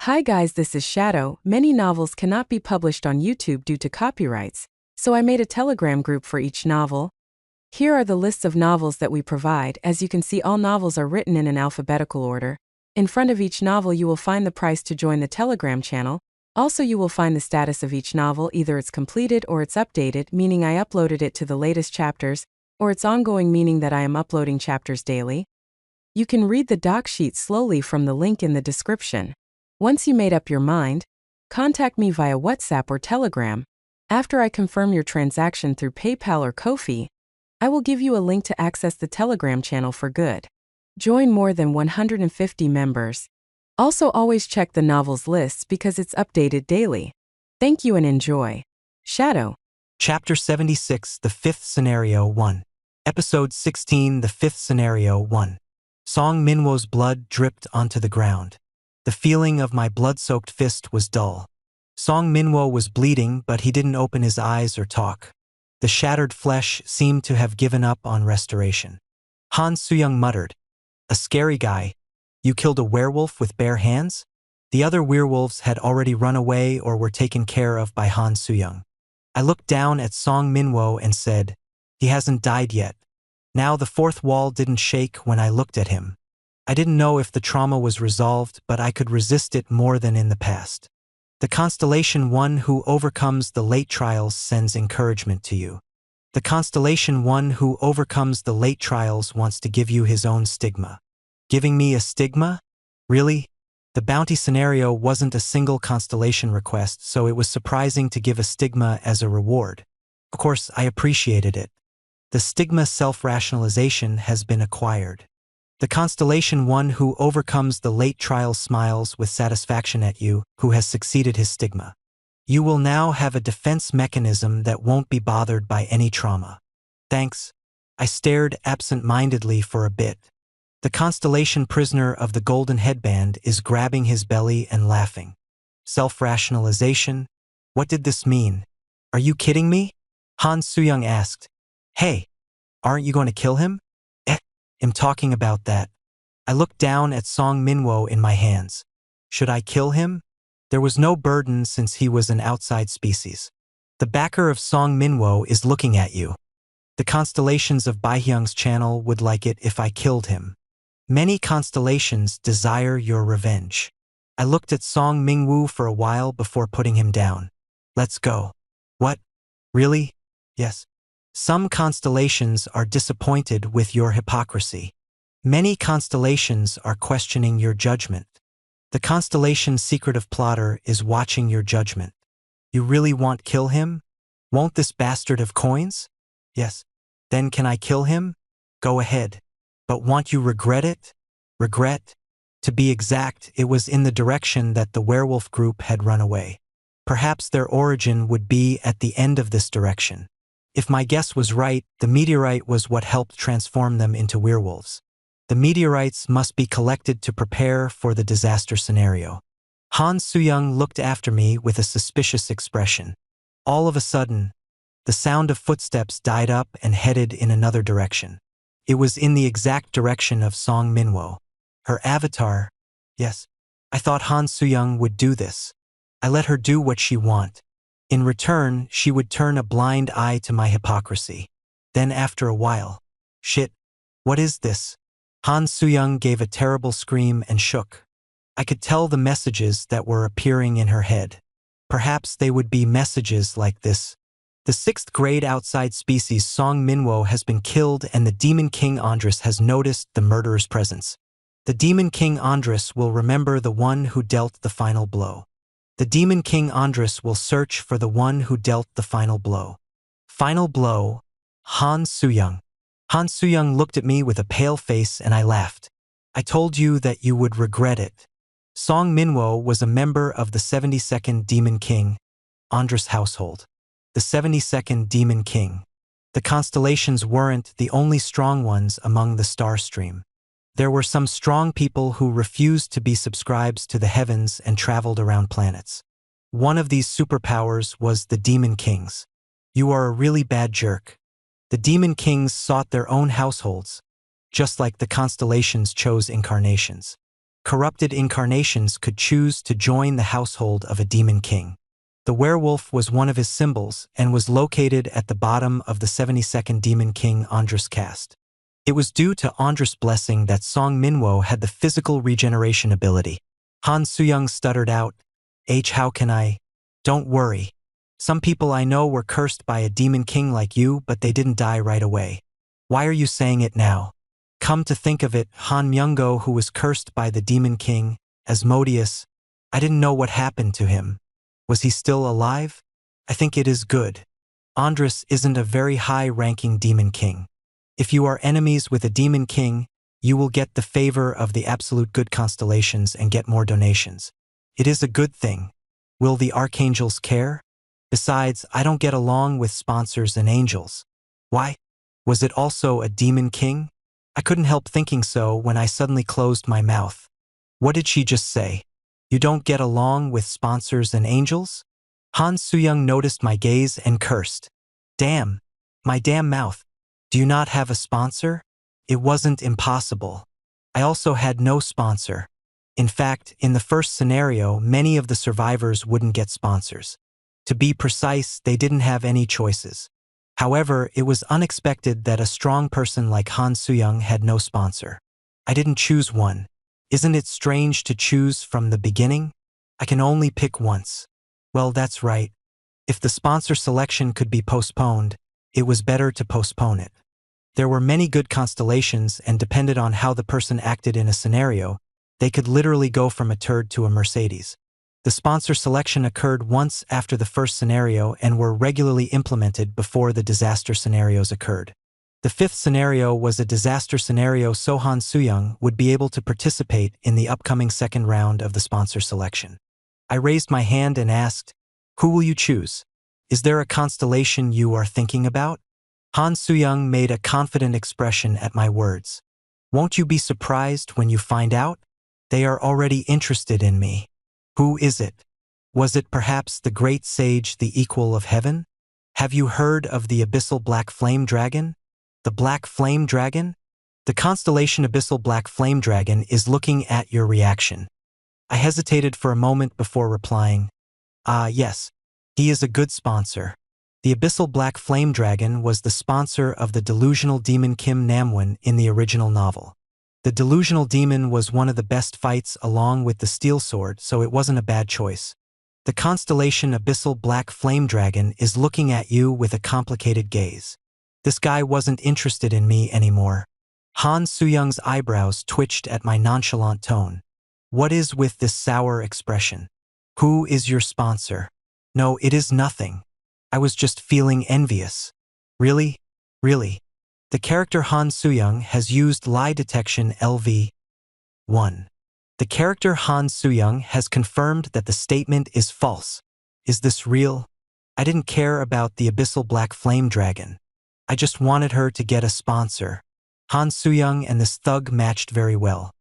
Hi guys, this is Shadow. Many novels cannot be published on YouTube due to copyrights, so I made a Telegram group for each novel. Here are the lists of novels that we provide. As you can see, all novels are written in an alphabetical order. In front of each novel you will find the price to join the Telegram channel. Also you will find the status of each novel, either it's completed or it's updated, meaning I uploaded it to the latest chapters, or it's ongoing, meaning that I am uploading chapters daily. You can read the doc sheet slowly from the link in the description. Once you made up your mind, contact me via WhatsApp or Telegram. After I confirm your transaction through PayPal or Ko-fi, I will give you a link to access the Telegram channel for good. Join more than 150 members. Also always check the novels lists because it's updated daily. Thank you and enjoy. Shadow. Chapter 76, The Fifth Scenario 1. Episode 16, The Fifth Scenario 1. Song Minwo's blood dripped onto the ground. The feeling of my blood-soaked fist was dull. Song Minwo was bleeding, but he didn't open his eyes or talk. The shattered flesh seemed to have given up on restoration. Han Suyong muttered, "A scary guy. You killed a werewolf with bare hands?" The other werewolves had already run away or were taken care of by Han Suyong. I looked down at Song Minwo and said, "He hasn't died yet." Now the fourth wall didn't shake when I looked at him. I didn't know if the trauma was resolved, but I could resist it more than in the past. The constellation one who overcomes the late trials sends encouragement to you. The constellation one who overcomes the late trials wants to give you his own stigma. Giving me a stigma? Really? The bounty scenario wasn't a single constellation request, so it was surprising to give a stigma as a reward. Of course, I appreciated it. The stigma self-rationalization has been acquired. The constellation one who overcomes the late trial smiles with satisfaction at you, who has succeeded his stigma. You will now have a defense mechanism that won't be bothered by any trauma. Thanks. I stared absent-mindedly for a bit. The constellation prisoner of the golden headband is grabbing his belly and laughing. Self-rationalization? What did this mean? Are you kidding me? Han Suyong asked. Hey, aren't you going to kill him? I'm talking about that. I looked down at Song Minwo in my hands. Should I kill him? There was no burden since he was an outside species. The backer of Song Minwo is looking at you. The constellations of Baihyung's channel would like it if I killed him. Many constellations desire your revenge. I looked at Song Mingwu for a while before putting him down. Let's go. What? Really? Yes. Some constellations are disappointed with your hypocrisy. Many constellations are questioning your judgment. The constellation secretive plotter is watching your judgment. You really want kill him? Won't this bastard have coins? Yes. Then can I kill him? Go ahead. But won't you regret it? Regret? To be exact, it was in the direction that the werewolf group had run away. Perhaps their origin would be at the end of this direction. If my guess was right, the meteorite was what helped transform them into werewolves. The meteorites must be collected to prepare for the disaster scenario. Han Suyong looked after me with a suspicious expression. All of a sudden, the sound of footsteps died up and headed in another direction. It was in the exact direction of Song Minwo. Her avatar. Yes, I thought Han Suyong would do this. I let her do what she want. In return, she would turn a blind eye to my hypocrisy. Then after a while, shit, what is this? Han Suyong gave a terrible scream and shook. I could tell the messages that were appearing in her head. Perhaps they would be messages like this. The sixth grade outside species Song Minwo has been killed and the Demon King Andres has noticed the murderer's presence. The Demon King Andres will remember the one who dealt the final blow. The Demon King Andres will search for the one who dealt the final blow. Final blow, Han Suyong. Han Suyong looked at me with a pale face and I laughed. I told you that you would regret it. Song Minwo was a member of the 72nd Demon King, Andres household. The 72nd Demon King. The constellations weren't the only strong ones among the star stream. There were some strong people who refused to be subscribed to the heavens and traveled around planets. One of these superpowers was the Demon Kings. You are a really bad jerk. The Demon Kings sought their own households, just like the constellations chose incarnations. corrupted incarnations could choose to join the household of a demon king. The werewolf was one of his symbols and was located at the bottom of the 72nd Demon King Andras caste. It was due to Andras' blessing that Song Minwo had the physical regeneration ability. Han Suyang stuttered out, how can I? Don't worry. Some people I know were cursed by a demon king like you, but they didn't die right away. Why are you saying it now? Come to think of it, Han Myungo, who was cursed by the demon king, Asmodeus, I didn't know what happened to him. Was he still alive? I think it is good. Andras isn't a very high-ranking demon king. If you are enemies with a demon king, you will get the favor of the absolute good constellations and get more donations. It is a good thing. Will the archangels care? Besides, I don't get along with sponsors and angels. Why? Was it also a demon king? I couldn't help thinking so when I suddenly closed my mouth. What did she just say? You don't get along with sponsors and angels? Han Suyang noticed my gaze and cursed. Damn. My damn mouth. Do you not have a sponsor? It wasn't impossible. I also had no sponsor. In fact, in the first scenario, many of the survivors wouldn't get sponsors. To be precise, they didn't have any choices. However, it was unexpected that a strong person like Han Suyang had no sponsor. I didn't choose one. Isn't it strange to choose from the beginning? I can only pick once. Well, that's right. If the sponsor selection could be postponed, it was better to postpone it. There were many good constellations, and depended on how the person acted in a scenario, they could literally go from a turd to a Mercedes. The sponsor selection occurred once after the first scenario and were regularly implemented before the disaster scenarios occurred. The fifth scenario was a disaster scenario, so Han Suyang would be able to participate in the upcoming second round of the sponsor selection. I raised my hand and asked, "Who will you choose? Is there a constellation you are thinking about?" Han Suyang made a confident expression at my words. "Won't you be surprised when you find out? They are already interested in me." "Who is it? Was it perhaps the great sage, the equal of heaven? Have you heard of the abyssal black flame dragon? The black flame dragon? The constellation abyssal black flame dragon is looking at your reaction." I hesitated for a moment before replying, yes, he is a good sponsor. The abyssal black flame dragon was the sponsor of the delusional demon Kim Namwon in the original novel. The delusional demon was one of the best fights along with the steel sword, so it wasn't a bad choice. The constellation abyssal black flame dragon is looking at you with a complicated gaze. This guy wasn't interested in me anymore. Han Suyang's eyebrows twitched at my nonchalant tone. What is with this sour expression? Who is your sponsor? No, it is nothing. I was just feeling envious. Really? Really? The character Han Suyang has used lie detection LV1. The character Han Suyang has confirmed that the statement is false. Is this real? I didn't care about the abyssal black flame dragon. I just wanted her to get a sponsor. Han Suyang and this thug matched very well.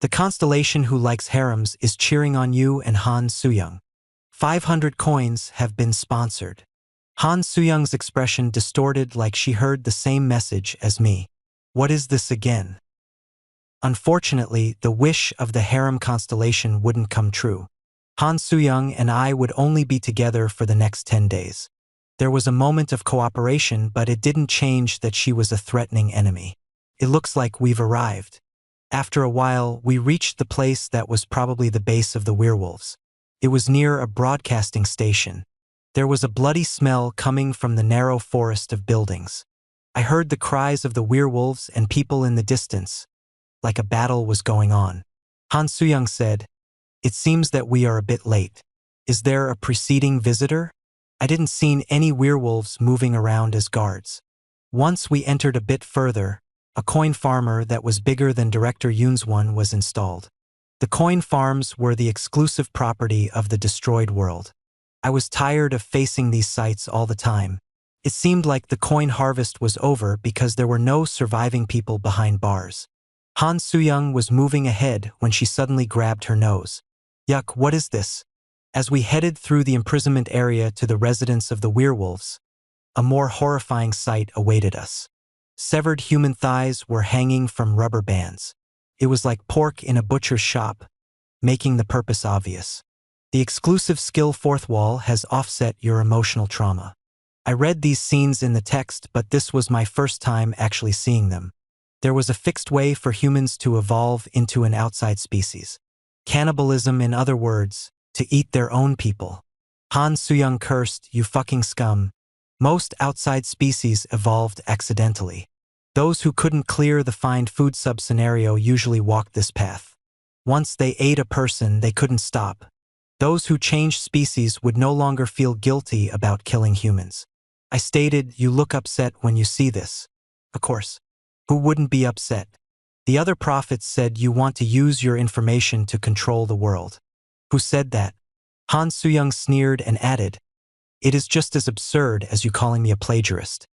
The constellation who likes harems is cheering on you and Han Suyang. 500 coins have been sponsored. Han Suyang's expression distorted like she heard the same message as me. What is this again? Unfortunately, the wish of the harem constellation wouldn't come true. Han Suyang and I would only be together for the next 10 days. There was a moment of cooperation, but it didn't change that she was a threatening enemy. It looks like we've arrived. After a while, we reached the place that was probably the base of the werewolves. It was near a broadcasting station. There was a bloody smell coming from the narrow forest of buildings. I heard the cries of the werewolves and people in the distance, like a battle was going on. Han Suyang said, "It seems that we are a bit late. Is there a preceding visitor?" I didn't see any werewolves moving around as guards. Once we entered a bit further, a coin farmer that was bigger than Director Yoon's one was installed. The coin farms were the exclusive property of the destroyed world. I was tired of facing these sites all the time. It seemed like the coin harvest was over because there were no surviving people behind bars. Han Suyang was moving ahead when she suddenly grabbed her nose. Yuck, what is this? As we headed through the imprisonment area to the residence of the werewolves, a more horrifying sight awaited us. Severed human thighs were hanging from rubber bands. It was like pork in a butcher's shop, making the purpose obvious. The exclusive skill fourth wall has offset your emotional trauma. I read these scenes in the text, but this was my first time actually seeing them. There was a fixed way for humans to evolve into an outside species. Cannibalism, in other words, to eat their own people. Han Suyang cursed, "You fucking scum." Most outside species evolved accidentally. Those who couldn't clear the find food sub-scenario usually walked this path. Once they ate a person, they couldn't stop. Those who changed species would no longer feel guilty about killing humans. I stated, "You look upset when you see this." Of course. Who wouldn't be upset? The other prophets said you want to use your information to control the world. Who said that? Han Suyang sneered and added, "It is just as absurd as you calling me a plagiarist.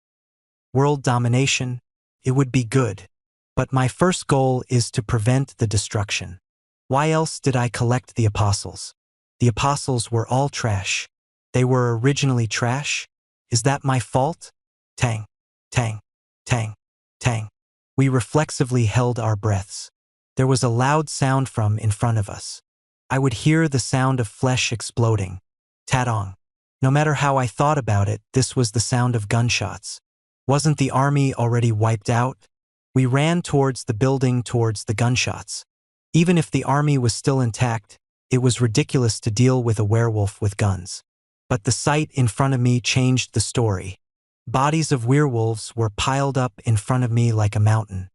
World domination? It would be good. But my first goal is to prevent the destruction. Why else did I collect the apostles? The apostles were all trash. They were originally trash? Is that my fault?" Tang, tang, tang, tang. We reflexively held our breaths. There was a loud sound from in front of us. I would hear the sound of flesh exploding. Tadong. No matter how I thought about it, this was the sound of gunshots. Wasn't the army already wiped out? We ran towards the building, towards the gunshots. Even if the army was still intact, it was ridiculous to deal with a werewolf with guns. But the sight in front of me changed the story. Bodies of werewolves were piled up in front of me like a mountain.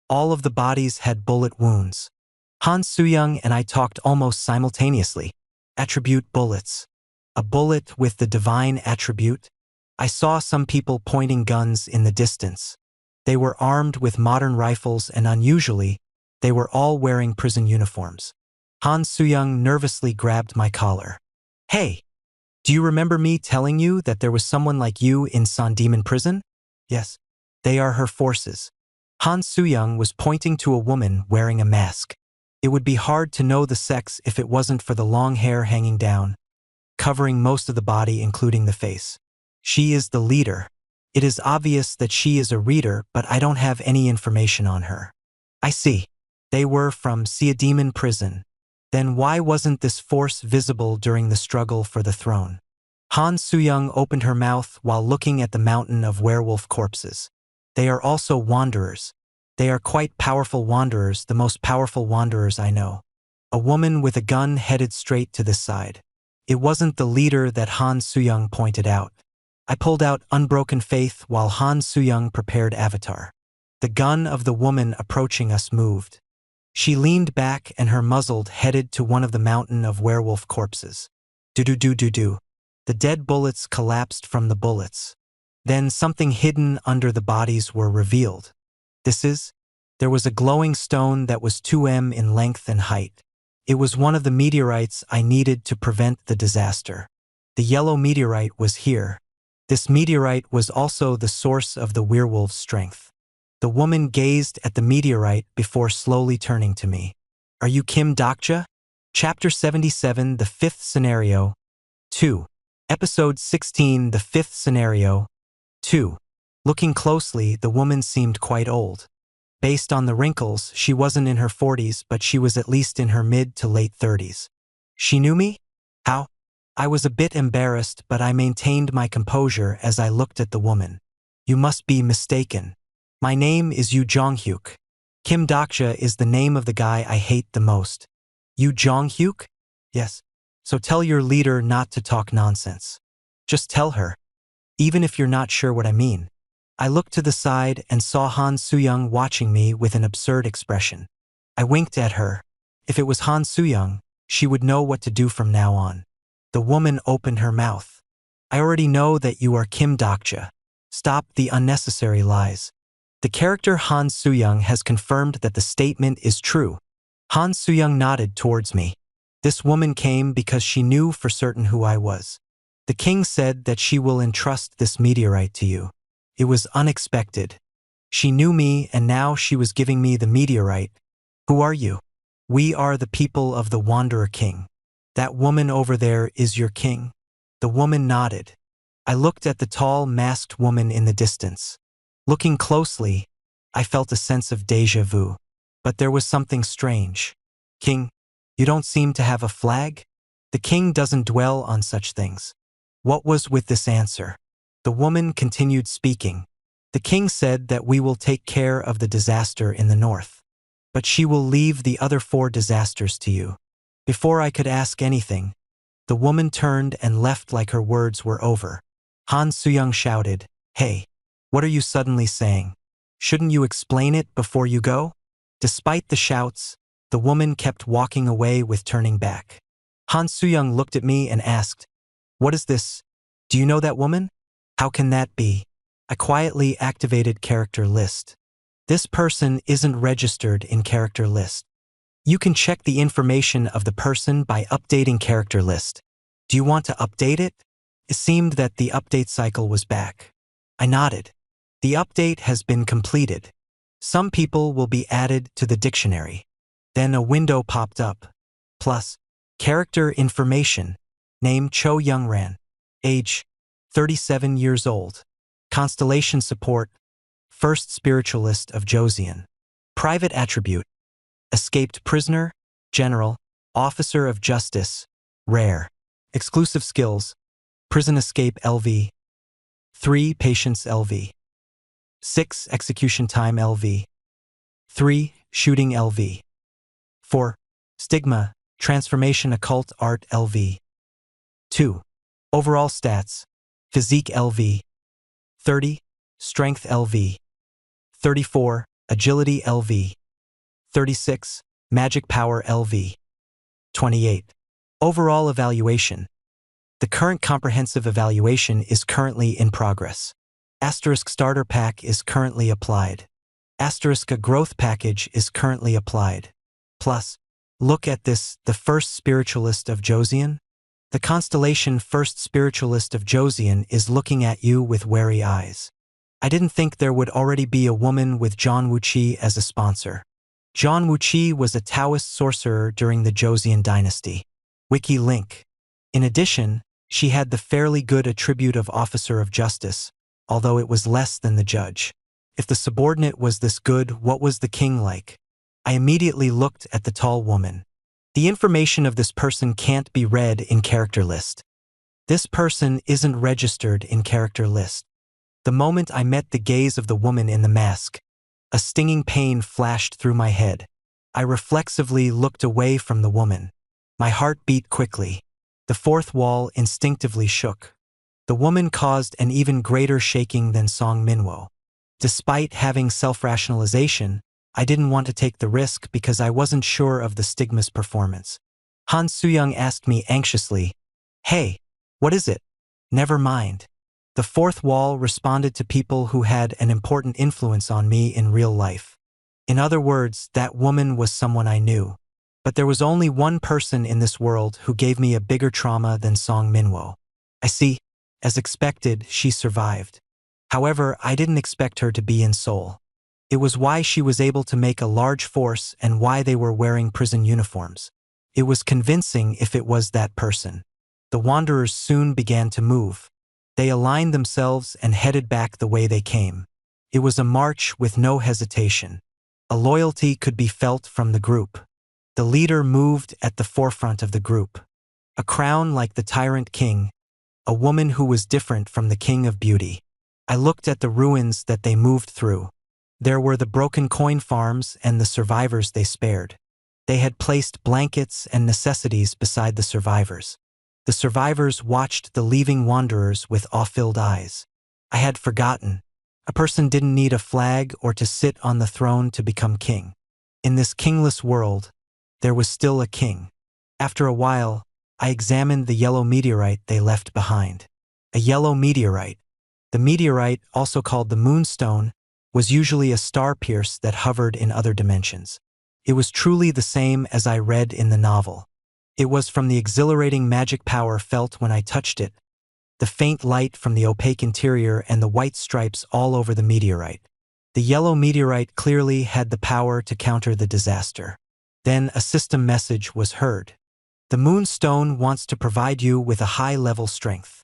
All of the bodies had bullet wounds. Han Suyang and I talked almost simultaneously. Attribute bullets. A bullet with the divine attribute? I saw some people pointing guns in the distance. They were armed with modern rifles and unusually, they were all wearing prison uniforms. Han Suyang nervously grabbed my collar. "Hey! Do you remember me telling you that there was someone like you in San Demon prison?" "Yes. They are her forces." Han Suyang was pointing to a woman wearing a mask. It would be hard to know the sex if it wasn't for the long hair hanging down, covering most of the body including the face. She is the leader. It is obvious that she is a reader, but I don't have any information on her. I see. They were from Demon prison. Then why wasn't this force visible during the struggle for the throne? Han Suyang opened her mouth while looking at the mountain of werewolf corpses. They are also wanderers. They are quite powerful wanderers, the most powerful wanderers I know. A woman with a gun headed straight to this side. It wasn't the leader that Han Suyang pointed out. I pulled out Unbroken Faith while Han Suyang prepared Avatar. The gun of the woman approaching us moved. She leaned back and her muzzle headed to one of the mountain of werewolf corpses. Do-do-do-do-do. The dead bullets collapsed from the bullets. Then something hidden under the bodies were revealed. There was a glowing stone that was 2 m in length and height. It was one of the meteorites I needed to prevent the disaster. The yellow meteorite was here. This meteorite was also the source of the werewolf's strength. The woman gazed at the meteorite before slowly turning to me. "Are you Kim Dokja?" Chapter 77, The Fifth Scenario. 2. Episode 16, The Fifth Scenario. 2. Looking closely, the woman seemed quite old. Based on the wrinkles, she wasn't in her 40s, but she was at least in her mid to late 30s. She knew me? How? I was a bit embarrassed, but I maintained my composure as I looked at the woman. "You must be mistaken. My name is Yu Jonghyuk. Kim Dokja is the name of the guy I hate the most." "Yu Jonghyuk?" "Yes. So tell your leader not to talk nonsense. Just tell her. Even if you're not sure what I mean." I looked to the side and saw Han Suyang watching me with an absurd expression. I winked at her. If it was Han Suyang, she would know what to do from now on. The woman opened her mouth. "I already know that you are Kim Dokja. Stop the unnecessary lies." The character Han Suyang has confirmed that the statement is true. Han Suyang nodded towards me. This woman came because she knew for certain who I was. "The king said that she will entrust this meteorite to you." It was unexpected. She knew me and now she was giving me the meteorite. "Who are you?" "We are the people of the Wanderer King." "That woman over there is your king?" The woman nodded. I looked at the tall, masked woman in the distance. Looking closely, I felt a sense of déjà vu. But there was something strange. "King? You don't seem to have a flag? The king doesn't dwell on such things. What was with this answer? The woman continued speaking. The king said that we will take care of the disaster in the north, but she will leave the other 4 disasters to you. Before I could ask anything, the woman turned and left like her words were over. Han Suyong shouted, "Hey, what are you suddenly saying? Shouldn't you explain it before you go?" Despite the shouts, the woman kept walking away with turning back. Han Suyong looked at me and asked, "What is this? Do you know that woman? How can that be?" I quietly activated character list. This person isn't registered in character list. You can check the information of the person by updating character list. Do you want to update it? It seemed that the update cycle was back. I nodded. The update has been completed. Some people will be added to the dictionary. Then a window popped up. Plus, character information. Name Cho Youngran. Age, 37 years old. Constellation support, first spiritualist of Joseon. Private attribute, escaped prisoner, general, officer of justice, rare. Exclusive skills, prison escape LV. 3 patience LV. 6 execution time LV. 3 shooting LV. 4 stigma, transformation occult art LV. 2 overall stats, physique LV. 30 strength LV. 34 agility LV. 36 magic power LV. 28 overall evaluation. The current comprehensive evaluation is currently in progress. Asterisk starter pack is currently applied. Asterisk a growth package is currently applied. Plus, look at this, the first spiritualist of Joseon. The constellation first spiritualist of Joseon is looking at you with wary eyes. I didn't think there would already be a woman with John Wuqi as a sponsor. John Wuqi was a Taoist sorcerer during the Joseon dynasty. Wiki link. In addition, she had the fairly good attribute of officer of justice, although it was less than the judge. If the subordinate was this good, what was the king like? I immediately looked at the tall woman. The information of this person can't be read in character list. This person isn't registered in character list. The moment I met the gaze of the woman in the mask, a stinging pain flashed through my head. I reflexively looked away from the woman. My heart beat quickly. The 4th wall instinctively shook. The woman caused an even greater shaking than Song Minwo. Despite having self-rationalization, I didn't want to take the risk because I wasn't sure of the stigma's performance. Han Suyong asked me anxiously, "Hey, what is it?" "Never mind." The 4th wall responded to people who had an important influence on me in real life. In other words, that woman was someone I knew. But there was only one person in this world who gave me a bigger trauma than Song Minwo. I see. As expected, she survived. However, I didn't expect her to be in Seoul. It was why she was able to make a large force and why they were wearing prison uniforms. It was convincing if it was that person. The wanderers soon began to move. They aligned themselves and headed back the way they came. It was a march with no hesitation. A loyalty could be felt from the group. The leader moved at the forefront of the group. A crown like the tyrant king, a woman who was different from the king of beauty. I looked at the ruins that they moved through. There were the broken coin farms and the survivors they spared. They had placed blankets and necessities beside the survivors. The survivors watched the leaving wanderers with awe-filled eyes. I had forgotten. A person didn't need a flag or to sit on the throne to become king. In this kingless world, there was still a king. After a while, I examined the yellow meteorite they left behind. A yellow meteorite. The meteorite, also called the moonstone, was usually a star pierce that hovered in other dimensions. It was truly the same as I read in the novel. It was from the exhilarating magic power felt when I touched it, the faint light from the opaque interior and the white stripes all over the meteorite. The yellow meteorite clearly had the power to counter the disaster. Then a system message was heard. The moonstone wants to provide you with a high-level strength.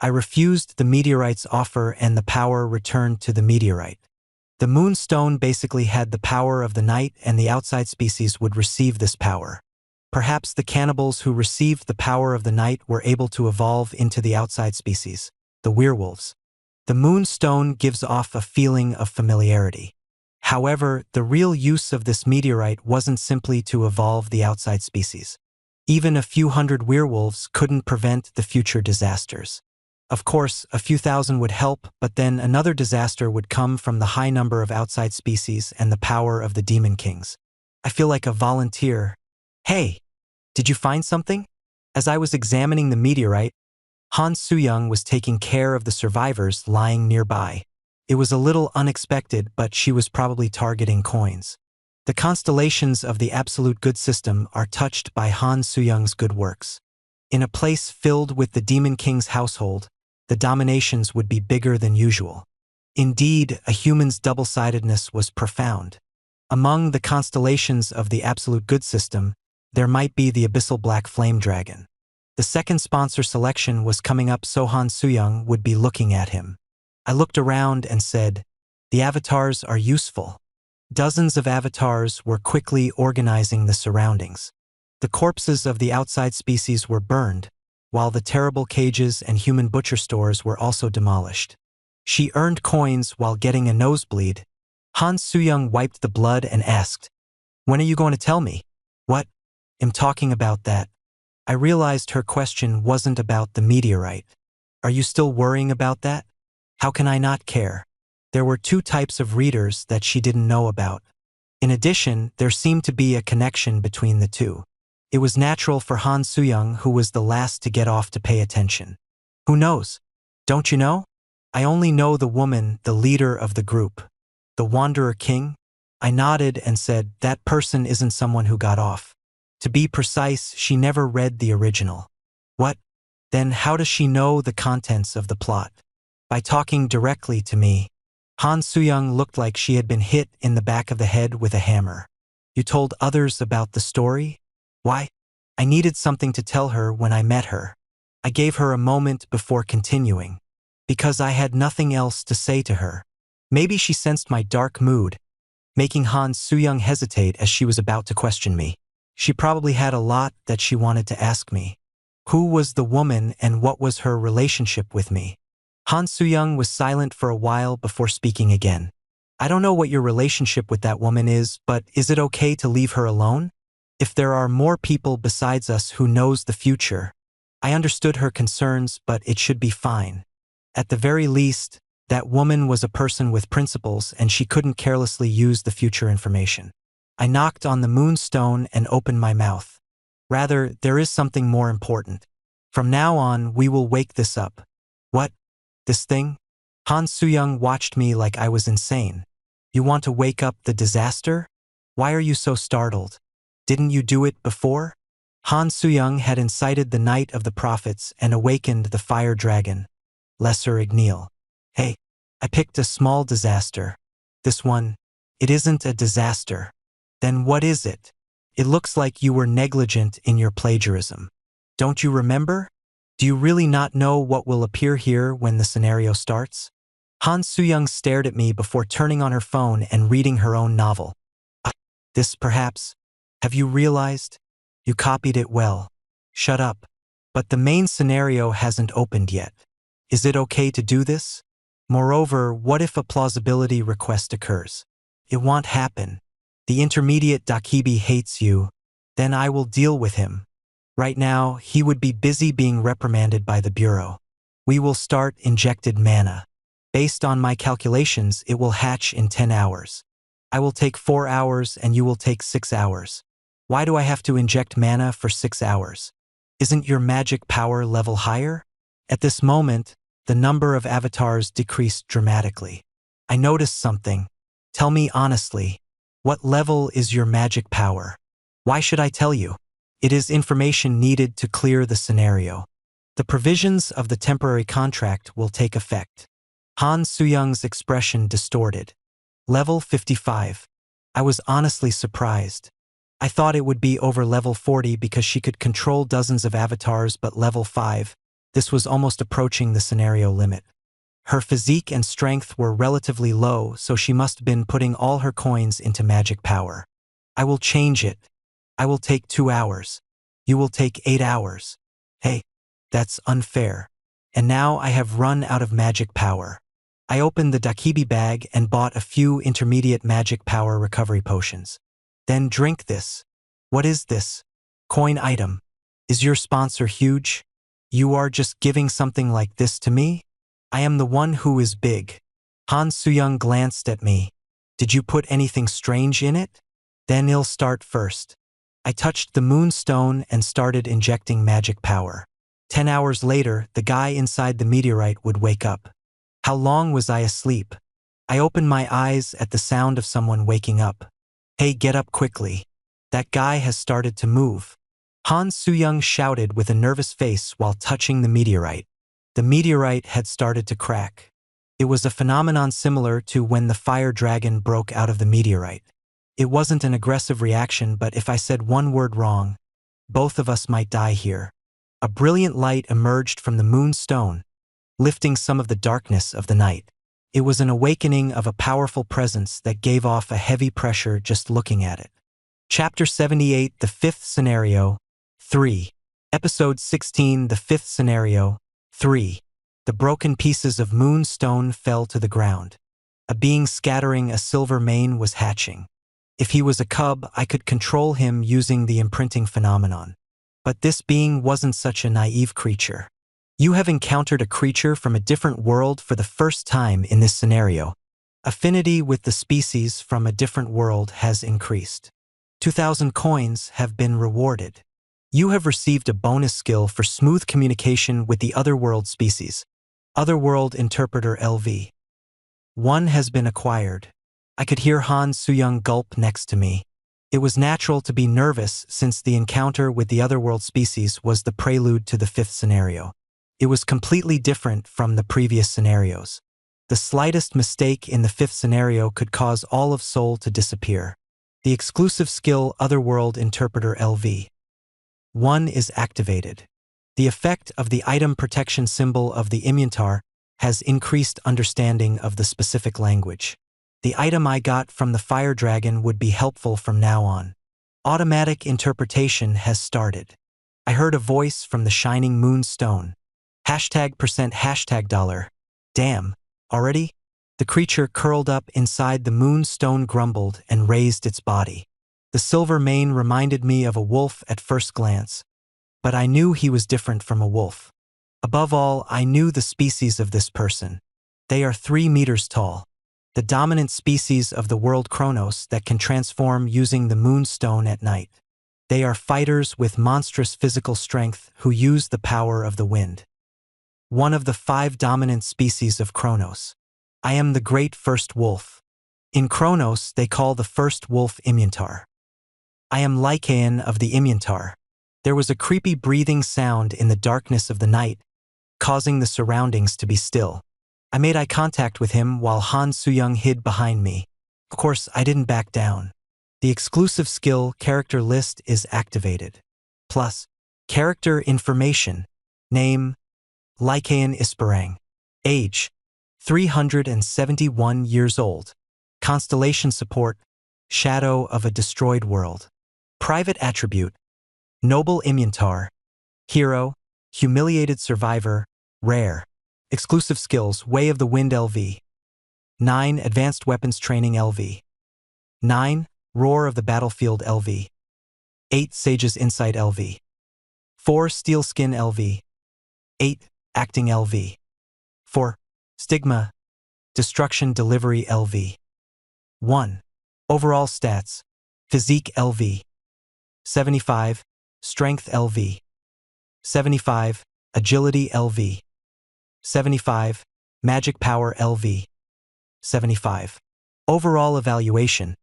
I refused the meteorite's offer and the power returned to the meteorite. The moonstone basically had the power of the night and the outside species would receive this power. Perhaps the cannibals who received the power of the night were able to evolve into the outside species, the werewolves. The moonstone gives off a feeling of familiarity. However, the real use of this meteorite wasn't simply to evolve the outside species. Even a few hundred werewolves couldn't prevent the future disasters. Of course, a few thousand would help, but then another disaster would come from the high number of outside species and the power of the demon kings. I feel like a volunteer. Hey, did you find something? As I was examining the meteorite, Han Soo-young was taking care of the survivors lying nearby. It was a little unexpected, but she was probably targeting coins. The constellations of the absolute good system are touched by Han Soo-young's good works. In a place filled with the Demon King's household, the dominations would be bigger than usual. Indeed, a human's double-sidedness was profound. Among the constellations of the absolute good system, there might be the abyssal black flame dragon. The second sponsor selection was coming up, so Han Soo-young would be looking at him. I looked around and said, "The avatars are useful." Dozens of avatars were quickly organizing the surroundings. The corpses of the outside species were burned, while the terrible cages and human butcher stores were also demolished. She earned coins while getting a nosebleed. Han Soo-young wiped the blood and asked, "When are you going to tell me?" "What? I'm talking about that." I realized her question wasn't about the meteorite. "Are you still worrying about that?" How can I not care? There were two types of readers that she didn't know about. In addition, there seemed to be a connection between the two. It was natural for Han Soo-young, who was the last to get off, to pay attention. Who knows? Don't you know? I only know the woman, the leader of the group. The Wanderer King? I nodded and said, that person isn't someone who got off. To be precise, she never read the original. What? Then how does she know the contents of the plot? By talking directly to me. Han Soo-young looked like she had been hit in the back of the head with a hammer. You told others about the story? Why? I needed something to tell her when I met her. I gave her a moment before continuing. Because I had nothing else to say to her. Maybe she sensed my dark mood, making Han Soo-young hesitate as she was about to question me. She probably had a lot that she wanted to ask me. Who was the woman and what was her relationship with me? Han Soo-young was silent for a while before speaking again. I don't know what your relationship with that woman is, but is it okay to leave her alone? If there are more people besides us who knows the future. I understood her concerns, but it should be fine. At the very least, that woman was a person with principles and she couldn't carelessly use the future information. I knocked on the moonstone and opened my mouth. Rather, there is something more important. From now on, we will wake this up. What? This thing? Han Soo-young watched me like I was insane. You want to wake up the disaster? Why are you so startled? Didn't you do it before? Han Soo-young had incited the Night of the Prophets and awakened the fire dragon, Lesser Igneel. Hey, I picked a small disaster. This one, it isn't a disaster. Then what is it? It looks like you were negligent in your plagiarism. Don't you remember? Do you really not know what will appear here when the scenario starts? Han Soo-young stared at me before turning on her phone and reading her own novel. This perhaps? Have you realized? You copied it well. Shut up. But the main scenario hasn't opened yet. Is it okay to do this? Moreover, what if a plausibility request occurs? It won't happen. The intermediate Dakibi hates you. Then I will deal with him. Right now, he would be busy being reprimanded by the Bureau. We will start injected mana. Based on my calculations, it will hatch in 10 hours. I will take 4 hours and you will take 6 hours. Why do I have to inject mana for 6 hours? Isn't your magic power level higher? At this moment, the number of avatars decreased dramatically. I noticed something. Tell me honestly, what level is your magic power? Why should I tell you? It is information needed to clear the scenario. The provisions of the temporary contract will take effect. Han Soo-young's expression distorted. Level 55. I was honestly surprised. I thought it would be over level 40 because she could control dozens of avatars, but level 5, this was almost approaching the scenario limit. Her physique and strength were relatively low, so she must have been putting all her coins into magic power. I will change it. I will take 2 hours. You will take 8 hours. Hey, that's unfair. And now I have run out of magic power. I opened the Dakibi bag and bought a few intermediate magic power recovery potions. Then drink this. What is this? Coin item. Is your sponsor huge? You are just giving something like this to me? I am the one who is big. Han Suyang glanced at me. Did you put anything strange in it? Then I'll start first. I touched the moonstone and started injecting magic power. 10 hours later, the guy inside the meteorite would wake up. How long was I asleep? I opened my eyes at the sound of someone waking up. Hey, get up quickly. That guy has started to move. Han Suyang shouted with a nervous face while touching the meteorite. The meteorite had started to crack. It was a phenomenon similar to when the fire dragon broke out of the meteorite. It wasn't an aggressive reaction, but if I said one word wrong, both of us might die here. A brilliant light emerged from the moonstone, lifting some of the darkness of the night. It was an awakening of a powerful presence that gave off a heavy pressure just looking at it. Chapter 78, The Fifth Scenario, 3. Episode 16, The Fifth Scenario, 3. The broken pieces of moonstone fell to the ground. A being scattering a silver mane was hatching. If he was a cub, I could control him using the imprinting phenomenon. But this being wasn't such a naive creature. You have encountered a creature from a different world for the first time in this scenario. Affinity with the species from a different world has increased. 2,000 coins have been rewarded. You have received a bonus skill for smooth communication with the otherworld species. Otherworld Interpreter LV. 1 has been acquired. I could hear Han Suyang gulp next to me. It was natural to be nervous since the encounter with the otherworld species was the prelude to the fifth scenario. It was completely different from the previous scenarios. The slightest mistake in the fifth scenario could cause all of Seoul to disappear. The exclusive skill Otherworld Interpreter LV. 1 is activated. The effect of the item protection symbol of the Immuntar has increased understanding of the specific language. The item I got from the fire dragon would be helpful from now on. Automatic interpretation has started. I heard a voice from the shining moonstone. $#% Damn, already? The creature curled up inside the moonstone grumbled and raised its body. The silver mane reminded me of a wolf at first glance, but I knew he was different from a wolf. Above all, I knew the species of this person. They are 3 meters tall. The dominant species of the world Kronos that can transform using the moonstone at night. They are fighters with monstrous physical strength who use the power of the wind. One of the 5 dominant species of Kronos. I am the great first wolf. In Kronos, they call the first wolf Immuntar. I am Lycaon of the Immuntar. There was a creepy breathing sound in the darkness of the night, causing the surroundings to be still. I made eye contact with him while Han Suyang hid behind me. Of course, I didn't back down. The exclusive skill character list is activated. Plus, character information. Name, Lycaon Isparang. Age, 371 years old. Constellation support, Shadow of a Destroyed World. Private attribute, Noble Immuntar. Hero, Humiliated Survivor, Rare. Exclusive skills, Way of the Wind LV. 9. Advanced Weapons Training LV. 9. Roar of the Battlefield LV. 8. Sage's Insight LV. 4. Steel Skin LV. 8. Acting LV. 4. Stigma, Destruction Delivery LV. 1. Overall stats, Physique LV. 75. Strength LV. 75. Agility LV. 75. Magic Power LV. 75. Overall evaluation.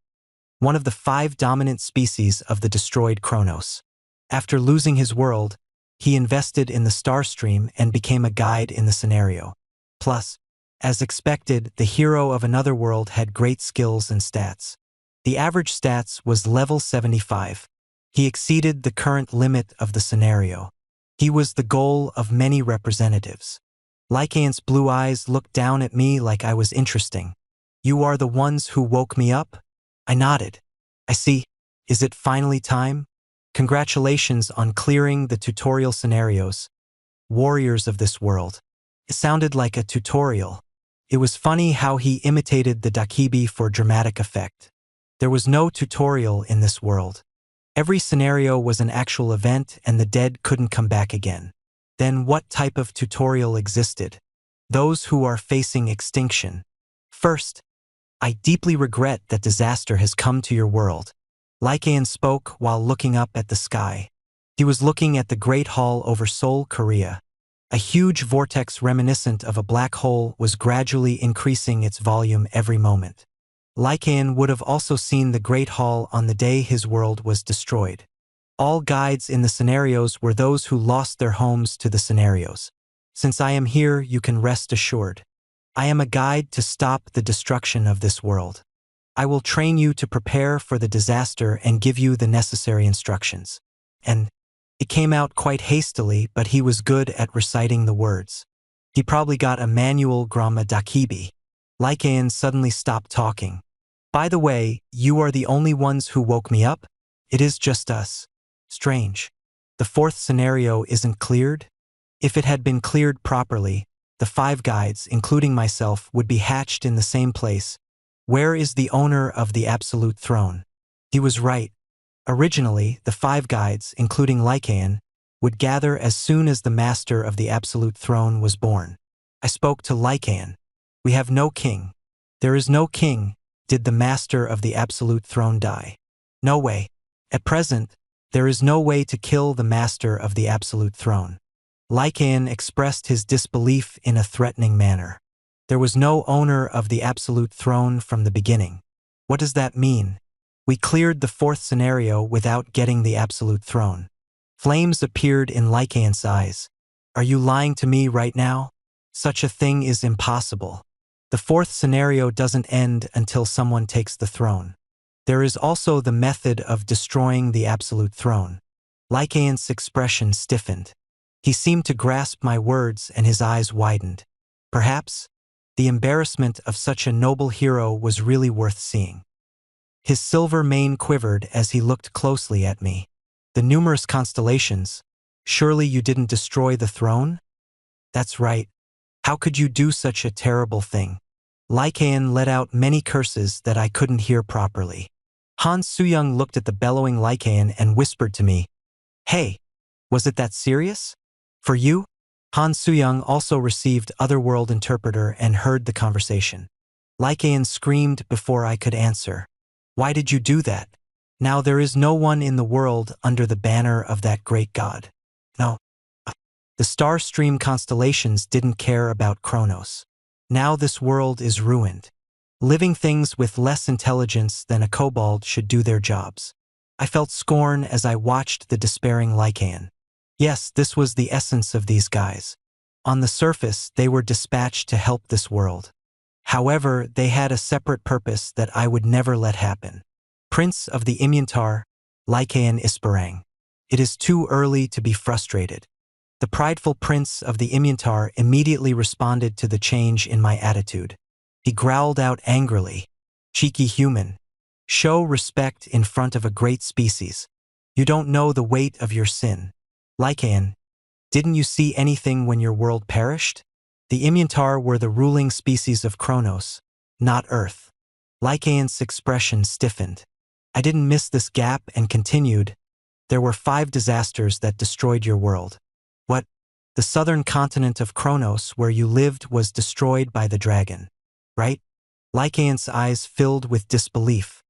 One of the 5 dominant species of the destroyed Kronos. After losing his world, he invested in the star stream and became a guide in the scenario. Plus, as expected, the hero of another world had great skills and stats. The average stats was level 75. He exceeded the current limit of the scenario. He was the goal of many representatives. Lycaon's blue eyes looked down at me like I was interesting. You are the ones who woke me up? I nodded. I see. Is it finally time? Congratulations on clearing the tutorial scenarios, warriors of this world. It sounded like a tutorial. It was funny how he imitated the dakibi for dramatic effect. There was no tutorial in this world. Every scenario was an actual event and the dead couldn't come back again. Then what type of tutorial existed? Those who are facing extinction. First, I deeply regret that disaster has come to your world. Lycaon spoke while looking up at the sky. He was looking at the Great Hall over Seoul, Korea. A huge vortex reminiscent of a black hole was gradually increasing its volume every moment. Lycaon would have also seen the Great Hall on the day his world was destroyed. All guides in the scenarios were those who lost their homes to the scenarios. Since I am here, you can rest assured. I am a guide to stop the destruction of this world. I will train you to prepare for the disaster and give you the necessary instructions. And it came out quite hastily, but he was good at reciting the words. He probably got a manual grammar dakibi. Lycaon suddenly stopped talking. By the way, you are the only ones who woke me up? It is just us. Strange. The fourth scenario isn't cleared? If it had been cleared properly, the 5 guides, including myself, would be hatched in the same place. Where is the owner of the absolute throne? He was right. Originally, the 5 guides, including Lycaon, would gather as soon as the master of the absolute throne was born. I spoke to Lycaon. We have no king. There is no king. Did the master of the absolute throne die? No way. At present, there is no way to kill the master of the absolute throne. Lycaon expressed his disbelief in a threatening manner. There was no owner of the absolute throne from the beginning. What does that mean? We cleared the 4th scenario without getting the absolute throne. Flames appeared in Lycaon's eyes. Are you lying to me right now? Such a thing is impossible. The 4th scenario doesn't end until someone takes the throne. There is also the method of destroying the absolute throne. Lycaon's expression stiffened. He seemed to grasp my words and his eyes widened. Perhaps the embarrassment of such a noble hero was really worth seeing. His silver mane quivered as he looked closely at me. The numerous constellations. Surely you didn't destroy the throne? That's right. How could you do such a terrible thing? Lycaon let out many curses that I couldn't hear properly. Han Suyang looked at the bellowing Lycaon and whispered to me, "Hey, was it that serious? For you?" Han Suyang also received Otherworld Interpreter and heard the conversation. Lycaon screamed before I could answer. Why did you do that? Now there is no one in the world under the banner of that great god. No. The star stream constellations didn't care about Kronos. Now this world is ruined. Living things with less intelligence than a kobold should do their jobs. I felt scorn as I watched the despairing Lycaon. Yes, this was the essence of these guys. On the surface, they were dispatched to help this world. However, they had a separate purpose that I would never let happen. Prince of the Imyantar, Lycaon Isparang. It is too early to be frustrated. The prideful prince of the Imyantar immediately responded to the change in my attitude. He growled out angrily, "Cheeky human. Show respect in front of a great species. You don't know the weight of your sin. Lycaon, didn't you see anything when your world perished? The Imyantar were the ruling species of Kronos, not Earth." Lycaon's expression stiffened. I didn't miss this gap and continued, "There were 5 disasters that destroyed your world. What? The southern continent of Kronos where you lived was destroyed by the dragon, right?" Lycaon's eyes filled with disbelief.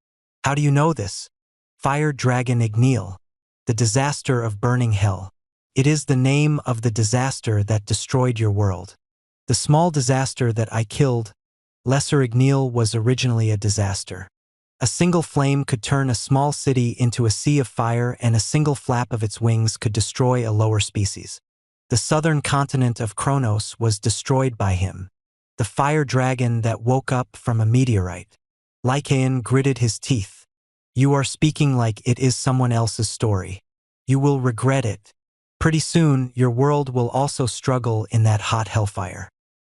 "How do you know this?" "Fire Dragon Igneel. The disaster of burning hell. It is the name of the disaster that destroyed your world. The small disaster that I killed, Lesser Igneel, was originally a disaster. A single flame could turn a small city into a sea of fire, and a single flap of its wings could destroy a lower species. The southern continent of Kronos was destroyed by him. The fire dragon that woke up from a meteorite." Lycaon gritted his teeth. "You are speaking like it is someone else's story. You will regret it. Pretty soon, your world will also struggle in that hot hellfire.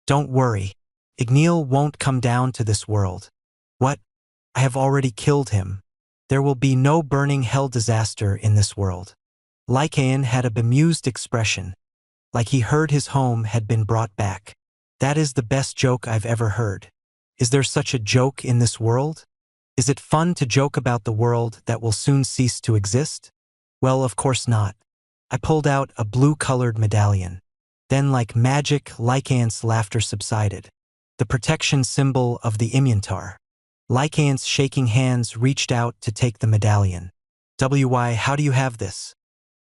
Don't worry. Igneel won't come down to this world." "What? I have already killed him." There will be no burning hell disaster in this world. Lycaon had a bemused expression, like he heard his home had been brought back. That is the best joke I've ever heard. Is there such a joke in this world? Is it fun to joke about the world that will soon cease to exist? Well, of course not. I pulled out a blue-colored medallion. Then, like magic, Lycaon's laughter subsided. The protection symbol of the Immuntar. Lycaon's shaking hands reached out to take the medallion. "Why, how do you have this?"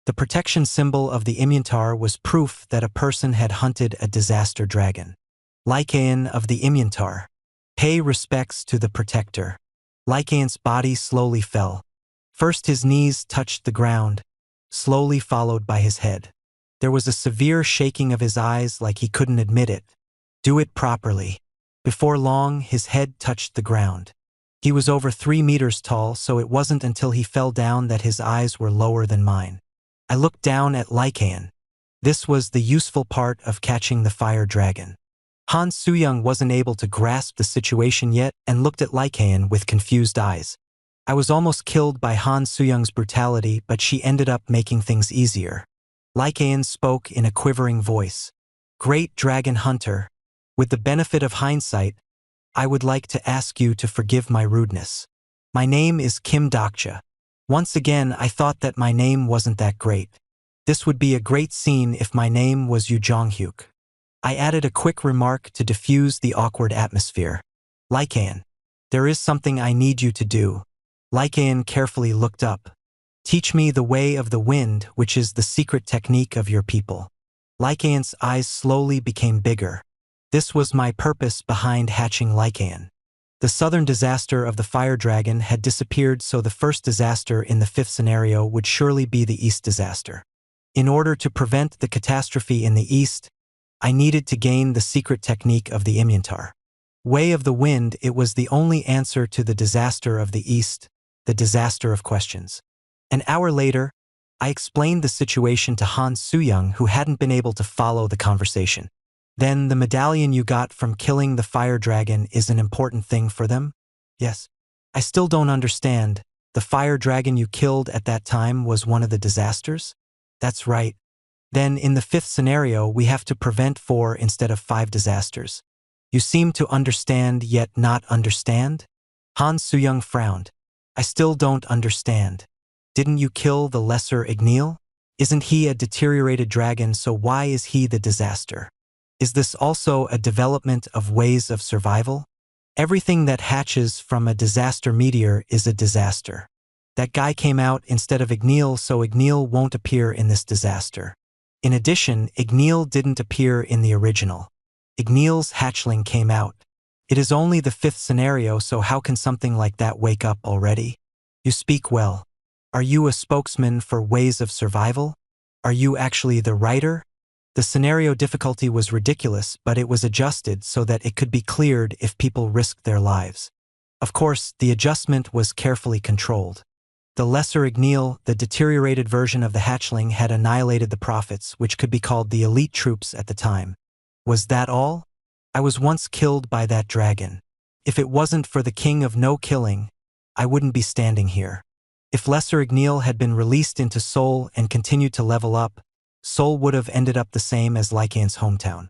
The protection symbol of the Immuntar was proof that a person had hunted a disaster dragon. Lycaon of the Immuntar. Pay respects to the protector. Lycaon's body slowly fell. First his knees touched the ground, slowly followed by his head. There was a severe shaking of his eyes like he couldn't admit it. Do it properly. Before long, his head touched the ground. He was over 3 meters tall, so it wasn't until he fell down that his eyes were lower than mine. I looked down at Lycaon. This was the useful part of catching the fire dragon. Han Suyang wasn't able to grasp the situation yet and looked at Lycaon with confused eyes. I was almost killed by Han Suyang's brutality, but she ended up making things easier. Lycaon spoke in a quivering voice. "Great Dragon Hunter, with the benefit of hindsight, I would like to ask you to forgive my rudeness. My name is Kim Dokcha. Once again, I thought that my name wasn't that great. This would be a great scene if my name was Yu Jonghyuk." I added a quick remark to diffuse the awkward atmosphere. "Lycaon, there is something I need you to do." Lycaon carefully looked up. "Teach me the way of the wind, which is the secret technique of your people." Lycaon's eyes slowly became bigger. This was my purpose behind hatching Lycaon. The southern disaster of the fire dragon had disappeared, so the first disaster in the 5th scenario would surely be the east disaster. In order to prevent the catastrophe in the east, I needed to gain the secret technique of the Immuntar. Way of the wind, it was the only answer to the disaster of the east, the disaster of questions. An hour later, I explained the situation to Han Suyang, who hadn't been able to follow the conversation. "Then the medallion you got from killing the fire dragon is an important thing for them?" "Yes." "I still don't understand. The fire dragon you killed at that time was one of the disasters?" "That's right." "Then in the 5th scenario, we have to prevent 4 instead of 5 disasters. You seem to understand yet not understand?" Han Suyang frowned. "I still don't understand. Didn't you kill the lesser Igneel? Isn't he a deteriorated dragon, so why is he the disaster? Is this also a development of ways of survival? Everything that hatches from a disaster meteor is a disaster. That guy came out instead of Igneel, so Igneel won't appear in this disaster. In addition, Igneel didn't appear in the original. Igneel's hatchling came out. It is only the 5th scenario, so how can something like that wake up already?" "You speak well. Are you a spokesman for ways of survival? Are you actually the writer?" The scenario difficulty was ridiculous, but it was adjusted so that it could be cleared if people risked their lives. Of course, the adjustment was carefully controlled. The lesser Igneel, the deteriorated version of the hatchling, had annihilated the prophets, which could be called the elite troops at the time. Was that all? I was once killed by that dragon. If it wasn't for the king of no killing, I wouldn't be standing here. If lesser Igneel had been released into Seoul and continued to level up, Seoul would have ended up the same as Lycaon's hometown.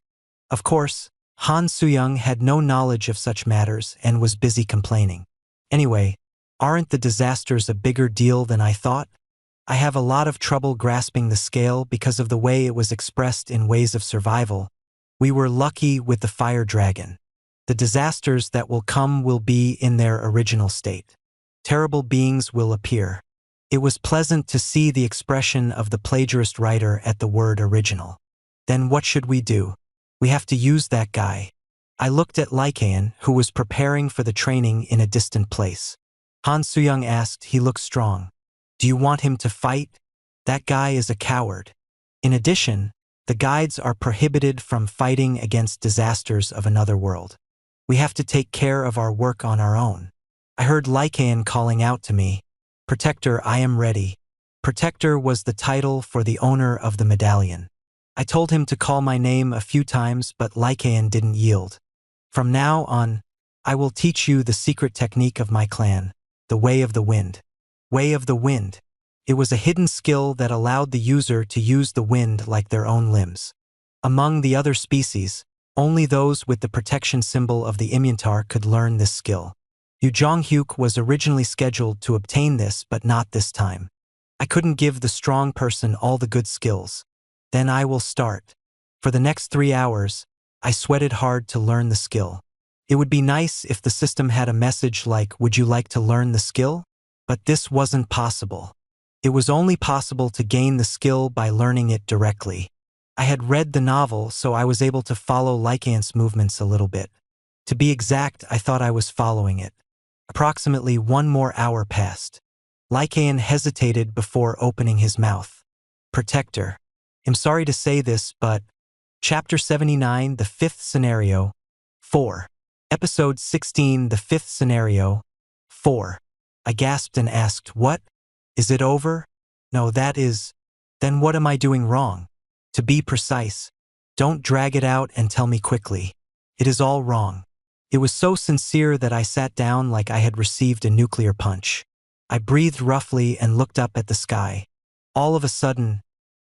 Of course, Han Suyang had no knowledge of such matters and was busy complaining. Anyway, aren't the disasters a bigger deal than I thought? I have a lot of trouble grasping the scale because of the way it was expressed in Ways of Survival. We were lucky with the fire dragon. The disasters that will come will be in their original state. Terrible beings will appear. It was pleasant to see the expression of the plagiarist writer at the word original. Then what should we do? We have to use that guy. I looked at Lycaon, who was preparing for the training in a distant place. Han Suyang asked. He looked strong. "Do you want him to fight?" "That guy is a coward. In addition, the guides are prohibited from fighting against disasters of another world. We have to take care of our work on our own." I heard Lycaon calling out to me, "Protector, I am ready." Protector was the title for the owner of the medallion. I told him to call my name a few times, but Lycaon didn't yield. "From now on, I will teach you the secret technique of my clan, the way of the wind. Way of the Wind. It was a hidden skill that allowed the user to use the wind like their own limbs. Among the other species, only those with the protection symbol of the Imyantar could learn this skill. Yu Zhonghyuk was originally scheduled to obtain this, but not this time. I couldn't give the strong person all the good skills. Then I will start. For the next 3 hours, I sweated hard to learn the skill. It would be nice if the system had a message like, "Would you like to learn the skill?" But this wasn't possible. It was only possible to gain the skill by learning it directly. I had read the novel, so I was able to follow Lycaon's movements a little bit. To be exact, I thought I was following it. Approximately 1 more hour passed. Lycaon hesitated before opening his mouth. Protector. I'm sorry to say this, but Chapter 79, The Fifth Scenario, 4. Episode 16, The Fifth Scenario, 4. I gasped and asked, "What? Is it over?" "No, that is." "Then what am I doing wrong?" "To be precise, don't drag it out and tell me quickly. It is all wrong." It was so sincere that I sat down like I had received a nuclear punch. I breathed roughly and looked up at the sky. All of a sudden,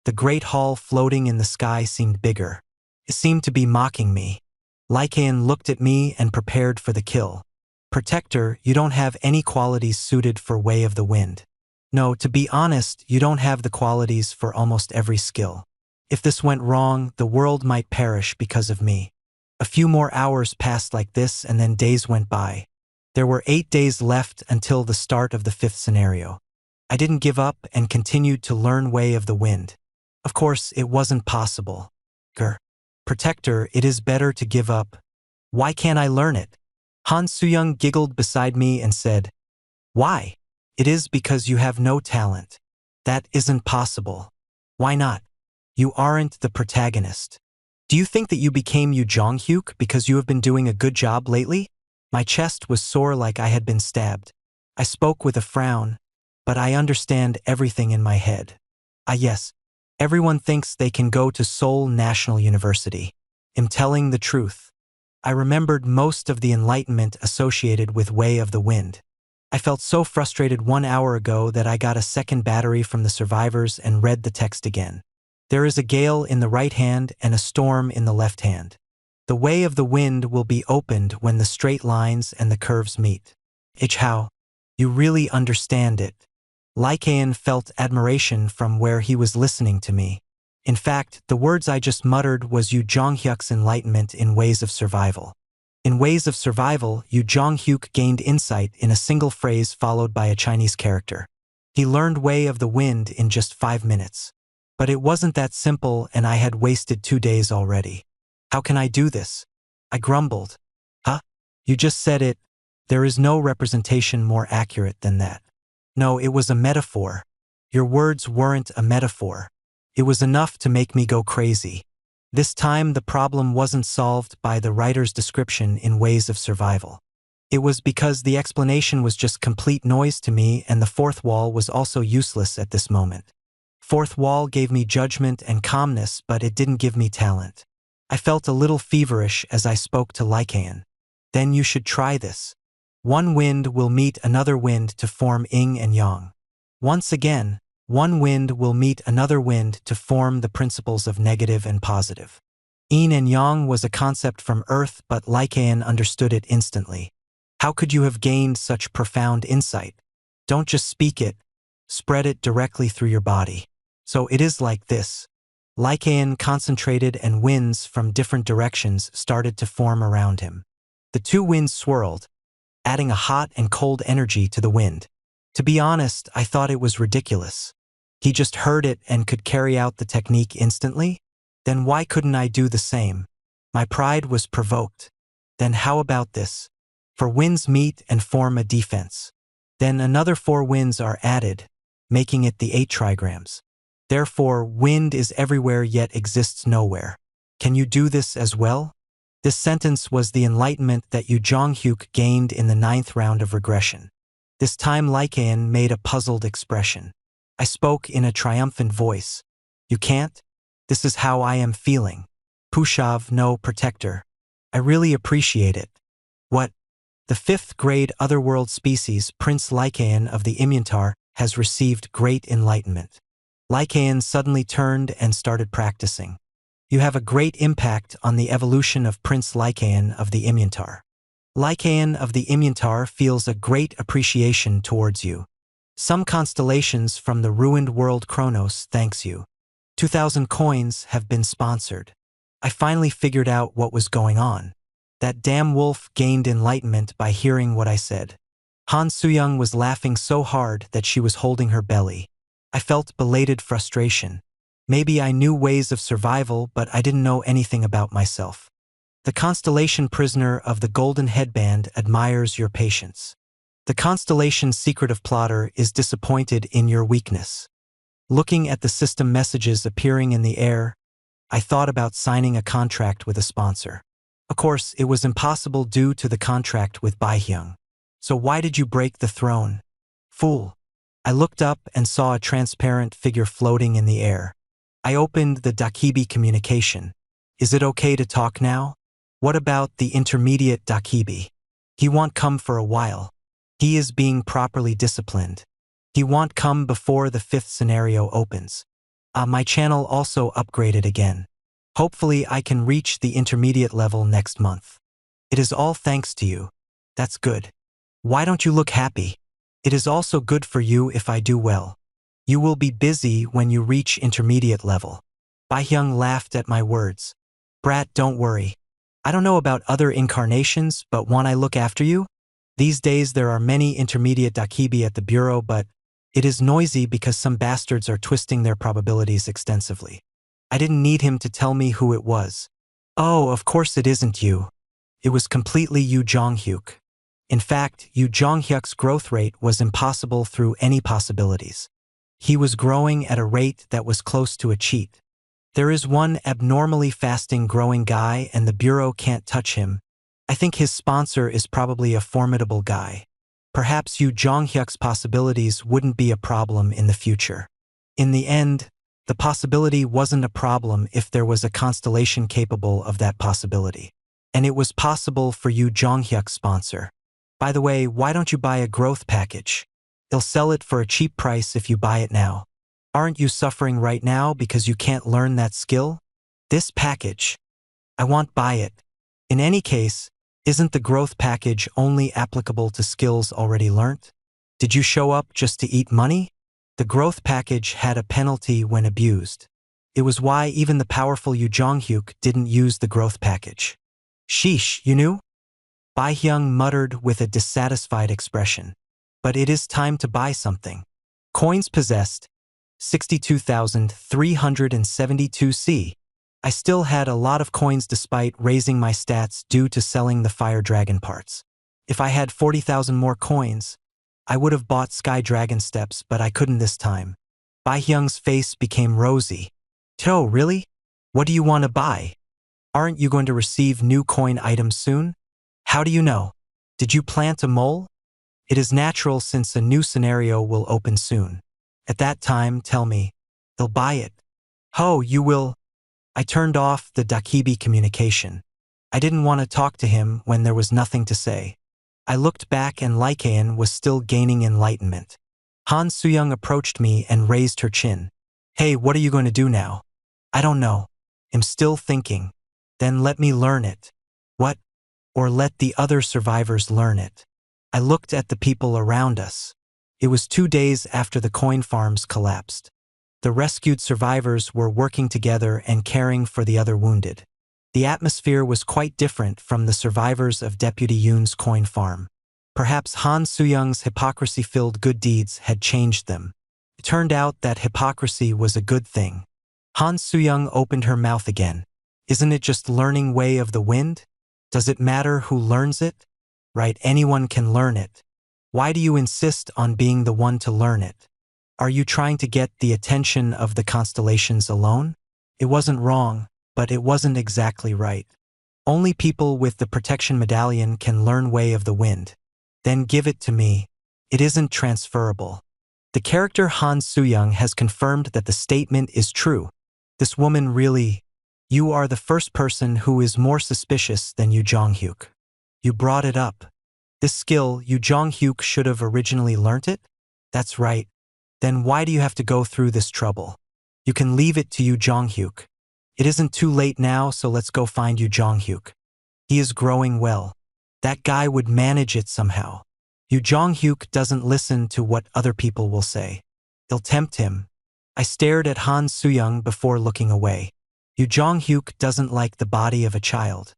the great hall floating in the sky seemed bigger. It seemed to be mocking me. Lycaon looked at me and prepared for the kill. "Protector, you don't have any qualities suited for Way of the Wind. No, to be honest, you don't have the qualities for almost every skill. If this went wrong, the world might perish because of me." A few more hours passed like this, and then days went by. There were 8 days left until the start of the 5th scenario. I didn't give up and continued to learn Way of the Wind. Of course, it wasn't possible. Protector, it is better to give up. Why can't I learn it?" Han Suyong giggled beside me and said, "Why? It is because you have no talent. That isn't possible." "Why not? You aren't the protagonist. Do you think that you became Yu Zhonghyuk because you have been doing a good job lately?" My chest was sore like I had been stabbed. I spoke with a frown, but I understand everything in my head. Yes. Everyone thinks they can go to Seoul National University. I'm telling the truth. I remembered most of the enlightenment associated with Way of the Wind. I felt so frustrated 1 hour ago that I got a second battery from the survivors and read the text again. There is a gale in the right hand and a storm in the left hand. The Way of the Wind will be opened when the straight lines and the curves meet. How? You really understand it. Lycaon felt admiration from where he was listening to me. In fact, the words I just muttered was Yu Zhonghyuk's enlightenment in Ways of Survival. In Ways of Survival, Yu Zhonghyuk gained insight in a single phrase followed by a Chinese character. He learned Way of the Wind in just 5 minutes. But it wasn't that simple, and I had wasted 2 days already. How can I do this? I grumbled. You just said it. There is no representation more accurate than that. No, it was a metaphor. Your words weren't a metaphor. It was enough to make me go crazy. This time the problem wasn't solved by the writer's description in Ways of Survival. It was because the explanation was just complete noise to me, and the fourth wall was also useless at this moment. Fourth wall gave me judgment and calmness, but it didn't give me talent. I felt a little feverish as I spoke to Lycaon. "Then you should try this. One wind will meet another wind to form yin and yang. Once again, one wind will meet another wind to form the principles of negative and positive." Yin and yang was a concept from Earth, but Lycaon understood it instantly. How could you have gained such profound insight? Don't just speak it, spread it directly through your body. So it is like this. Lycaon concentrated, and winds from different directions started to form around him. The 2 winds swirled, adding a hot and cold energy to the wind. To be honest, I thought it was ridiculous. He just heard it and could carry out the technique instantly? Then why couldn't I do the same? My pride was provoked. Then how about this? 4 winds meet and form a defense. Then another 4 winds are added, making it the 8 trigrams. Therefore, wind is everywhere yet exists nowhere. Can you do this as well? This sentence was the enlightenment that Yu Zhonghyuk gained in the 9th round of regression. This time Lycaon made a puzzled expression. I spoke in a triumphant voice. "You can't? This is how I am feeling. Pushav, no, Protector. I really appreciate it." "What?" The 5th grade otherworld species, Prince Lycaon of the Imyantar, has received great enlightenment. Lycaon suddenly turned and started practicing. You have a great impact on the evolution of Prince Lycaon of the Imyantar. Lycaon of the Imyantar feels a great appreciation towards you. Some constellations from the ruined world Kronos thanks you. 2,000 coins have been sponsored. I finally figured out what was going on. That damn wolf gained enlightenment by hearing what I said. Han Suyang was laughing so hard that she was holding her belly. I felt belated frustration. Maybe I knew ways of survival, but I didn't know anything about myself. The constellation prisoner of the golden headband admires your patience. The constellation secretive plotter is disappointed in your weakness. Looking at the system messages appearing in the air, I thought about signing a contract with a sponsor. Of course, it was impossible due to the contract with Baihyung. So why did you break the throne? Fool. I looked up and saw a transparent figure floating in the air. I opened the Dakibi communication. Is it okay to talk now? What about the intermediate Dakibi? He won't come for a while. He is being properly disciplined. He won't come before the 5th scenario opens. My channel also upgraded again. Hopefully I can reach the intermediate level next month. It is all thanks to you. That's good. Why don't you look happy? It is also good for you if I do well. You will be busy when you reach intermediate level. Baihyung laughed at my words. Brat, don't worry. I don't know about other incarnations, but won't I look after you? These days there are many intermediate Dakibi at the bureau, but it is noisy because some bastards are twisting their probabilities extensively. I didn't need him to tell me who it was. Oh, of course it isn't you. It was completely Yu Jonghyuk. In fact, Yu Jonghyuk's growth rate was impossible through any possibilities. He was growing at a rate that was close to a cheat. There is one abnormally fasting growing guy and the bureau can't touch him. I think his sponsor is probably a formidable guy. Perhaps Yu Jonghyuk's possibilities wouldn't be a problem in the future. In the end, the possibility wasn't a problem if there was a constellation capable of that possibility. And it was possible for Yu Jonghyuk's sponsor. By the way, why don't you buy a growth package? They'll sell it for a cheap price if you buy it now. Aren't you suffering right now because you can't learn that skill? This package. I won't buy it. In any case, isn't the growth package only applicable to skills already learnt? Did you show up just to eat money? The growth package had a penalty when abused. It was why even the powerful Yu Jonghyuk didn't use the growth package. Sheesh, you knew? Baihyung muttered with a dissatisfied expression. But it is time to buy something. Coins possessed, 62,372 C. I still had a lot of coins despite raising my stats due to selling the Fire Dragon parts. If I had 40,000 more coins, I would have bought Sky Dragon steps, but I couldn't this time. Baihyung's face became rosy. "Oh, really? What do you want to buy? Aren't you going to receive new coin items soon? How do you know? Did you plant a mole? It is natural since a new scenario will open soon. At that time, tell me. They'll buy it. Oh, you will." I turned off the Dakibi communication. I didn't want to talk to him when there was nothing to say. I looked back and Lycaon was still gaining enlightenment. Han Suyang approached me and raised her chin. "Hey, what are you going to do now?" "I don't know. I'm still thinking." "Then let me learn it." "What?" "Or let the other survivors learn it." I looked at the people around us. It was 2 days after the coin farms collapsed. The rescued survivors were working together and caring for the other wounded. The atmosphere was quite different from the survivors of Deputy Yoon's coin farm. Perhaps Han Suyang's hypocrisy-filled good deeds had changed them. It turned out that hypocrisy was a good thing. Han Suyang opened her mouth again. "Isn't it just learning Way of the Wind? Does it matter who learns it? Right, anyone can learn it. Why do you insist on being the one to learn it? Are you trying to get the attention of the constellations alone?" It wasn't wrong, but it wasn't exactly right. Only people with the protection medallion can learn Way of the Wind. Then give it to me. It isn't transferable. The character Han Suyang has confirmed that the statement is true. This woman really... You are the first person who is more suspicious than Yu Jonghyuk. You brought it up. This skill, Yu Jonghyuk should have originally learnt it? That's right. Then why do you have to go through this trouble? You can leave it to Yu Jonghyuk. It isn't too late now, so let's go find Yu Jonghyuk. He is growing well. That guy would manage it somehow. Yu Jonghyuk doesn't listen to what other people will say. They'll tempt him. I stared at Han Soo-young before looking away. Yu Jonghyuk doesn't like the body of a child.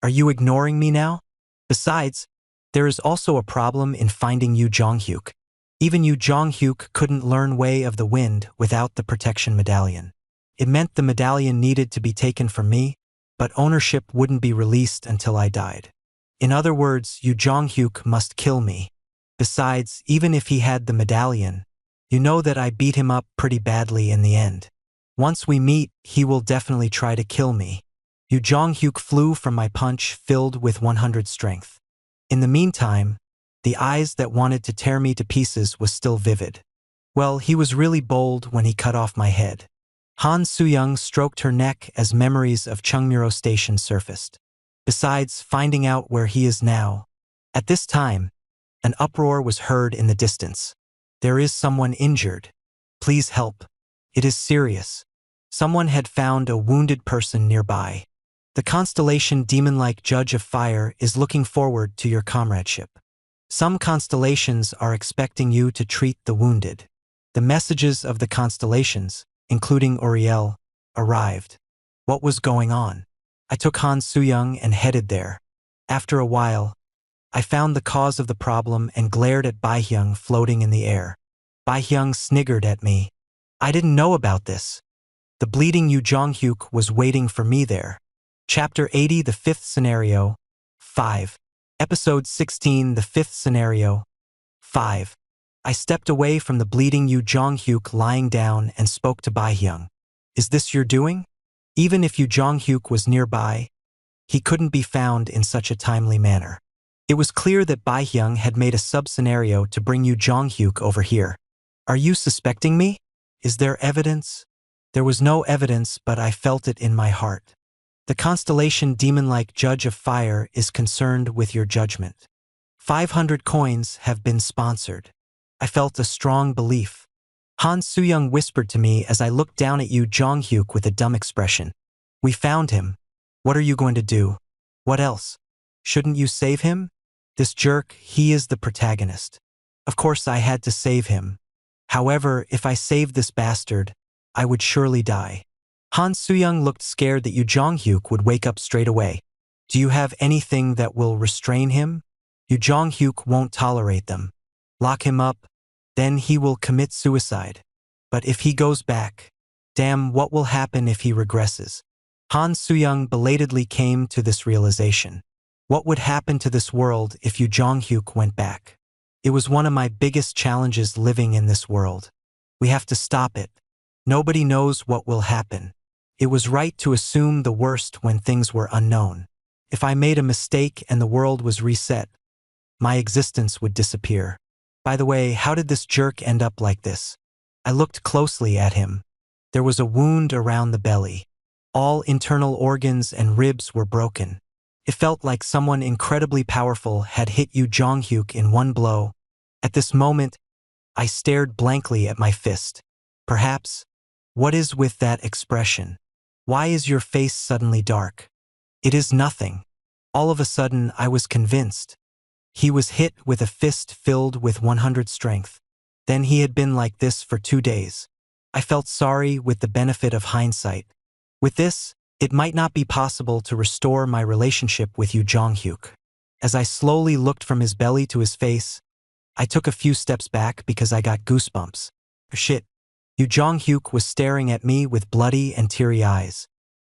Are you ignoring me now? Besides, there is also a problem in finding Yu Jonghyuk. Even Yu Jonghyuk couldn't learn Way of the Wind without the protection medallion. It meant the medallion needed to be taken from me, but ownership wouldn't be released until I died. In other words, Yu Jonghyuk must kill me. Besides, even if he had the medallion, you know that I beat him up pretty badly in the end. Once we meet, he will definitely try to kill me. Yu Jonghyuk flew from my punch filled with 100 strength. In the meantime, the eyes that wanted to tear me to pieces was still vivid. Well, he was really bold when he cut off my head. Han Soo-young stroked her neck as memories of Chungmuro Station surfaced. Besides finding out where he is now. At this time, an uproar was heard in the distance. There is someone injured. Please help. It is serious. Someone had found a wounded person nearby. The constellation demon-like Judge of Fire is looking forward to your comradeship. Some constellations are expecting you to treat the wounded. The messages of the constellations, including Uriel, arrived. What was going on? I took Han Soo-young and headed there. After a while, I found the cause of the problem and glared at Bai-hyung floating in the air. Bai-hyung sniggered at me. I didn't know about this. The bleeding Yu Jonghyuk was waiting for me there. Chapter 80, The Fifth Scenario, 5. Episode 16, The Fifth Scenario, 5. I stepped away from the bleeding Yu Jonghyuk lying down and spoke to Bai-hyung. Is this your doing? Even if Yu Jonghyuk was nearby, he couldn't be found in such a timely manner. It was clear that Bai-hyung had made a sub-scenario to bring Yu Jonghyuk over here. Are you suspecting me? Is there evidence? There was no evidence, but I felt it in my heart. The constellation demon-like Judge of Fire is concerned with your judgment. 500 coins have been sponsored. I felt a strong belief. Han Soo-young whispered to me as I looked down at Yu Jonghyuk with a dumb expression. We found him. What are you going to do? What else? Shouldn't you save him? This jerk, he is the protagonist. Of course I had to save him. However, if I saved this bastard, I would surely die. Han Soo-young looked scared that Yu Jonghyuk would wake up straight away. Do you have anything that will restrain him? Yu Jonghyuk won't tolerate them. Lock him up, then he will commit suicide. But if he goes back, damn, what will happen if he regresses? Han Soo-young belatedly came to this realization. What would happen to this world if Yu Jonghyuk went back? It was one of my biggest challenges living in this world. We have to stop it. Nobody knows what will happen. It was right to assume the worst when things were unknown. If I made a mistake and the world was reset, my existence would disappear. By the way, how did this jerk end up like this? I looked closely at him. There was a wound around the belly. All internal organs and ribs were broken. It felt like someone incredibly powerful had hit Yu Jonghyuk in one blow. At this moment, I stared blankly at my fist. Perhaps, what is with that expression? Why is your face suddenly dark? It is nothing. All of a sudden, I was convinced. He was hit with a fist filled with 100 strength. Then he had been like this for 2 days. I felt sorry with the benefit of hindsight. With this, it might not be possible to restore my relationship with Yu Jonghyuk. As I slowly looked from his belly to his face, I took a few steps back because I got goosebumps. Shit. Yu Jonghyuk was staring at me with bloody and teary eyes.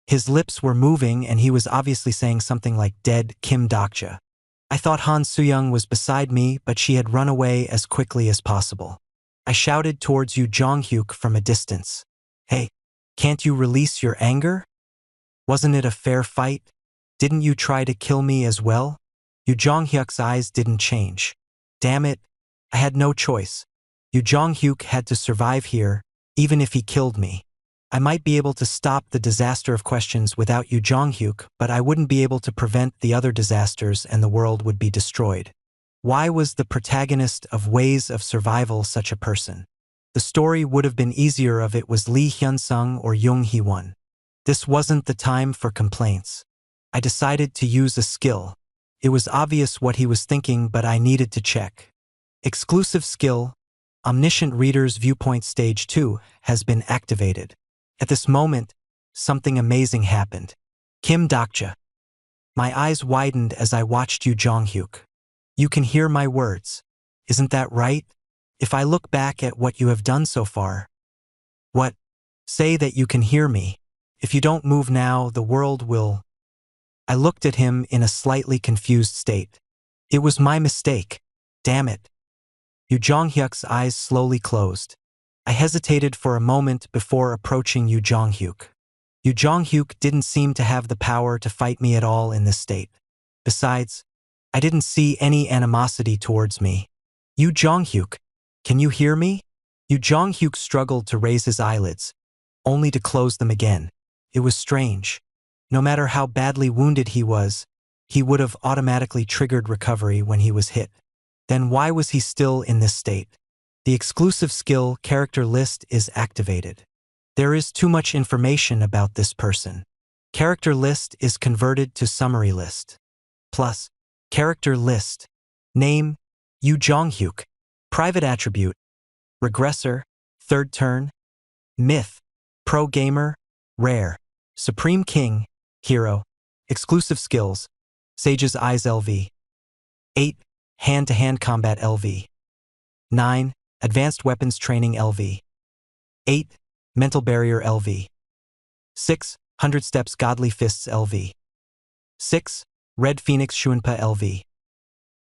His lips were moving and he was obviously saying something like dead Kim Dokja. I thought Han Soo-young was beside me, but she had run away as quickly as possible. I shouted towards Yu Jonghyuk from a distance. Hey, can't you release your anger? Wasn't it a fair fight? Didn't you try to kill me as well? Yu Jonghyuk's eyes didn't change. Damn it, I had no choice. Yu Jonghyuk had to survive here, even if he killed me. I might be able to stop the disaster of questions without Yu Jonghyuk, but I wouldn't be able to prevent the other disasters and the world would be destroyed. Why was the protagonist of Ways of Survival such a person? The story would have been easier if it was Lee Hyun-sung or Jung Hee-won. This wasn't the time for complaints. I decided to use a skill. It was obvious what he was thinking, but I needed to check. Exclusive skill, Omniscient Reader's Viewpoint Stage 2, has been activated. At this moment, something amazing happened. Kim Dokja. My eyes widened as I watched Yoo Jong-hyuk. You can hear my words. Isn't that right? If I look back at what you have done so far. What? Say that you can hear me. If you don't move now, the world will. I looked at him in a slightly confused state. It was my mistake. Damn it. Yoo Jong-hyuk's eyes slowly closed. I hesitated for a moment before approaching Yoo Jong-hyuk. Yoo Jong-hyuk didn't seem to have the power to fight me at all in this state. Besides, I didn't see any animosity towards me. Yoo Jong-hyuk, can you hear me? Yoo Jong-hyuk struggled to raise his eyelids, only to close them again. It was strange. No matter how badly wounded he would have automatically triggered recovery when he was hit. Then why was he still in this state? The exclusive skill character list is activated. There is too much information about this person. Character list is converted to summary list. Plus, character list. Name, Yoo Jong-hyuk. Private attribute, regressor, third turn. Myth, pro gamer, rare. Supreme king, hero. Exclusive skills, Sage's Eyes LV. 8. Hand-to-hand combat LV. 9. Advanced weapons training LV. 8. Mental barrier LV. 6. 100 steps godly fists LV. 6. Red Phoenix Shuanpa LV.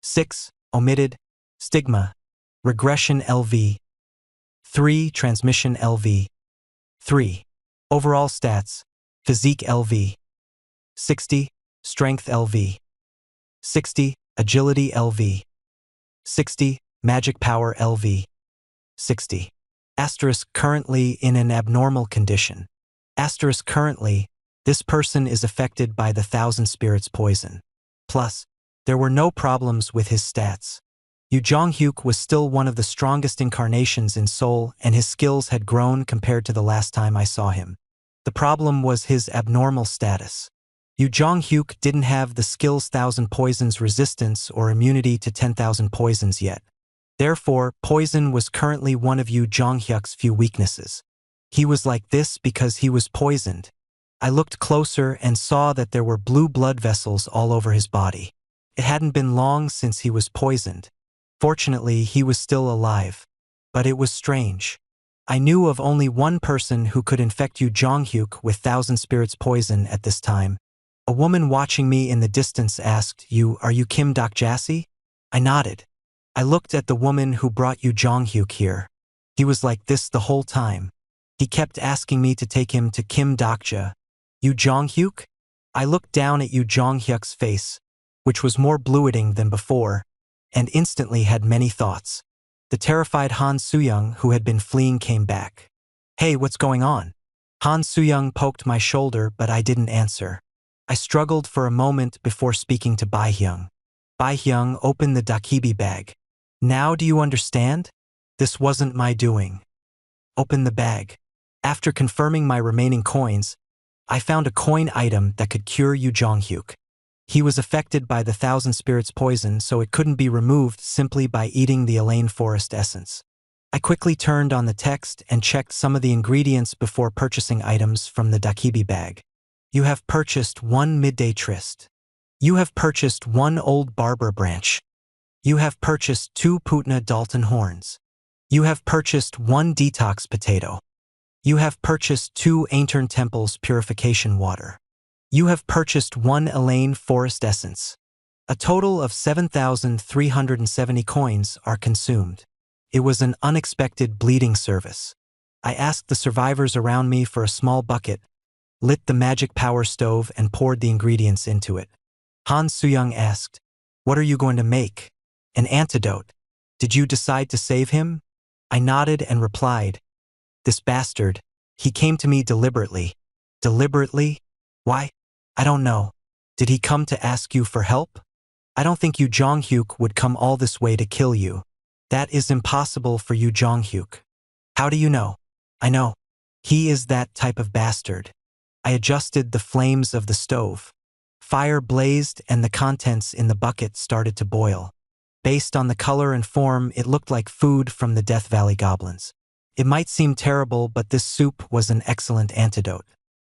6. Omitted, stigma, regression LV. 3. Transmission LV. 3. Overall stats, physique LV. 60. Strength LV. 60. Agility LV. 60. Magic power LV. 60. Asterisk currently in an abnormal condition. Asterisk currently, this person is affected by the Thousand Spirits poison. Plus, there were no problems with his stats. Yoo Jong-hyuk was still one of the strongest incarnations in Seoul, and his skills had grown compared to the last time I saw him. The problem was his abnormal status. Yoo Jong-hyuk didn't have the skills 1000 poisons resistance or immunity to 10,000 poisons yet. Therefore, poison was currently one of Yoo Jong-hyuk's few weaknesses. He was like this because he was poisoned. I looked closer and saw that there were blue blood vessels all over his body. It hadn't been long since he was poisoned. Fortunately, he was still alive. But it was strange. I knew of only one person who could infect Yoo Jong-hyuk with Thousand Spirits poison at this time. A woman watching me in the distance asked, Are you Kim Dokja? I nodded. I looked at the woman who brought Yoo Jong-hyuk here. He was like this the whole time. He kept asking me to take him to Kim Dokja. Yoo Jong-hyuk? I looked down at Yoo Jong-hyuk's face, which was more bluiting than before, and instantly had many thoughts. The terrified Han Soo-young who had been fleeing came back. Hey, what's going on? Han Soo-young poked my shoulder, but I didn't answer. I struggled for a moment before speaking to Bai-hyung. Bai-hyung opened the dakibi bag. Now do you understand? This wasn't my doing. Open the bag. After confirming my remaining coins, I found a coin item that could cure Yoo Jong-hyuk. He was affected by the Thousand Spirits poison, so it couldn't be removed simply by eating the Elaine Forest essence. I quickly turned on the text and checked some of the ingredients before purchasing items from the dakibi bag. You have purchased 1 midday tryst. You have purchased 1 old barber branch. You have purchased 2 Putna Dalton horns. You have purchased 1 detox potato. You have purchased 2 Aintern Temples purification water. You have purchased 1 Elaine Forest essence. A total of 7,370 coins are consumed. It was an unexpected bleeding service. I asked the survivors around me for a small bucket, lit the magic power stove and poured the ingredients into it. Han Soo-young asked, What are you going to make? An antidote. Did you decide to save him? I nodded and replied, This bastard, he came to me deliberately. Deliberately? Why? I don't know. Did he come to ask you for help? I don't think Yoo Jong-hyuk would come all this way to kill you. That is impossible for Yoo Jong-hyuk. How do you know? I know. He is that type of bastard. I adjusted the flames of the stove. Fire blazed and the contents in the bucket started to boil. Based on the color and form, it looked like food from the Death Valley goblins. It might seem terrible, but this soup was an excellent antidote.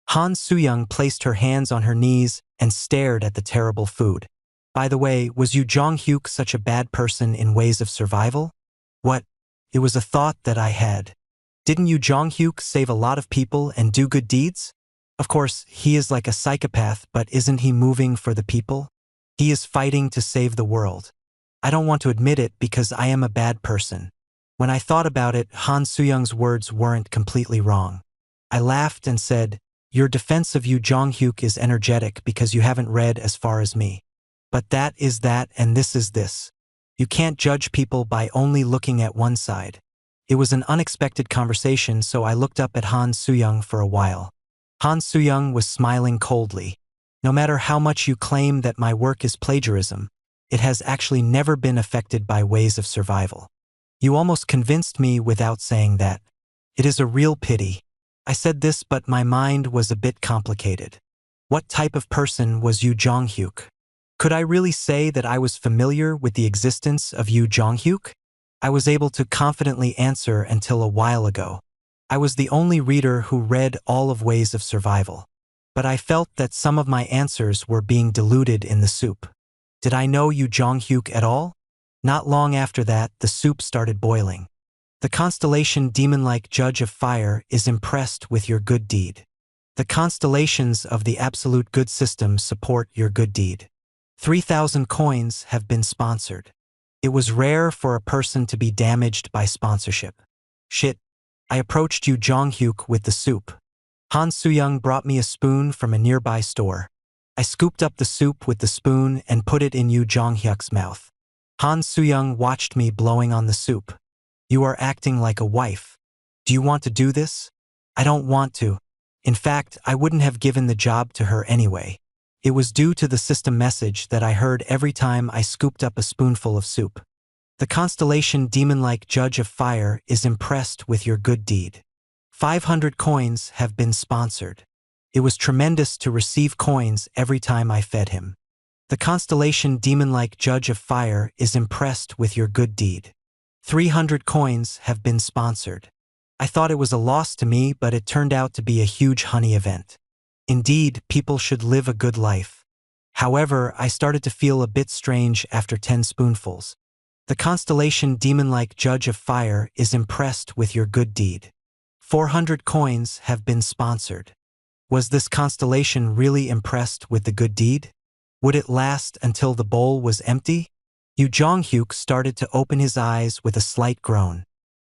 Han Soo-young placed her hands on her knees and stared at the terrible food. By the way, was Yu Jong-hyuk such a bad person in ways of survival? What? It was a thought that I had. Didn't Yu Jong-hyuk save a lot of people and do good deeds? Of course, he is like a psychopath, but isn't he moving for the people? He is fighting to save the world. I don't want to admit it because I am a bad person. When I thought about it, Han Soo-young's words weren't completely wrong. I laughed and said, "Your defense of Yu Jong-hyuk is energetic because you haven't read as far as me. But that is that and this is this. You can't judge people by only looking at one side." It was an unexpected conversation, so I looked up at Han Soo-young for a while. Han Soo-young was smiling coldly. No matter how much you claim that my work is plagiarism, it has actually never been affected by ways of survival. You almost convinced me without saying that. It is a real pity. I said this, but my mind was a bit complicated. What type of person was Yu Jong-hyuk? Could I really say that I was familiar with the existence of Yu Jong-hyuk? I was able to confidently answer until a while ago. I was the only reader who read all of Ways of Survival. But I felt that some of my answers were being diluted in the soup. Did I know Yu Jong-hyuk at all? Not long after that, the soup started boiling. The constellation demon-like Judge of Fire is impressed with your good deed. The constellations of the absolute good system support your good deed. 3,000 coins have been sponsored. It was rare for a person to be damaged by sponsorship. Shit. I approached Yu Jong-hyuk with the soup. Han Soo-young brought me a spoon from a nearby store. I scooped up the soup with the spoon and put it in Yu Jong-hyuk's mouth. Han Soo-young watched me blowing on the soup. You are acting like a wife. Do you want to do this? I don't want to. In fact, I wouldn't have given the job to her anyway. It was due to the system message that I heard every time I scooped up a spoonful of soup. The constellation demon-like Judge of Fire is impressed with your good deed. 500 coins have been sponsored. It was tremendous to receive coins every time I fed him. The constellation demon-like Judge of Fire is impressed with your good deed. 300 coins have been sponsored. I thought it was a loss to me, but it turned out to be a huge honey event. Indeed, people should live a good life. However, I started to feel a bit strange after 10 spoonfuls. The constellation demon-like Judge of Fire is impressed with your good deed. 400 coins have been sponsored. Was this constellation really impressed with the good deed? Would it last until the bowl was empty? Yu Jong-hyuk started to open his eyes with a slight groan.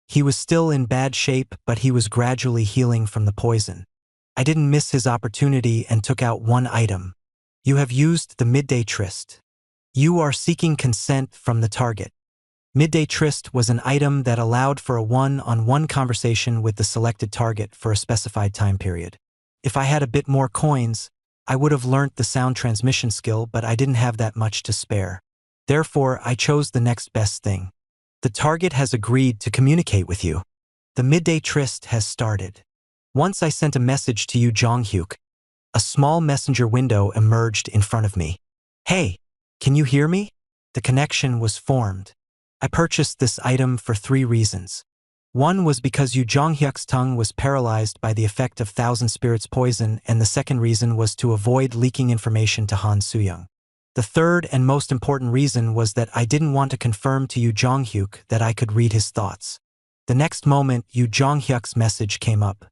He was still in bad shape, but he was gradually healing from the poison. I didn't miss his opportunity and took out one item. You have used the midday tryst. You are seeking consent from the target. Midday tryst was an item that allowed for a one-on-one conversation with the selected target for a specified time period. If I had a bit more coins, I would have learnt the sound transmission skill, but I didn't have that much to spare. Therefore, I chose the next best thing. The target has agreed to communicate with you. The midday tryst has started. Once I sent a message to Yu Jong-hyuk. A small messenger window emerged in front of me. Hey, can you hear me? The connection was formed. I purchased this item for 3 reasons. One was because Yu Jong-hyuk's tongue was paralyzed by the effect of Thousand Spirits poison, and the second reason was to avoid leaking information to Han Soo-young. The third and most important reason was that I didn't want to confirm to Yu Jong-hyuk that I could read his thoughts. The next moment, Yu Jong-hyuk's message came up.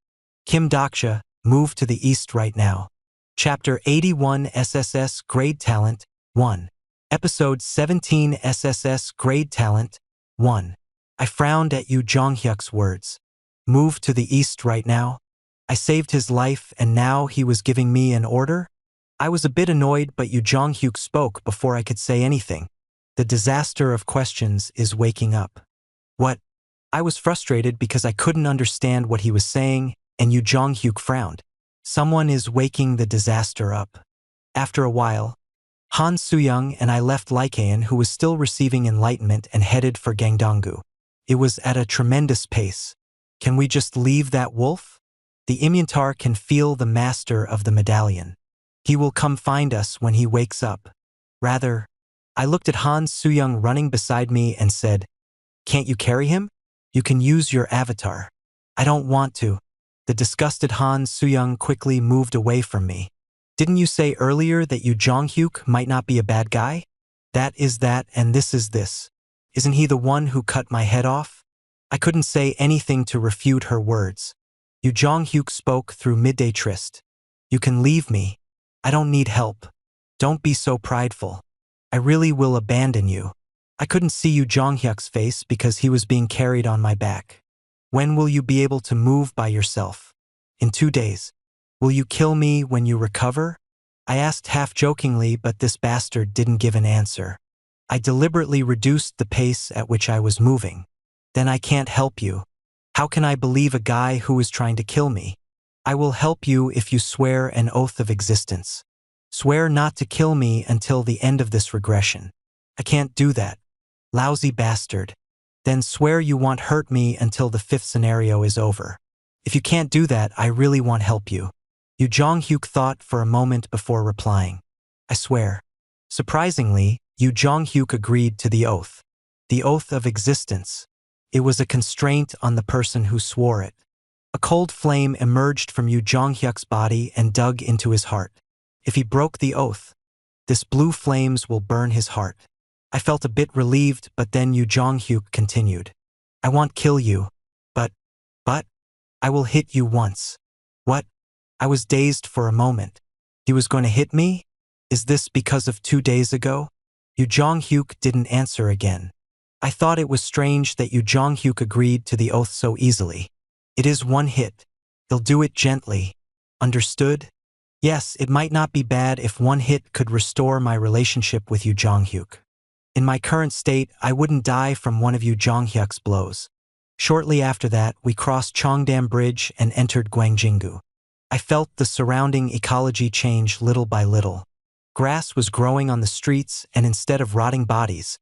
Kim Daksha, move to the east right now. Chapter 81 SSS Grade Talent 1. Episode 17 SSS Grade Talent 1. I frowned at Yu Jong-hyuk's words. Move to the east right now? I saved his life and now he was giving me an order? I was a bit annoyed, but Yu Jong-hyuk spoke before I could say anything. The disaster of questions is waking up. What? I was frustrated because I couldn't understand what he was saying, and Yu Jong-hyuk frowned. Someone is waking the disaster up. After a while, Han Soo-young and I left Lycaon, who was still receiving enlightenment, and headed for Gangdonggu. It was at a tremendous pace. Can we just leave that wolf? The Imyantar can feel the master of the medallion. He will come find us when he wakes up. Rather, I looked at Han Suyang running beside me and said, "Can't you carry him? You can use your avatar." "I don't want to." The disgusted Han Suyang quickly moved away from me. "Didn't you say earlier that Yu Zhonghyuk might not be a bad guy? That is that and this is this. Isn't he the one who cut my head off?" I couldn't say anything to refute her words. Yu Zhonghyuk spoke through midday tryst. "You can leave me. I don't need help. Don't be so prideful. I really will abandon you." I couldn't see Yu Zhonghyuk's face because he was being carried on my back. "When will you be able to move by yourself?" "In 2 days." "Will you kill me when you recover?" I asked half-jokingly, but this bastard didn't give an answer. I deliberately reduced the pace at which I was moving. "Then I can't help you. How can I believe a guy who is trying to kill me?" "I will help you if you swear an oath of existence. Swear not to kill me until the end of this regression." "I can't do that." "Lousy bastard. Then swear you won't hurt me until the 5th scenario is over." "If you can't do that, I really won't help you." Yu Zhonghyuk thought for a moment before replying. "I swear." Surprisingly, Yu Zhonghyuk agreed to the oath. The oath of existence. It was a constraint on the person who swore it. A cold flame emerged from Yu Zhonghyuk's body and dug into his heart. If he broke the oath, this blue flames will burn his heart. I felt a bit relieved, but then Yu Zhonghyuk continued. "I won't kill you, but I will hit you once." "What?" I was dazed for a moment. He was going to hit me? Is this because of 2 days ago? Yu Zhonghyuk didn't answer again. I thought it was strange that Yu Zhonghyuk agreed to the oath so easily. "It is 1 hit. He'll do it gently. Understood?" Yes, it might not be bad if 1 hit could restore my relationship with Yu Zhonghyuk. In my current state, I wouldn't die from one of Yu Zhonghyuk's blows. Shortly after that, we crossed Cheongdam Bridge and entered Guangjingu. I felt the surrounding ecology change little by little. Grass was growing on the streets, and instead of rotting bodies,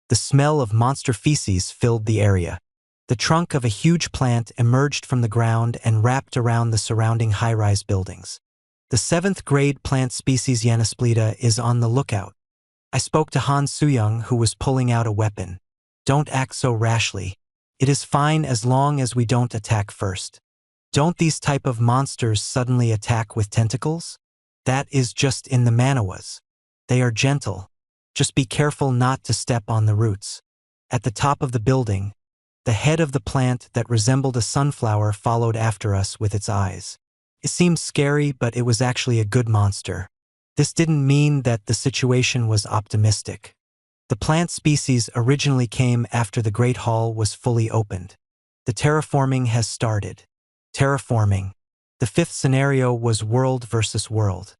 the smell of monster feces filled the area. The trunk of a huge plant emerged from the ground and wrapped around the surrounding high-rise buildings. The 7th grade plant species Yanasplita is on the lookout. I spoke to Han Suyang, who was pulling out a weapon. "Don't act so rashly. It is fine as long as we don't attack first. Don't these type of monsters suddenly attack with tentacles? That is just in the manhwas. They are gentle. Just be careful not to step on the roots." At the top of the building, the head of the plant that resembled a sunflower followed after us with its eyes. It seemed scary, but it was actually a good monster. This didn't mean that the situation was optimistic. The plant species originally came after the Great Hall was fully opened. The terraforming has started. Terraforming. The 5th scenario was world versus world.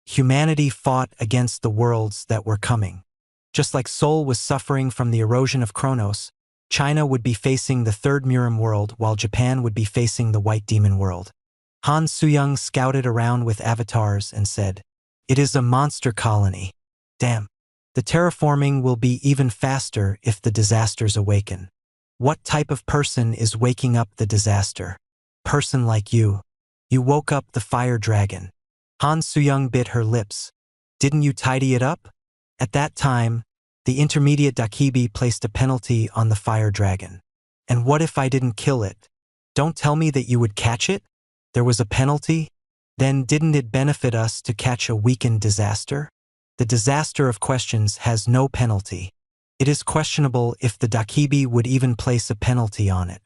Humanity fought against the worlds that were coming. Just like Seoul was suffering from the erosion of Kronos, China would be facing the 3rd Murim world while Japan would be facing the White Demon world. Han Suyang scouted around with avatars and said, "It is a monster colony. Damn. The terraforming will be even faster if the disasters awaken." "What type of person is waking up the disaster?" "Person like you. You woke up the fire dragon." Han Suyang bit her lips. "Didn't you tidy it up?" At that time, the intermediate Dakibi placed a penalty on the fire dragon. "And what if I didn't kill it?" "Don't tell me that you would catch it?" "There was a penalty? Then didn't it benefit us to catch a weakened disaster?" "The disaster of questions has no penalty. It is questionable if the Dakibi would even place a penalty on it."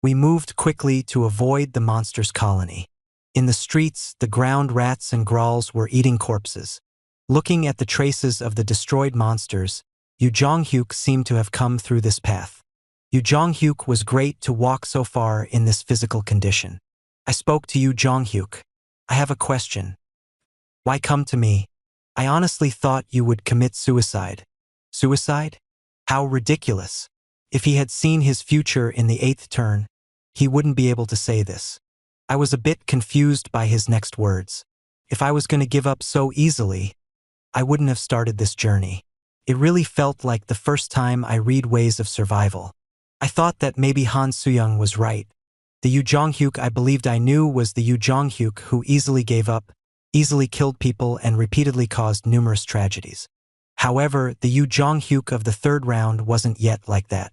We moved quickly to avoid the monster's colony. In the streets, the ground rats and growls were eating corpses. Looking at the traces of the destroyed monsters, Yu Zhonghyuk seemed to have come through this path. Yu Zhonghyuk was great to walk so far in this physical condition. I spoke to Yu Zhonghyuk. "I have a question." "Why come to me? I honestly thought you would commit suicide." "Suicide? How ridiculous. If he had seen his future in the 8th turn, he wouldn't be able to say this." I was a bit confused by his next words. If I was going to give up so easily, I wouldn't have started this journey. It really felt like the first time I read Ways of Survival. I thought that maybe Han Suyang was right. The Yu Jonghyuk I believed I knew was the Yu Jonghyuk who easily gave up, easily killed people, and repeatedly caused numerous tragedies. However, the Yu Jonghyuk of the third round wasn't yet like that.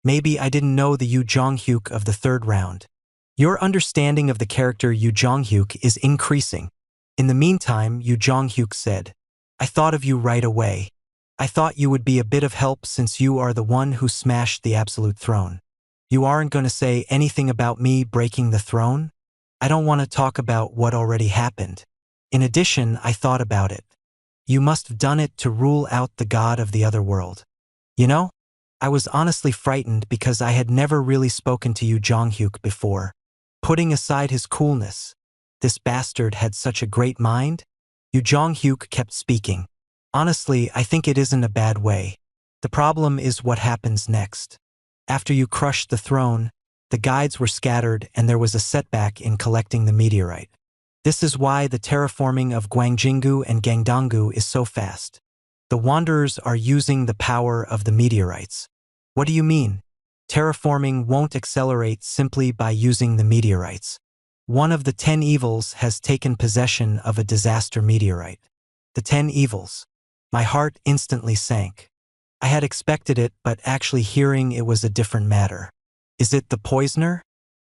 Maybe I didn't know the Yu Jonghyuk of the third round. Your understanding of the character Yu Jonghyuk is increasing. In the meantime, Yu Jonghyuk said, I thought of you right away. I thought you would be a bit of help since you are the one who smashed the absolute throne. You aren't going to say anything about me breaking the throne? I don't want to talk about what already happened. In addition, I thought about it. You must have done it to rule out the god of the other world. You know? I was honestly frightened because I had never really spoken to Yu Jonghyuk before. Putting aside his coolness, this bastard had such a great mind? Yu Jonghyuk kept speaking. Honestly, I think it isn't a bad way. The problem is what happens next. After you crushed the throne, the guides were scattered and there was a setback in collecting the meteorite. This is why the terraforming of Gwangjinggu and Gangdonggu is so fast. The wanderers are using the power of the meteorites. What do you mean? Terraforming won't accelerate simply by using the meteorites. One of the 10 evils has taken possession of a disaster meteorite. The 10 evils. My heart instantly sank. I had expected it, but actually hearing it was a different matter. Is it the poisoner?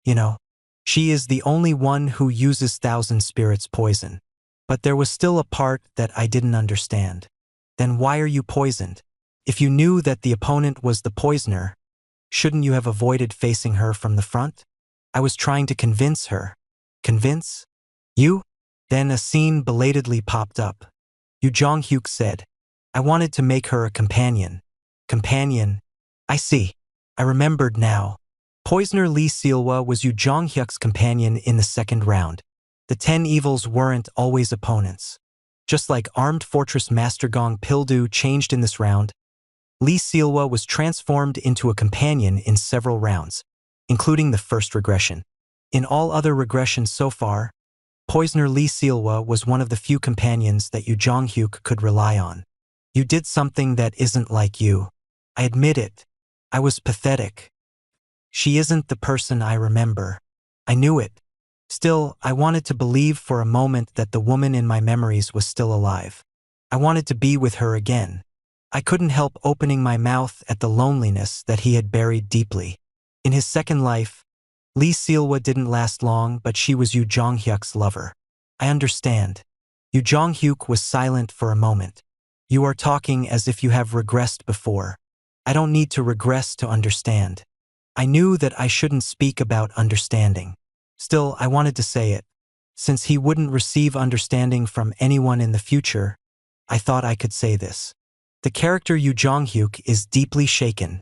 You know, she is the only one who uses Thousand Spirits poison. But there was still a part that I didn't understand. Then why are you poisoned? If you knew that the opponent was the poisoner, shouldn't you have avoided facing her from the front? I was trying to convince her. Convince? You? Then a scene belatedly popped up. Yu Jonghyuk said, I wanted to make her a companion. Companion? I see. I remembered now. Poisoner Lee Sealwa was Yu Jonghyuk's companion in the second round. The 10 evils weren't always opponents. Just like Armed Fortress Master Gong Pildu changed in this round, Lee Sealwa was transformed into a companion in several rounds, including the first regression. In all other regressions so far, Poisoner Lee Sealwa was one of the few companions that Yu Jonghyuk could rely on. You did something that isn't like you. I admit it. I was pathetic. She isn't the person I remember. I knew it. Still, I wanted to believe for a moment that the woman in my memories was still alive. I wanted to be with her again. I couldn't help opening my mouth at the loneliness that he had buried deeply. In his second life, Lee Sealwa didn't last long, but she was Yu Jonghyuk's lover. I understand. Yu Jonghyuk was silent for a moment. You are talking as if you have regressed before. I don't need to regress to understand. I knew that I shouldn't speak about understanding. Still, I wanted to say it. Since he wouldn't receive understanding from anyone in the future, I thought I could say this. The character Yu Jonghyuk is deeply shaken.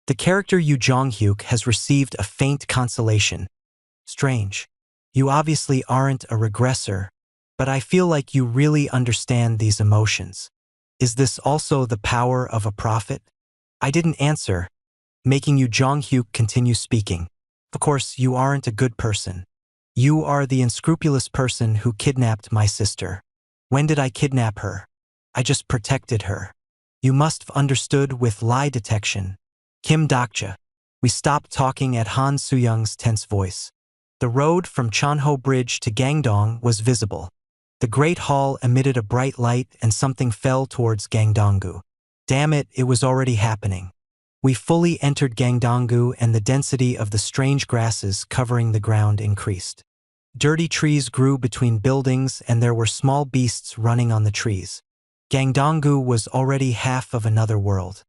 The character Yu Jonghyuk has received a faint consolation. Strange. You obviously aren't a regressor, but I feel like you really understand these emotions. Is this also the power of a prophet? I didn't answer, making Yu Jonghyuk continue speaking. Of course, you aren't a good person. You are the unscrupulous person who kidnapped my sister. When did I kidnap her? I just protected her. You must have understood with lie detection. Kim Dokja. We stopped talking at Han Soo-young's tense voice. The road from Chonho Bridge to Gangdong was visible. The Great Hall emitted a bright light and something fell towards Gangdonggu. Damn it, it was already happening. We fully entered Gangdonggu and the density of the strange grasses covering the ground increased. Dirty trees grew between buildings and there were small beasts running on the trees. Gangdonggu was already half of another world.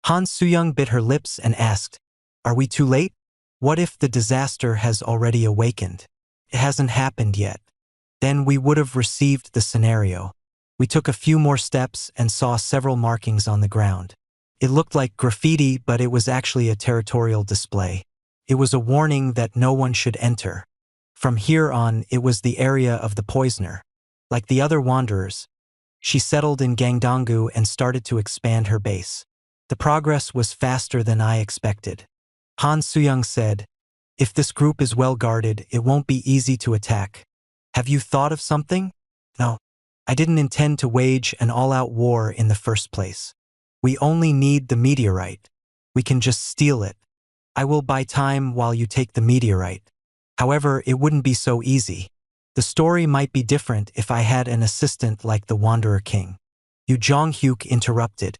Han Soo-young bit her lips and asked, Are we too late? What if the disaster has already awakened? It hasn't happened yet. Then we would have received the scenario. We took a few more steps and saw several markings on the ground. It looked like graffiti, but it was actually a territorial display. It was a warning that no one should enter. From here on, it was the area of the poisoner. Like the other wanderers, she settled in Gangdonggu and started to expand her base. The progress was faster than I expected. Han Soo-young said, If this group is well guarded, it won't be easy to attack. Have you thought of something? No. I didn't intend to wage an all-out war in the first place. We only need the meteorite. We can just steal it. I will buy time while you take the meteorite. However, it wouldn't be so easy. The story might be different if I had an assistant like the Wanderer King. Yu Jong-hyuk interrupted.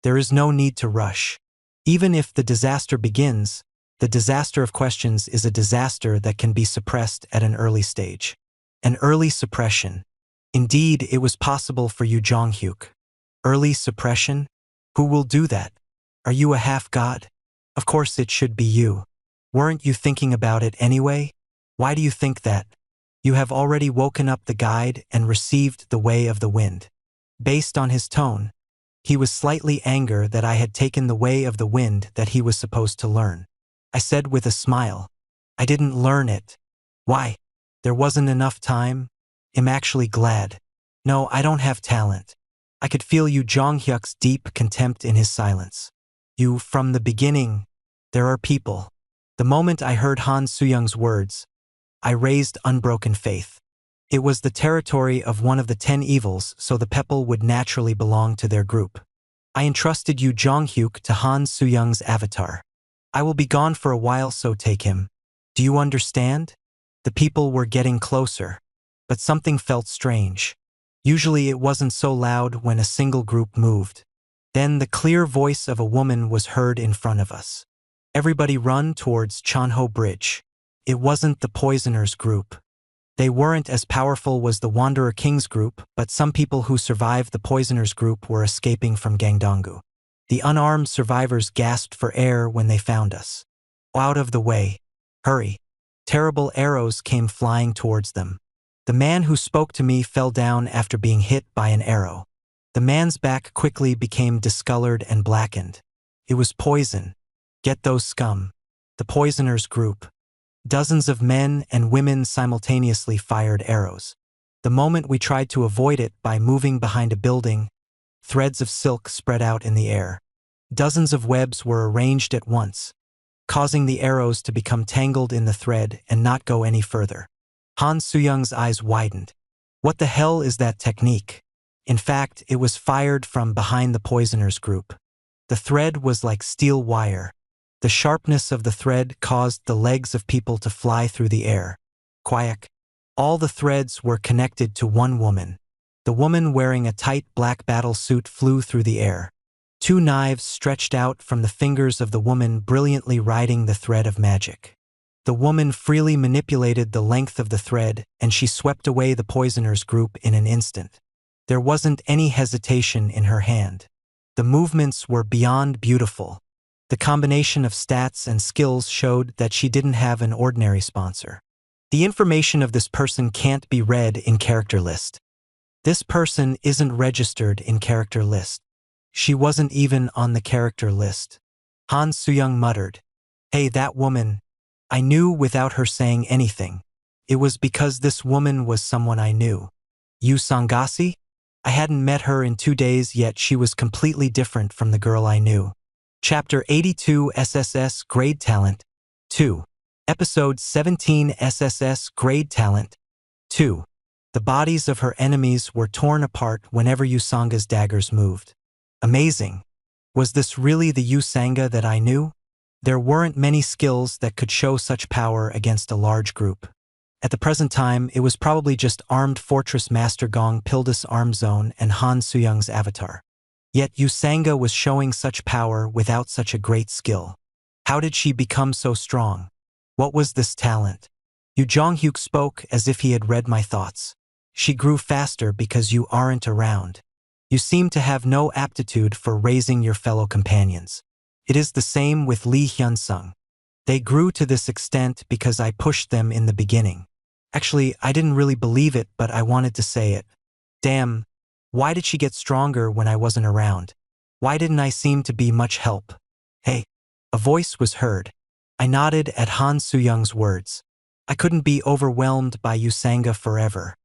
There is no need to rush. Even if the disaster begins, the disaster of questions is a disaster that can be suppressed at an early stage. An early suppression. Indeed, it was possible for Yu Jong-hyuk. Early suppression? Who will do that? Are you a half-god? Of course it should be you. Weren't you thinking about it anyway? Why do you think that? You have already woken up the guide and received the way of the wind. Based on his tone, he was slightly angry that I had taken the way of the wind that he was supposed to learn. I said with a smile, I didn't learn it. Why? There wasn't enough time? I'm actually glad. No, I don't have talent. I could feel Yu Jong-hyuk's deep contempt in his silence. You, from the beginning, there are people. The moment I heard Han Soo-young's words, I raised unbroken faith. It was the territory of one of the 10 evils, so the people would naturally belong to their group. I entrusted Yu Jong-hyuk to Han Soo-young's avatar. I will be gone for a while, so take him. Do you understand? The people were getting closer, but something felt strange. Usually it wasn't so loud when a single group moved. Then the clear voice of a woman was heard in front of us. Everybody run towards Chonho Bridge. It wasn't the Poisoners group. They weren't as powerful as the Wanderer King's group, but some people who survived the Poisoners group were escaping from Gangdongu. The unarmed survivors gasped for air when they found us. Out of the way. Hurry. Terrible arrows came flying towards them. The man who spoke to me fell down after being hit by an arrow. The man's back quickly became discolored and blackened. It was poison. Get those scum. The Poisoners group. Dozens of men and women simultaneously fired arrows. The moment we tried to avoid it by moving behind a building, threads of silk spread out in the air. Dozens of webs were arranged at once, causing the arrows to become tangled in the thread and not go any further. Han Soo-young's eyes widened. What the hell is that technique? In fact, it was fired from behind the Poisoners group. The thread was like steel wire. The sharpness of the thread caused the legs of people to fly through the air. Quack. All the threads were connected to one woman. The woman wearing a tight black battle suit flew through the air. 2 knives stretched out from the fingers of the woman, brilliantly riding the thread of magic. The woman freely manipulated the length of the thread, and she swept away the Poisoners group in an instant. There wasn't any hesitation in her hand. The movements were beyond beautiful. The combination of stats and skills showed that she didn't have an ordinary sponsor. The information of this person can't be read in character list. This person isn't registered in character list. She wasn't even on the character list. Han Soo-young muttered, Hey, that woman. I knew without her saying anything. It was because this woman was someone I knew. Yu Sangasi? I hadn't met her in 2 days, yet she was completely different from the girl I knew. Chapter 82 SSS Grade Talent 2. Episode 17 SSS Grade Talent 2. The bodies of her enemies were torn apart whenever Yusanga's daggers moved. Amazing. Was this really the Yusanga that I knew? There weren't many skills that could show such power against a large group. At the present time, it was probably just Armed Fortress Master Gong Pildas Arm Zone and Han Soo-young's avatar. Yet Yusanga was showing such power without such a great skill. How did she become so strong? What was this talent? Yu Jong-hyuk spoke as if he had read my thoughts. She grew faster because you aren't around. You seem to have no aptitude for raising your fellow companions. It is the same with Lee Hyun-sung. They grew to this extent because I pushed them in the beginning. Actually, I didn't really believe it, but I wanted to say it. Damn. Why did she get stronger when I wasn't around? Why didn't I seem to be much help? Hey. A voice was heard. I nodded at Han Soo-young's words. I couldn't be overwhelmed by Yusanga forever.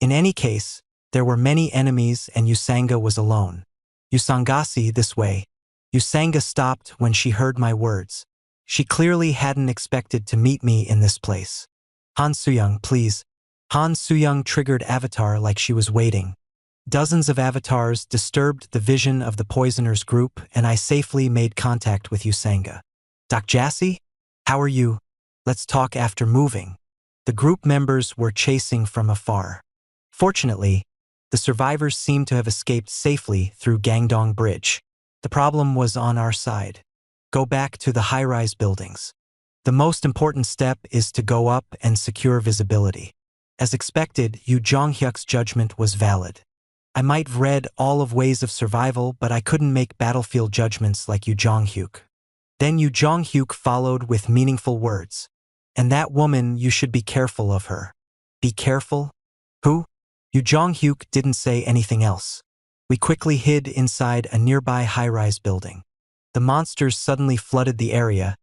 In any case, there were many enemies and Yusanga was alone. Yusangasi, this way. Yusanga stopped when she heard my words. She clearly hadn't expected to meet me in this place. Han Soo-young, please. Han Soo-young triggered avatar like she was waiting. Dozens of avatars disturbed the vision of the Poisoners group, and I safely made contact with Yusanga. Doc Jassy? How are you? Let's talk after moving. The group members were chasing from afar. Fortunately, the survivors seemed to have escaped safely through Gangdong Bridge. The problem was on our side. Go back to the high-rise buildings. The most important step is to go up and secure visibility. As expected, Yu Zhonghyuk's judgment was valid. I might have read all of Ways of Survival, but I couldn't make battlefield judgments like Yu Zhonghyuk. Then Yu Zhonghyuk followed with meaningful words. And that woman, you should be careful of her. Be careful? Who? Yu Zhonghyuk didn't say anything else. We quickly hid inside a nearby high-rise building. The monsters suddenly flooded the area,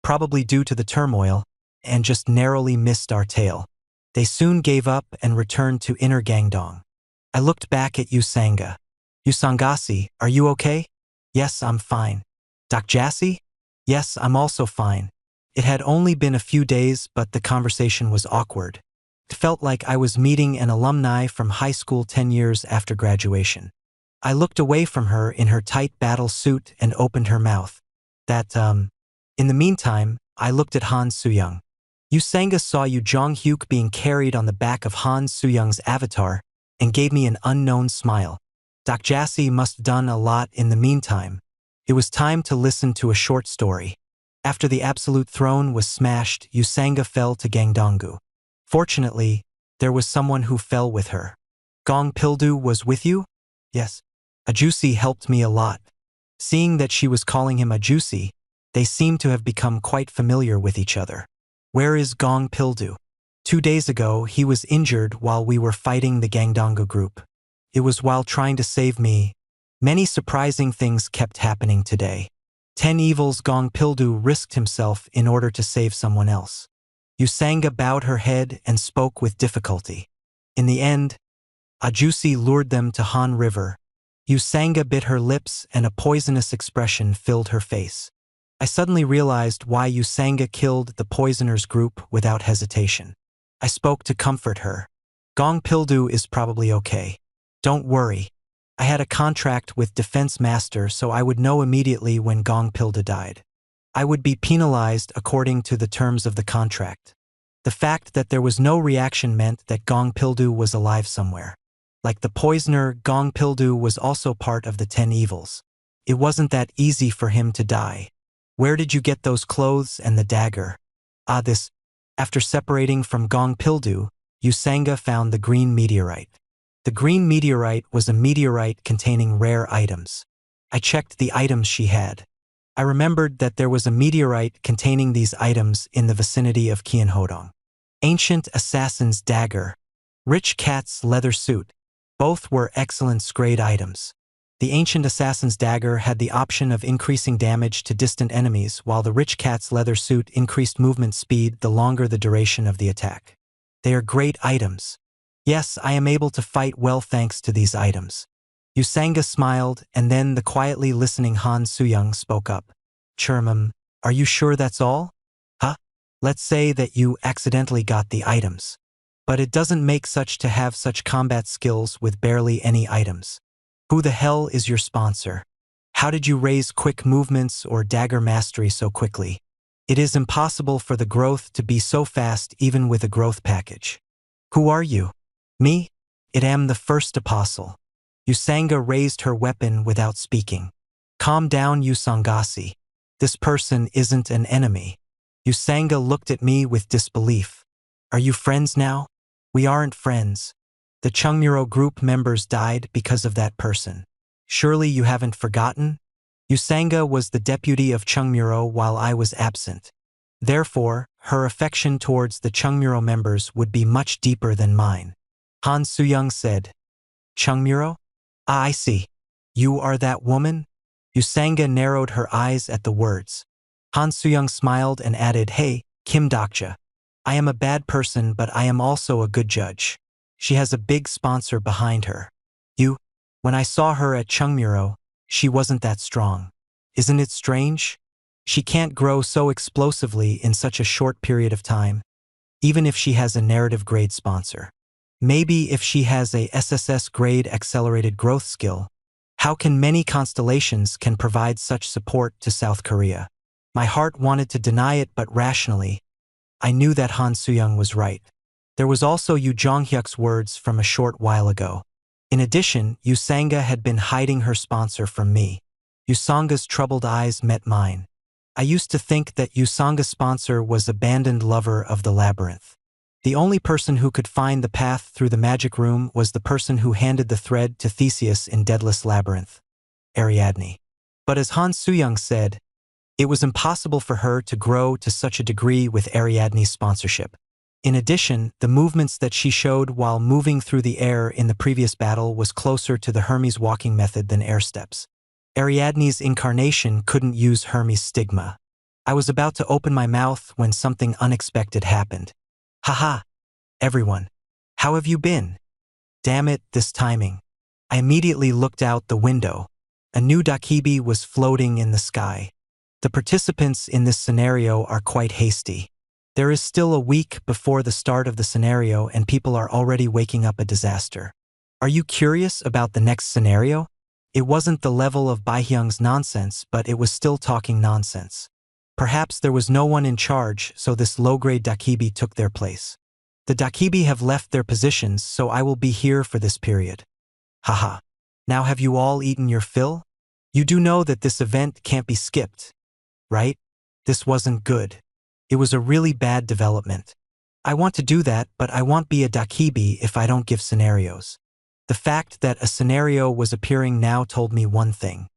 probably due to the turmoil, and just narrowly missed our tail. They soon gave up and returned to Inner Gangdong. I looked back at Yusanga. Yusangasi, are you okay? Yes, I'm fine. Doc Jassy? Yes, I'm also fine. It had only been a few days, but the conversation was awkward. It felt like I was meeting an alumni from high school 10 years after graduation. I looked away from her in her tight battle suit and opened her mouth. In the meantime, I looked at Han Suyang. Yusanga saw Yu Zhonghyuk being carried on the back of Han Suyang's avatar and gave me an unknown smile. Doc Jassy must have done a lot in the meantime. It was time to listen to a short story. After the Absolute Throne was smashed, Yusanga fell to Gangdongu. Fortunately, there was someone who fell with her. Gong Pildu was with you? Yes. Ajusi helped me a lot. Seeing that she was calling him Ajusi, they seemed to have become quite familiar with each other. Where is Gong Pildu? 2 days ago, he was injured while we were fighting the Gangdongu group. It was while trying to save me. Many surprising things kept happening today. 10 Evils Gong Pildu risked himself in order to save someone else. Yusanga bowed her head and spoke with difficulty. In the end, Ajusi lured them to Han River. Yusanga bit her lips and a poisonous expression filled her face. I suddenly realized why Yusanga killed the poisoners group without hesitation. I spoke to comfort her. Gong Pildu is probably okay. Don't worry. I had a contract with Defense Master, so I would know immediately when Gong Pildu died. I would be penalized according to the terms of the contract. The fact that there was no reaction meant that Gong Pildu was alive somewhere. Like the poisoner, Gong Pildu was also part of the 10 Evils. It wasn't that easy for him to die. Where did you get those clothes and the dagger? After separating from Gong Pildu, Yusanga found the green meteorite. The green meteorite was a meteorite containing rare items. I checked the items she had. I remembered that there was a meteorite containing these items in the vicinity of Qianhodong. Ancient Assassin's Dagger. Rich Cat's leather suit. Both were excellent grade items. The Ancient Assassin's Dagger had the option of increasing damage to distant enemies, while the Rich Cat's leather suit increased movement speed the longer the duration of the attack. They are great items. Yes, I am able to fight well thanks to these items. Yusanga smiled, and then the quietly listening Han Suyang spoke up. Churmam, are you sure that's all? Huh? Let's say that you accidentally got the items. But it doesn't make such to have such combat skills with barely any items. Who the hell is your sponsor? How did you raise quick movements or dagger mastery so quickly? It is impossible for the growth to be so fast even with a growth package. Who are you? Me? I am the first apostle. Yusanga raised her weapon without speaking. Calm down, Yusangasi. This person isn't an enemy. Yusanga looked at me with disbelief. Are you friends now? We aren't friends. The Chungmuro group members died because of that person. Surely you haven't forgotten? Yusanga was the deputy of Chungmuro while I was absent. Therefore, her affection towards the Chungmuro members would be much deeper than mine. Han Suyang said, Chungmuro? Ah, I see. You are that woman? Yusanga narrowed her eyes at the words. Han Suyang smiled and added, Hey, Kim Dokja. I am a bad person, but I am also a good judge. She has a big sponsor behind her. When I saw her at Chungmuro, she wasn't that strong. Isn't it strange? She can't grow so explosively in such a short period of time, even if she has a narrative grade sponsor. Maybe if she has a SSS grade accelerated growth skill, how can many constellations can provide such support to South Korea? My heart wanted to deny it, but rationally, I knew that Han Suyang was right. There was also Yu Jonghyuk's words from a short while ago. In addition, Yu Sanga had been hiding her sponsor from me. Yu Sanga's troubled eyes met mine. I used to think that Yu Sanga's sponsor was abandoned lover of the labyrinth. The only person who could find the path through the magic room was the person who handed the thread to Theseus in Deadless Labyrinth, Ariadne. But as Han Suyang said, it was impossible for her to grow to such a degree with Ariadne's sponsorship. In addition, the movements that she showed while moving through the air in the previous battle was closer to the Hermes walking method than air steps. Ariadne's incarnation couldn't use Hermes' stigma. I was about to open my mouth when something unexpected happened. Haha, everyone. How have you been? Damn it, this timing. I immediately looked out the window. A new dakibi was floating in the sky. The participants in this scenario are quite hasty. There is still a week before the start of the scenario and people are already waking up a disaster. Are you curious about the next scenario? It wasn't the level of Baihyung's nonsense, but it was still talking nonsense. Perhaps there was no one in charge, so this low-grade dakibi took their place. The dakibi have left their positions, so I will be here for this period. Haha. Now have you all eaten your fill? You do know that this event can't be skipped, right? This wasn't good. It was a really bad development. I want to do that, but I won't be a dakibi if I don't give scenarios. The fact that a scenario was appearing now told me one thing.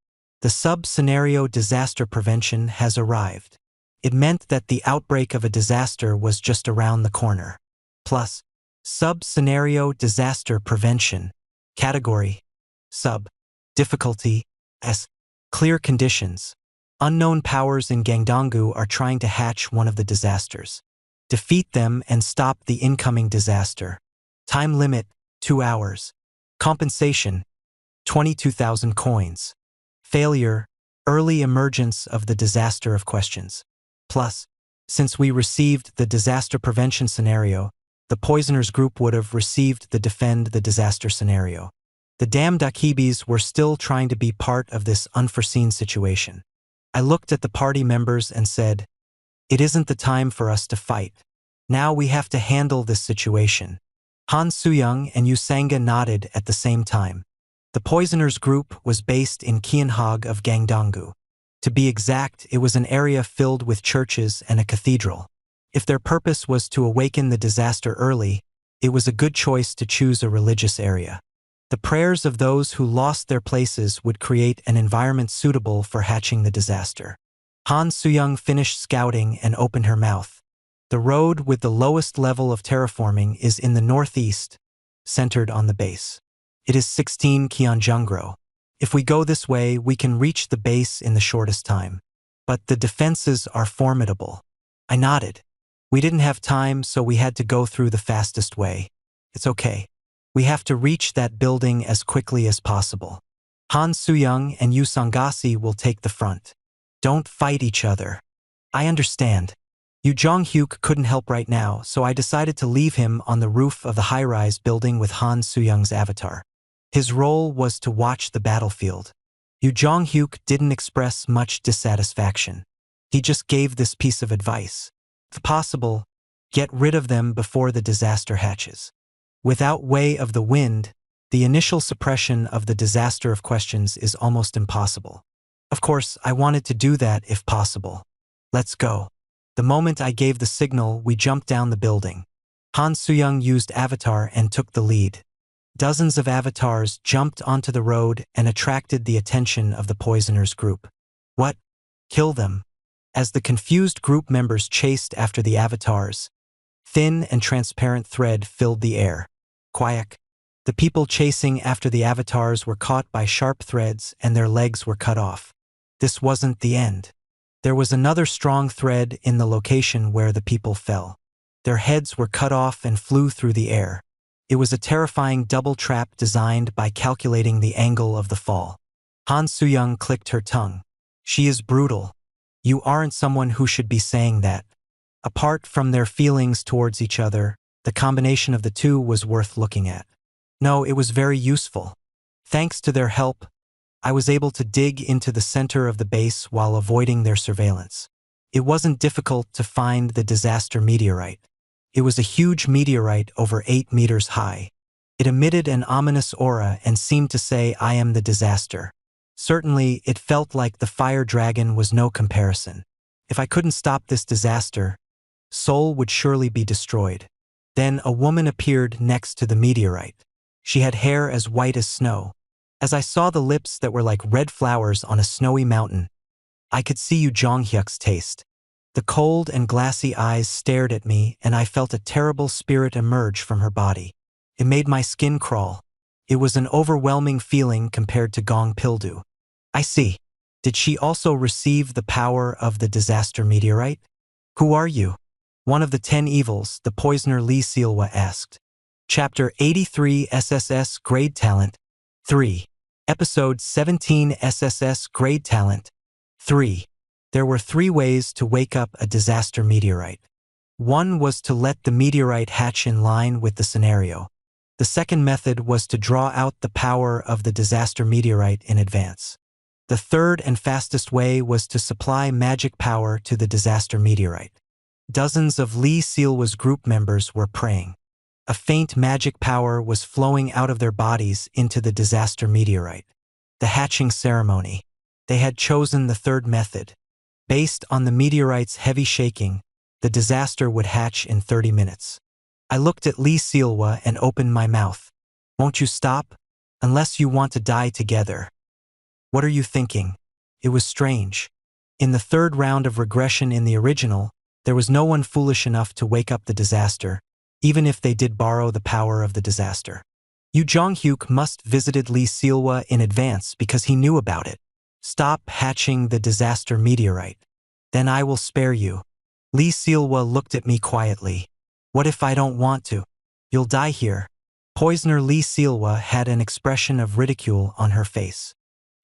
The sub-scenario disaster prevention has arrived. It meant that the outbreak of a disaster was just around the corner. Plus, sub-scenario disaster prevention. Category. Sub. Difficulty. S. Clear conditions. Unknown powers in Gangdonggu are trying to hatch one of the disasters. Defeat them and stop the incoming disaster. Time limit, 2 hours. Compensation, 22,000 coins. Failure, early emergence of the disaster of questions. Plus, since we received the disaster prevention scenario, the poisoners group would have received the defend the disaster scenario. The damn dakibis were still trying to be part of this unforeseen situation. I looked at the party members and said, "It isn't the time for us to fight. Now we have to handle this situation." Han Suyang and Yu Sanga nodded at the same time. The poisoners group was based in Kyeonhog of Gangdonggu. To be exact, it was an area filled with churches and a cathedral. If their purpose was to awaken the disaster early, it was a good choice to choose a religious area. The prayers of those who lost their places would create an environment suitable for hatching the disaster. Han Suyang finished scouting and opened her mouth. The road with the lowest level of terraforming is in the northeast, centered on the base. It is 16 Kyeonjungro. If we go this way, we can reach the base in the shortest time. But the defenses are formidable. I nodded. We didn't have time, so we had to go through the fastest way. It's okay. We have to reach that building as quickly as possible. Han Suyang and Yu Sangasi will take the front. Don't fight each other. I understand. Yu Jonghyuk couldn't help right now, so I decided to leave him on the roof of the high-rise building with Han Suyang's avatar. His role was to watch the battlefield. Yu Jonghyuk didn't express much dissatisfaction. He just gave this piece of advice. If possible, get rid of them before the disaster hatches. Without way of the wind, the initial suppression of the disaster of questions is almost impossible. Of course, I wanted to do that if possible. Let's go. The moment I gave the signal, we jumped down the building. Han Suyang used avatar and took the lead. Dozens of avatars jumped onto the road and attracted the attention of the poisoners group. What? Kill them. As the confused group members chased after the avatars, thin and transparent thread filled the air. Quack. The people chasing after the avatars were caught by sharp threads and their legs were cut off. This wasn't the end. There was another strong thread in the location where the people fell. Their heads were cut off and flew through the air. It was a terrifying double trap designed by calculating the angle of the fall. Han Suyang clicked her tongue. She is brutal. You aren't someone who should be saying that. Apart from their feelings towards each other, the combination of the two was worth looking at. No, it was very useful. Thanks to their help, I was able to dig into the center of the base while avoiding their surveillance. It wasn't difficult to find the disaster meteorite. It was a huge meteorite over 8 meters high. It emitted an ominous aura and seemed to say, "I am the disaster." Certainly, it felt like the fire dragon was no comparison. If I couldn't stop this disaster, Seoul would surely be destroyed. Then a woman appeared next to the meteorite. She had hair as white as snow. As I saw the lips that were like red flowers on a snowy mountain, I could see Yoo Jong-hyuk's taste. The cold and glassy eyes stared at me, and I felt a terrible spirit emerge from her body. It made my skin crawl. It was an overwhelming feeling compared to Gong Pildu. I see. Did she also receive the power of the disaster meteorite? Who are you? One of the 10 evils, the poisoner Lee Sealwa asked. Chapter 83 SSS Grade Talent 3. Episode 17 SSS Grade Talent 3. There were 3 ways to wake up a disaster meteorite. One was to let the meteorite hatch in line with the scenario. The second method was to draw out the power of the disaster meteorite in advance. The third and fastest way was to supply magic power to the disaster meteorite. Dozens of Lee Sealwa's group members were praying. A faint magic power was flowing out of their bodies into the disaster meteorite. The hatching ceremony. They had chosen the third method. Based on the meteorite's heavy shaking, the disaster would hatch in 30 minutes. I looked at Lee Sealwa and opened my mouth. Won't you stop? Unless you want to die together. What are you thinking? It was strange. In the third round of regression in the original, there was no one foolish enough to wake up the disaster, even if they did borrow the power of the disaster. Yoo Jong-hyuk must visited Lee Sealwa in advance because he knew about it. Stop hatching the disaster meteorite. Then I will spare you. Lee Sealwa looked at me quietly. What if I don't want to? You'll die here. Poisoner Lee Sealwa had an expression of ridicule on her face.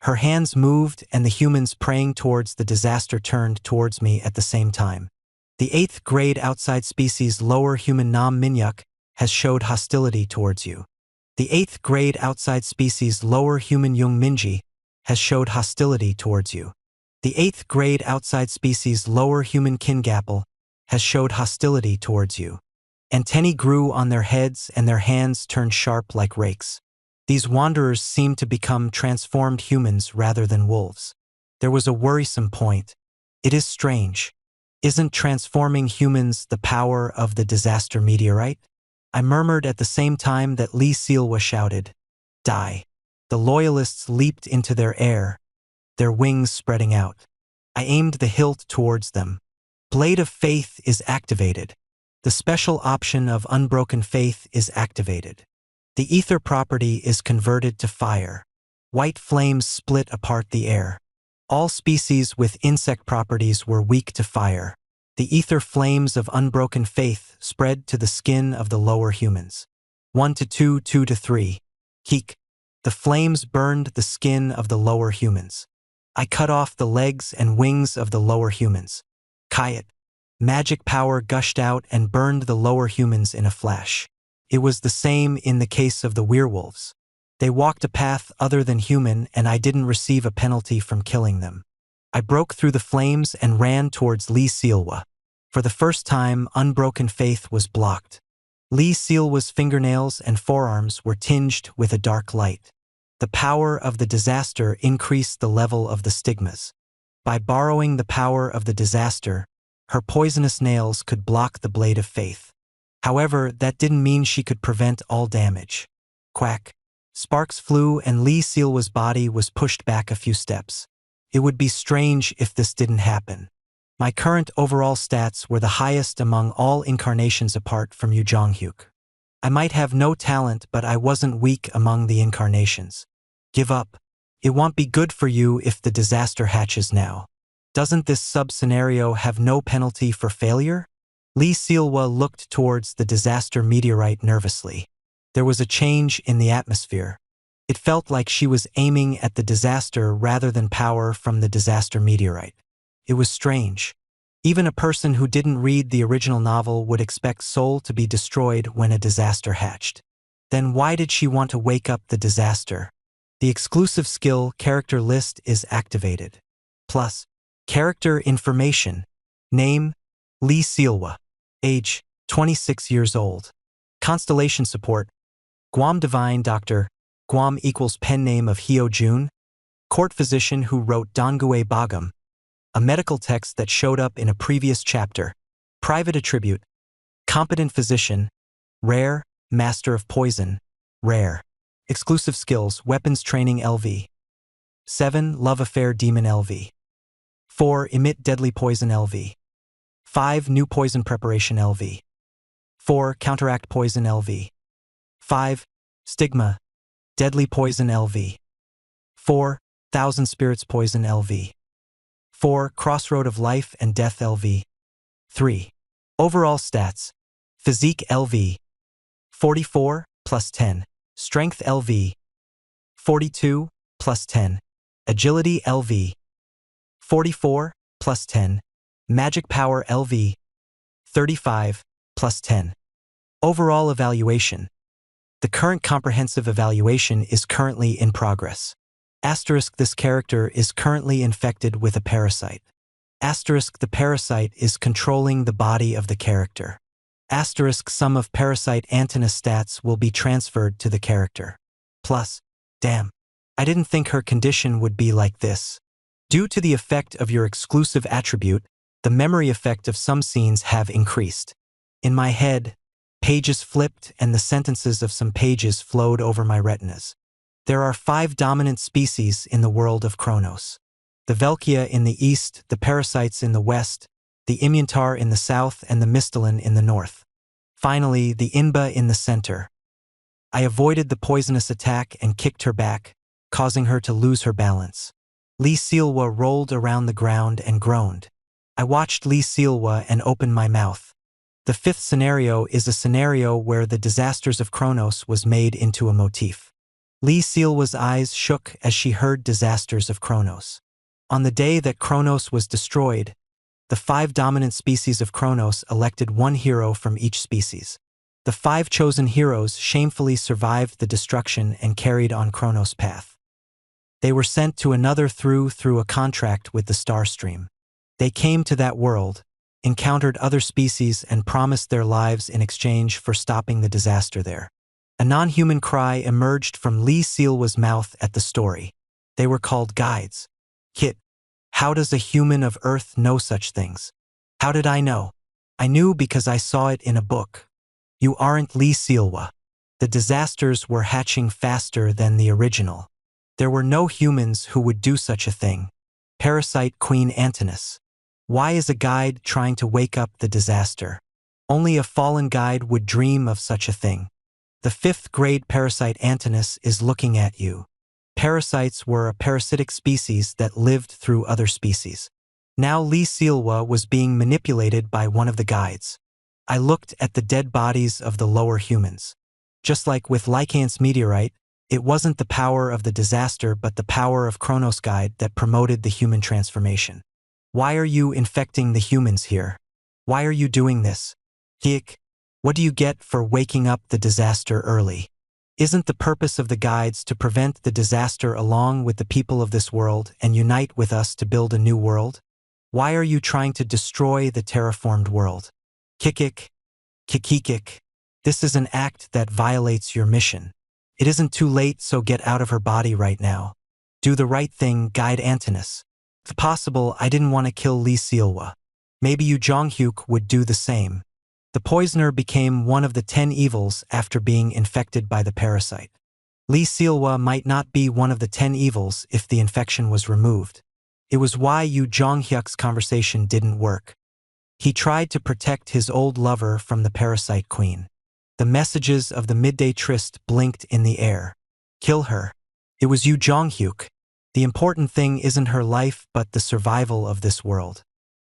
Her hands moved and the humans praying towards the disaster turned towards me at the same time. The 8th grade outside species lower human Nam Minyuk has showed hostility towards you. The 8th grade outside species lower human Jung Minji has showed hostility towards you. The 8th grade outside species lower human Kingapple has showed hostility towards you. Antennae grew on their heads and their hands turned sharp like rakes. These wanderers seemed to become transformed humans rather than wolves. There was a worrisome point. It is strange. Isn't transforming humans the power of the disaster meteorite? I murmured at the same time that Lee Sealwa shouted, "Die." The loyalists leaped into their air, their wings spreading out. I aimed the hilt towards them. Blade of Faith is activated. The special option of Unbroken Faith is activated. The ether property is converted to fire. White flames split apart the air. All species with insect properties were weak to fire. The ether flames of Unbroken Faith spread to the skin of the lower humans. 1 to 2, 2 to 3. Heek. The flames burned the skin of the lower humans. I cut off the legs and wings of the lower humans. Kayat. Magic power gushed out and burned the lower humans in a flash. It was the same in the case of the werewolves. They walked a path other than human and I didn't receive a penalty from killing them. I broke through the flames and ran towards Lee Sealwa. For the first time, Unbroken Faith was blocked. Lee Sealwa's fingernails and forearms were tinged with a dark light. The power of the disaster increased the level of the stigmas. By borrowing the power of the disaster, her poisonous nails could block the Blade of Faith. However, that didn't mean she could prevent all damage. Quack. Sparks flew and Lee Sealwa's body was pushed back a few steps. It would be strange if this didn't happen. My current overall stats were the highest among all incarnations apart from Yoo Jong-hyuk. I might have no talent, but I wasn't weak among the incarnations. Give up. It won't be good for you if the disaster hatches now. Doesn't this sub-scenario have no penalty for failure? Lee Sealwa looked towards the disaster meteorite nervously. There was a change in the atmosphere. It felt like she was aiming at the disaster rather than power from the disaster meteorite. It was strange. Even a person who didn't read the original novel would expect Seoul to be destroyed when a disaster hatched. Then why did she want to wake up the disaster? The exclusive skill character list is activated. Plus, character information. Name, Lee Sealwa. Age, 26 years old. Constellation support, Guam Divine Doctor, Guam equals pen name of Hyo Jun. Court physician who wrote Donggue Bogum, a medical text that showed up in a previous chapter. Private attribute, competent physician, rare, master of poison, rare. Exclusive skills, weapons training LV. 7. Love affair demon LV. 4. Emit deadly poison LV. 5. New poison preparation LV. 4. Counteract poison LV. 5. Stigma, deadly poison LV. 4. Thousand spirits poison LV. 4. Crossroad of life and death LV. 3. Overall stats, physique LV. 44, plus 10. Strength LV. 42, plus 10. Agility LV. 44, plus 10. Magic power LV. 35, plus 10. Overall evaluation. The current comprehensive evaluation is currently in progress. Asterisk, this character is currently infected with a parasite. Asterisk, the parasite is controlling the body of the character. Asterisk, some of parasite antenna stats will be transferred to the character. Plus, damn, I didn't think her condition would be like this. Due to the effect of your exclusive attribute, the memory effect of some scenes have increased. In my head, pages flipped and the sentences of some pages flowed over my retinas. There are 5 dominant species in the world of Kronos. The Velkia in the east, the parasites in the west, the Immuntar in the south, and the Mistalin in the north. Finally, the Inba in the center. I avoided the poisonous attack and kicked her back, causing her to lose her balance. Lee Sealwa rolled around the ground and groaned. I watched Lee Sealwa and opened my mouth. The 5th scenario is a scenario where the disasters of Kronos was made into a motif. Lee Sealwa's eyes shook as she heard disasters of Kronos. On the day that Kronos was destroyed, the 5 dominant species of Kronos elected 1 hero from each species. The 5 chosen heroes shamefully survived the destruction and carried on Kronos' path. They were sent to another through a contract with the Star Stream. They came to that world, encountered other species, and promised their lives in exchange for stopping the disaster there. A non-human cry emerged from Lee Sealwa's mouth at the story. They were called guides. Kit, how does a human of Earth know such things? How did I know? I knew because I saw it in a book. You aren't Lee Sealwa. The disasters were hatching faster than the original. There were no humans who would do such a thing. Parasite Queen Antinous. Why is a guide trying to wake up the disaster? Only a fallen guide would dream of such a thing. The 5th grade parasite Antinous is looking at you. Parasites were a parasitic species that lived through other species. Now Lee Sealwa was being manipulated by one of the guides. I looked at the dead bodies of the lower humans. Just like with Lycaon's meteorite, it wasn't the power of the disaster but the power of Kronos Guide that promoted the human transformation. Why are you infecting the humans here? Why are you doing this? Hick, what do you get for waking up the disaster early? Isn't the purpose of the guides to prevent the disaster along with the people of this world and unite with us to build a new world? Why are you trying to destroy the terraformed world? Kikik, kikikik. This is an act that violates your mission. It isn't too late, so get out of her body right now. Do the right thing, Guide Antinous. If possible, I didn't want to kill Lee Sealwa. Maybe you Jonghyuk would do the same. The poisoner became one of the 10 evils after being infected by the parasite. Lee Sealwa might not be one of the 10 evils if the infection was removed. It was why Yu Jonghyuk's conversation didn't work. He tried to protect his old lover from the parasite queen. The messages of the midday tryst blinked in the air. Kill her. It was Yu Jonghyuk. The important thing isn't her life but the survival of this world.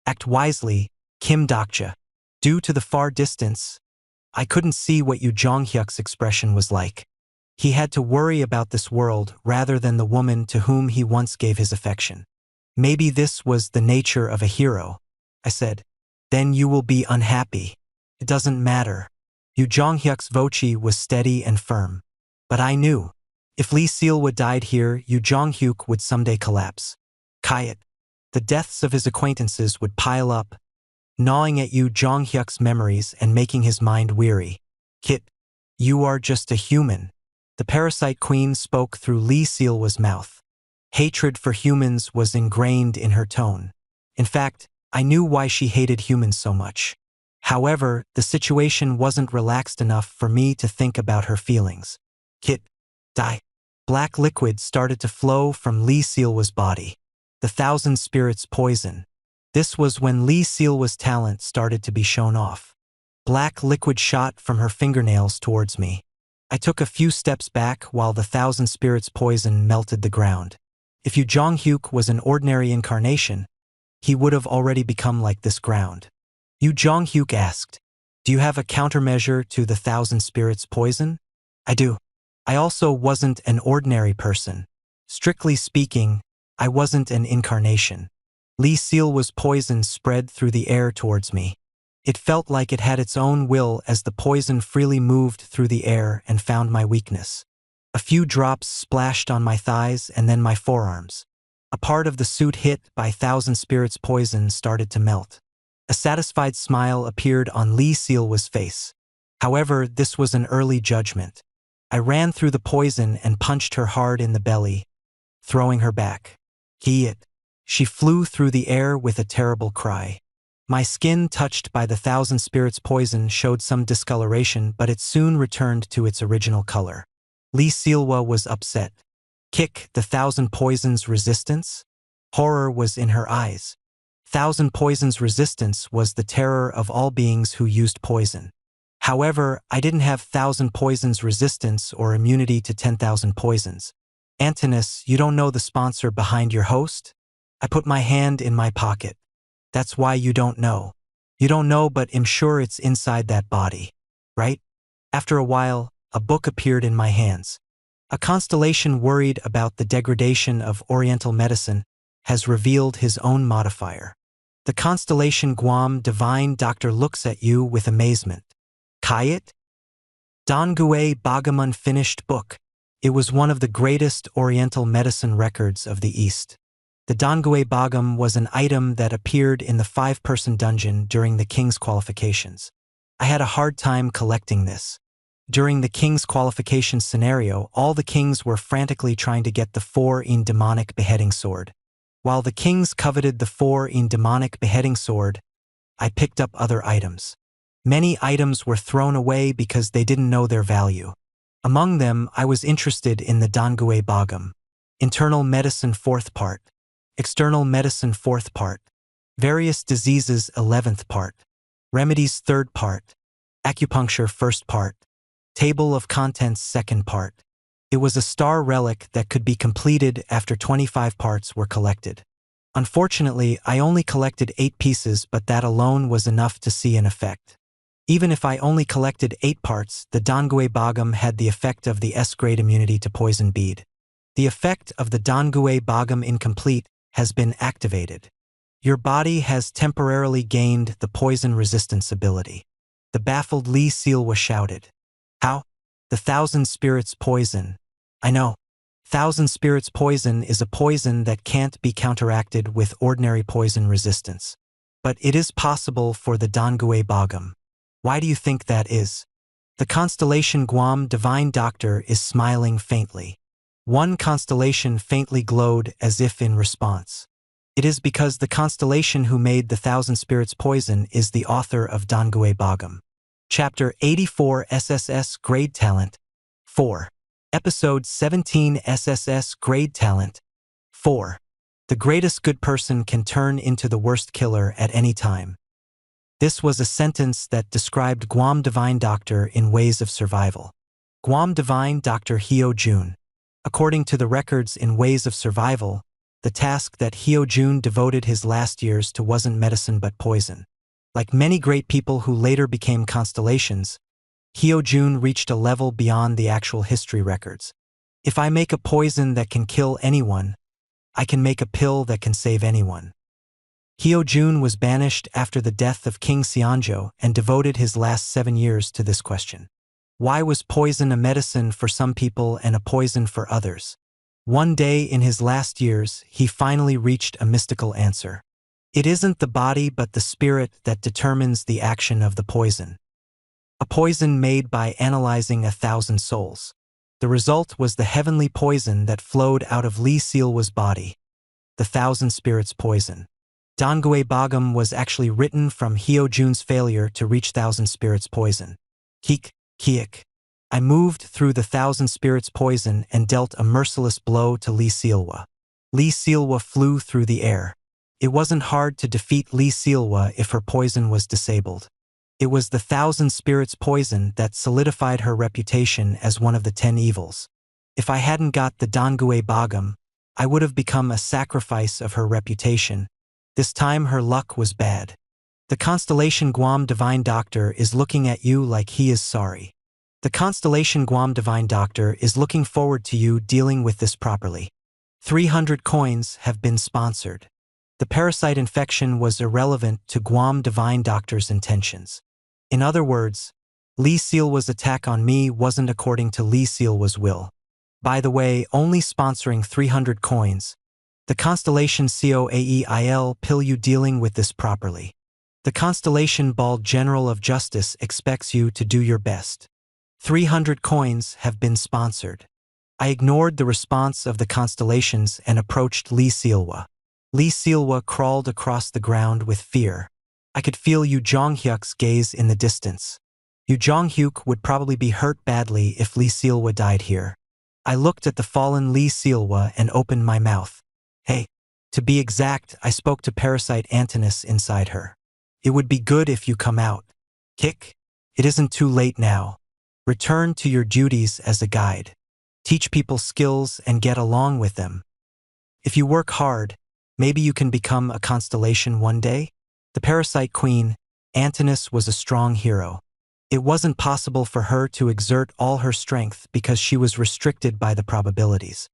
Act wisely, Kim Dokja. Due to the far distance, I couldn't see what Yu Jonghyuk's expression was like. He had to worry about this world rather than the woman to whom he once gave his affection. Maybe this was the nature of a hero. I said, then you will be unhappy. It doesn't matter. Yu Jonghyuk's voce was steady and firm. But I knew. If Lee Sealwa died here, Yu Jonghyuk would someday collapse. Kayat. The deaths of his acquaintances would pile up, gnawing at Yu Jonghyuk's memories and making his mind weary. Kit, you are just a human. The parasite queen spoke through Lee Sealwa's mouth. Hatred for humans was ingrained in her tone. In fact, I knew why she hated humans so much. However, the situation wasn't relaxed enough for me to think about her feelings. Kit, die. Black liquid started to flow from Lee Sealwa's body. The Thousand Spirits poison. This was when Lee Sealwa's talent started to be shown off. Black liquid shot from her fingernails towards me. I took a few steps back while the Thousand Spirits poison melted the ground. If Yu Jonghyuk was an ordinary incarnation, he would have already become like this ground. Yu Jonghyuk asked, "Do you have a countermeasure to the Thousand Spirits poison?" "I do. I also wasn't an ordinary person. Strictly speaking, I wasn't an incarnation." Lee Sealwa's poison spread through the air towards me. It felt like it had its own will as the poison freely moved through the air and found my weakness. A few drops splashed on my thighs and then my forearms. A part of the suit hit by Thousand Spirits poison started to melt. A satisfied smile appeared on Lee Sealwa's face. However, this was an early judgment. I ran through the poison and punched her hard in the belly, throwing her back. It. She flew through the air with a terrible cry. My skin touched by the Thousand Spirits poison showed some discoloration, but it soon returned to its original color. Lee Sealwa was upset. Kick the Thousand Poisons resistance? Horror was in her eyes. Thousand Poisons resistance was the terror of all beings who used poison. However, I didn't have Thousand Poisons resistance or immunity to 10,000 poisons. Antinous, you don't know the sponsor behind your host? I put my hand in my pocket. That's why you don't know. You don't know, but I'm sure it's inside that body. Right? After a while, a book appeared in my hands. A constellation worried about the degradation of Oriental medicine has revealed his own modifier. The constellation Guam Divine Doctor looks at you with amazement. Kayat? Dongui Bagam Unfinished Book. It was one of the greatest Oriental medicine records of the East. The Dongui Bagam was an item that appeared in the 5-person dungeon during the king's qualifications. I had a hard time collecting this. During the king's qualification scenario, all the kings were frantically trying to get the 4-in demonic beheading sword. While the kings coveted the 4-in demonic beheading sword, I picked up other items. Many items were thrown away because they didn't know their value. Among them, I was interested in the Dongui Bagam. Internal Medicine 4th Part. External Medicine 4th Part. Various Diseases 11th Part. Remedies 3rd Part. Acupuncture 1st Part. Table of Contents 2nd Part. It was a star relic that could be completed after 25 parts were collected. Unfortunately, I only collected 8 pieces, but that alone was enough to see an effect. Even if I only collected 8 parts, the Dongui Bagam had the effect of the S-grade immunity to poison bead. The effect of the Dongui Bagam incomplete has been activated. Your body has temporarily gained the poison resistance ability. The baffled Lee Sealwa shouted. How? The Thousand Spirits poison. I know. Thousand Spirits poison is a poison that can't be counteracted with ordinary poison resistance. But it is possible for the Dongui Bagam. Why do you think that is? The constellation Guam Divine Doctor is smiling faintly. One constellation faintly glowed as if in response. It is because the constellation who made the Thousand Spirits poison is the author of Dongui Bagam. Chapter 84 SSS Grade Talent 4. Episode 17 SSS Grade Talent 4. The greatest good person can turn into the worst killer at any time. This was a sentence that described Guam Divine Doctor in ways of survival. Guam Divine Dr. Hyo Jun. According to the records in Ways of Survival, the task that Hyo Jun devoted his last years to wasn't medicine but poison. Like many great people who later became constellations, Hyo Jun reached a level beyond the actual history records. If I make a poison that can kill anyone, I can make a pill that can save anyone. Hyo Jun was banished after the death of King Seonjo and devoted his last 7 years to this question. Why was poison a medicine for some people and a poison for others? One day in his last years, he finally reached a mystical answer. It isn't the body but the spirit that determines the action of the poison. A poison made by analyzing 1,000 souls. The result was the heavenly poison that flowed out of Lee Silwa's body. The 1,000 spirits poison. Dongui Bogum was actually written from Hyo Jun's failure to reach 1,000 spirits poison. Kiek. I moved through the 1,000 spirits poison and dealt a merciless blow to Lee Silwa. Lee Silwa flew through the air. It wasn't hard to defeat Lee Silwa if her poison was disabled. It was the 1,000 spirits poison that solidified her reputation as one of the 10 evils. If I hadn't got the Dongui Bogum, I would have become a sacrifice of her reputation. This time her luck was bad. The constellation Guam Divine Doctor is looking at you like he is sorry. The constellation Guam Divine Doctor is looking forward to you dealing with this properly. 300 coins have been sponsored. The parasite infection was irrelevant to Guam Divine Doctor's intentions. In other words, Lee Silwa's attack on me wasn't according to Lee Silwa's will. By the way, only sponsoring 300 coins. The constellation Coaeil pill you dealing with this properly. The constellation Bald General of Justice expects you to do your best. 300 coins have been sponsored. I ignored the response of the constellations and approached Lee Silwa. Lee Silwa crawled across the ground with fear. I could feel Yu Jonghyuk's gaze in the distance. Yu Jonghyuk would probably be hurt badly if Lee Silwa died here. I looked at the fallen Lee Silwa and opened my mouth. Hey. To be exact, I spoke to Parasite Antinous inside her. It would be good if you come out. It isn't too late now. Return to your duties as a guide. Teach people skills and get along with them. If you work hard, maybe you can become a constellation one day? The Parasite Queen, Antinous, was a strong hero. It wasn't possible for her to exert all her strength because she was restricted by the probabilities.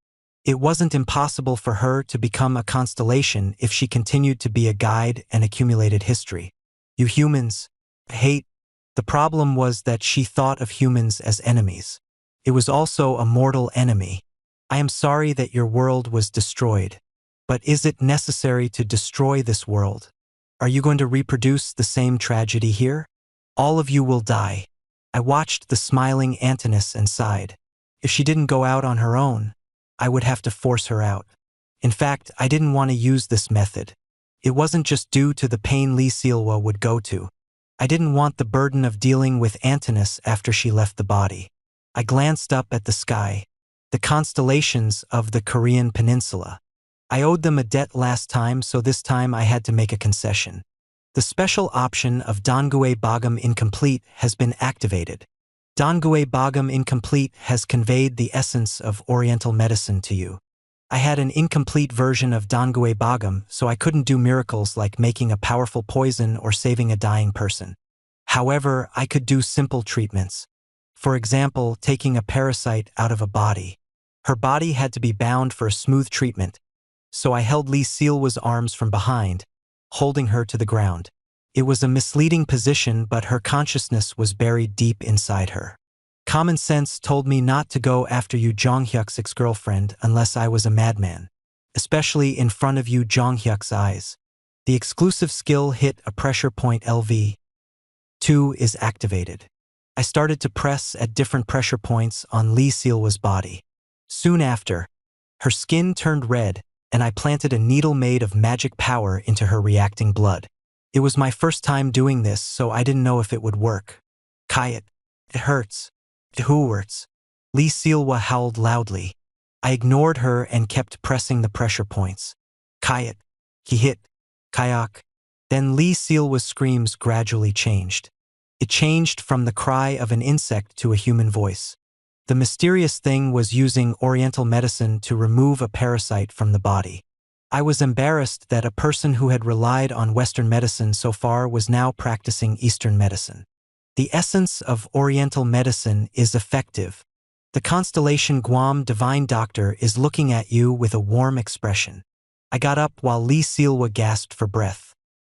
It wasn't impossible for her to become a constellation if she continued to be a guide and accumulated history. You humans hate. The problem was that she thought of humans as enemies. It was also a mortal enemy. I am sorry that your world was destroyed. But is it necessary to destroy this world? Are you going to reproduce the same tragedy here? All of you will die. I watched the smiling Antinous and sighed. If she didn't go out on her own, I would have to force her out. In fact, I didn't want to use this method. It wasn't just due to the pain Lee Silwa would go to. I didn't want the burden of dealing with Antinous after she left the body. I glanced up at the sky, the constellations of the Korean peninsula. I owed them a debt last time, so this time I had to make a concession. The special option of Dongui Bogum Incomplete has been activated. Dongui Bogum Incomplete has conveyed the essence of Oriental medicine to you. I had an incomplete version of Dongui Bogum, so I couldn't do miracles like making a powerful poison or saving a dying person. However, I could do simple treatments. For example, taking a parasite out of a body. Her body had to be bound for a smooth treatment, so I held Lee Silwa's arms from behind, holding her to the ground. It was a misleading position, but her consciousness was buried deep inside her. Common sense told me not to go after Yu Jonghyuk's ex-girlfriend unless I was a madman, especially in front of Yu Jonghyuk's eyes. The exclusive skill hit a pressure point LV. 2 is activated. I started to press at different pressure points on Lee Silwa's body. Soon after, her skin turned red, and I planted a needle made of magic power into her reacting blood. It was my first time doing this, so I didn't know if it would work. It hurts. It hurts. Lee Silwa howled loudly. I ignored her and kept pressing the pressure points. He hit. Kayak. Then Lee Silwa's screams gradually changed. It changed from the cry of an insect to a human voice. The mysterious thing was using Oriental medicine to remove a parasite from the body. I was embarrassed that a person who had relied on Western medicine so far was now practicing Eastern medicine. The essence of Oriental medicine is effective. The constellation Guam Divine Doctor is looking at you with a warm expression. I got up while Lee Silwa gasped for breath.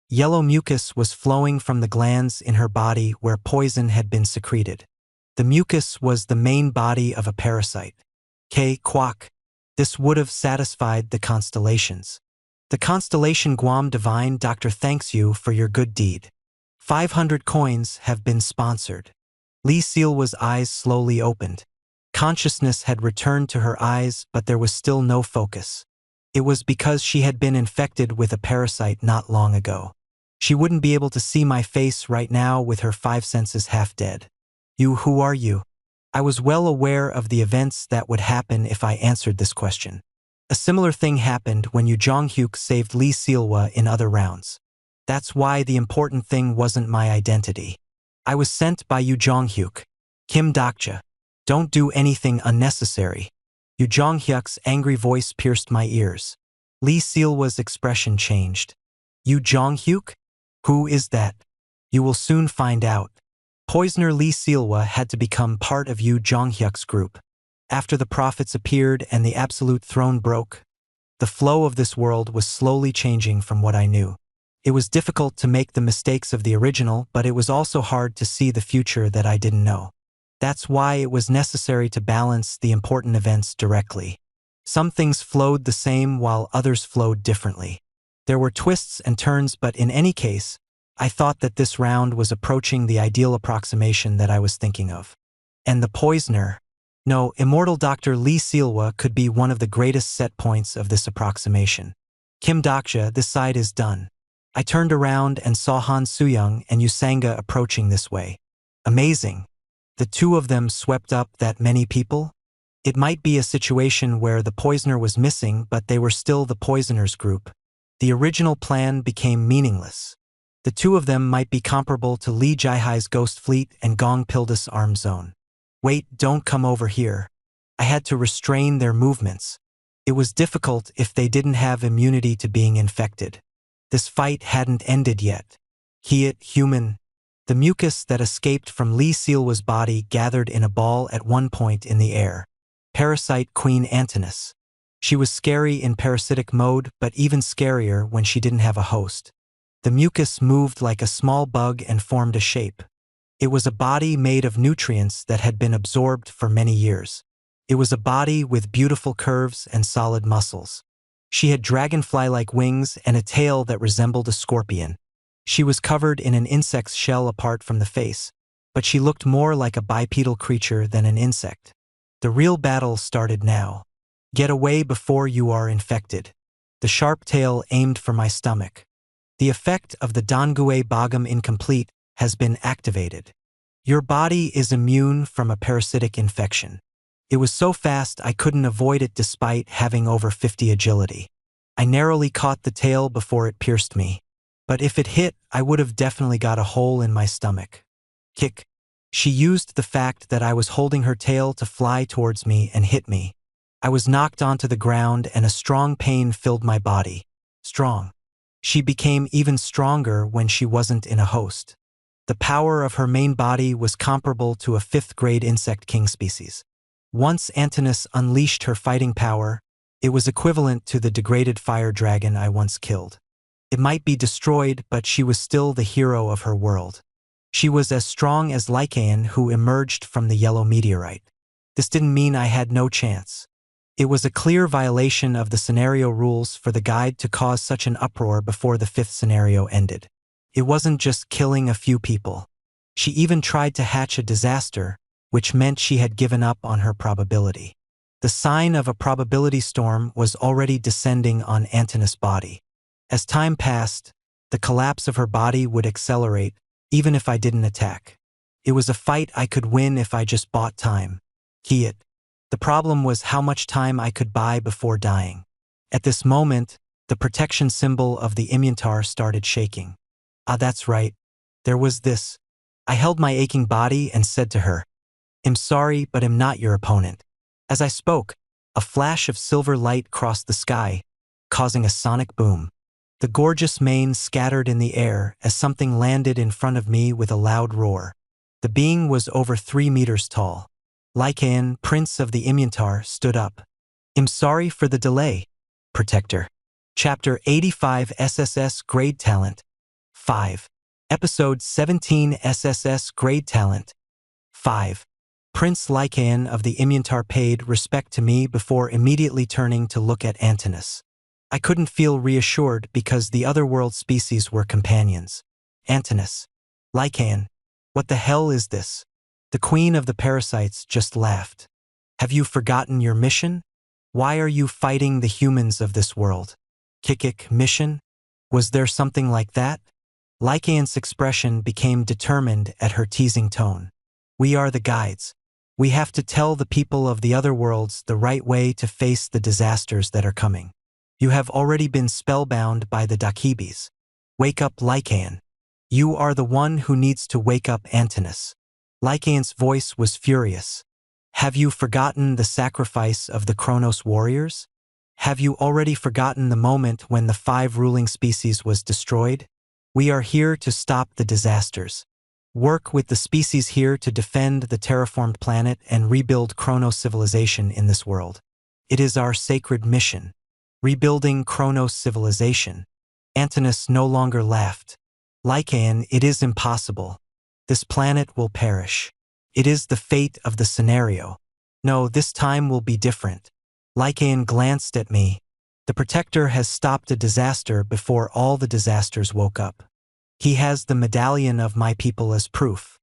Yellow mucus was flowing from the glands in her body where poison had been secreted. The mucus was the main body of a parasite. Quack. This would have satisfied the constellations. The constellation Guam Divine Doctor thanks you for your good deed. 500 coins have been sponsored. Lee Sealwa's eyes slowly opened. Consciousness had returned to her eyes, but there was still no focus. It was because she had been infected with a parasite not long ago. She wouldn't be able to see my face right now with her 5 senses half dead. Who are you? I was well aware of the events that would happen if I answered this question. A similar thing happened when Yu Jonghyuk saved Lee Sealwa in other rounds. That's why the important thing wasn't my identity. I was sent by Yu Jonghyuk. Kim Dokja. Don't do anything unnecessary. Yu Jonghyuk's angry voice pierced my ears. Lee Sealwa's expression changed. Yu Jonghyuk? Who is that? You will soon find out. Poisoner Lee Sealwa had to become part of Yu Jonghyuk's group. After the prophets appeared and the absolute throne broke, the flow of this world was slowly changing from what I knew. It was difficult to make the mistakes of the original, but it was also hard to see the future that I didn't know. That's why it was necessary to balance the important events directly. Some things flowed the same while others flowed differently. There were twists and turns, but in any case, I thought that this round was approaching the ideal approximation that I was thinking of. And the poisoner? No, immortal Dr. Lee Sealwa could be one of the greatest set points of this approximation. Kim Dokja, this side is done. I turned around and saw Han Sooyoung and Usanga approaching this way. Amazing. The two of them swept up that many people? It might be a situation where the poisoner was missing, but they were still the poisoner's group. The original plan became meaningless. The two of them might be comparable to Lee Jaihai's Ghost Fleet and Gong Pilda's Arm Zone. Wait, don't come over here. I had to restrain their movements. It was difficult if they didn't have immunity to being infected. This fight hadn't ended yet. Human. The mucus that escaped from Lee Sealwa's body gathered in a ball at one point in the air. Parasite Queen Antinous. She was scary in parasitic mode, but even scarier when she didn't have a host. The mucus moved like a small bug and formed a shape. It was a body made of nutrients that had been absorbed for many years. It was a body with beautiful curves and solid muscles. She had dragonfly-like wings and a tail that resembled a scorpion. She was covered in an insect's shell apart from the face, but she looked more like a bipedal creature than an insect. The real battle started now. Get away before you are infected. The sharp tail aimed for my stomach. The effect of the Dangue Bogum Incomplete has been activated. Your body is immune from a parasitic infection. It was so fast I couldn't avoid it despite having over 50 agility. I narrowly caught the tail before it pierced me. But if it hit, I would have definitely got a hole in my stomach. Kick. She used the fact that I was holding her tail to fly towards me and hit me. I was knocked onto the ground and a strong pain filled my body. Strong. She became even stronger when she wasn't in a host. The power of her main body was comparable to a 5th-grade insect king species. Once Antinous unleashed her fighting power, it was equivalent to the degraded fire dragon I once killed. It might be destroyed, but she was still the hero of her world. She was as strong as Lycaon, who emerged from the yellow meteorite. This didn't mean I had no chance. It was a clear violation of the scenario rules for the guide to cause such an uproar before the 5th scenario ended. It wasn't just killing a few people. She even tried to hatch a disaster, which meant she had given up on her probability. The sign of a probability storm was already descending on Antinous' body. As time passed, the collapse of her body would accelerate, even if I didn't attack. It was a fight I could win if I just bought time. The problem was how much time I could buy before dying. At this moment, the protection symbol of the Immuntar started shaking. That's right. There was this. I held my aching body and said to her, I'm sorry, but I'm not your opponent. As I spoke, a flash of silver light crossed the sky, causing a sonic boom. The gorgeous mane scattered in the air as something landed in front of me with a loud roar. The being was over 3 meters tall. Lycaon, Prince of the Immuntar, stood up. I'm sorry for the delay, Protector. Chapter 85 SSS Grade Talent 5. Episode 17 SSS Grade Talent 5. Prince Lycaon of the Immuntar paid respect to me before immediately turning to look at Antinous. I couldn't feel reassured because the otherworld species were companions. Antinous. Lycaon. What the hell is this? The queen of the parasites just laughed. Have you forgotten your mission? Why are you fighting the humans of this world? Kikik, mission? Was there something like that? Lycaon's expression became determined at her teasing tone. We are the guides. We have to tell the people of the other worlds the right way to face the disasters that are coming. You have already been spellbound by the Dakibis. Wake up, Lycaon. You are the one who needs to wake up, Antinous. Lycaon's voice was furious. Have you forgotten the sacrifice of the Kronos warriors? Have you already forgotten the moment when the 5 ruling species was destroyed? We are here to stop the disasters. Work with the species here to defend the terraformed planet and rebuild Kronos civilization in this world. It is our sacred mission. Rebuilding Kronos civilization. Antinous no longer laughed. Lycaon, it is impossible. This planet will perish. It is the fate of the scenario. No, this time will be different. Lycaon glanced at me. The Protector has stopped a disaster before all the disasters woke up. He has the medallion of my people as proof.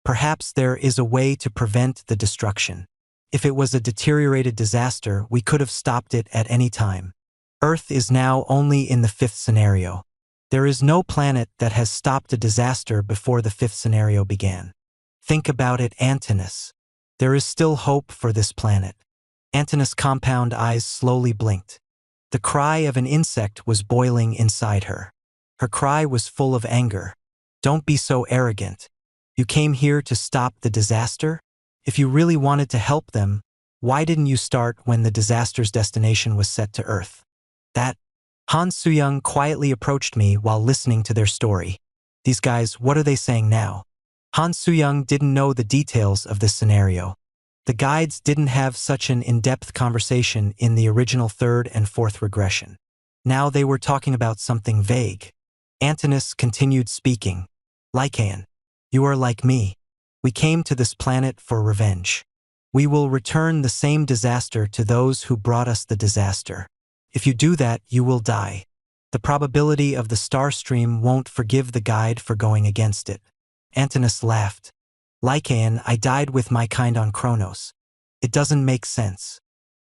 Perhaps there is a way to prevent the destruction. If it was a deteriorated disaster, we could have stopped it at any time. Earth is now only in the 5th scenario. There is no planet that has stopped a disaster before the 5th scenario began. Think about it, Antinous. There is still hope for this planet. Antinous' compound eyes slowly blinked. The cry of an insect was boiling inside her. Her cry was full of anger. Don't be so arrogant. You came here to stop the disaster? If you really wanted to help them, why didn't you start when the disaster's destination was set to Earth? That Han Suyang quietly approached me while listening to their story. These guys, what are they saying now? Han Suyang didn't know the details of this scenario. The guides didn't have such an in-depth conversation in the original 3rd and 4th regression. Now they were talking about something vague. Antinous continued speaking. Lycaon, you are like me. We came to this planet for revenge. We will return the same disaster to those who brought us the disaster. If you do that, you will die. The probability of the star stream won't forgive the guide for going against it. Antinous laughed. Lycaon, I died with my kind on Kronos. It doesn't make sense.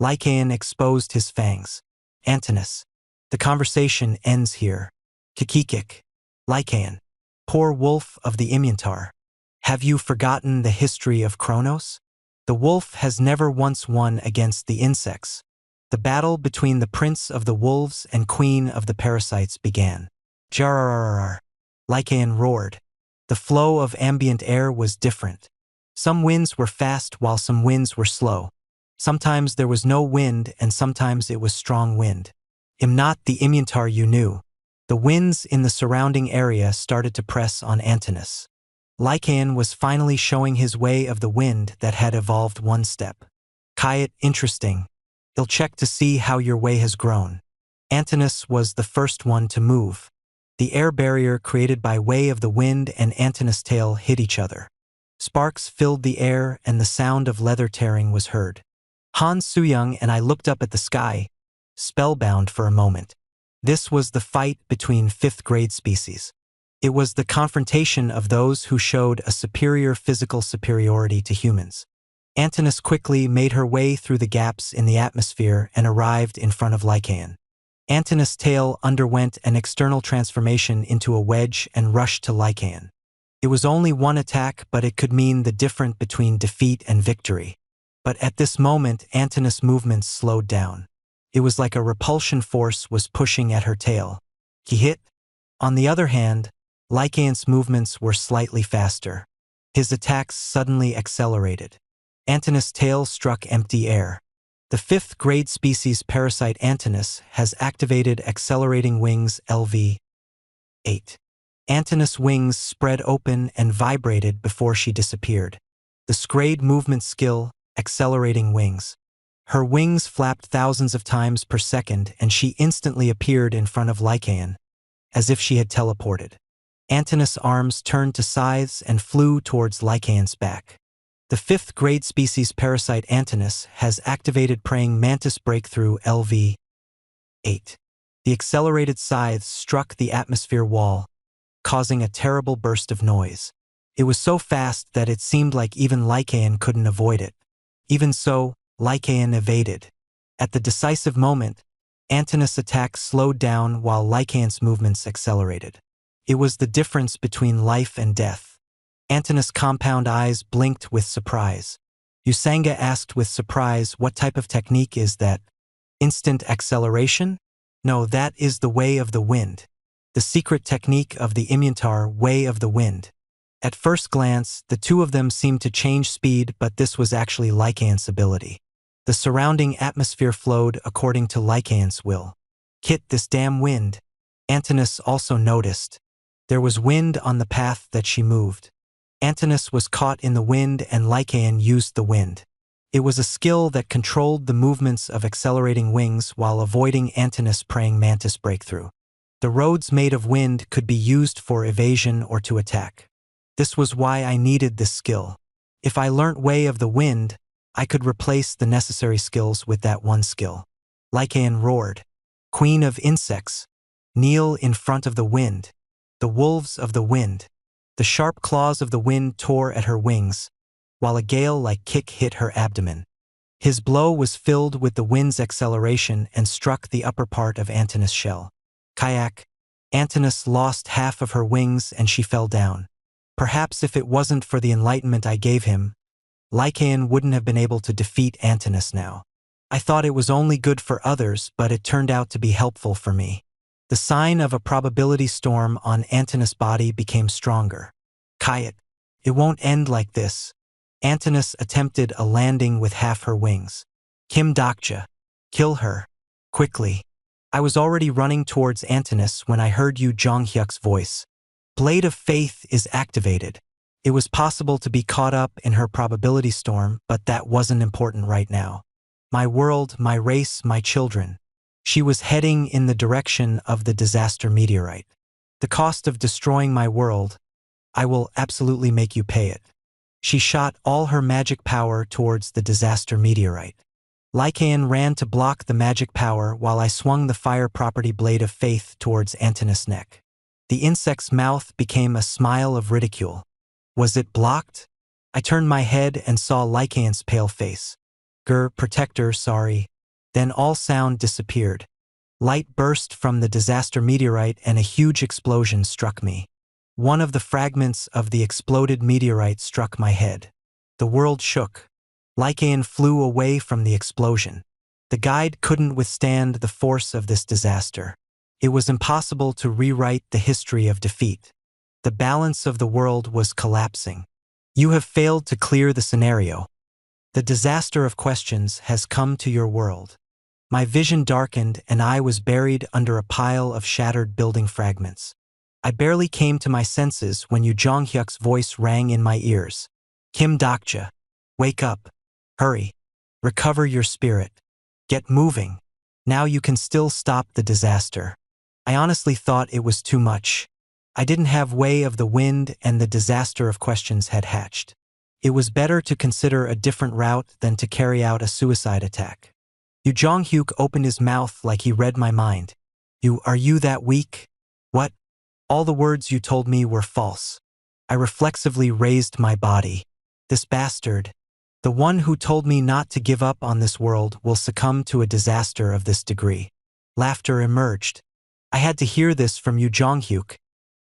Lycaon exposed his fangs. Antinous, the conversation ends here. Kikikik. Lycaon, poor wolf of the Imyantar. Have you forgotten the history of Kronos? The wolf has never once won against the insects. The battle between the prince of the wolves and queen of the parasites began. Jarararrar. Lycaon roared. The flow of ambient air was different. Some winds were fast while some winds were slow. Sometimes there was no wind and sometimes it was strong wind. Not the Imyantar you knew. The winds in the surrounding area started to press on Antinous. Lycaon was finally showing his way of the wind that had evolved one step. Kayat, interesting. I'll check to see how your way has grown. Antinous was the first one to move. The air barrier created by way of the wind and Antinous' tail hit each other. Sparks filled the air and the sound of leather tearing was heard. Han Suyang and I looked up at the sky, spellbound for a moment. This was the fight between 5th grade species. It was the confrontation of those who showed a superior physical superiority to humans. Antinous quickly made her way through the gaps in the atmosphere and arrived in front of Lycaon. Antinous' tail underwent an external transformation into a wedge and rushed to Lycaon. It was only one attack, but it could mean the difference between defeat and victory. But at this moment, Antinous' movements slowed down. It was like a repulsion force was pushing at her tail. He hit. On the other hand, Lycaon's movements were slightly faster. His attacks suddenly accelerated. Antinous' tail struck empty air. The 5th grade species parasite Antinous has activated accelerating wings LV. 8. Antinous' wings spread open and vibrated before she disappeared. The Scrade movement skill, accelerating wings. Her wings flapped thousands of times per second and she instantly appeared in front of Lycaon, as if she had teleported. Antinous' arms turned to scythes and flew towards Lycaon's back. The 5th grade species parasite Antinous has activated praying mantis breakthrough LV. 8. The accelerated scythes struck the atmosphere wall, causing a terrible burst of noise. It was so fast that it seemed like even Lycaon couldn't avoid it. Even so, Lycaon evaded. At the decisive moment, Antinous' attack slowed down while Lycaon's movements accelerated. It was the difference between life and death. Antinous' compound eyes blinked with surprise. Usanga asked with surprise, "What type of technique is that? Instant acceleration? No, that is the way of the wind. The secret technique of the Immuntar, way of the wind." At first glance, the two of them seemed to change speed, but this was actually Lycaon's ability. The surrounding atmosphere flowed according to Lycaon's will. "Kit, this damn wind." Antinous also noticed. There was wind on the path that she moved. Antinous was caught in the wind and Lycaon used the wind. It was a skill that controlled the movements of accelerating wings while avoiding Antinous' praying mantis breakthrough. The roads made of wind could be used for evasion or to attack. This was why I needed this skill. If I learnt Way of the Wind, I could replace the necessary skills with that one skill. Lycaon roared, "Queen of insects, kneel in front of the wind, the wolves of the wind." The sharp claws of the wind tore at her wings, while a gale-like kick hit her abdomen. His blow was filled with the wind's acceleration and struck the upper part of Antinous' shell. Kayak. Antinous lost half of her wings and she fell down. Perhaps if it wasn't for the enlightenment I gave him, Lycaon wouldn't have been able to defeat Antinous now. I thought it was only good for others, but it turned out to be helpful for me. The sign of a probability storm on Antinous' body became stronger. Kayat. It won't end like this. Antinous attempted a landing with half her wings. Kim Dokja. Kill her. Quickly. I was already running towards Antinous when I heard Yu Jonghyuk's voice. Blade of Faith is activated. It was possible to be caught up in her probability storm, but that wasn't important right now. My world, my race, my children. She was heading in the direction of the disaster meteorite. The cost of destroying my world, I will absolutely make you pay it. She shot all her magic power towards the disaster meteorite. Lycaon ran to block the magic power while I swung the fire property Blade of Faith towards Antinous' neck. The insect's mouth became a smile of ridicule. Was it blocked? I turned my head and saw Lycaon's pale face. Protector, sorry. Then all sound disappeared. Light burst from the disaster meteorite and a huge explosion struck me. One of the fragments of the exploded meteorite struck my head. The world shook. Lycaon flew away from the explosion. The guide couldn't withstand the force of this disaster. It was impossible to rewrite the history of defeat. The balance of the world was collapsing. You have failed to clear the scenario. The disaster of questions has come to your world. My vision darkened and I was buried under a pile of shattered building fragments. I barely came to my senses when Yu Jonghyuk's voice rang in my ears. Kim Dokja. Wake up. Hurry. Recover your spirit. Get moving. Now you can still stop the disaster. I honestly thought it was too much. I didn't have Way of the Wind and the disaster of questions had hatched. It was better to consider a different route than to carry out a suicide attack. Yu Jonghyuk opened his mouth like he read my mind. Are you that weak? What? All the words you told me were false. I reflexively raised my body. This bastard, the one who told me not to give up on this world, will succumb to a disaster of this degree. Laughter emerged. I had to hear this from Yu Jonghyuk,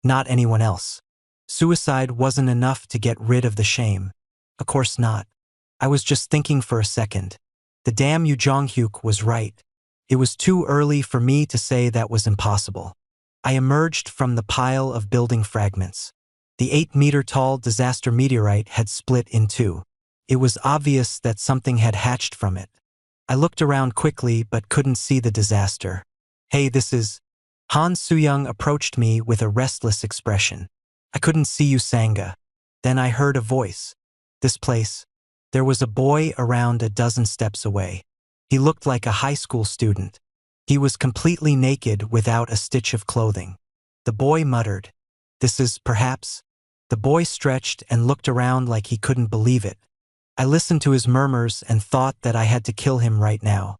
not anyone else. Suicide wasn't enough to get rid of the shame. Of course not. I was just thinking for a second. The damn Yu Jonghyuk was right. It was too early for me to say that was impossible. I emerged from the pile of building fragments. The 8-meter-tall disaster meteorite had split in two. It was obvious that something had hatched from it. I looked around quickly but couldn't see the disaster. Hey, this is... Han Suyong approached me with a restless expression. I couldn't see Usanga. Then I heard a voice. This place. There was a boy around a dozen steps away. He looked like a high school student. He was completely naked without a stitch of clothing. The boy muttered, "This is, perhaps?" The boy stretched and looked around like he couldn't believe it. I listened to his murmurs and thought that I had to kill him right now.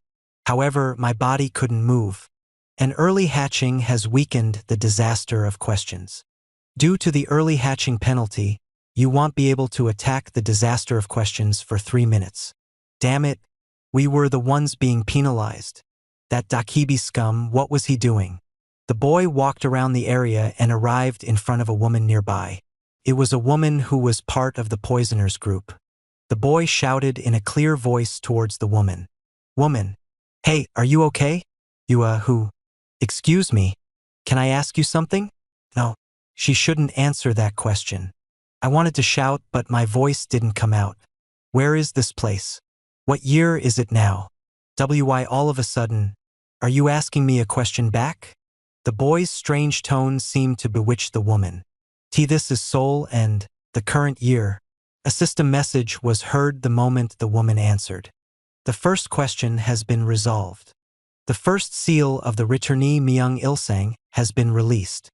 However, my body couldn't move. An early hatching has weakened the disaster of questions. Due to the early hatching penalty, you won't be able to attack the disaster of questions for 3 minutes. Damn it, we were the ones being penalized. That Dakibi scum, what was he doing? The boy walked around the area and arrived in front of a woman nearby. It was a woman who was part of the poisoners group. The boy shouted in a clear voice towards the woman. Woman, hey, are you okay? You, who? Excuse me, can I ask you something? No, she shouldn't answer that question. I wanted to shout, but my voice didn't come out. Where is this place? What year is it now? Why all of a sudden? Are you asking me a question back? The boy's strange tone seemed to bewitch the woman. This is Seoul and the current year. A system message was heard the moment the woman answered. The first question has been resolved. The first seal of the returnee Myung Ilsang has been released.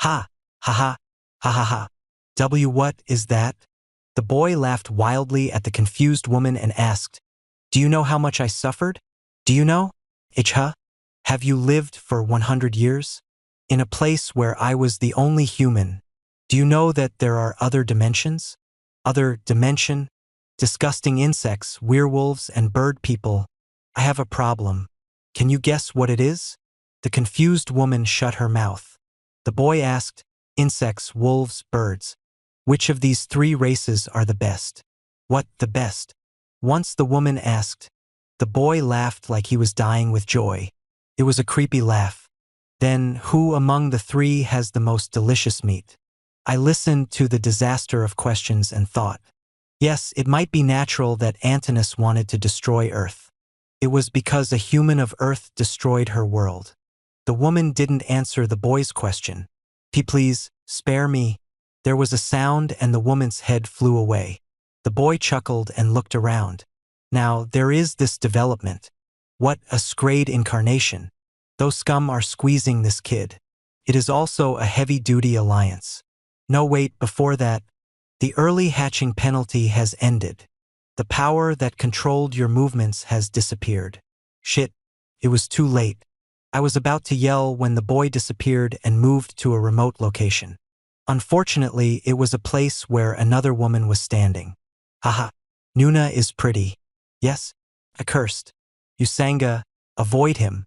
Ha, ha ha, ha ha ha. What is that? The boy laughed wildly at the confused woman and asked, do you know how much I suffered? Do you know? Have you lived for 100 years? In a place where I was the only human. Do you know that there are other dimensions? Other dimension? Disgusting insects, werewolves, and bird people. I have a problem. Can you guess what it is? The confused woman shut her mouth. The boy asked, insects, wolves, birds. Which of these 3 races are the best? What, the best? Once the woman asked. The boy laughed like he was dying with joy. It was a creepy laugh. Then, who among the 3 has the most delicious meat? I listened to the disaster of questions and thought. Yes, it might be natural that Antinous wanted to destroy Earth. It was because a human of Earth destroyed her world. The woman didn't answer the boy's question. Please, spare me. There was a sound and the woman's head flew away. The boy chuckled and looked around. Now, there is this development. What a scrayed incarnation. Those scum are squeezing this kid. It is also a heavy-duty alliance. No, wait, before that, the early hatching penalty has ended. The power that controlled your movements has disappeared. Shit, it was too late. I was about to yell when the boy disappeared and moved to a remote location. Unfortunately, it was a place where another woman was standing. Haha, Nuna is pretty. Yes? I cursed. Usanga, avoid him.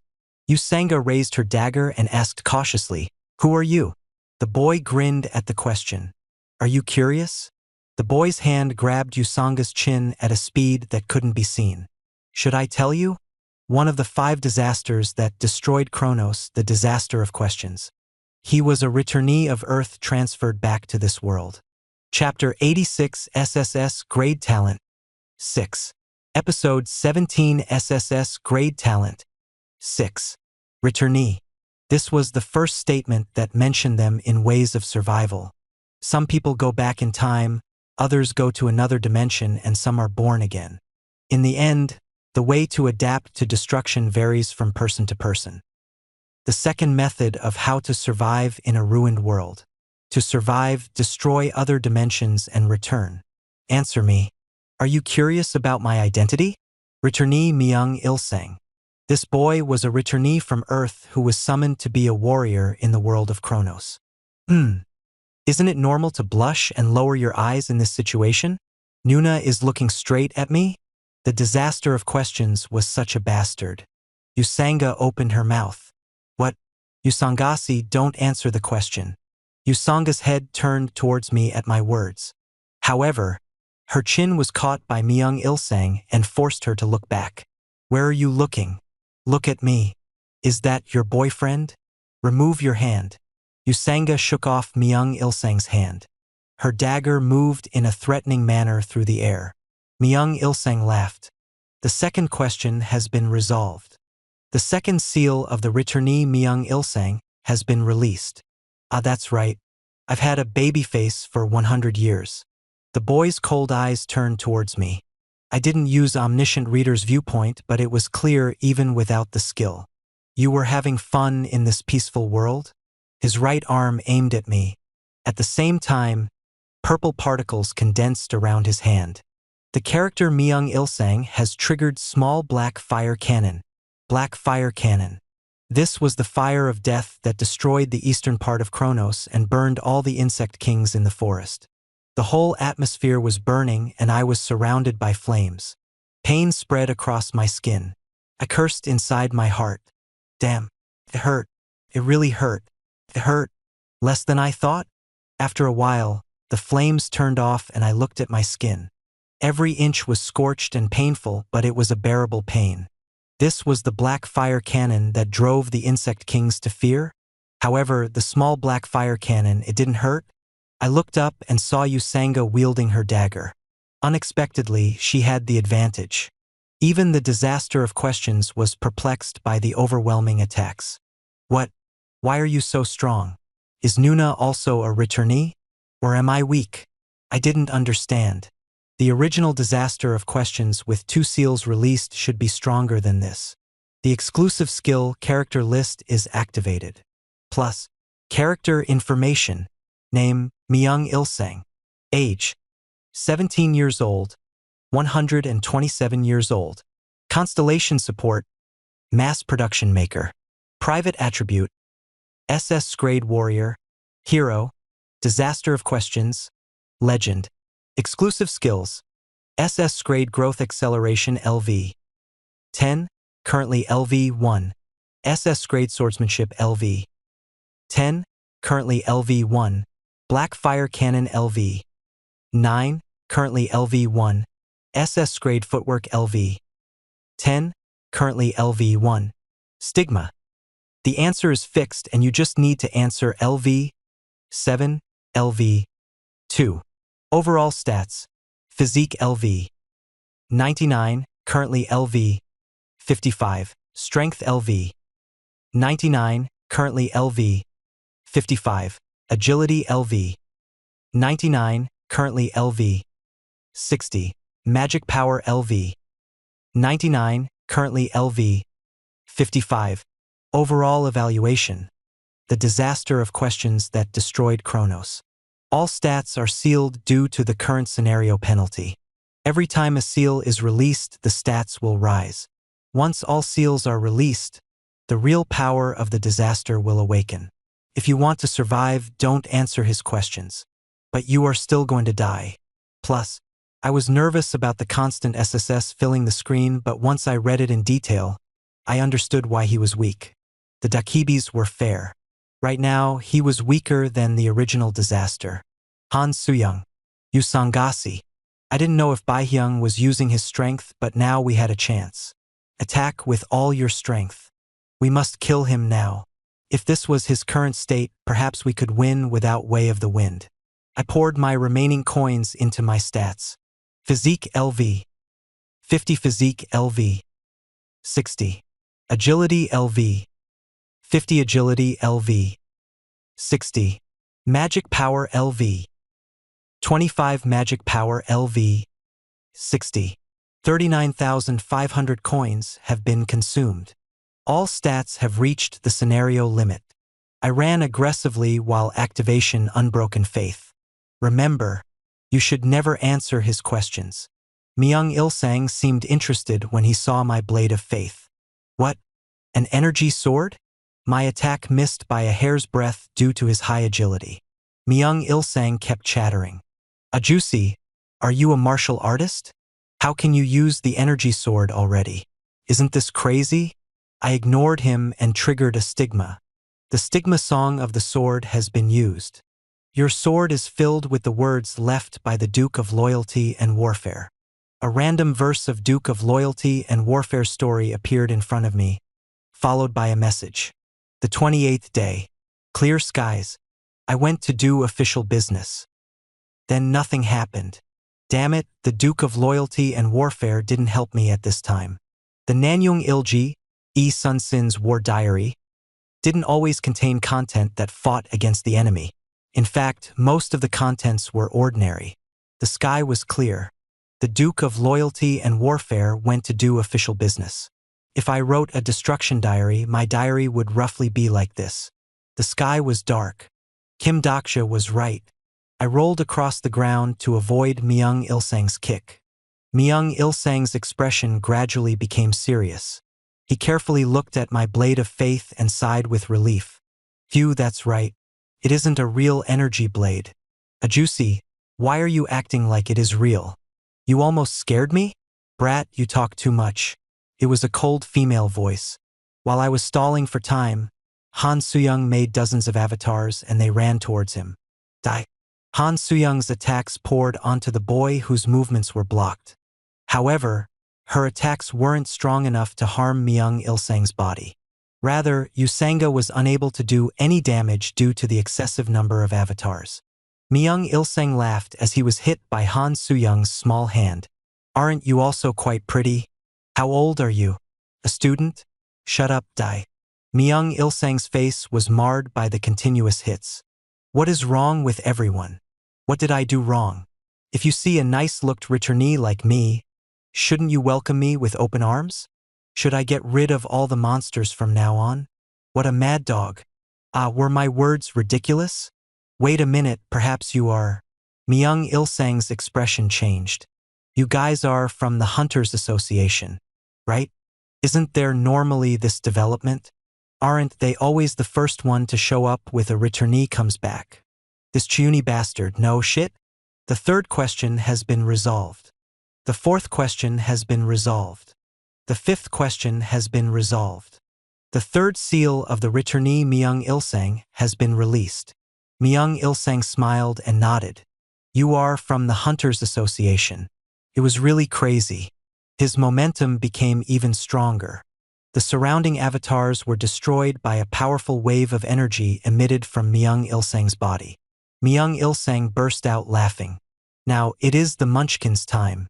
Usanga raised her dagger and asked cautiously, who are you? The boy grinned at the question. Are you curious? The boy's hand grabbed Usanga's chin at a speed that couldn't be seen. Should I tell you? One of the 5 disasters that destroyed Kronos, the disaster of questions. He was a returnee of Earth transferred back to this world. Chapter 86 SSS Grade Talent 6. Episode 17 SSS Grade Talent 6. Returnee. This was the first statement that mentioned them in ways of survival. Some people go back in time, others go to another dimension, and some are born again. In the end, the way to adapt to destruction varies from person to person. The second method of how to survive in a ruined world. To survive, destroy other dimensions and return. Answer me. Are you curious about my identity? Returnee Myung Ilsang. This boy was a returnee from Earth who was summoned to be a warrior in the world of Kronos. Isn't it normal to blush and lower your eyes in this situation? Nuna is looking straight at me? The disaster of questions was such a bastard. Usanga opened her mouth. What? Usangasi, don't answer the question. Usanga's head turned towards me at my words. However, her chin was caught by Myung Ilsang and forced her to look back. Where are you looking? Look at me. Is that your boyfriend? Remove your hand. Usanga shook off Myung Ilsang's hand. Her dagger moved in a threatening manner through the air. Myung Ilsang laughed. The second question has been resolved. The second seal of the returnee Myung Ilsang has been released. Ah, that's right. I've had a baby face for 100 years. The boy's cold eyes turned towards me. I didn't use Omniscient Reader's Viewpoint, but it was clear even without the skill. You were having fun in this peaceful world? His right arm aimed at me. At the same time, purple particles condensed around his hand. The character Myung Ilsang has triggered small black fire cannon. Black fire cannon. This was the fire of death that destroyed the eastern part of Kronos and burned all the insect kings in the forest. The whole atmosphere was burning and I was surrounded by flames. Pain spread across my skin. I cursed inside my heart. Damn, it hurt. It really hurt. It hurt. Less than I thought? After a while, the flames turned off and I looked at my skin. Every inch was scorched and painful, but it was a bearable pain. This was the black fire cannon that drove the insect kings to fear. However, the small black fire cannon, it didn't hurt. I looked up and saw Usanga wielding her dagger. Unexpectedly, she had the advantage. Even the disaster of questions was perplexed by the overwhelming attacks. What? Why are you so strong? Is Nuna also a returnee? Or am I weak? I didn't understand. The original disaster of questions with 2 seals released should be stronger than this. The exclusive skill character list is activated. Plus, character information. Name, Myung Ilsang. Age, 17 years old, 127 years old. Constellation support, mass production maker. Private attribute, SS Grade Warrior. Hero, disaster of questions. Legend. Exclusive skills, SS Grade Growth Acceleration LV. 10, currently LV 1. SS Grade Swordsmanship LV. 10, currently LV 1. Black Fire Cannon LV. 9, currently LV 1. SS Grade Footwork LV. 10, currently LV 1. Stigma. The answer is fixed and you just need to answer LV 7, LV 2. Overall stats. Physique LV. 99, currently LV. 55. Strength LV. 99, currently LV. 55. Agility LV. 99, currently LV. 60. Magic Power LV. 99, currently LV. 55. Overall evaluation. The disaster of questions that destroyed Kronos. All stats are sealed due to the current scenario penalty. Every time a seal is released, the stats will rise. Once all seals are released, the real power of the disaster will awaken. If you want to survive, don't answer his questions. But you are still going to die. Plus, I was nervous about the constant SSS filling the screen, but once I read it in detail, I understood why he was weak. The Dakibis were fair. Right now, he was weaker than the original disaster. Han Suyang. Usangasi. I didn't know if Baihyung was using his strength, but now we had a chance. Attack with all your strength. We must kill him now. If this was his current state, perhaps we could win without Way of the Wind. I poured my remaining coins into my stats. Physique LV. 50 Physique LV. 60. Agility LV. 50 Agility LV. 60. Magic Power LV. 25 Magic Power LV. 60. 39,500 coins have been consumed. All stats have reached the scenario limit. I ran aggressively while activation Unbroken Faith. Remember, you should never answer his questions. Myung Ilsang seemed interested when he saw my Blade of Faith. What? An energy sword? My attack missed by a hair's breadth due to his high agility. Myung Ilsang kept chattering. Ajusi, are you a martial artist? How can you use the energy sword already? Isn't this crazy? I ignored him and triggered a stigma. The stigma song of the sword has been used. Your sword is filled with the words left by the Duke of Loyalty and Warfare. A random verse of Duke of Loyalty and Warfare story appeared in front of me, followed by a message. The 28th day. Clear skies. I went to do official business. Then nothing happened. Damn it, the Duke of Loyalty and Warfare didn't help me at this time. The Nanyung Ilji, E. Sun Sin's War Diary, didn't always contain content that fought against the enemy. In fact, most of the contents were ordinary. The sky was clear. The Duke of Loyalty and Warfare went to do official business. If I wrote a destruction diary, my diary would roughly be like this. The sky was dark. Kim Daksha was right. I rolled across the ground to avoid Myung Ilsang's kick. Myung Ilsang's expression gradually became serious. He carefully looked at my blade of faith and sighed with relief. Phew, that's right. It isn't a real energy blade. Ajusi, why are you acting like it is real? You almost scared me? Brat, you talk too much. It was a cold female voice. While I was stalling for time, Han Suyang made dozens of avatars and they ran towards him. Die. Han Suyang's attacks poured onto the boy whose movements were blocked. However, her attacks weren't strong enough to harm Myung Ilsang's body. Rather, Usanga was unable to do any damage due to the excessive number of avatars. Myung Ilsang laughed as he was hit by Han Suyang's small hand. Aren't you also quite pretty? How old are you? A student? Shut up, Dai. Myung Ilsang's face was marred by the continuous hits. What is wrong with everyone? What did I do wrong? If you see a nice-looked returnee like me, shouldn't you welcome me with open arms? Should I get rid of all the monsters from now on? What a mad dog. Were my words ridiculous? Wait a minute, perhaps you are. Myung Ilsang's expression changed. You guys are from the Hunters Association, right? Isn't there normally this development? Aren't they always the first one to show up with a returnee comes back? This Chiuni bastard, no shit? The third question has been resolved. The fourth question has been resolved. The fifth question has been resolved. The third seal of the returnee Myung Ilsang has been released. Myung Ilsang smiled and nodded. You are from the Hunters Association. It was really crazy. His momentum became even stronger. The surrounding avatars were destroyed by a powerful wave of energy emitted from Myung Ilsang's body. Myung Ilsang burst out laughing. Now, it is the Munchkin's time.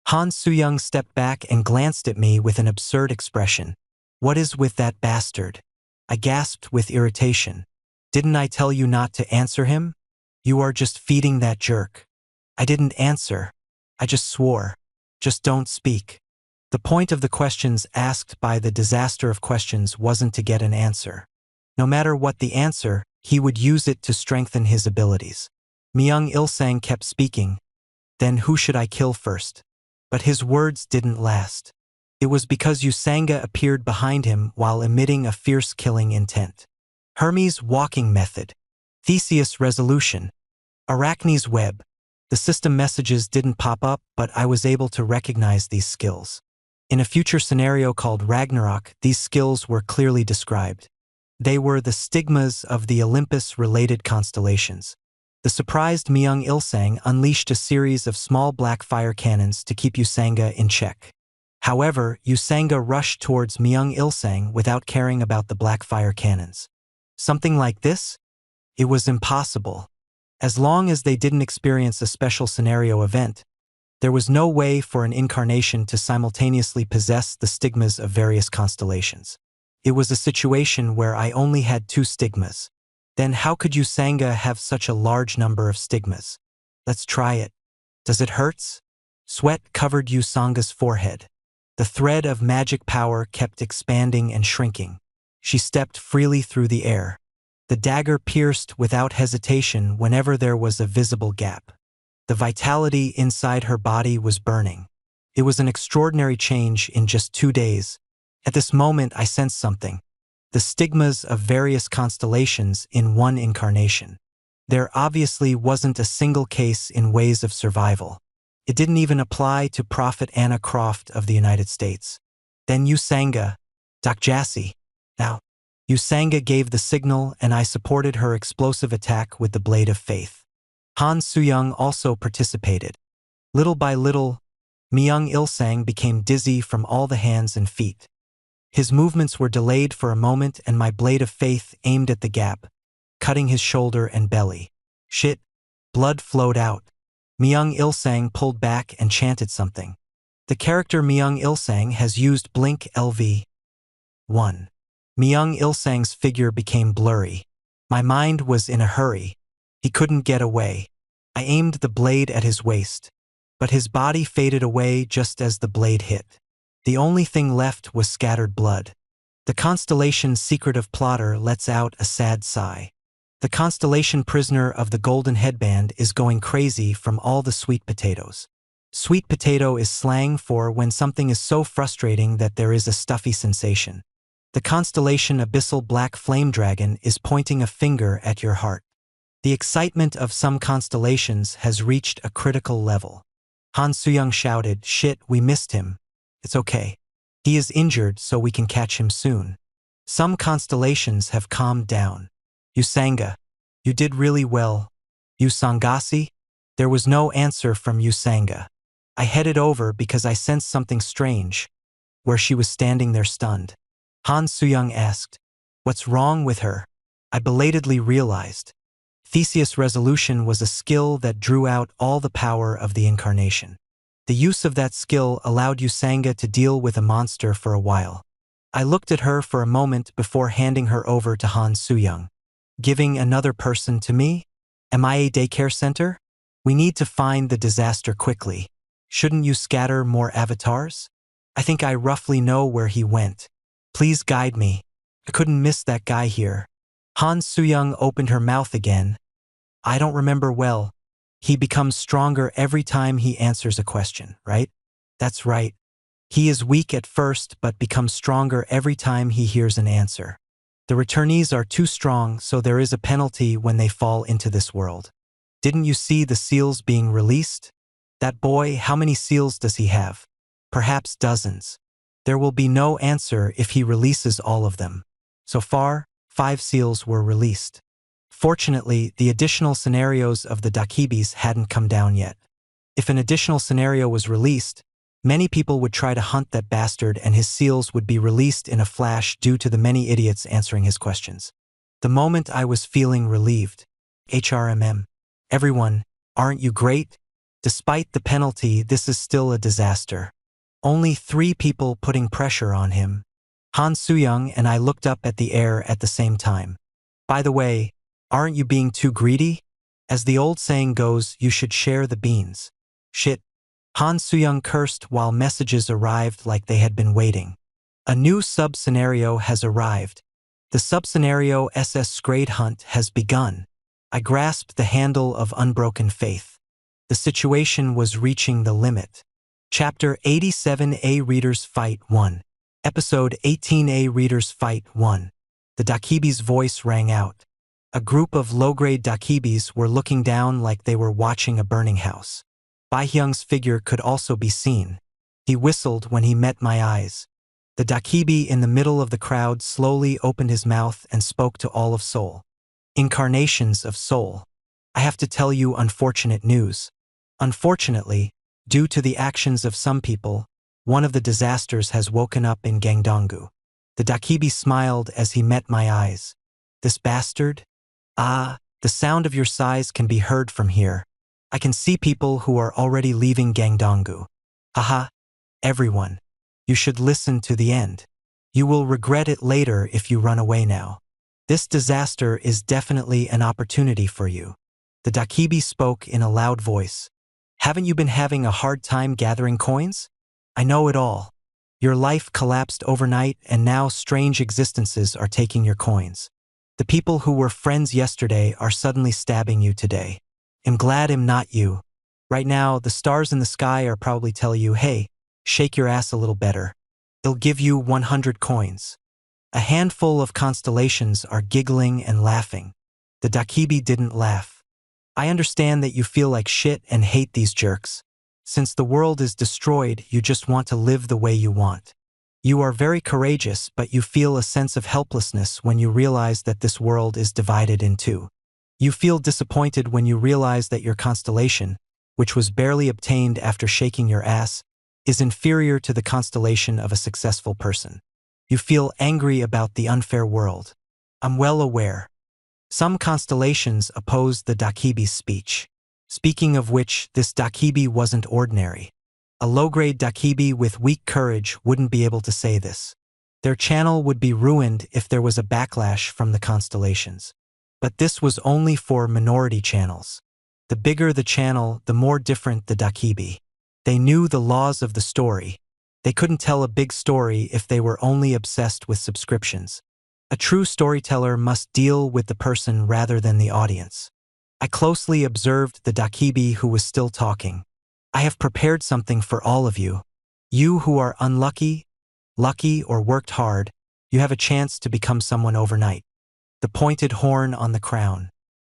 Han Suyang stepped back and glanced at me with an absurd expression. What is with that bastard? I gasped with irritation. Didn't I tell you not to answer him? You are just feeding that jerk. I didn't answer. I just swore. Just don't speak. The point of the questions asked by the disaster of questions wasn't to get an answer. No matter what the answer, he would use it to strengthen his abilities. Myung Ilsang kept speaking. Then who should I kill first? But his words didn't last. It was because Usanga appeared behind him while emitting a fierce killing intent. Hermes' walking method. Theseus' resolution. Arachne's web. The system messages didn't pop up, but I was able to recognize these skills. In a future scenario called Ragnarok, these skills were clearly described. They were the stigmas of the Olympus-related constellations. The surprised Myung Ilsang unleashed a series of small black fire cannons to keep Usanga in check. However, Usanga rushed towards Myung Ilsang without caring about the black fire cannons. Something like this? It was impossible. As long as they didn't experience a special scenario event, there was no way for an incarnation to simultaneously possess the stigmas of various constellations. It was a situation where I only had 2 stigmas. Then how could Usanga have such a large number of stigmas? Let's try it. Does it hurts? Sweat covered Usanga's forehead. The thread of magic power kept expanding and shrinking. She stepped freely through the air. The dagger pierced without hesitation whenever there was a visible gap. The vitality inside her body was burning. It was an extraordinary change in just 2 days. At this moment, I sensed something. The stigmas of various constellations in one incarnation. There obviously wasn't a single case in Ways of Survival. It didn't even apply to Prophet Anna Croft of the United States. Then Usanga, Doc Jassy. Now, Usanga gave the signal and I supported her explosive attack with the Blade of Faith. Han Suyang also participated. Little by little, Myung Ilsang became dizzy from all the hands and feet. His movements were delayed for a moment and my Blade of Faith aimed at the gap, cutting his shoulder and belly. Shit. Blood flowed out. Myung Ilsang pulled back and chanted something. The character Myung Ilsang has used Blink LV. 1. Myung Ilsang's figure became blurry. My mind was in a hurry. He couldn't get away. I aimed the blade at his waist, but his body faded away just as the blade hit. The only thing left was scattered blood. The constellation's secretive plotter lets out a sad sigh. The constellation prisoner of the golden headband is going crazy from all the sweet potatoes. Sweet potato is slang for when something is so frustrating that there is a stuffy sensation. The constellation Abyssal Black Flame Dragon is pointing a finger at your heart. The excitement of some constellations has reached a critical level. Han Suyang shouted, "Shit, we missed him. It's okay. He is injured, so we can catch him soon." Some constellations have calmed down. Usanga, you did really well. Usangasi? There was no answer from Usanga. I headed over because I sensed something strange, where she was standing there stunned. Han Suyang asked, "What's wrong with her?" I belatedly realized. Theseus' resolution was a skill that drew out all the power of the incarnation. The use of that skill allowed Usanga to deal with a monster for a while. I looked at her for a moment before handing her over to Han Suyang. Giving another person to me? Am I a daycare center? We need to find the disaster quickly. Shouldn't you scatter more avatars? I think I roughly know where he went. Please guide me. I couldn't miss that guy here. Han Suyang opened her mouth again. I don't remember well. He becomes stronger every time he answers a question, right? That's right. He is weak at first but becomes stronger every time he hears an answer. The returnees are too strong, so there is a penalty when they fall into this world. Didn't you see the seals being released? That boy, how many seals does he have? Perhaps dozens. There will be no answer if he releases all of them. So far, 5 seals were released. Fortunately, the additional scenarios of the Dakibis hadn't come down yet. If an additional scenario was released, many people would try to hunt that bastard and his seals would be released in a flash due to the many idiots answering his questions. The moment I was feeling relieved. HRMM. Everyone, aren't you great? Despite the penalty, this is still a disaster. Only 3 people putting pressure on him. Han Suyang and I looked up at the air at the same time. By the way, aren't you being too greedy? As the old saying goes, you should share the beans. Shit. Han Suyang cursed while messages arrived like they had been waiting. A new sub-scenario has arrived. The sub-scenario SS Scrade Hunt has begun. I grasped the handle of unbroken faith. The situation was reaching the limit. Chapter 87A Readers Fight 1. Episode 18A Readers Fight 1. The Dakibi's voice rang out. A group of low-grade Dakibis were looking down like they were watching a burning house. Bai Hyung's figure could also be seen. He whistled when he met my eyes. The Dakibi in the middle of the crowd slowly opened his mouth and spoke to all of Seoul. Incarnations of Seoul. I have to tell you unfortunate news. Unfortunately, due to the actions of some people, one of the disasters has woken up in Gangdong-gu. The Dakibi smiled as he met my eyes. This bastard? Ah, the sound of your sighs can be heard from here. I can see people who are already leaving Gangdong-gu. Haha, everyone. You should listen to the end. You will regret it later if you run away now. This disaster is definitely an opportunity for you. The Dakibi spoke in a loud voice. Haven't you been having a hard time gathering coins? I know it all. Your life collapsed overnight and now strange existences are taking your coins. The people who were friends yesterday are suddenly stabbing you today. I'm glad I'm not you. Right now, the stars in the sky are probably telling you, hey, shake your ass a little better. They'll give you 100 coins. A handful of constellations are giggling and laughing. The Dakibi didn't laugh. I understand that you feel like shit and hate these jerks. Since the world is destroyed, you just want to live the way you want. You are very courageous, but you feel a sense of helplessness when you realize that this world is divided in two. You feel disappointed when you realize that your constellation, which was barely obtained after shaking your ass, is inferior to the constellation of a successful person. You feel angry about the unfair world. I'm well aware. Some constellations oppose the Dakibi's speech. Speaking of which, this Dakibi wasn't ordinary. A low-grade Dakibi with weak courage wouldn't be able to say this. Their channel would be ruined if there was a backlash from the constellations. But this was only for minority channels. The bigger the channel, the more different the Dakibi. They knew the laws of the story. They couldn't tell a big story if they were only obsessed with subscriptions. A true storyteller must deal with the person rather than the audience. I closely observed the Dakibi who was still talking. I have prepared something for all of you. You who are unlucky, lucky, or worked hard, you have a chance to become someone overnight. The pointed horn on the crown.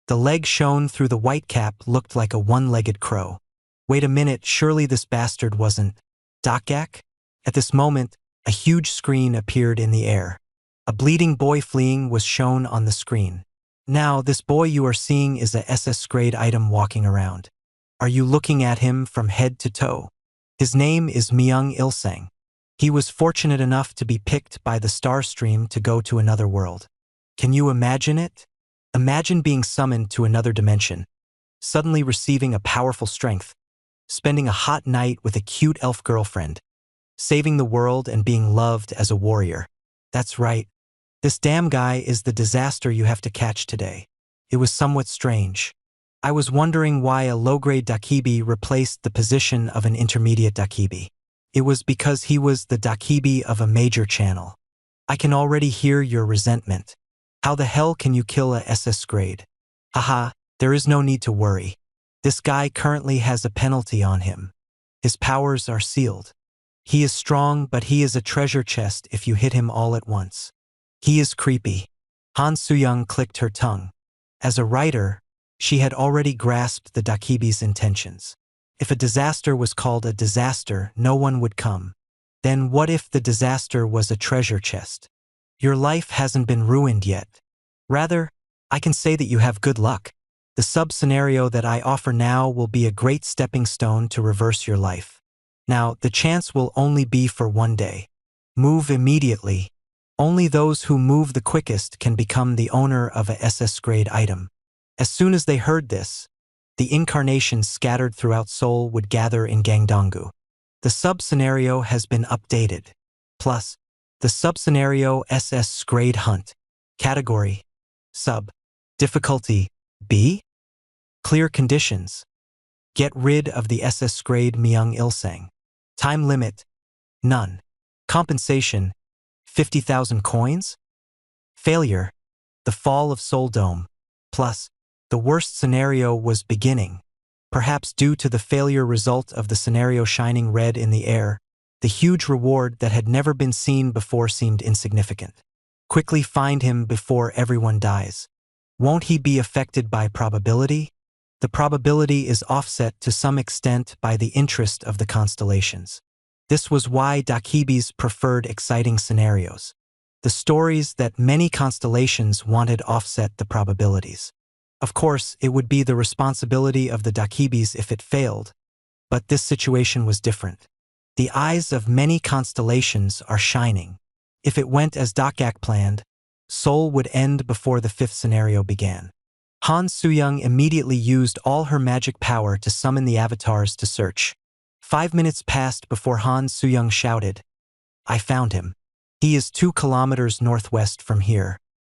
The leg shown through the white cap looked like a one-legged crow. Wait a minute, surely this bastard wasn't Dakak? At this moment, a huge screen appeared in the air. A bleeding boy fleeing was shown on the screen. Now, this boy you are seeing is a SS-grade item walking around. Are you looking at him from head to toe? His name is Myung Ilsang. He was fortunate enough to be picked by the star stream to go to another world. Can you imagine it? Imagine being summoned to another dimension, suddenly receiving a powerful strength, spending a hot night with a cute elf girlfriend, saving the world and being loved as a warrior. That's right. This damn guy is the disaster you have to catch today. It was somewhat strange. I was wondering why a low-grade Dakibi replaced the position of an intermediate Dakibi. It was because he was the Dakibi of a major channel. I can already hear your resentment. How the hell can you kill a SS grade? Haha, there is no need to worry. This guy currently has a penalty on him. His powers are sealed. He is strong, but he is a treasure chest if you hit him all at once. He is creepy. Han Soo-young clicked her tongue. As a writer, she had already grasped the Dakibi's intentions. If a disaster was called a disaster, no one would come. Then what if the disaster was a treasure chest? Your life hasn't been ruined yet. Rather, I can say that you have good luck. The sub-scenario that I offer now will be a great stepping stone to reverse your life. Now, the chance will only be for one day. Move immediately. Only those who move the quickest can become the owner of a SS-grade item. As soon as they heard this, the incarnations scattered throughout Seoul would gather in Gangdonggu. The sub-scenario has been updated. Plus, the sub-scenario SS-grade hunt. Category: Sub. Difficulty: B. Clear conditions. Get rid of the SS-grade Myung Ilsang. Time limit: none. Compensation: 50,000 coins. Failure: the fall of Seoul Dome. Plus, the worst scenario was beginning. Perhaps due to the failure result of the scenario shining red in the air, the huge reward that had never been seen before seemed insignificant. Quickly find him before everyone dies. Won't he be affected by probability? The probability is offset to some extent by the interest of the constellations. This was why Dakibis preferred exciting scenarios. The stories that many constellations wanted offset the probabilities. Of course, it would be the responsibility of the Dakibis if it failed, but this situation was different. The eyes of many constellations are shining. If it went as Dakak planned, Seoul would end before the fifth scenario began. Han Soo-young immediately used all her magic power to summon the avatars to search. 5 minutes passed before Han Soo-young shouted, "I found him. He is 2 kilometers northwest from here."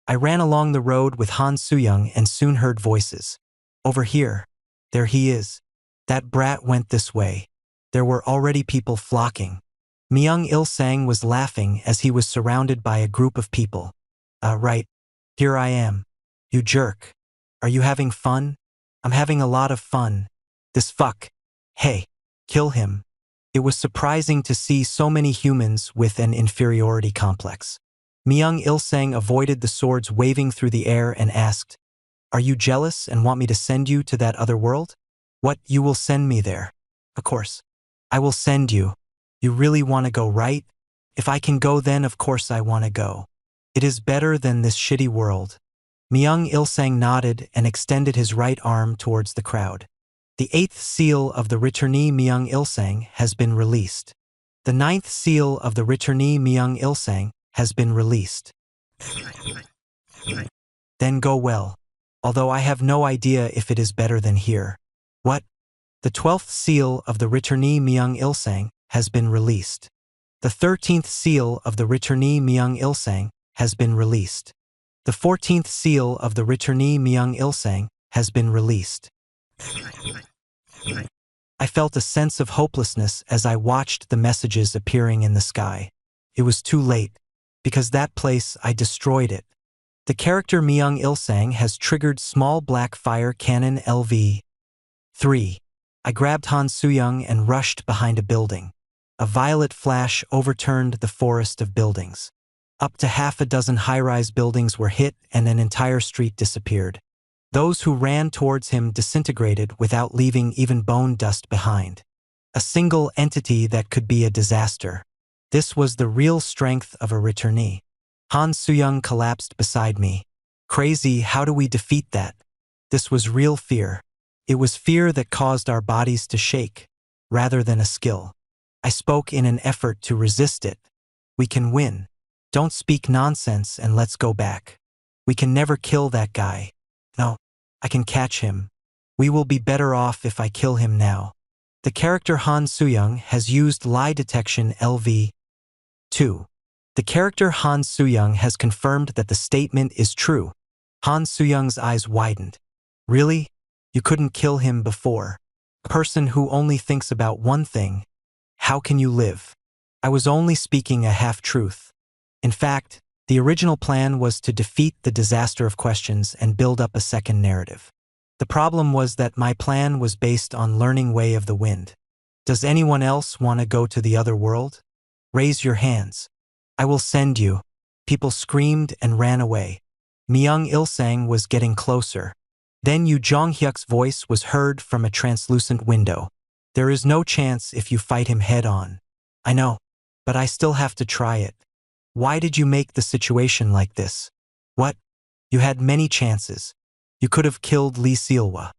I ran along the road with Han Soo-young and soon heard voices. "Over here. There he is. That brat went this way." There were already people flocking. Myung Il-sang was laughing as he was surrounded by a group of people. Right. Here I am. You jerk. Are you having fun? I'm having a lot of fun. This fuck. Hey, kill him." It was surprising to see so many humans with an inferiority complex. Myung Il-sang avoided the swords waving through the air and asked, "Are you jealous and want me to send you to that other world?" "What, you will send me there?" "Of course. I will send you. You really want to go, right?" "If I can go, then of course I want to go. It is better than this shitty world." Myung Il-sang nodded and extended his right arm towards the crowd. The 8th seal of the returnee Myung Il-sang has been released. The 9th seal of the returnee Myung Il-sang has been released. Then go well. Although I have no idea if it is better than here. What? The 12th seal of the returnee Myung Il-sang has been released. The 13th seal of the returnee Myung Il-sang has been released. The 14th seal of the returnee Myung Il-sang has been released. I felt a sense of hopelessness as I watched the messages appearing in the sky. It was too late. Because that place, I destroyed it. The character Myung Il-sang has triggered small black fire cannon LV. 3. I grabbed Han Suyang and rushed behind a building. A violet flash overturned the forest of buildings. Up to half a dozen high-rise buildings were hit and an entire street disappeared. Those who ran towards him disintegrated without leaving even bone dust behind. A single entity that could be a disaster. This was the real strength of a returnee. Han Suyang collapsed beside me. Crazy, how do we defeat that? This was real fear. It was fear that caused our bodies to shake, rather than a skill. I spoke in an effort to resist it. We can win. Don't speak nonsense and let's go back. We can never kill that guy. No, I can catch him. We will be better off if I kill him now. The character Han Suyang has used lie detection LV. 2. The character Han Suyang has confirmed that the statement is true. Han Suyang's eyes widened. Really? You couldn't kill him before. A person who only thinks about one thing. How can you live? I was only speaking a half-truth. In fact, the original plan was to defeat the disaster of questions and build up a second narrative. The problem was that my plan was based on learning Way of the Wind. Does anyone else want to go to the other world? Raise your hands. I will send you. People screamed and ran away. Myung Ilsang was getting closer. Then Yu Jonghyuk's voice was heard from a translucent window. There is no chance if you fight him head-on. I know, but I still have to try it. Why did you make the situation like this? What? You had many chances. You could have killed Lee Sealwa.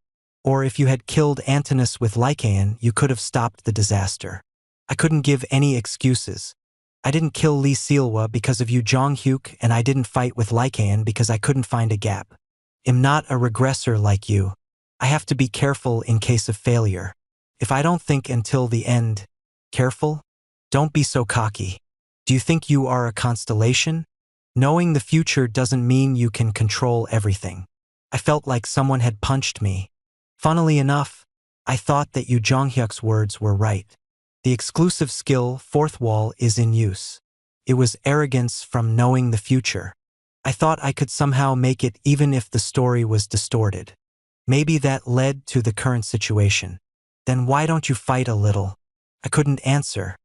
Or if you had killed Antinous with Lycaon, you could have stopped the disaster. I couldn't give any excuses. I didn't kill Lee Sealwa because of Yu Jonghyuk, and I didn't fight with Lycaon because I couldn't find a gap. I'm not a regressor like you. I have to be careful in case of failure. If I don't think until the end, careful? Don't be so cocky. Do you think you are a constellation? Knowing the future doesn't mean you can control everything. I felt like someone had punched me. Funnily enough, I thought that Yu Jonghyuk's words were right. The exclusive skill, Fourth Wall, is in use. It was arrogance from knowing the future. I thought I could somehow make it even if the story was distorted. Maybe that led to the current situation. Then why don't you fight a little? I couldn't answer.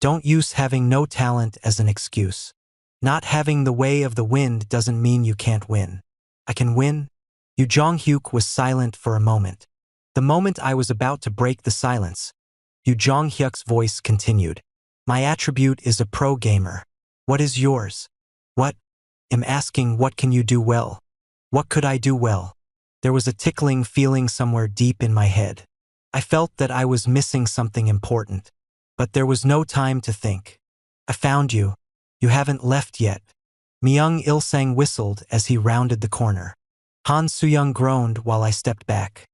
Don't use having no talent as an excuse. Not having the Way of the Wind doesn't mean you can't win. I can win? Yu Jonghyuk was silent for a moment. The moment I was about to break the silence, Yu Jonghyuk's voice continued. My attribute is a pro gamer. What is yours? What? I'm asking, what can you do well? What could I do well? There was a tickling feeling somewhere deep in my head. I felt that I was missing something important. But there was no time to think. I found you. You haven't left yet. Myung Ilsang whistled as he rounded the corner. Han Suyang groaned while I stepped back.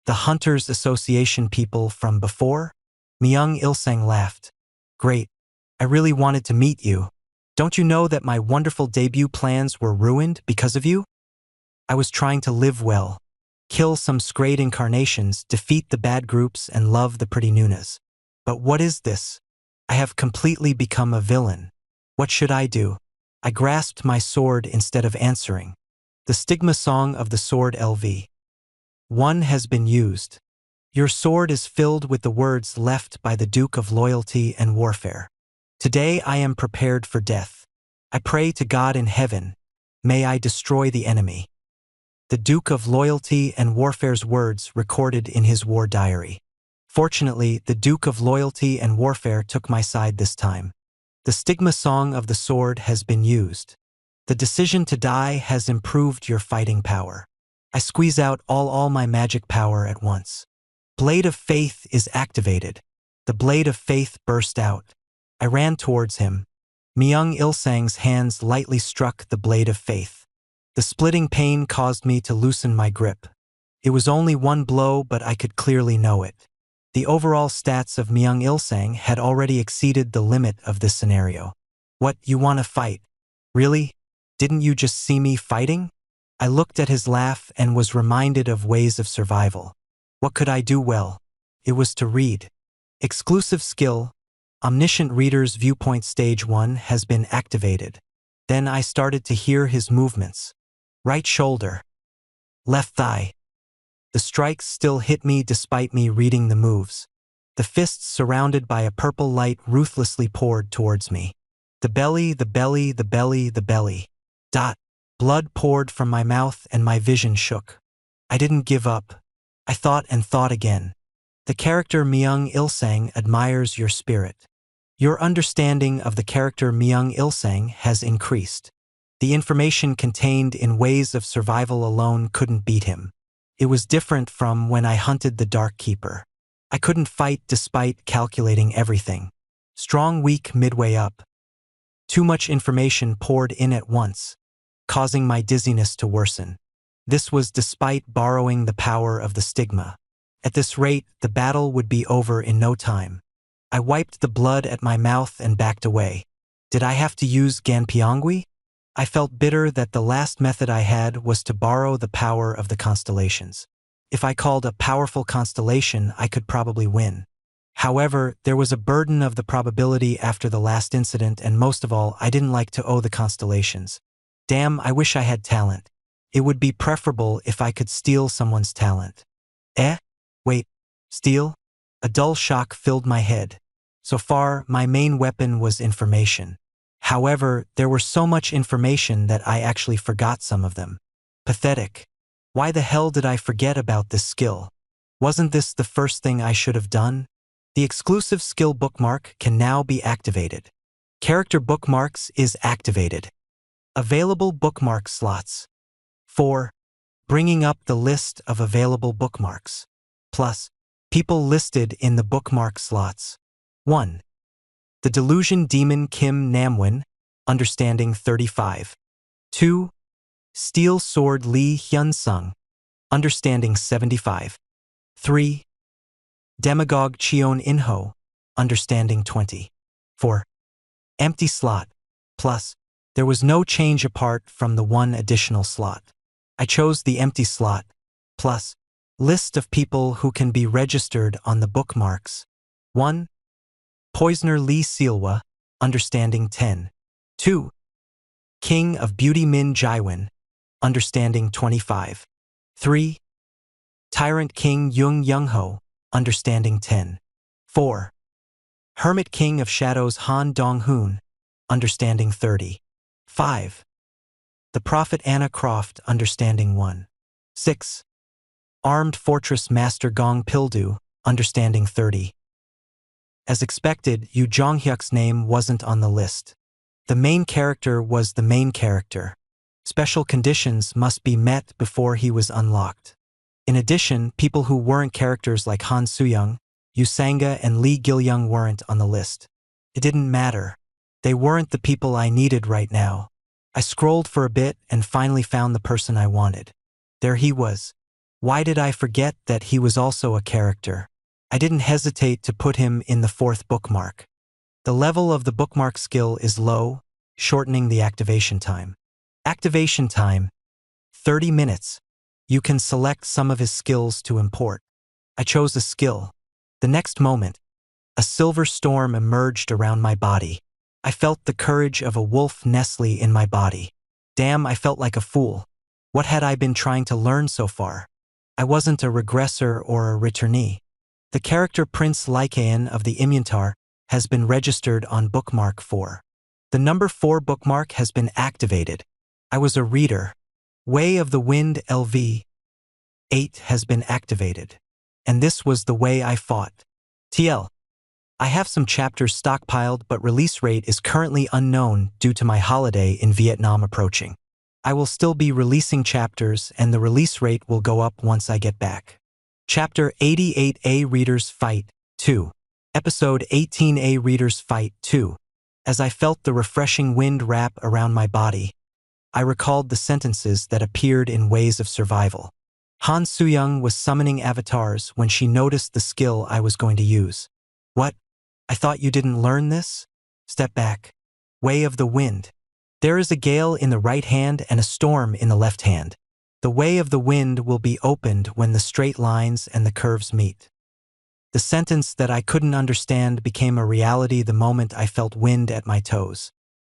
The Hunters Association people from before? Myung Ilsang laughed. Great. I really wanted to meet you. Don't you know that my wonderful debut plans were ruined because of you? I was trying to live well. Kill some Scrade incarnations, defeat the bad groups, and love the pretty Nunas. But what is this? I have completely become a villain. What should I do? I grasped my sword instead of answering. The stigma song of the sword LV. 1 has been used. Your sword is filled with the words left by the Duke of Loyalty and Warfare. Today I am prepared for death. I pray to God in heaven. May I destroy the enemy. The Duke of Loyalty and Warfare's words recorded in his war diary. Fortunately, the Duke of Loyalty and Warfare took my side this time. The stigma song of the sword has been used. The decision to die has improved your fighting power. I squeeze out all my magic power at once. Blade of Faith is activated. The Blade of Faith burst out. I ran towards him. Myung Ilsang's hands lightly struck the Blade of Faith. The splitting pain caused me to loosen my grip. It was only one blow, but I could clearly know it. The overall stats of Myung Ilsang had already exceeded the limit of this scenario. What, you want to fight? Really? Didn't you just see me fighting? I looked at his laugh and was reminded of ways of survival. What could I do well? It was to read. Exclusive skill, Omniscient Reader's Viewpoint Stage 1 has been activated. Then I started to hear his movements. Right shoulder. Left thigh. The strikes still hit me despite me reading the moves. The fists surrounded by a purple light ruthlessly poured towards me. The belly, the belly, the belly, the belly. Blood poured from my mouth and my vision shook. I didn't give up. I thought and thought again. The character Myung Il-sang admires your spirit. Your understanding of the character Myung Il-sang has increased. The information contained in Ways of Survival alone couldn't beat him. It was different from when I hunted the Dark Keeper. I couldn't fight despite calculating everything. Strong, weak, midway up. Too much information poured in at once, causing my dizziness to worsen. This was despite borrowing the power of the stigma. At this rate, the battle would be over in no time. I wiped the blood at my mouth and backed away. Did I have to use Ganpyeongwi? I felt bitter that the last method I had was to borrow the power of the constellations. If I called a powerful constellation, I could probably win. However, there was a burden of the probability after the last incident, and most of all, I didn't like to owe the constellations. Damn, I wish I had talent. It would be preferable if I could steal someone's talent. Wait, steal? A dull shock filled my head. So far, my main weapon was information. However, there was so much information that I actually forgot some of them. Pathetic. Why the hell did I forget about this skill? Wasn't this the first thing I should have done? The exclusive skill bookmark can now be activated. Character bookmarks is activated. Available bookmark slots. 4. Bringing up the list of available bookmarks. Plus, people listed in the bookmark slots. 1. The Delusion Demon Kim Namwon, understanding 35. 2. Steel Sword Lee Hyun-sung, understanding 75. 3. Demagogue Cheon In-ho, understanding 20. 4. Empty slot. Plus, there was no change apart from the one additional slot. I chose the empty slot. Plus, list of people who can be registered on the bookmarks. 1. Poisoner Lee Sealwa, understanding 10. 2. King of Beauty Min Jaiwon, understanding 25. 3. Tyrant King Jung Young-ho, understanding 10. 4. Hermit King of Shadows Han Dong-hoon, understanding 30. 5. The Prophet Anna Croft, understanding 1. 6. Armed Fortress Master Gong Pildu, understanding 30. As expected, Yu Jonghyuk's name wasn't on the list. The main character was the main character. Special conditions must be met before he was unlocked. In addition, people who weren't characters like Han Soo-young, Yu Sang-ga, and Lee Gil-young weren't on the list. It didn't matter. They weren't the people I needed right now. I scrolled for a bit and finally found the person I wanted. There he was. Why did I forget that he was also a character? I didn't hesitate to put him in the 4th bookmark. The level of the bookmark skill is low, shortening the activation time. Activation time, 30 minutes. You can select some of his skills to import. I chose a skill. The next moment, a silver storm emerged around my body. I felt the courage of a wolf nestling in my body. Damn, I felt like a fool. What had I been trying to learn so far? I wasn't a regressor or a returnee. The character Prince Lycaon of the Immuntar has been registered on bookmark 4. The number 4 bookmark has been activated. I was a reader. Way of the Wind LV 8 has been activated. And this was the way I fought. TL. I have some chapters stockpiled, but release rate is currently unknown due to my holiday in Vietnam approaching. I will still be releasing chapters, and the release rate will go up once I get back. Chapter 88A Readers Fight 2. Episode 18A Readers Fight 2. As I felt the refreshing wind wrap around my body, I recalled the sentences that appeared in Ways of Survival. Han Soo-young was summoning avatars when she noticed the skill I was going to use. What? I thought you didn't learn this? Step back. Way of the Wind. There is a gale in the right hand and a storm in the left hand. The way of the wind will be opened when the straight lines and the curves meet. The sentence that I couldn't understand became a reality the moment I felt wind at my toes.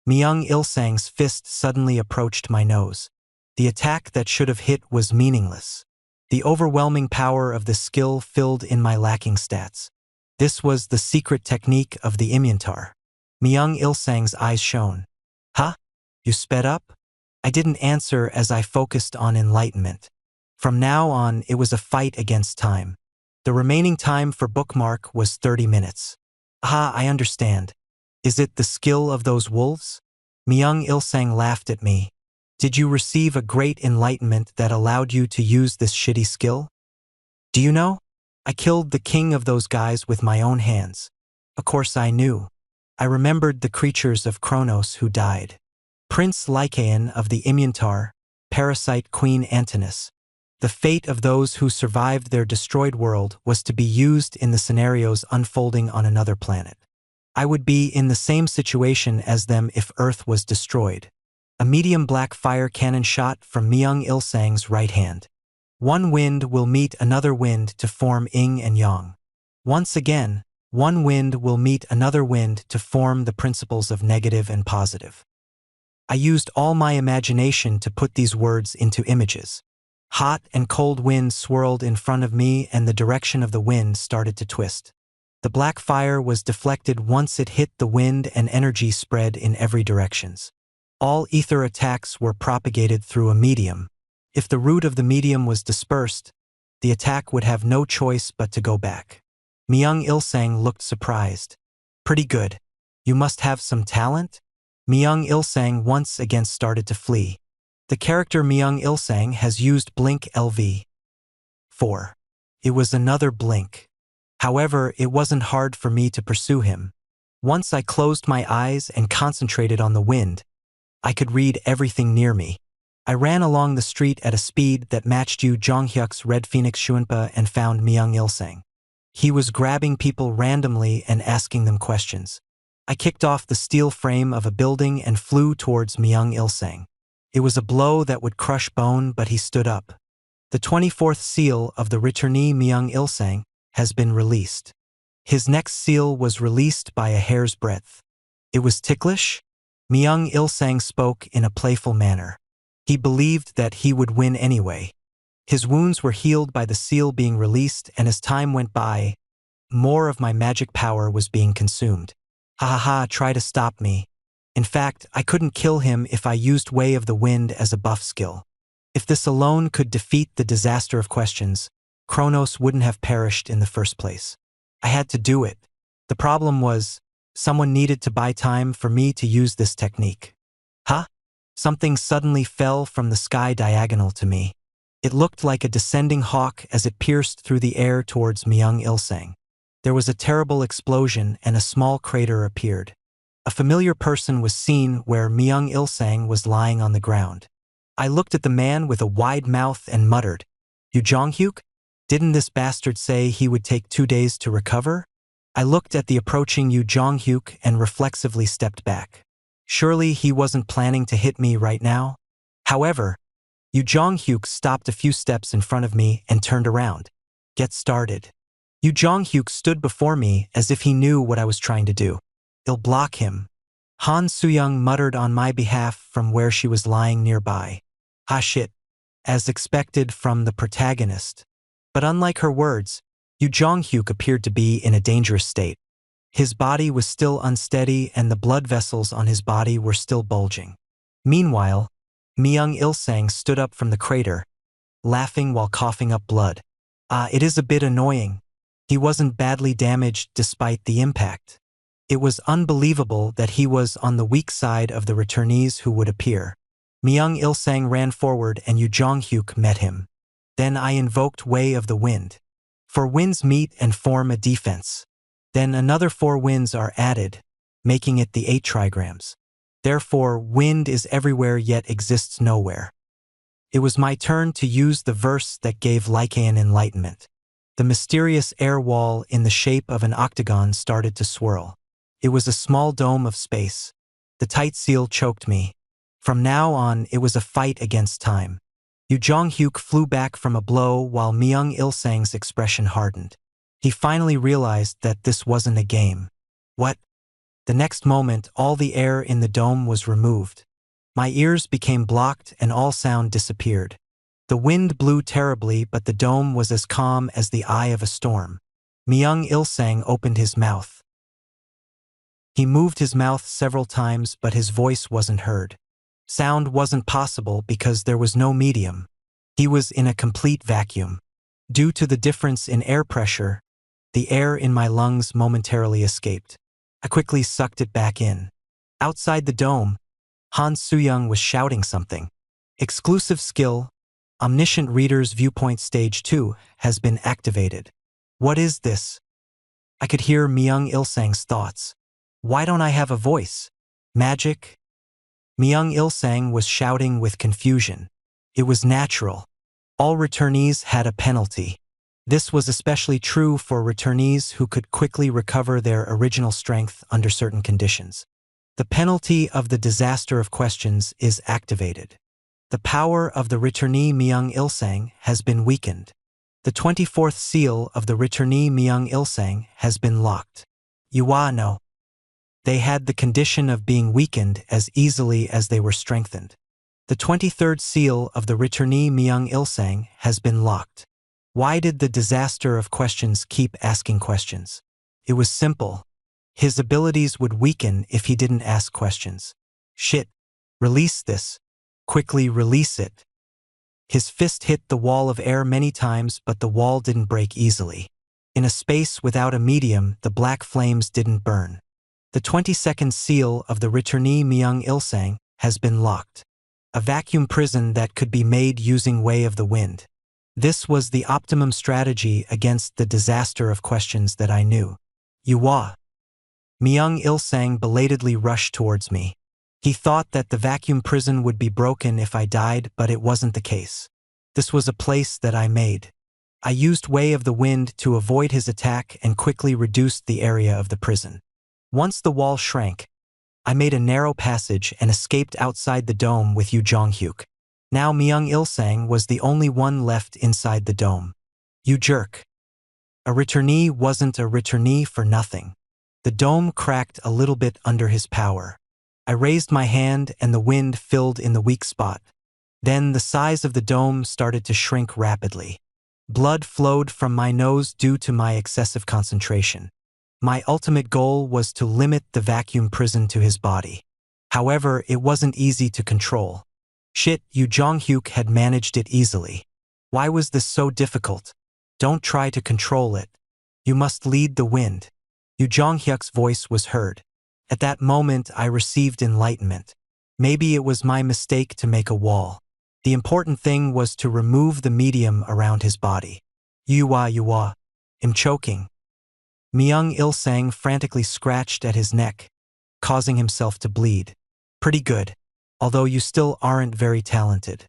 Myung Il-sang's fist suddenly approached my nose. The attack that should have hit was meaningless. The overwhelming power of the skill filled in my lacking stats. This was the secret technique of the Imyantar. Myung Ilsang's eyes shone. Huh? You sped up? I didn't answer as I focused on enlightenment. From now on, it was a fight against time. The remaining time for bookmark was 30 minutes. Ah, I understand. Is it the skill of those wolves? Myung Ilsang laughed at me. Did you receive a great enlightenment that allowed you to use this shitty skill? Do you know? I killed the king of those guys with my own hands. Of course I knew. I remembered the creatures of Kronos who died. Prince Lycaon of the Imyantar, parasite Queen Antinous. The fate of those who survived their destroyed world was to be used in the scenarios unfolding on another planet. I would be in the same situation as them if Earth was destroyed. A medium black fire cannon shot from Myung Ilsang's right hand. One wind will meet another wind to form yin and yang. Once again, one wind will meet another wind to form the principles of negative and positive. I used all my imagination to put these words into images. Hot and cold winds swirled in front of me and the direction of the wind started to twist. The black fire was deflected once it hit the wind and energy spread in every directions. All ether attacks were propagated through a medium. If the root of the medium was dispersed, the attack would have no choice but to go back. Myung Ilsang looked surprised. Pretty good. You must have some talent? Myung Ilsang once again started to flee. The character Myung Ilsang has used Blink LV. 4. It was another blink. However, it wasn't hard for me to pursue him. Once I closed my eyes and concentrated on the wind, I could read everything near me. I ran along the street at a speed that matched Yu Jonghyuk's Red Phoenix Shuinpa and found Myung Ilsang. He was grabbing people randomly and asking them questions. I kicked off the steel frame of a building and flew towards Myung Ilsang. It was a blow that would crush bone, but he stood up. The 24th seal of the returnee Myung Ilsang has been released. His next seal was released by a hair's breadth. It was ticklish. Myung Ilsang spoke in a playful manner. He believed that he would win anyway. His wounds were healed by the seal being released, and as time went by, more of my magic power was being consumed. Ha ha ha, try to stop me. In fact, I couldn't kill him if I used Way of the Wind as a buff skill. If this alone could defeat the disaster of questions, Kronos wouldn't have perished in the first place. I had to do it. The problem was, someone needed to buy time for me to use this technique. Huh? Something suddenly fell from the sky diagonal to me. It looked like a descending hawk as it pierced through the air towards Myung Ilsang. There was a terrible explosion and a small crater appeared. A familiar person was seen where Myung Ilsang was lying on the ground. I looked at the man with a wide mouth and muttered, "You Jonghyuk? Didn't this bastard say he would take 2 days to recover?" I looked at the approaching Yu Jonghyuk and reflexively stepped back. Surely he wasn't planning to hit me right now? However, Yu Jonghyuk stopped a few steps in front of me and turned around. Get started. Yu Jonghyuk stood before me as if he knew what I was trying to do. I'll block him. Han Suyung muttered on my behalf from where she was lying nearby. Ah shit. As expected from the protagonist. But unlike her words, Yu Jonghyuk appeared to be in a dangerous state. His body was still unsteady and the blood vessels on his body were still bulging. Meanwhile, Myung Ilsang stood up from the crater, laughing while coughing up blood. It is a bit annoying. He wasn't badly damaged despite the impact. It was unbelievable that he was on the weak side of the returnees who would appear. Myung Ilsang ran forward and Yu Jonghyuk met him. Then I invoked Way of the Wind. 4 winds meet and form a defense. Then another 4 winds are added, making it the 8 trigrams. Therefore, wind is everywhere yet exists nowhere. It was my turn to use the verse that gave Lycaon enlightenment. The mysterious air wall in the shape of an octagon started to swirl. It was a small dome of space. The tight seal choked me. From now on, it was a fight against time. Yu Jonghyuk flew back from a blow while Myung Ilsang's expression hardened. He finally realized that this wasn't a game. What? The next moment, all the air in the dome was removed. My ears became blocked and all sound disappeared. The wind blew terribly, but the dome was as calm as the eye of a storm. Myung Ilsang opened his mouth. He moved his mouth several times, but his voice wasn't heard. Sound wasn't possible because there was no medium. He was in a complete vacuum. Due to the difference in air pressure, the air in my lungs momentarily escaped. I quickly sucked it back in. Outside the dome, Han Suyung was shouting something. Exclusive skill, Omniscient Reader's Viewpoint Stage 2 has been activated. What is this? I could hear Myung Ilsang's thoughts. Why don't I have a voice? Magic? Myung Ilsang was shouting with confusion. It was natural. All returnees had a penalty. This was especially true for returnees who could quickly recover their original strength under certain conditions. The penalty of the disaster of questions is activated. The power of the returnee Myung Ilsang has been weakened. The 24th seal of the returnee Myung Ilsang has been locked. Yuwa no. They had the condition of being weakened as easily as they were strengthened. The 23rd seal of the returnee Myung Ilsang has been locked. Why did the disaster of questions keep asking questions? It was simple. His abilities would weaken if he didn't ask questions. Shit. Release this. Quickly release it. His fist hit the wall of air many times, but the wall didn't break easily. In a space without a medium, the black flames didn't burn. The 22nd seal of the returnee Myung Ilsang has been locked. A vacuum prison that could be made using way of the wind. This was the optimum strategy against the disaster of questions that I knew. Yuwa. Myung Ilsang belatedly rushed towards me. He thought that the vacuum prison would be broken if I died, but it wasn't the case. This was a place that I made. I used way of the wind to avoid his attack and quickly reduced the area of the prison. Once the wall shrank, I made a narrow passage and escaped outside the dome with Yu Jonghyuk. Now Myung Ilsang was the only one left inside the dome. You jerk. A returnee wasn't a returnee for nothing. The dome cracked a little bit under his power. I raised my hand and the wind filled in the weak spot. Then the size of the dome started to shrink rapidly. Blood flowed from my nose due to my excessive concentration. My ultimate goal was to limit the vacuum prison to his body. However, it wasn't easy to control. Shit, Yu Jonghyuk had managed it easily. Why was this so difficult? Don't try to control it. You must lead the wind. Yu Jonghyuk's voice was heard. At that moment, I received enlightenment. Maybe it was my mistake to make a wall. The important thing was to remove the medium around his body. Yuwa. I'm choking. Myung Ilsang frantically scratched at his neck, causing himself to bleed. Pretty good, although you still aren't very talented.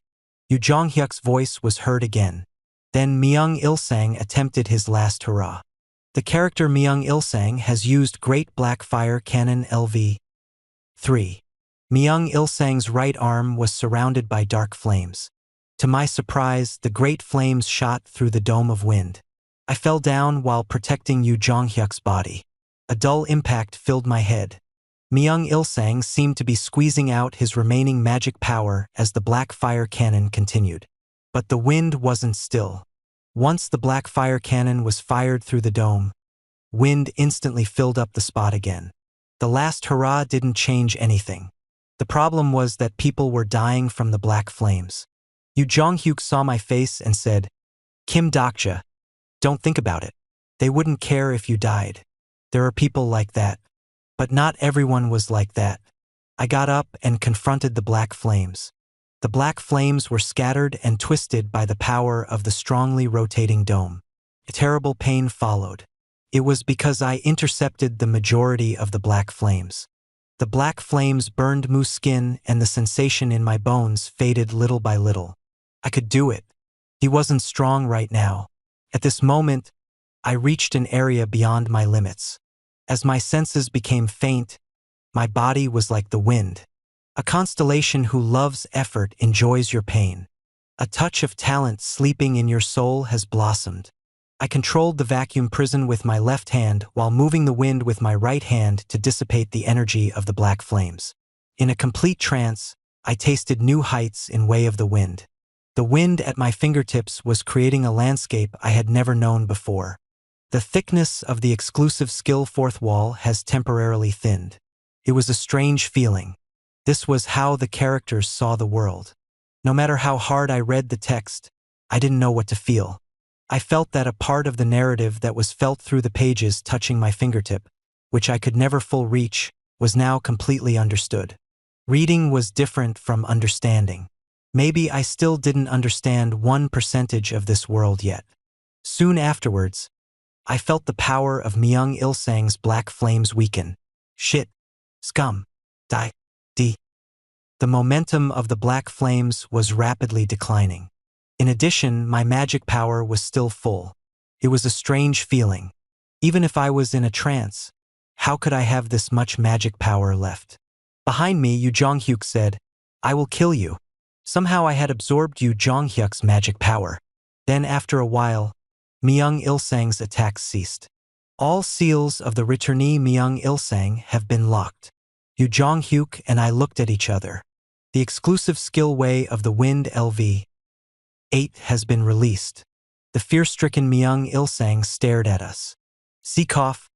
Yu Jonghyuk's voice was heard again. Then Myung Ilsang attempted his last hurrah. The character Myung Ilsang has used Great Black Fire Cannon LV. 3. Myung Ilsang's right arm was surrounded by dark flames. To my surprise, the great flames shot through the dome of wind. I fell down while protecting Yu Jonghyuk's body. A dull impact filled my head. Myung Ilsang seemed to be squeezing out his remaining magic power as the black fire cannon continued. But the wind wasn't still. Once the black fire cannon was fired through the dome, wind instantly filled up the spot again. The last hurrah didn't change anything. The problem was that people were dying from the black flames. Yu Jonghyuk saw my face and said, Kim Dokja, don't think about it. They wouldn't care if you died. There are people like that. But not everyone was like that. I got up and confronted the black flames. The black flames were scattered and twisted by the power of the strongly rotating dome. A terrible pain followed. It was because I intercepted the majority of the black flames. The black flames burned my skin and the sensation in my bones faded little by little. I could do it. He wasn't strong right now. At this moment, I reached an area beyond my limits. As my senses became faint, my body was like the wind. A constellation who loves effort enjoys your pain. A touch of talent sleeping in your soul has blossomed. I controlled the vacuum prison with my left hand while moving the wind with my right hand to dissipate the energy of the black flames. In a complete trance, I tasted new heights in way of the wind. The wind at my fingertips was creating a landscape I had never known before. The thickness of the exclusive skill fourth wall has temporarily thinned. It was a strange feeling. This was how the characters saw the world. No matter how hard I read the text, I didn't know what to feel. I felt that a part of the narrative that was felt through the pages touching my fingertip, which I could never full reach, was now completely understood. Reading was different from understanding. Maybe I still didn't understand 1% of this world yet. Soon afterwards, I felt the power of Myung Il-sang's black flames weaken. Shit. Scum. Die. D. The momentum of the black flames was rapidly declining. In addition, my magic power was still full. It was a strange feeling. Even if I was in a trance, how could I have this much magic power left? Behind me, Yu Jonghyuk said, "I will kill you." Somehow I had absorbed Yu Jonghyuk's magic power. Then after a while, Myung Il-sang's attacks ceased. All seals of the returnee Myung Il-sang have been locked. Yu Jonghyuk and I looked at each other. The exclusive skill way of the Wind LV-8 has been released. The fear-stricken Myung Il-sang stared at us. See cough.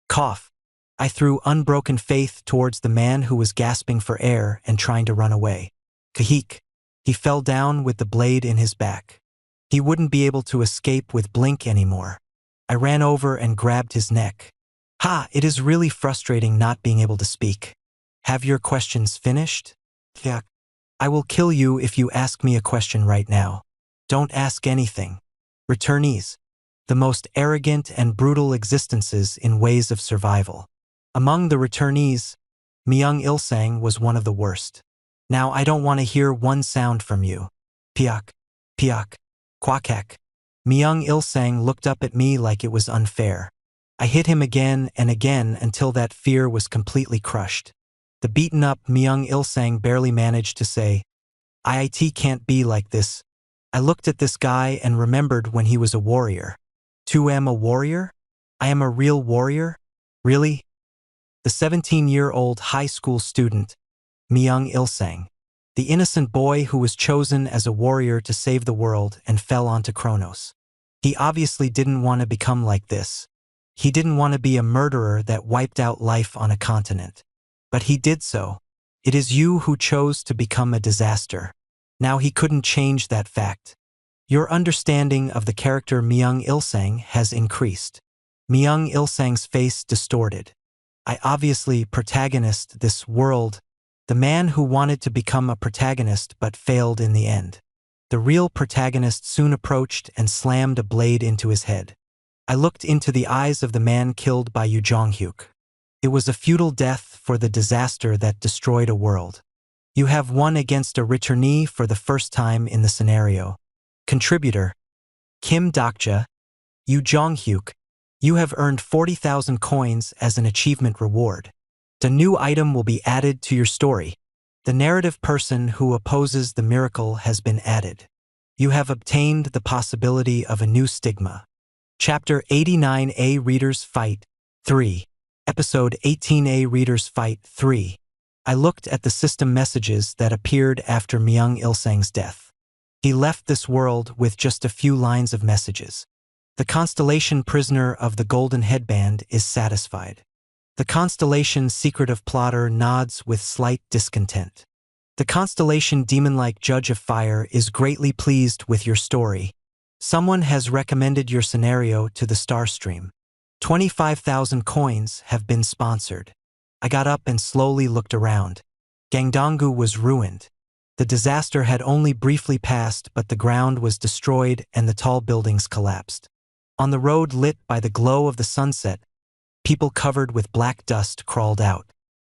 Cough. I threw unbroken faith towards the man who was gasping for air and trying to run away. Kahik. He fell down with the blade in his back. He wouldn't be able to escape with blink anymore. I ran over and grabbed his neck. Ha! It is really frustrating not being able to speak. Have your questions finished? Yeah. I will kill you if you ask me a question right now. Don't ask anything. Returnees. The most arrogant and brutal existences in ways of survival. Among the returnees, Myung Il-sang was one of the worst. Now I don't want to hear one sound from you. Piak. Piak. Quackak. Myung Il-sang looked up at me like it was unfair. I hit him again and again until that fear was completely crushed. The beaten-up Myung Il-sang barely managed to say, "IIT can't be like this." I looked at this guy and remembered when he was a warrior. "2M a warrior? I am a real warrior? Really?" The 17-year-old high school student, Myung Il-sang. The innocent boy who was chosen as a warrior to save the world and fell onto Kronos. He obviously didn't want to become like this. He didn't want to be a murderer that wiped out life on a continent. But he did so. It is you who chose to become a disaster. Now he couldn't change that fact. Your understanding of the character Myung Il-sang has increased. Myung Il-sang's face distorted. I obviously protagonist this world. The man who wanted to become a protagonist but failed in the end. The real protagonist soon approached and slammed a blade into his head. I looked into the eyes of the man killed by Yu Jonghyuk. It was a futile death for the disaster that destroyed a world. You have won against a returnee for the first time in the scenario. Contributor. Kim Dokja. Yu Jonghyuk. You have earned 40,000 coins as an achievement reward. The new item will be added to your story. The narrative person who opposes the miracle has been added. You have obtained the possibility of a new stigma. Chapter 89A Readers Fight 3. Episode 18A Readers Fight 3. I looked at the system messages that appeared after Myung Il-sang's death. He left this world with just a few lines of messages. The constellation prisoner of the golden headband is satisfied. The constellation secretive plotter nods with slight discontent. The constellation demon-like judge of fire is greatly pleased with your story. Someone has recommended your scenario to the Starstream. 25,000 coins have been sponsored. I got up and slowly looked around. Gangdonggu was ruined. The disaster had only briefly passed, but the ground was destroyed and the tall buildings collapsed. On the road lit by the glow of the sunset, people covered with black dust crawled out.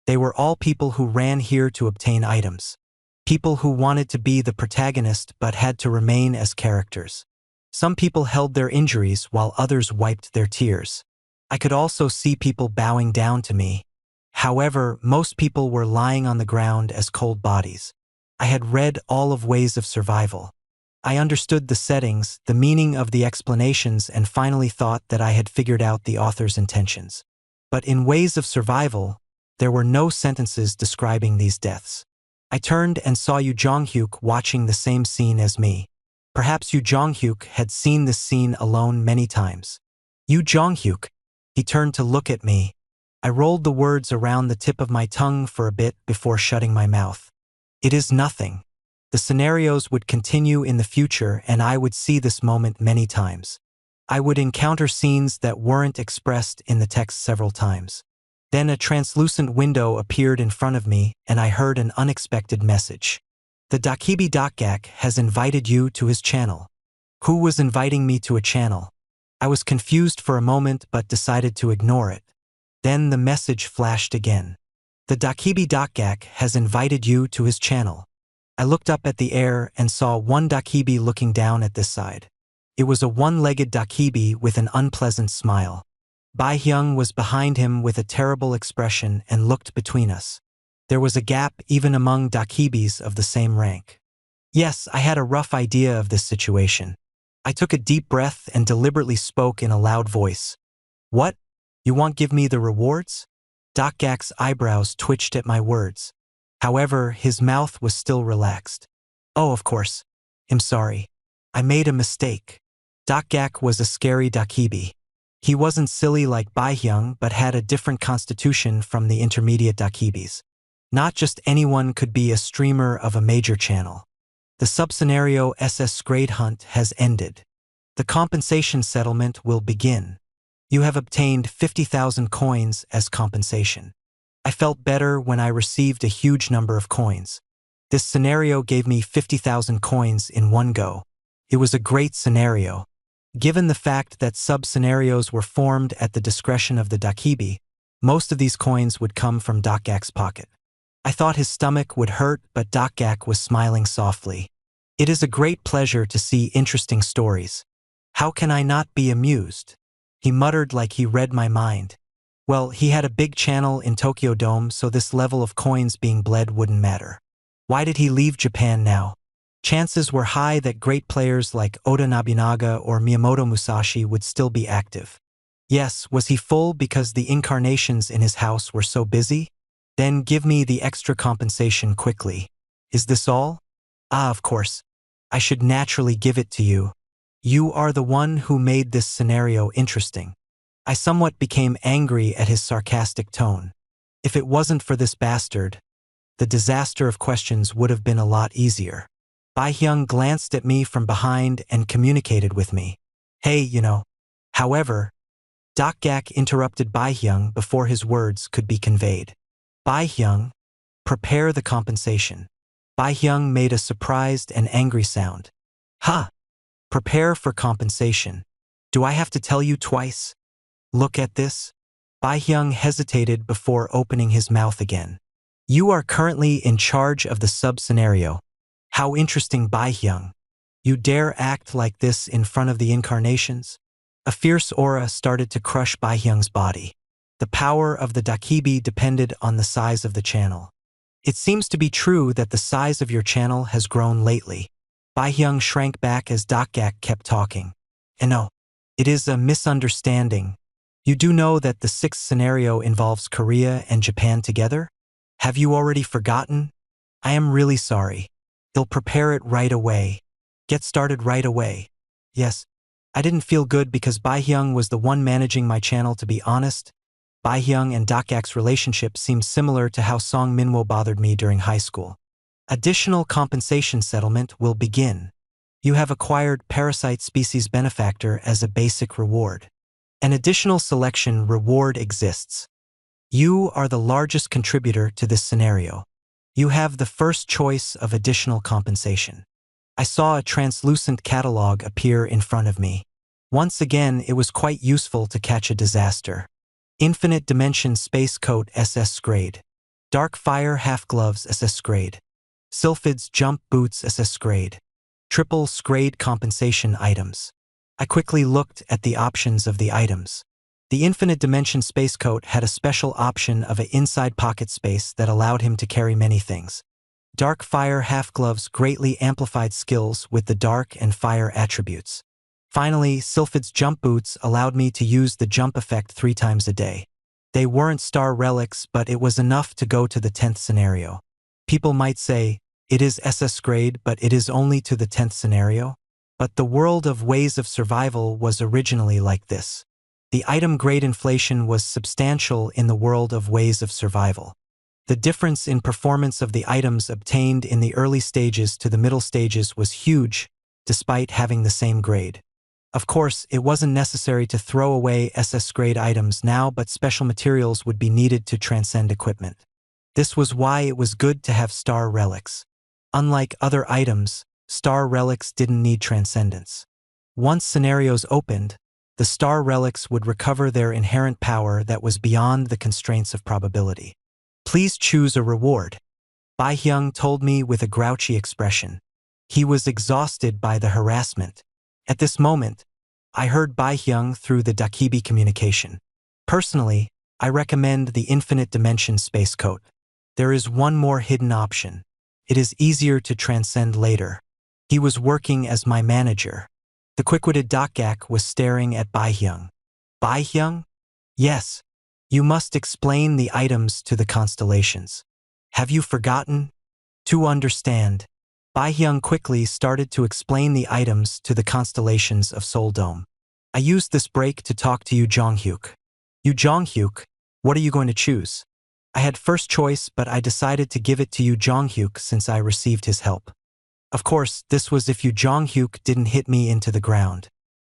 They were all people who ran here to obtain items. People who wanted to be the protagonist but had to remain as characters. Some people held their injuries while others wiped their tears. I could also see people bowing down to me. However, most people were lying on the ground as cold bodies. I had read all of Ways of Survival. I understood the settings, the meaning of the explanations, and finally thought that I had figured out the author's intentions. But in Ways of Survival, there were no sentences describing these deaths. I turned and saw Yu Jonghyuk watching the same scene as me. Perhaps Yu Jonghyuk had seen this scene alone many times. Yu Jonghyuk. He turned to look at me. I rolled the words around the tip of my tongue for a bit before shutting my mouth. It is nothing. The scenarios would continue in the future and I would see this moment many times. I would encounter scenes that weren't expressed in the text several times. Then a translucent window appeared in front of me and I heard an unexpected message. The Dakibi Dakgak has invited you to his channel. Who was inviting me to a channel? I was confused for a moment but decided to ignore it. Then the message flashed again. The Dakibi Dakgak has invited you to his channel. I looked up at the air and saw one Dakibi looking down at this side. It was a one-legged Dakibi with an unpleasant smile. Bai Hyung was behind him with a terrible expression and looked between us. There was a gap even among Dakibis of the same rank. Yes, I had a rough idea of this situation. I took a deep breath and deliberately spoke in a loud voice. What? You won't give me the rewards? Dakgak's eyebrows twitched at my words. However, his mouth was still relaxed. Oh, of course. I'm sorry. I made a mistake. Dakgak was a scary Dakibi. He wasn't silly like Bai Hyung but had a different constitution from the intermediate Dakibis. Not just anyone could be a streamer of a major channel. The sub-scenario SS grade hunt has ended. The compensation settlement will begin. You have obtained 50,000 coins as compensation. I felt better when I received a huge number of coins. This scenario gave me 50,000 coins in one go. It was a great scenario. Given the fact that sub-scenarios were formed at the discretion of the Dakibi, most of these coins would come from Dakgak's pocket. I thought his stomach would hurt, but Dakgak was smiling softly. It is a great pleasure to see interesting stories. How can I not be amused? He muttered like he read my mind. Well, he had a big channel in Tokyo Dome, so this level of coins being bled wouldn't matter. Why did he leave Japan now? Chances were high that great players like Oda Nobunaga or Miyamoto Musashi would still be active. Yes, was he full because the incarnations in his house were so busy? Then give me the extra compensation quickly. Is this all? Ah, of course. I should naturally give it to you. You are the one who made this scenario interesting. I somewhat became angry at his sarcastic tone. If it wasn't for this bastard, the disaster of questions would have been a lot easier. Bai Hyung glanced at me from behind and communicated with me. Hey, However, Dakgak interrupted Bai Hyung before his words could be conveyed. Bai Hyung, prepare the compensation. Bai Hyung made a surprised and angry sound. Ha! Prepare for compensation. Do I have to tell you twice? Look at this. Bai Hyung hesitated before opening his mouth again. You are currently in charge of the sub-scenario. How interesting, Bai Hyung. You dare act like this in front of the incarnations? A fierce aura started to crush Bai Hyung's body. The power of the Dakibi depended on the size of the channel. It seems to be true that the size of your channel has grown lately. Bai Hyung shrank back as Dakgak kept talking. No, it is a misunderstanding. You do know that the sixth scenario involves Korea and Japan together? Have you already forgotten? I am really sorry. He'll prepare it right away. Get started right away. Yes, I didn't feel good because Bai Hyung was the one managing my channel, to be honest. Bai Hyung and Dakgak's relationship seemed similar to how Song Minwo bothered me during high school. Additional compensation settlement will begin. You have acquired Parasite Species Benefactor as a basic reward. An additional selection reward exists. You are the largest contributor to this scenario. You have the first choice of additional compensation. I saw a translucent catalog appear in front of me. Once again, it was quite useful to catch a disaster. Infinite Dimension Space Coat SS Grade. Dark Fire Half Gloves SS Grade. Sylphid's Jump Boots SS Grade. Triple Scrade Compensation Items. I quickly looked at the options of the items. The Infinite Dimension Space Coat had a special option of an inside pocket space that allowed him to carry many things. Dark Fire Half Gloves greatly amplified skills with the dark and fire attributes. Finally, Sylphid's Jump Boots allowed me to use the jump effect 3 times a day. They weren't star relics, but it was enough to go to the 10th scenario. People might say, it is SS grade, but it is only to the 10th scenario. But the world of ways of survival was originally like this. The item grade inflation was substantial in the world of ways of survival. The difference in performance of the items obtained in the early stages to the middle stages was huge, despite having the same grade. Of course, it wasn't necessary to throw away SS-grade items now, but special materials would be needed to transcend equipment. This was why it was good to have star relics. Unlike other items, star relics didn't need transcendence. Once scenarios opened, the star relics would recover their inherent power that was beyond the constraints of probability. Please choose a reward, Bai Hyung told me with a grouchy expression. He was exhausted by the harassment. At this moment, I heard Bai Hyung through the Dakibi communication. Personally, I recommend the infinite dimension space coat. There is one more hidden option. It is easier to transcend later. He was working as my manager. The quick-witted Dakgak was staring at Bai Hyung. Bai Hyung? Yes. You must explain the items to the constellations. Have you forgotten? To understand. Bai Hyung quickly started to explain the items to the constellations of Seoul Dome. I used this break to talk to Yu Jonghyuk. Yu Jonghyuk, what are you going to choose? I had first choice, but I decided to give it to Yu Jonghyuk since I received his help. Of course, this was if Yu Jonghyuk didn't hit me into the ground.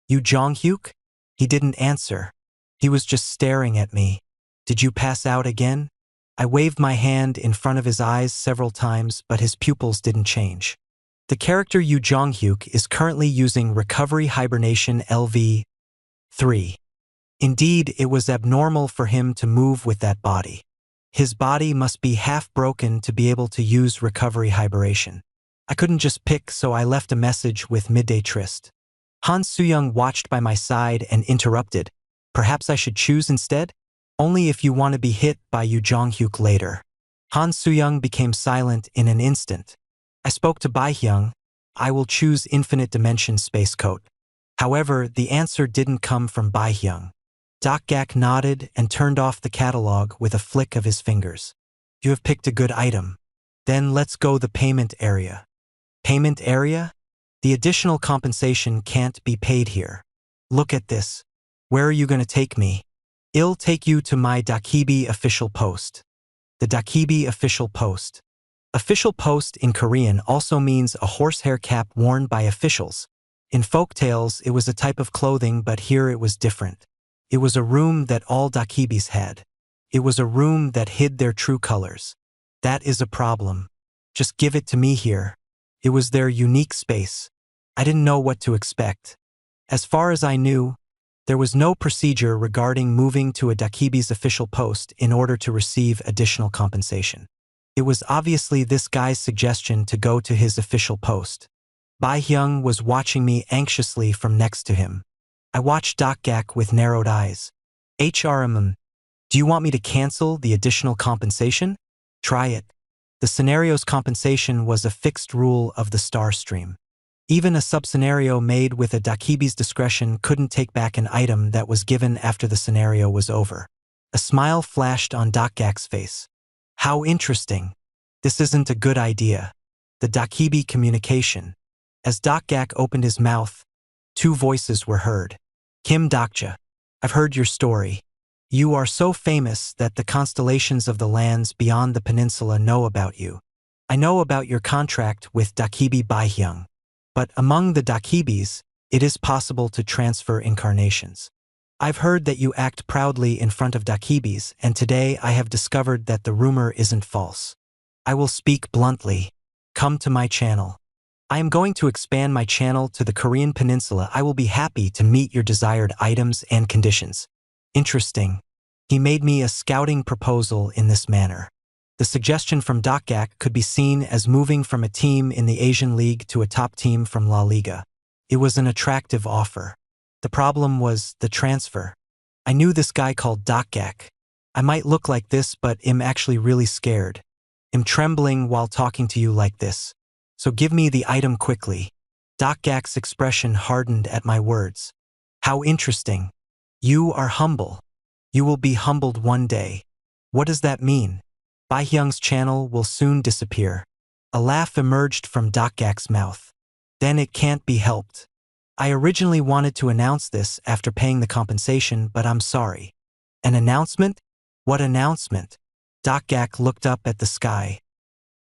Yu Jonghyuk? He didn't answer. He was just staring at me. Did you pass out again? I waved my hand in front of his eyes several times, but his pupils didn't change. The character Yu Jonghyuk is currently using Recovery Hibernation LV3. Indeed, it was abnormal for him to move with that body. His body must be half broken to be able to use Recovery Hibernation. I couldn't just pick, so I left a message with Midday Tryst. Han Soo-young watched by my side and interrupted. Perhaps I should choose instead? Only if you want to be hit by Yu Jonghyuk later. Han Soo-young became silent in an instant. I spoke to Bai Hyung. I will choose Infinite Dimension Space Coat. However, the answer didn't come from Bai Hyung. Dakgak nodded and turned off the catalog with a flick of his fingers. You have picked a good item. Then let's go the payment area. Payment area? The additional compensation can't be paid here. Look at this. Where are you going to take me? I'll take you to my Dakibi official post. The Dakibi official post. Official post in Korean also means a horsehair cap worn by officials. In folk tales, it was a type of clothing, but here it was different. It was a room that all Dakibis had. It was a room that hid their true colors. That is a problem. Just give it to me here. It was their unique space. I didn't know what to expect. As far as I knew, there was no procedure regarding moving to a Dakibi's official post in order to receive additional compensation. It was obviously this guy's suggestion to go to his official post. Bai Hyung was watching me anxiously from next to him. I watched Dakgak with narrowed eyes. HRM, do you want me to cancel the additional compensation? Try it. The scenario's compensation was a fixed rule of the star stream. Even a sub-scenario made with a Dakibi's discretion couldn't take back an item that was given after the scenario was over. A smile flashed on Dakgak's face. How interesting. This isn't a good idea. The Dakibi communication. As Dakgak opened his mouth, two voices were heard. Kim Dakja, I've heard your story. You are so famous that the constellations of the lands beyond the peninsula know about you. I know about your contract with Dakibi Bai Hyung. But among the Dakibis, it is possible to transfer incarnations. I've heard that you act proudly in front of Dakibis, and today I have discovered that the rumor isn't false. I will speak bluntly. Come to my channel. I am going to expand my channel to the Korean peninsula. I will be happy to meet your desired items and conditions. Interesting. He made me a scouting proposal in this manner. The suggestion from Dakgak could be seen as moving from a team in the Asian League to a top team from La Liga. It was an attractive offer. The problem was the transfer. I knew this guy called Dakgak. I might look like this, but I'm actually really scared. I'm trembling while talking to you like this. So give me the item quickly. Dakgak's expression hardened at my words. How interesting. You are humble. You will be humbled one day. What does that mean? Bai Hyung's channel will soon disappear. A laugh emerged from Dakgak's mouth. Then it can't be helped. I originally wanted to announce this after paying the compensation, but I'm sorry. An announcement? What announcement? Gak looked up at the sky.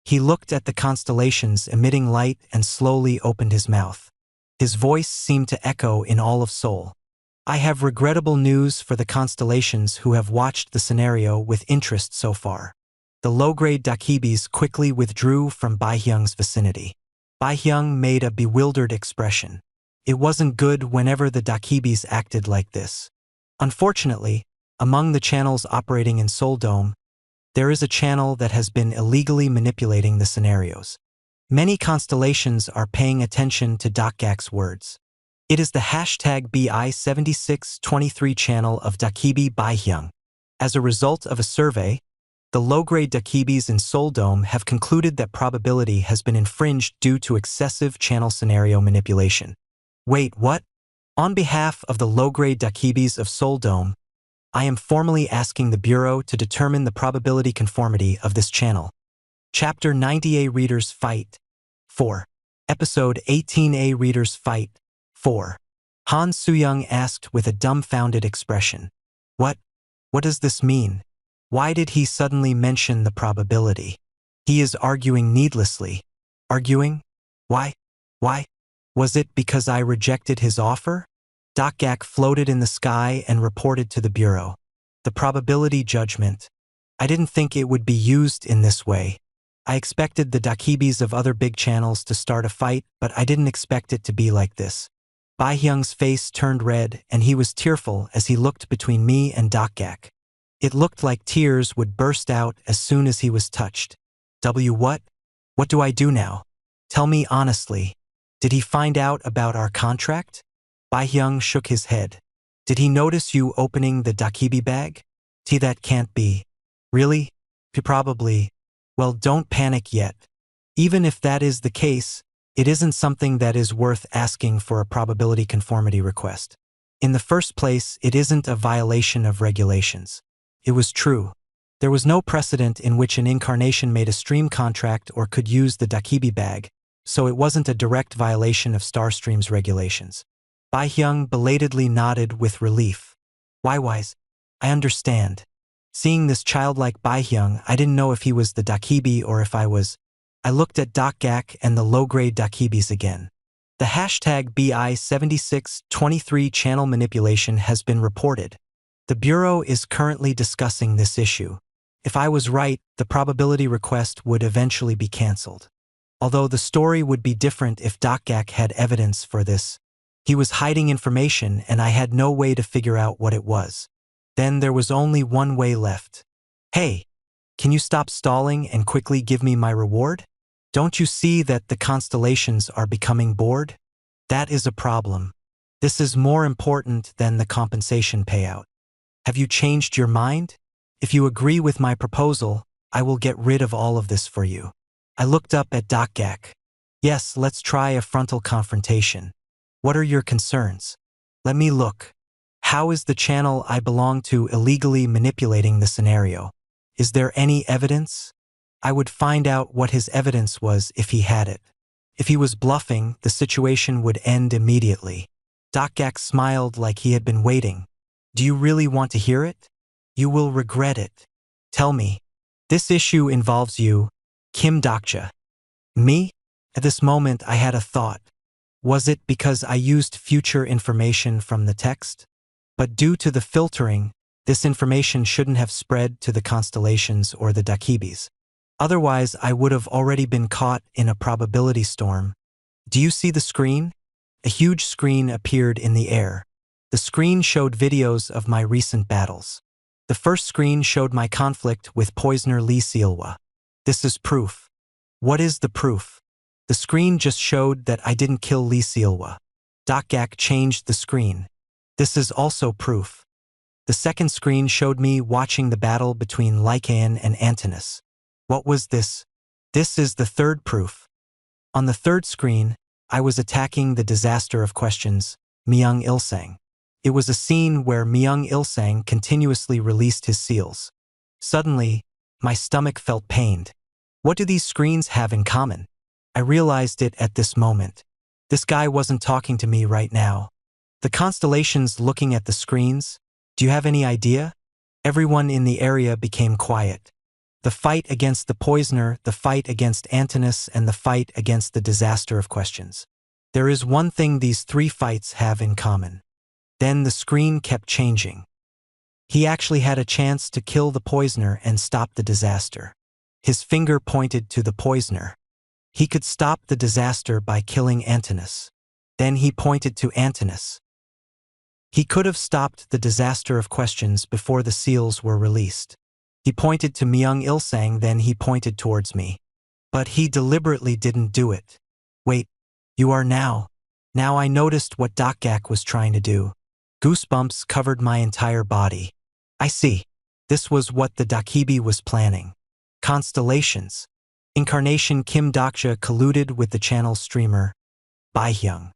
He looked at the constellations emitting light and slowly opened his mouth. His voice seemed to echo in all of Seoul. I have regrettable news for the constellations who have watched the scenario with interest so far. The low-grade Dakibis quickly withdrew from Baihyung's vicinity. Baihyung made a bewildered expression. It wasn't good whenever the Dakibis acted like this. Unfortunately, among the channels operating in Seoul Dome, there is a channel that has been illegally manipulating the scenarios. Many constellations are paying attention to Gak's words. It is the hashtag BI7623 channel of Dakibi Baihyung. As a result of a survey, the low-grade Dakibis in Seoul Dome have concluded that probability has been infringed due to excessive channel scenario manipulation. Wait, what? On behalf of the low-grade Dakibis of Seoul Dome, I am formally asking the Bureau to determine the probability conformity of this channel. Chapter 90A Readers Fight 4. Episode 18A Readers Fight 4. Han Soo-young asked with a dumbfounded expression. What does this mean? Why did he suddenly mention the probability? He is arguing needlessly. Arguing? Why? Was it because I rejected his offer? Gak floated in the sky and reported to the Bureau. The probability judgment. I didn't think it would be used in this way. I expected the Dakibis of other big channels to start a fight, but I didn't expect it to be like this. Baihyung's face turned red and he was tearful as he looked between me and Gak. It looked like tears would burst out as soon as he was touched. What? What do I do now? Tell me honestly. Did he find out about our contract? Baihyung shook his head. Did he notice you opening the Dakibi bag? That can't be. Really? Probably. Well, don't panic yet. Even if that is the case, it isn't something that is worth asking for a probability conformity request. In the first place, it isn't a violation of regulations. It was true. There was no precedent in which an incarnation made a stream contract or could use the Dakibi bag, so it wasn't a direct violation of Starstream's regulations. Baihyung belatedly nodded with relief. Wise, I understand. Seeing this childlike Baihyung, I didn't know if he was the Dakibi or if I was. I looked at Gak and the low-grade Dakibis again. The hashtag BI7623 channel manipulation has been reported. The Bureau is currently discussing this issue. If I was right, the probability request would eventually be cancelled. Although the story would be different if Gak had evidence for this. He was hiding information and I had no way to figure out what it was. Then there was only one way left. Hey, can you stop stalling and quickly give me my reward? Don't you see that the constellations are becoming bored? That is a problem. This is more important than the compensation payout. Have you changed your mind? If you agree with my proposal, I will get rid of all of this for you. I looked up at Gak. Yes, let's try a frontal confrontation. What are your concerns? Let me look. How is the channel I belong to illegally manipulating the scenario? Is there any evidence? I would find out what his evidence was if he had it. If he was bluffing, the situation would end immediately. Gak smiled like he had been waiting. Do you really want to hear it? You will regret it. Tell me. This issue involves you, Kim Dokja. Me? At this moment I had a thought. Was it because I used future information from the text? But due to the filtering, this information shouldn't have spread to the constellations or the Dakibis. Otherwise, I would have already been caught in a probability storm. Do you see the screen? A huge screen appeared in the air. The screen showed videos of my recent battles. The first screen showed my conflict with poisoner Lee Sealwa. This is proof. What is the proof? The screen just showed that I didn't kill Lee Sealwa. Gak changed the screen. This is also proof. The second screen showed me watching the battle between Lycaon and Antinous. What was this? This is the third proof. On the third screen, I was attacking the disaster of questions, Myung Ilsang. It was a scene where Myung Ilsang continuously released his seals. Suddenly, my stomach felt pained. What do these screens have in common? I realized it at this moment. This guy wasn't talking to me right now. The constellations looking at the screens? Do you have any idea? Everyone in the area became quiet. The fight against the poisoner, the fight against Antinous, and the fight against the disaster of questions. There is one thing these three fights have in common. Then the screen kept changing. He actually had a chance to kill the poisoner and stop the disaster. His finger pointed to the poisoner. He could stop the disaster by killing Antinous. Then he pointed to Antinous. He could have stopped the disaster of questions before the seals were released. He pointed to Myung Ilsang, then he pointed towards me. But he deliberately didn't do it. Wait, you are now. Now I noticed what Dokgak was trying to do. Goosebumps covered my entire body. I see. This was what the Dokhibi was planning. Constellations. Incarnation Kim Dokja colluded with the channel streamer, Baihyung.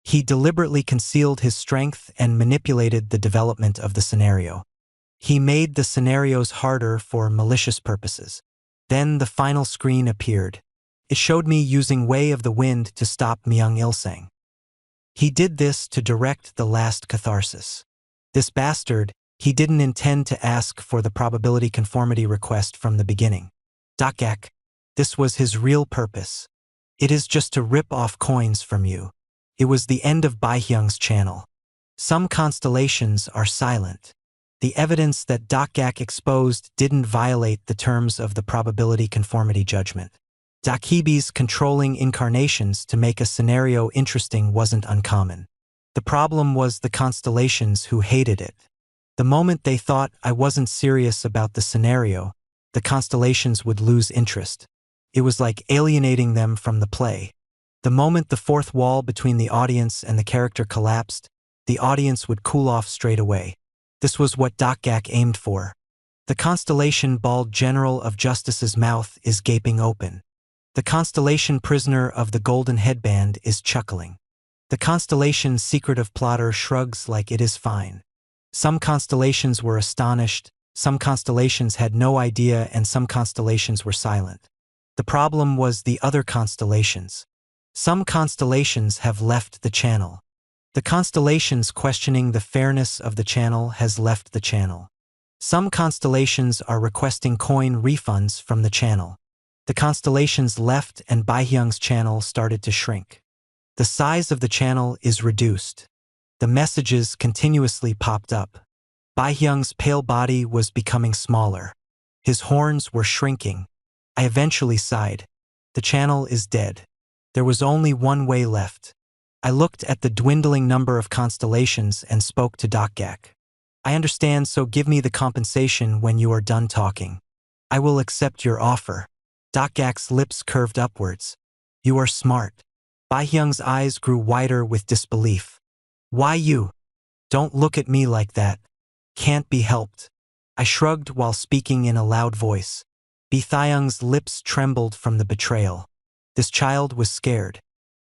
He deliberately concealed his strength and manipulated the development of the scenario. He made the scenarios harder for malicious purposes. Then the final screen appeared. It showed me using Way of the Wind to stop Myung Ilsang. He did this to direct the last catharsis. This bastard, he didn't intend to ask for the probability conformity request from the beginning. Dokgak, this was his real purpose. It is just to rip off coins from you. It was the end of Baihyung's channel. Some constellations are silent. The evidence that Dokgak exposed didn't violate the terms of the probability conformity judgment. Dokhibi's controlling incarnations to make a scenario interesting wasn't uncommon. The problem was the constellations who hated it. The moment they thought I wasn't serious about the scenario, the constellations would lose interest. It was like alienating them from the play. The moment the fourth wall between the audience and the character collapsed, the audience would cool off straight away. This was what Dokgak aimed for. The constellation bald general of Justice's mouth is gaping open. The constellation prisoner of the golden headband is chuckling. The constellation secretive plotter shrugs like it is fine. Some constellations were astonished, some constellations had no idea, and some constellations were silent. The problem was the other constellations. Some constellations have left the channel. The constellations questioning the fairness of the channel has left the channel. Some constellations are requesting coin refunds from the channel. The constellations left and Baihyung's channel started to shrink. The size of the channel is reduced. The messages continuously popped up. Baihyung's pale body was becoming smaller. His horns were shrinking. I eventually sighed. The channel is dead. There was only one way left. I looked at the dwindling number of constellations and spoke to Dokgak. I understand, so give me the compensation when you are done talking. I will accept your offer. Dokgak's lips curved upwards. You are smart. Baihyung's eyes grew wider with disbelief. Why you? Don't look at me like that. Can't be helped. I shrugged while speaking in a loud voice. Baihyung's lips trembled from the betrayal. This child was scared.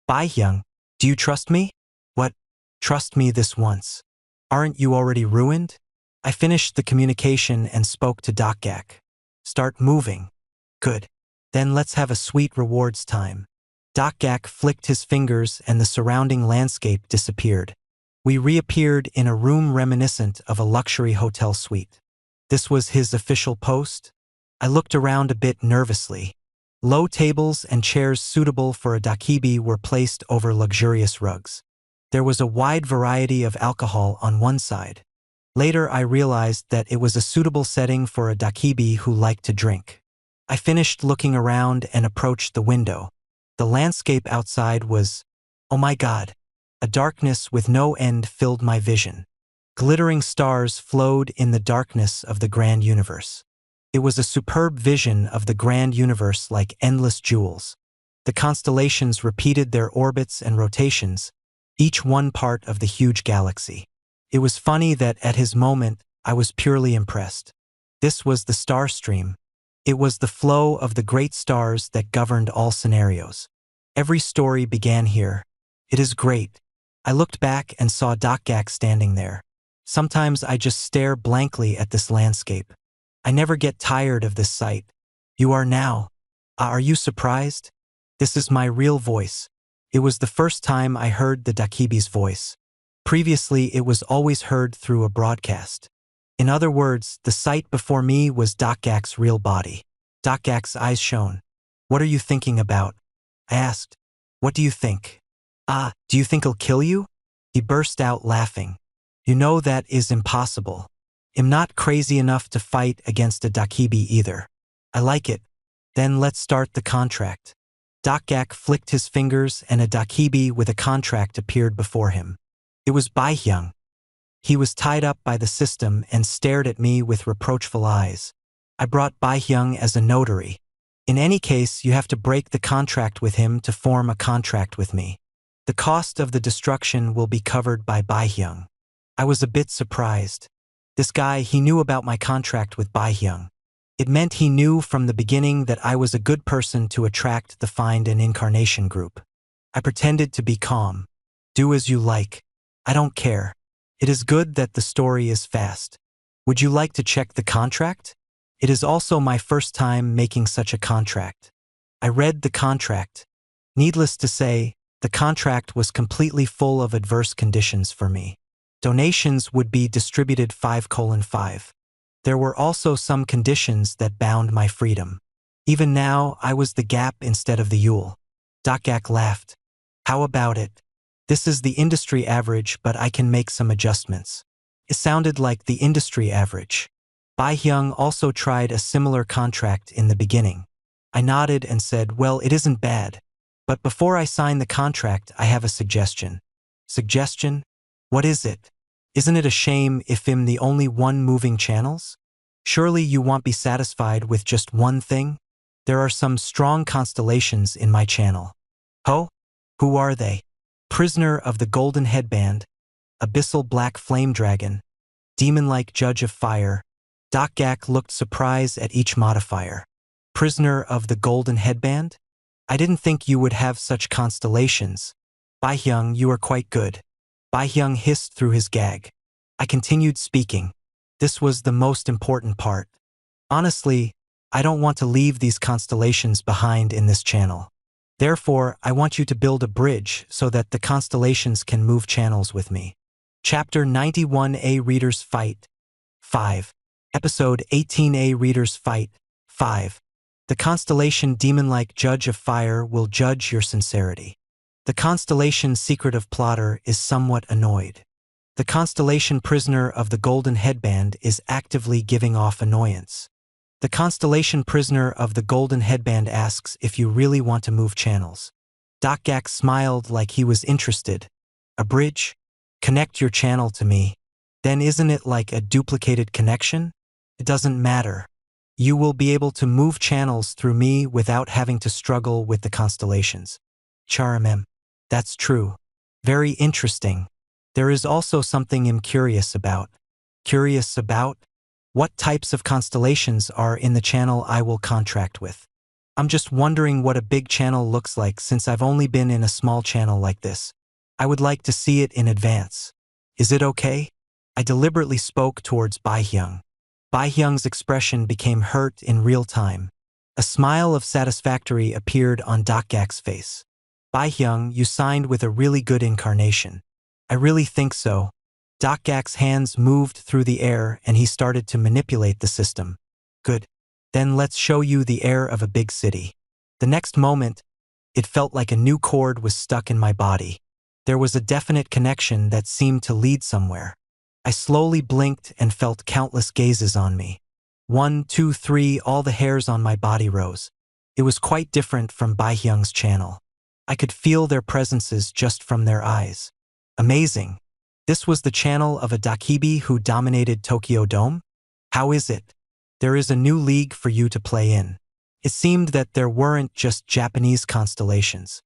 Baihyung, do you trust me? What? Trust me this once. Aren't you already ruined? I finished the communication and spoke to Dokgak. Start moving. Good. Then let's have a sweet rewards time. Dokgak flicked his fingers and the surrounding landscape disappeared. We reappeared in a room reminiscent of a luxury hotel suite. This was his official post? I looked around a bit nervously. Low tables and chairs suitable for a Dokhibi were placed over luxurious rugs. There was a wide variety of alcohol on one side. Later I realized that it was a suitable setting for a Dokhibi who liked to drink. I finished looking around and approached the window. The landscape outside was, oh my God, a darkness with no end filled my vision. Glittering stars flowed in the darkness of the grand universe. It was a superb vision of the grand universe like endless jewels. The constellations repeated their orbits and rotations, each one part of the huge galaxy. It was funny that at his moment, I was purely impressed. This was the star stream. It was the flow of the great stars that governed all scenarios. Every story began here. It is great. I looked back and saw Dokgak standing there. Sometimes I just stare blankly at this landscape. I never get tired of this sight. You are now. Are you surprised? This is my real voice. It was the first time I heard the Dakibi's voice. Previously, it was always heard through a broadcast. In other words, the sight before me was Dakgak's real body. Dakgak's eyes shone. "What are you thinking about?" I asked. "What do you think?" "Ah, do you think he'll kill you?" He burst out laughing. "You know that is impossible. I'm not crazy enough to fight against a Dakibi either." "I like it. Then let's start the contract." Dakgak flicked his fingers and a Dakibi with a contract appeared before him. It was Baihyung. He was tied up by the system and stared at me with reproachful eyes. I brought Baihyung as a notary. In any case, you have to break the contract with him to form a contract with me. The cost of the destruction will be covered by Baihyung. I was a bit surprised. This guy, he knew about my contract with Baihyung. It meant he knew from the beginning that I was a good person to attract the Find an Incarnation group. I pretended to be calm. "Do as you like. I don't care. It is good that the story is fast. Would you like to check the contract? It is also my first time making such a contract." I read the contract. Needless to say, the contract was completely full of adverse conditions for me. Donations would be distributed 5:5. There were also some conditions that bound my freedom. Even now, I was the gap instead of the Yule. Dakgak laughed. "How about it? This is the industry average, but I can make some adjustments." It sounded like the industry average. Baihyung also tried a similar contract in the beginning. I nodded and said, "Well, it isn't bad. But before I sign the contract, I have a suggestion." "Suggestion? What is it? Isn't it a shame if I'm the only one moving channels? Surely you won't be satisfied with just one thing? There are some strong constellations in my channel." "Oh? Who are they?" "Prisoner of the Golden Headband, Abyssal Black Flame Dragon, Demon-like Judge of Fire." Dakgak looked surprised at each modifier. "Prisoner of the Golden Headband? I didn't think you would have such constellations. Baihyung, you are quite good." Baihyung hissed through his gag. I continued speaking. This was the most important part. "Honestly, I don't want to leave these constellations behind in this channel. Therefore, I want you to build a bridge so that the constellations can move channels with me." Chapter 91A Readers Fight 5. Episode 18A Readers Fight 5. The constellation Demon-like Judge of Fire will judge your sincerity. The constellation Secretive Plotter is somewhat annoyed. The constellation Prisoner of the Golden Headband is actively giving off annoyance. The constellation Prisoner of the Golden Headband asks if you really want to move channels. Dakgak smiled like he was interested. "A bridge? Connect your channel to me. Then isn't it like a duplicated connection? It doesn't matter. You will be able to move channels through me without having to struggle with the constellations." "Charamem. That's true. Very interesting. There is also something I'm curious about." "Curious about? What types of constellations are in the channel I will contract with?" "I'm just wondering what a big channel looks like since I've only been in a small channel like this. I would like to see it in advance. Is it okay?" I deliberately spoke towards Baihyung. Baihyung's expression became hurt in real time. A smile of satisfactory appeared on Dakgak's face. "Baihyung, you signed with a really good incarnation." "I really think so." Dakgak's hands moved through the air and he started to manipulate the system. "Good. Then let's show you the air of a big city." The next moment, it felt like a new cord was stuck in my body. There was a definite connection that seemed to lead somewhere. I slowly blinked and felt countless gazes on me. 1, 2, 3, all the hairs on my body rose. It was quite different from Baihyung's channel. I could feel their presences just from their eyes. Amazing. This was the channel of a Dakibi who dominated Tokyo Dome? How is it? There is a new league for you to play in. It seemed that there weren't just Japanese constellations.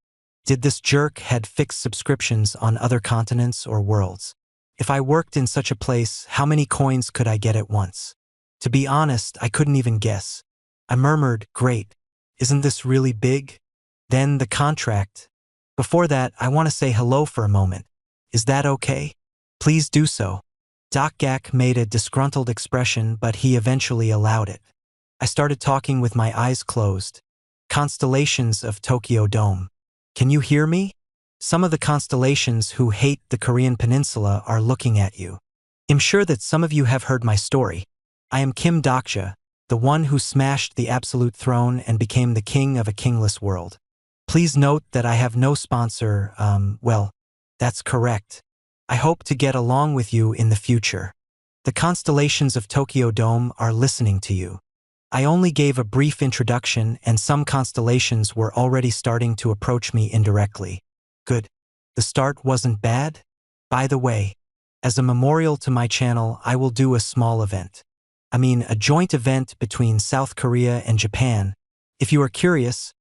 Did this jerk had fixed subscriptions on other continents or worlds? If I worked in such a place, how many coins could I get at once? To be honest, I couldn't even guess. I murmured, "Great. Isn't this really big?" Then the contract. Before that, I want to say hello for a moment. Is that okay? Please do so. Dakgak made a disgruntled expression, but he eventually allowed it. I started talking with my eyes closed. "Constellations of Tokyo Dome. Can you hear me?" Some of the constellations who hate the Korean peninsula are looking at you. I'm sure that some of you have heard my story. I am Kim Dokja, the one who smashed the absolute throne and became the king of a kingless world. Please note that I have no sponsor, well, that's correct. I hope to get along with you in the future. The constellations of Tokyo Dome are listening to you. I only gave a brief introduction and some constellations were already starting to approach me indirectly. Good. The start wasn't bad? By the way, as a memorial to my channel, I will do a small event. A joint event between South Korea and Japan. If you are curious,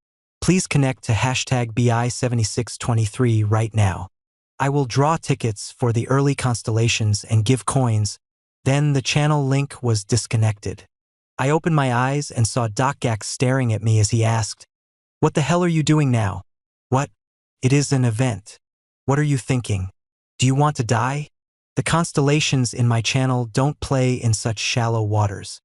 please connect to #BI7623 right now. I will draw tickets for the early constellations and give coins. Then the channel link was disconnected. I opened my eyes and saw Dokgak staring at me as he asked, "What the hell are you doing now?" "What? It is an event. What are you thinking? Do you want to die?" The constellations in my channel don't play in such shallow waters.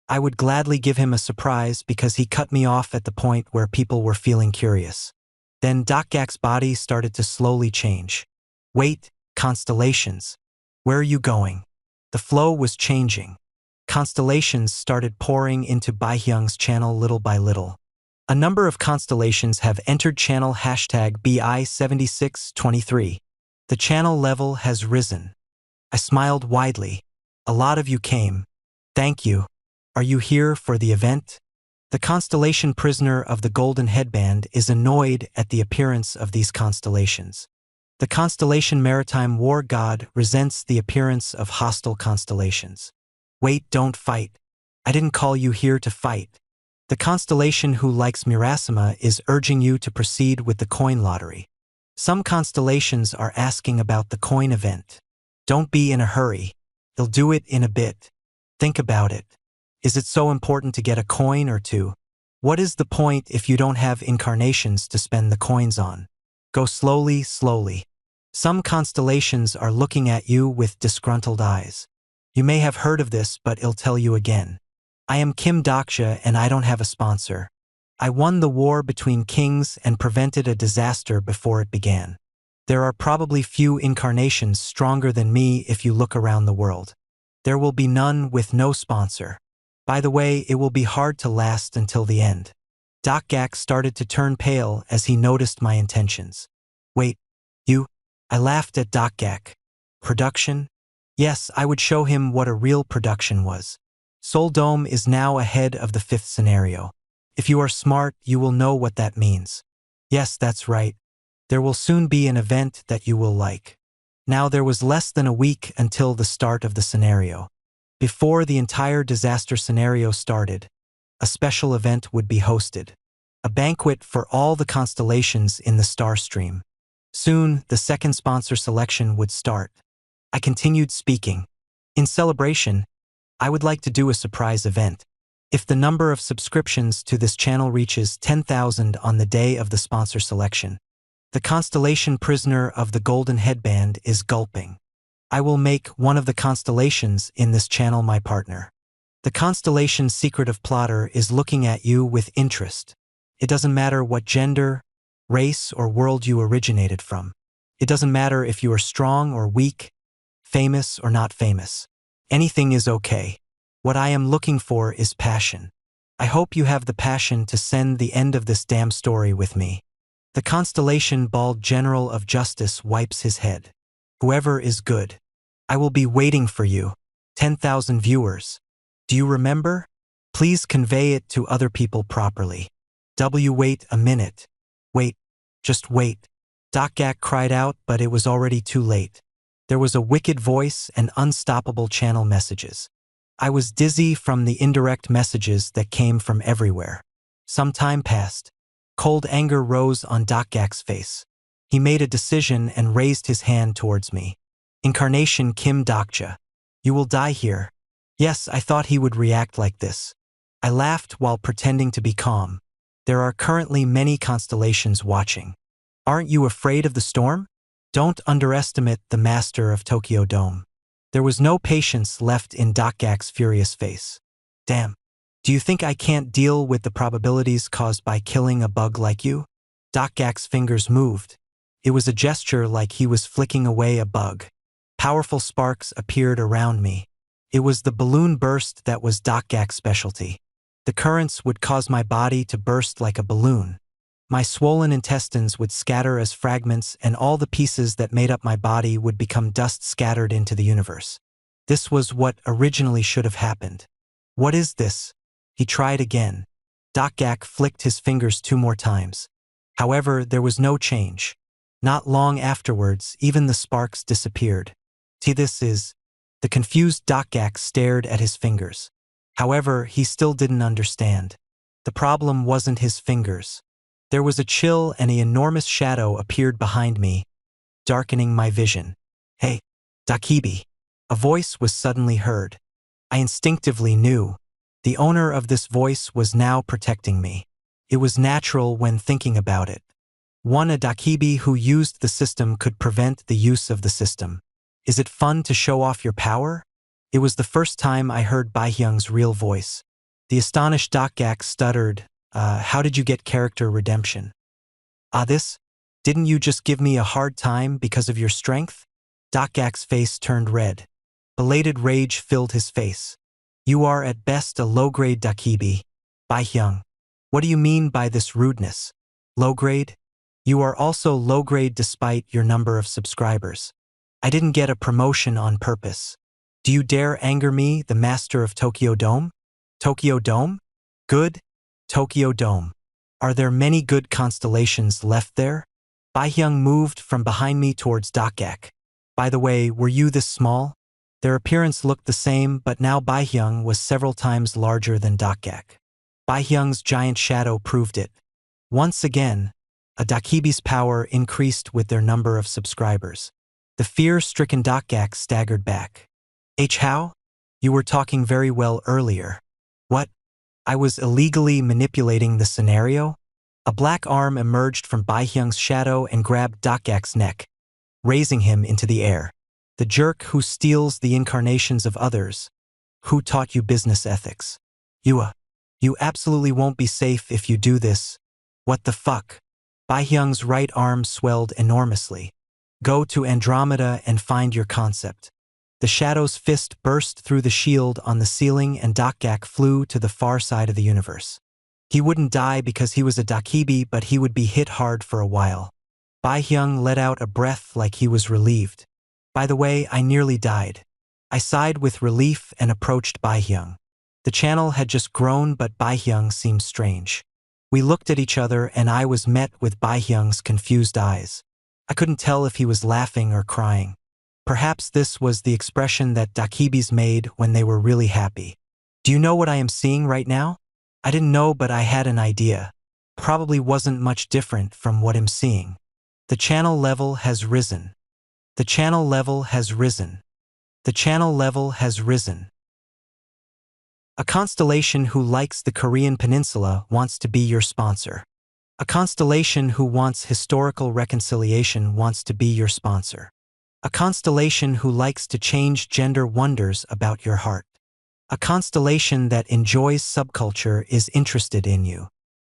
I would gladly give him a surprise because he cut me off at the point where people were feeling curious. Then Dokgak's body started to slowly change. Wait, constellations. Where are you going? The flow was changing. Constellations started pouring into Baihyung's channel little by little. A number of constellations have entered channel #BI7623. The channel level has risen. I smiled widely. A lot of you came. Thank you. Are you here for the event? The constellation prisoner of the golden headband is annoyed at the appearance of these constellations. The constellation maritime war god resents the appearance of hostile constellations. Wait, don't fight. I didn't call you here to fight. The constellation who likes Mirasama is urging you to proceed with the coin lottery. Some constellations are asking about the coin event. Don't be in a hurry. They'll do it in a bit. Think about it. Is it so important to get a coin or two? What is the point if you don't have incarnations to spend the coins on? Go slowly, slowly. Some constellations are looking at you with disgruntled eyes. You may have heard of this, but I'll tell you again. I am Kim Dokja and I don't have a sponsor. I won the war between kings and prevented a disaster before it began. There are probably few incarnations stronger than me if you look around the world. There will be none with no sponsor. By the way, it will be hard to last until the end. Dokgak started to turn pale as he noticed my intentions. Wait, you? I laughed at Dokgak. Production? Yes, I would show him what a real production was. Seoul Dome is now ahead of the 5th scenario. If you are smart, you will know what that means. Yes, that's right. There will soon be an event that you will like. Now there was less than a week until the start of the scenario. Before the entire disaster scenario started, a special event would be hosted. A banquet for all the constellations in the star stream. Soon, the second sponsor selection would start. I continued speaking. In celebration, I would like to do a surprise event. If the number of subscriptions to this channel reaches 10,000 on the day of the sponsor selection, the constellation prisoner of the golden headband is gulping. I will make one of the constellations in this channel my partner. The constellation secretive plotter is looking at you with interest. It doesn't matter what gender, race, or world you originated from. It doesn't matter if you are strong or weak, famous or not famous. Anything is okay. What I am looking for is passion. I hope you have the passion to send the end of this damn story with me. The constellation bald general of justice wipes his head. Whoever is good. I will be waiting for you. 10,000 viewers. Do you remember? Please convey it to other people properly. Wait a minute. Wait. Just wait. Dokgak cried out, but it was already too late. There was a wicked voice and unstoppable channel messages. I was dizzy from the indirect messages that came from everywhere. Some time passed. Cold anger rose on Dokgak's face. He made a decision and raised his hand towards me. Incarnation Kim Dokja. You will die here. Yes, I thought he would react like this. I laughed while pretending to be calm. There are currently many constellations watching. Aren't you afraid of the storm? Don't underestimate the master of Tokyo Dome. There was no patience left in Dokgak's furious face. Damn. Do you think I can't deal with the probabilities caused by killing a bug like you? Dokgak's fingers moved. It was a gesture like he was flicking away a bug. Powerful sparks appeared around me. It was the balloon burst that was Dokgak's specialty. The currents would cause my body to burst like a balloon. My swollen intestines would scatter as fragments, and all the pieces that made up my body would become dust scattered into the universe. This was what originally should have happened. What is this? He tried again. Dokgak flicked his fingers 2 more times. However, there was no change. Not long afterwards, even the sparks disappeared. See, this is... The confused Dokgak stared at his fingers. However, he still didn't understand. The problem wasn't his fingers. There was a chill and an enormous shadow appeared behind me, darkening my vision. Hey, Dakibi. A voice was suddenly heard. I instinctively knew. The owner of this voice was now protecting me. It was natural when thinking about it. One, a Dakibi who used the system could prevent the use of the system. Is it fun to show off your power? It was the first time I heard Baihyung's real voice. The astonished Dokgak stuttered, how did you get character redemption? This? Didn't you just give me a hard time because of your strength? Dokgak's face turned red. Belated rage filled his face. You are at best a low-grade Dakibi. Baihyung. What do you mean by this rudeness? Low-grade? You are also low-grade despite your number of subscribers. I didn't get a promotion on purpose. Do you dare anger me, the master of Tokyo Dome? Tokyo Dome? Good? Tokyo Dome. Are there many good constellations left there? Baihyung moved from behind me towards Dokgak. By the way, were you this small? Their appearance looked the same, but now Baihyung was several times larger than Dokgak. Baihyung's giant shadow proved it. Once again, a Dakibi's power increased with their number of subscribers. The fear-stricken Dokgak staggered back. How? You were talking very well earlier. What? I was illegally manipulating the scenario? A black arm emerged from Baihyung's shadow and grabbed Dokgak's neck, raising him into the air. The jerk who steals the incarnations of others. Who taught you business ethics? You absolutely won't be safe if you do this. What the fuck? Baihyung's right arm swelled enormously. Go to Andromeda and find your concept. The shadow's fist burst through the shield on the ceiling and Dokgak flew to the far side of the universe. He wouldn't die because he was a Dakibi, but he would be hit hard for a while. Baihyung let out a breath like he was relieved. By the way, I nearly died. I sighed with relief and approached Baihyung. The channel had just grown, but Baihyung seemed strange. We looked at each other and I was met with Baihyung's confused eyes. I couldn't tell if he was laughing or crying. Perhaps this was the expression that Dakibis made when they were really happy. Do you know what I am seeing right now? I didn't know, but I had an idea. Probably wasn't much different from what I'm seeing. The channel level has risen. The channel level has risen. The channel level has risen. A constellation who likes the Korean peninsula wants to be your sponsor. A constellation who wants historical reconciliation wants to be your sponsor. A constellation who likes to change gender wonders about your heart. A constellation that enjoys subculture is interested in you.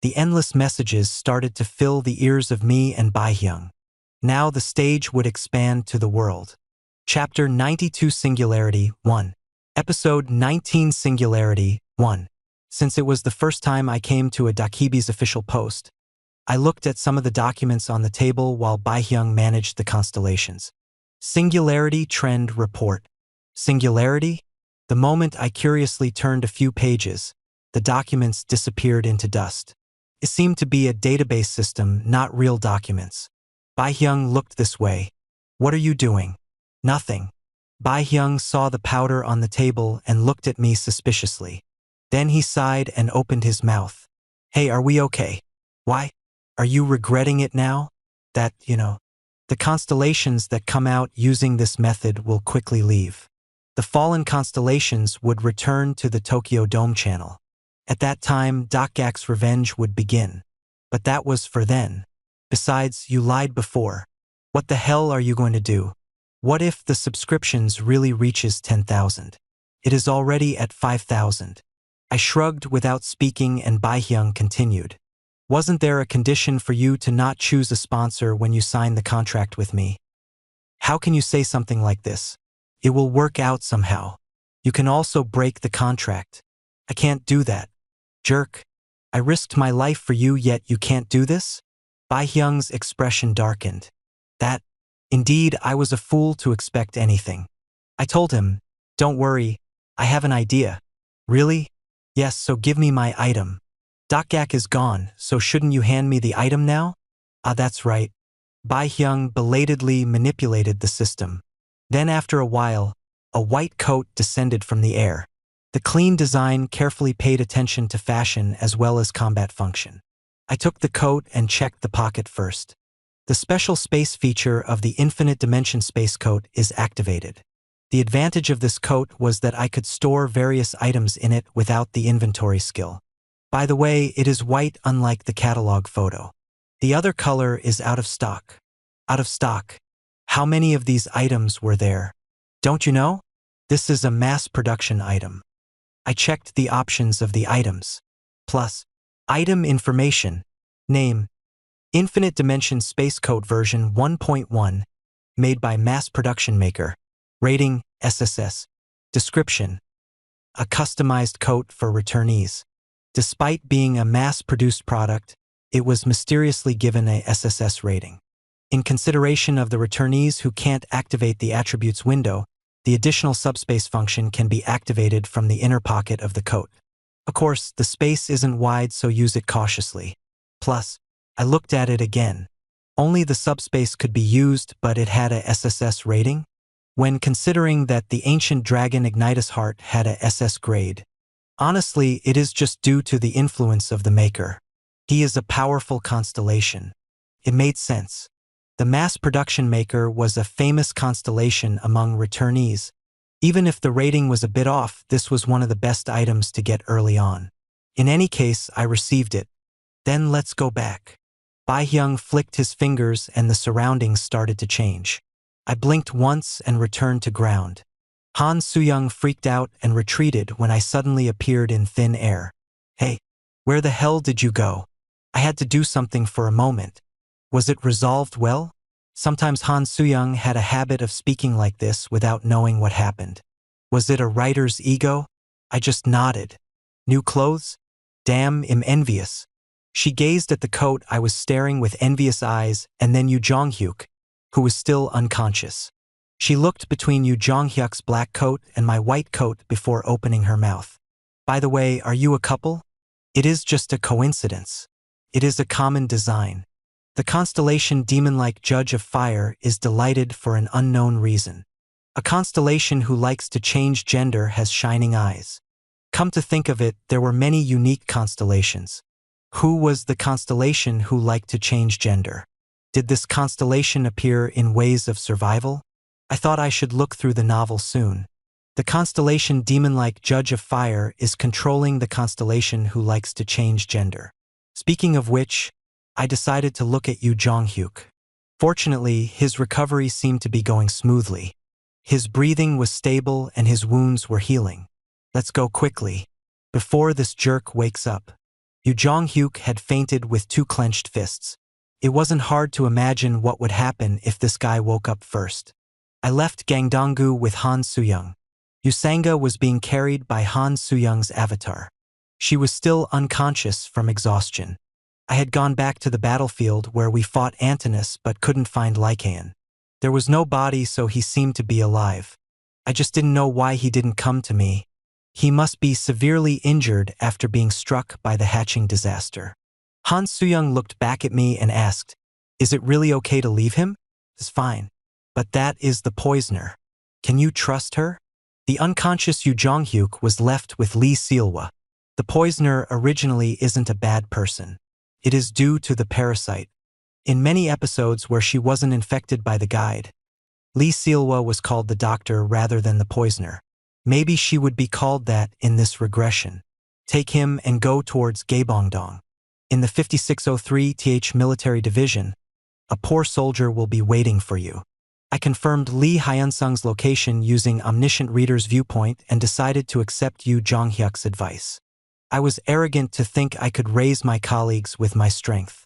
The endless messages started to fill the ears of me and Baihyung. Now the stage would expand to the world. Chapter 92 Singularity 1. Episode 19 Singularity 1. Since it was the first time I came to a Dakibi's official post, I looked at some of the documents on the table while Baihyung managed the constellations. Singularity Trend Report. Singularity? The moment I curiously turned a few pages, the documents disappeared into dust. It seemed to be a database system, not real documents. Baihyung looked this way. What are you doing? Nothing. Baihyung saw the powder on the table and looked at me suspiciously. Then he sighed and opened his mouth. Hey, are we okay? Why? Are you regretting it now? That, the constellations that come out using this method will quickly leave. The fallen constellations would return to the Tokyo Dome channel. At that time, Dokgak's revenge would begin. But that was for then. Besides, you lied before. What the hell are you going to do? What if the subscriptions really reaches 10,000? It is already at 5,000. I shrugged without speaking and Baihyung continued. Wasn't there a condition for you to not choose a sponsor when you signed the contract with me? How can you say something like this? It will work out somehow. You can also break the contract. I can't do that. Jerk. I risked my life for you, yet you can't do this? Bai-hyung's expression darkened. Indeed, I was a fool to expect anything. I told him, don't worry, I have an idea. Really? Yes, so give me my item. Dokgak is gone, so shouldn't you hand me the item now? Ah, that's right. Bai-hyung belatedly manipulated the system. Then after a while, a white coat descended from the air. The clean design carefully paid attention to fashion as well as combat function. I took the coat and checked the pocket first. The special space feature of the infinite dimension space coat is activated. The advantage of this coat was that I could store various items in it without the inventory skill. By the way, it is white unlike the catalog photo. The other color is out of stock. Out of stock. How many of these items were there? Don't you know? This is a mass production item. I checked the options of the items. Plus, item information. Name. Infinite Dimension Space Coat version 1.1, made by mass production maker. Rating, SSS. Description. A customized coat for returnees. Despite being a mass-produced product, it was mysteriously given a SSS rating. In consideration of the returnees who can't activate the attributes window, the additional subspace function can be activated from the inner pocket of the coat. Of course, the space isn't wide, so use it cautiously. Plus, I looked at it again. Only the subspace could be used, but it had a SSS rating? When considering that the ancient dragon Ignitus Heart had a SS grade. Honestly, it is just due to the influence of the maker. He is a powerful constellation. It made sense. The mass production maker was a famous constellation among returnees. Even if the rating was a bit off, this was one of the best items to get early on. In any case, I received it. Then let's go back. Bai-hyung flicked his fingers and the surroundings started to change. I blinked once and returned to ground. Han Soo-young freaked out and retreated when I suddenly appeared in thin air. Hey, where the hell did you go? I had to do something for a moment. Was it resolved well? Sometimes Han Soo-young had a habit of speaking like this without knowing what happened. Was it a writer's ego? I just nodded. New clothes? Damn, I'm envious. She gazed at the coat I was staring with envious eyes, and then Yoo Jong-hyuk, who was still unconscious. She looked between Yoo Jong-hyuk's black coat and my white coat before opening her mouth. By the way, are you a couple? It is just a coincidence. It is a common design. The constellation demon-like Judge of Fire is delighted for an unknown reason. A constellation who likes to change gender has shining eyes. Come to think of it, there were many unique constellations. Who was the constellation who liked to change gender? Did this constellation appear in Ways of Survival? I thought I should look through the novel soon. The constellation demon-like Judge of Fire is controlling the constellation who likes to change gender. Speaking of which, I decided to look at Yoo Jong-hyuk. Fortunately, his recovery seemed to be going smoothly. His breathing was stable and his wounds were healing. Let's go quickly, before this jerk wakes up. Yoo Jong-hyuk had fainted with two clenched fists. It wasn't hard to imagine what would happen if this guy woke up first. I left Gangdong-gu with Han Soo-young. Yusanga was being carried by Han Soo-young's avatar. She was still unconscious from exhaustion. I had gone back to the battlefield where we fought Antinous but couldn't find Lycaon. There was no body, so he seemed to be alive. I just didn't know why he didn't come to me. He must be severely injured after being struck by the hatching disaster. Han Soo-young looked back at me and asked, "Is it really okay to leave him?" "It's fine. But that is the poisoner. Can you trust her?" The unconscious Yoo Jong-hyuk was left with Lee Sealwa. The poisoner originally isn't a bad person. It is due to the parasite. In many episodes where she wasn't infected by the guide, Lee Sealwa was called the doctor rather than the poisoner. Maybe she would be called that in this regression. Take him and go towards Gaebongdong. In the 5603th Military Division, a poor soldier will be waiting for you. I confirmed Lee Hyun-sung's location using Omniscient Reader's Viewpoint and decided to accept Yoo Jong-hyuk's advice. I was arrogant to think I could raise my colleagues with my strength.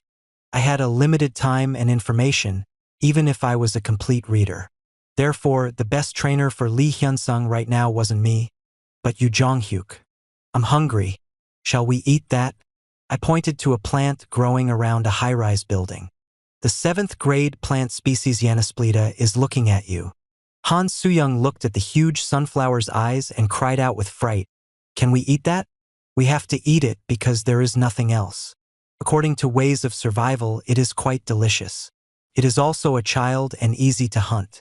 I had a limited time and information, even if I was a complete reader. Therefore, the best trainer for Lee Hyun-sung right now wasn't me, but Yu Jong-hyuk. I'm hungry. Shall we eat that? I pointed to a plant growing around a high-rise building. The 7th grade plant species Yanasplita is looking at you. Han Soo-young looked at the huge sunflower's eyes and cried out with fright. Can we eat that? We have to eat it because there is nothing else. According to ways of survival, it is quite delicious. It is also a child and easy to hunt.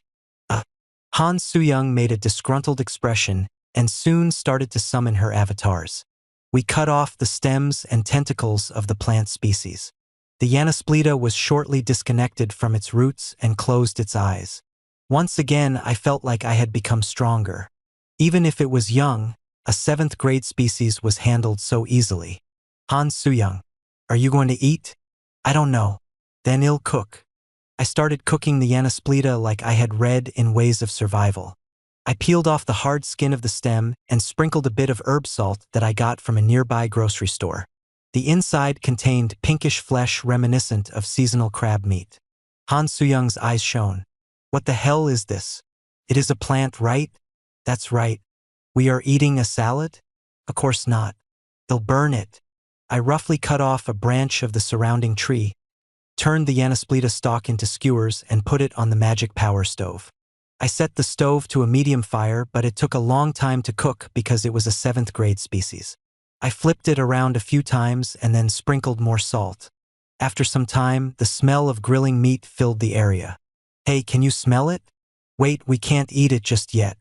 Han Soo-young made a disgruntled expression and soon started to summon her avatars. We cut off the stems and tentacles of the plant species. The Yanasplita was shortly disconnected from its roots and closed its eyes. Once again, I felt like I had become stronger. Even if it was young, a 7th grade species was handled so easily. Han Soo-young, are you going to eat? I don't know. Then I'll cook. I started cooking the Yanasplita like I had read in Ways of Survival. I peeled off the hard skin of the stem and sprinkled a bit of herb salt that I got from a nearby grocery store. The inside contained pinkish flesh reminiscent of seasonal crab meat. Han Soo-young's eyes shone. What the hell is this? It is a plant, right? That's right. We are eating a salad? Of course not. They'll burn it. I roughly cut off a branch of the surrounding tree, turned the Yanasplita stalk into skewers and put it on the magic power stove. I set the stove to a medium fire, but it took a long time to cook because it was a 7th grade species. I flipped it around a few times and then sprinkled more salt. After some time, the smell of grilling meat filled the area. Hey, can you smell it? Wait, we can't eat it just yet.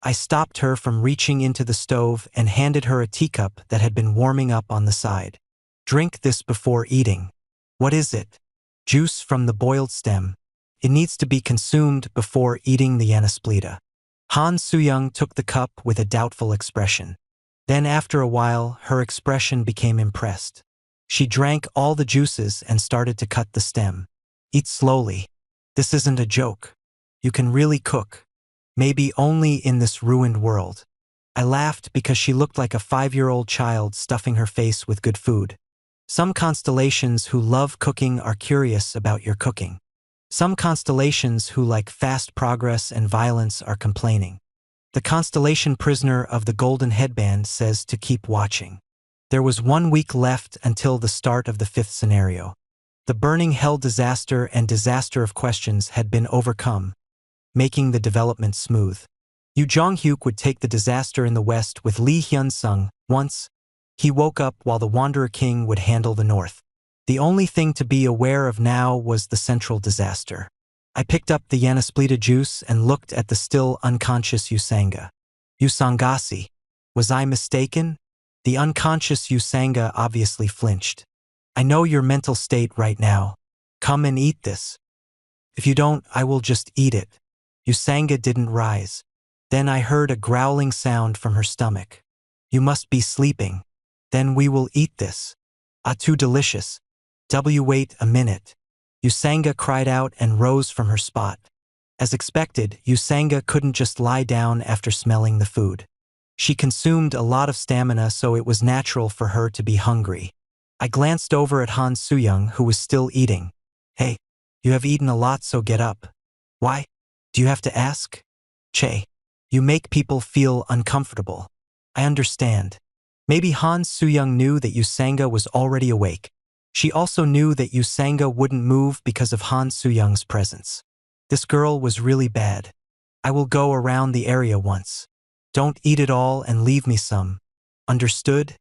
I stopped her from reaching into the stove and handed her a teacup that had been warming up on the side. Drink this before eating. What is it? Juice from the boiled stem. It needs to be consumed before eating the Yanasplita. Han Soo-young took the cup with a doubtful expression. Then after a while, her expression became impressed. She drank all the juices and started to cut the stem. Eat slowly. This isn't a joke. You can really cook. Maybe only in this ruined world. I laughed because she looked like a 5-year-old child stuffing her face with good food. Some constellations who love cooking are curious about your cooking. Some constellations who like fast progress and violence are complaining. The constellation prisoner of the golden headband says to keep watching. There was 1 week left until the start of the 5th scenario. The burning hell disaster and disaster of questions had been overcome, making the development smooth. Yu Jong-hyuk would take the disaster in the west with Lee Hyun-sung. Once, he woke up while the Wanderer King would handle the north. The only thing to be aware of now was the central disaster. I picked up the Yanasplita juice and looked at the still unconscious Usanga. Usangasi. Was I mistaken? The unconscious Usanga obviously flinched. I know your mental state right now. Come and eat this. If you don't, I will just eat it. Usanga didn't rise. Then I heard a growling sound from her stomach. You must be sleeping. Then we will eat this. Ah, too delicious. Wait a minute. Usanga cried out and rose from her spot. As expected, Usanga couldn't just lie down after smelling the food. She consumed a lot of stamina, so it was natural for her to be hungry. I glanced over at Han Soo-young, who was still eating. Hey, you have eaten a lot, so get up. Why? Do you have to ask? Che. You make people feel uncomfortable. I understand. Maybe Han Soo-young knew that Usanga was already awake. She also knew that Usanga wouldn't move because of Han Soo-young's presence. This girl was really bad. I will go around the area once. Don't eat it all and leave me some. Understood?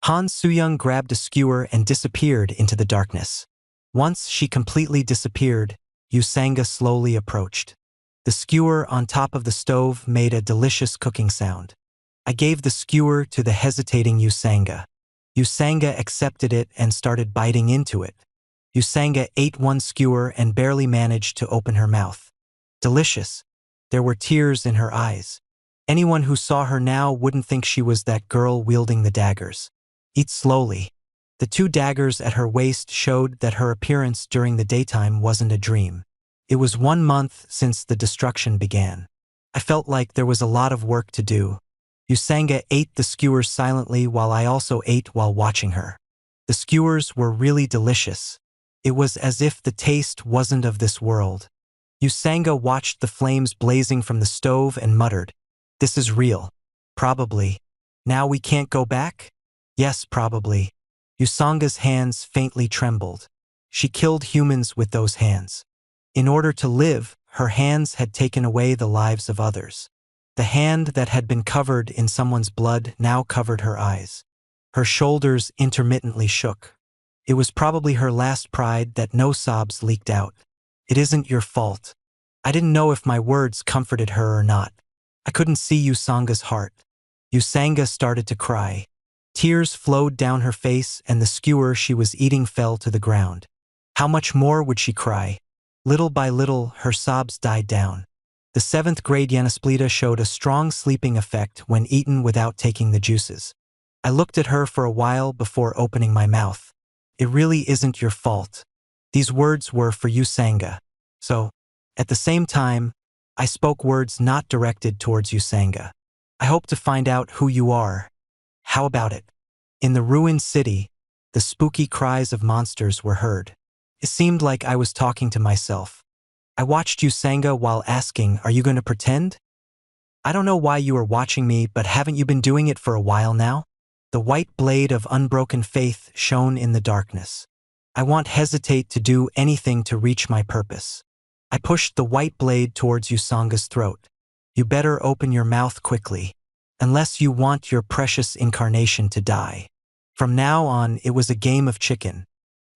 Han Soo-young grabbed a skewer and disappeared into the darkness. Once she completely disappeared, Usanga slowly approached. The skewer on top of the stove made a delicious cooking sound. I gave the skewer to the hesitating Usanga. Usanga accepted it and started biting into it. Usanga ate one skewer and barely managed to open her mouth. Delicious. There were tears in her eyes. Anyone who saw her now wouldn't think she was that girl wielding the daggers. Eat slowly. The 2 daggers at her waist showed that her appearance during the daytime wasn't a dream. It was 1 month since the destruction began. I felt like there was a lot of work to do. Usanga ate the skewers silently while I also ate while watching her. The skewers were really delicious. It was as if the taste wasn't of this world. Usanga watched the flames blazing from the stove and muttered, "This is real." "Probably. Now we can't go back?" "Yes, probably." Usanga's hands faintly trembled. She killed humans with those hands. In order to live, her hands had taken away the lives of others. The hand that had been covered in someone's blood now covered her eyes. Her shoulders intermittently shook. It was probably her last pride that no sobs leaked out. "It isn't your fault." I didn't know if my words comforted her or not. I couldn't see Usanga's heart. Usanga started to cry. Tears flowed down her face and the skewer she was eating fell to the ground. How much more would she cry? Little by little, her sobs died down. The 7th grade Yanasplita showed a strong sleeping effect when eaten without taking the juices. I looked at her for a while before opening my mouth. "It really isn't your fault." These words were for Usanga. So, at the same time, I spoke words not directed towards Usanga. "I hope to find out who you are. How about it?" In the ruined city, the spooky cries of monsters were heard. It seemed like I was talking to myself. I watched Usanga while asking, "Are you going to pretend?" "I don't know why you are watching me, but haven't you been doing it for a while now?" The white blade of unbroken faith shone in the darkness. I won't hesitate to do anything to reach my purpose. I pushed the white blade towards Usanga's throat. "You better open your mouth quickly, unless you want your precious incarnation to die." From now on, it was a game of chicken.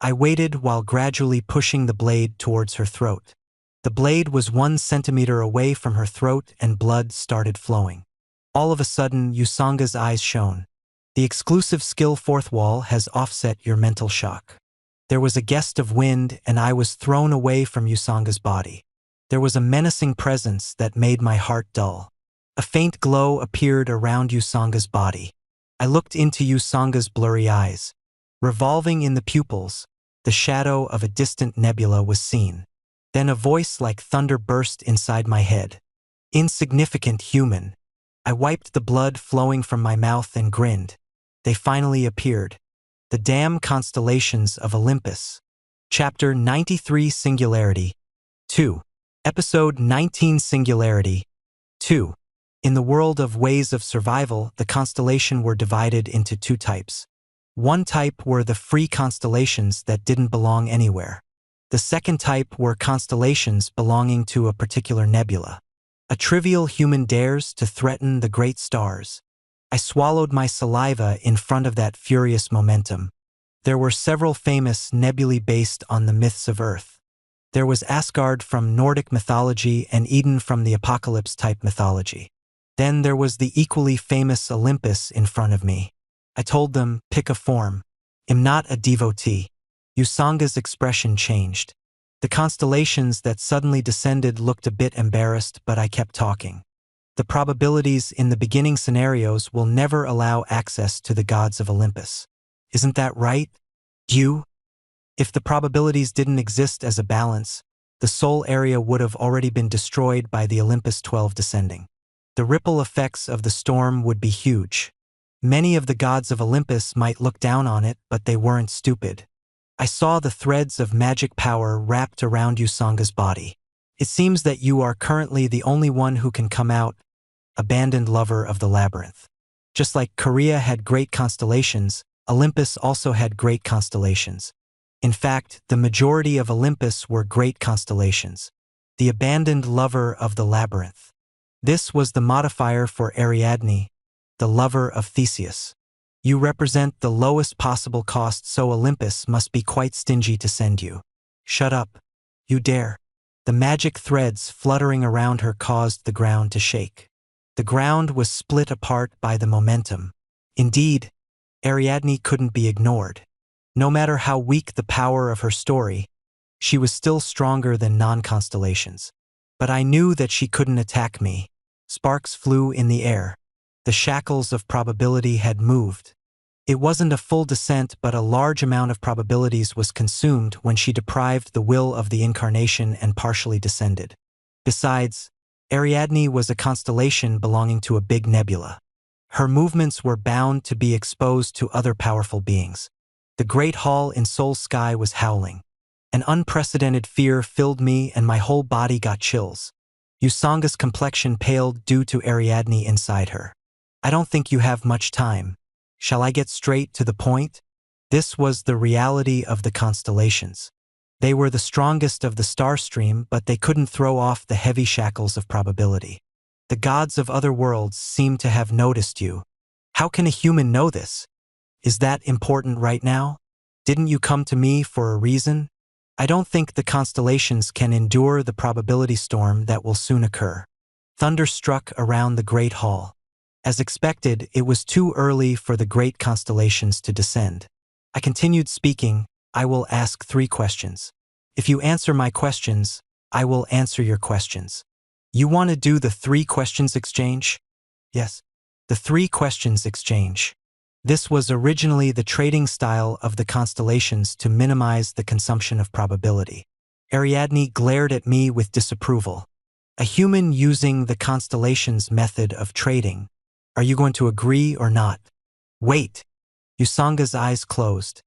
I waited while gradually pushing the blade towards her throat. The blade was 1 centimeter away from her throat and blood started flowing. All of a sudden, Usanga's eyes shone. "The exclusive skill 4th wall has offset your mental shock." There was a gust of wind and I was thrown away from Usanga's body. There was a menacing presence that made my heart dull. A faint glow appeared around Usanga's body. I looked into Usanga's blurry eyes. Revolving in the pupils, the shadow of a distant nebula was seen. Then a voice like thunder burst inside my head. "Insignificant human." I wiped the blood flowing from my mouth and grinned. They finally appeared. The damn constellations of Olympus. Chapter 93 Singularity 2. Episode 19 Singularity 2. In the world of ways of survival, the constellation were divided into 2 types. One type were the free constellations that didn't belong anywhere. The second type were constellations belonging to a particular nebula. A trivial human dares to threaten the great stars. I swallowed my saliva in front of that furious momentum. There were several famous nebulae based on the myths of Earth. There was Asgard from Nordic mythology and Eden from the apocalypse-type mythology. Then there was the equally famous Olympus in front of me. I told them, "Pick a form. I'm not a devotee." Usanga's expression changed. The constellations that suddenly descended looked a bit embarrassed, but I kept talking. "The probabilities in the beginning scenarios will never allow access to the gods of Olympus. Isn't that right? You? If the probabilities didn't exist as a balance, the soul area would have already been destroyed by the Olympus 12 descending. The ripple effects of the storm would be huge. Many of the gods of Olympus might look down on it, but they weren't stupid." I saw the threads of magic power wrapped around Usanga's body. "It seems that you are currently the only one who can come out, abandoned lover of the labyrinth." Just like Korea had great constellations, Olympus also had great constellations. In fact, the majority of Olympus were great constellations. The abandoned lover of the labyrinth. This was the modifier for Ariadne, the lover of Theseus. You represent the lowest possible cost, so Olympus must be quite stingy to send you. "Shut up. You dare." The magic threads fluttering around her caused the ground to shake. The ground was split apart by the momentum. Indeed, Ariadne couldn't be ignored. No matter how weak the power of her story, she was still stronger than non-constellations. But I knew that she couldn't attack me. Sparks flew in the air. The shackles of probability had moved. It wasn't a full descent, but a large amount of probabilities was consumed when she deprived the will of the incarnation and partially descended. Besides, Ariadne was a constellation belonging to a big nebula. Her movements were bound to be exposed to other powerful beings. The great hall in Seoul sky was howling. An unprecedented fear filled me and my whole body got chills. Yusanga's complexion paled due to Ariadne inside her. I don't think you have much time. Shall I get straight to the point? This was the reality of the constellations. They were the strongest of the star stream, but they couldn't throw off the heavy shackles of probability. The gods of other worlds seem to have noticed you. How can a human know this? Is that important right now? Didn't you come to me for a reason? I don't think the constellations can endure the probability storm that will soon occur. Thunder struck around the great hall. As expected, it was too early for the great constellations to descend. I continued speaking. I will ask 3 questions. If you answer my questions, I will answer your questions. You want to do the 3 questions exchange? Yes. The 3 questions exchange. This was originally the trading style of the constellations to minimize the consumption of probability. Ariadne glared at me with disapproval. A human using the constellations method of trading. Are you going to agree or not? Wait. Yusanga's eyes closed.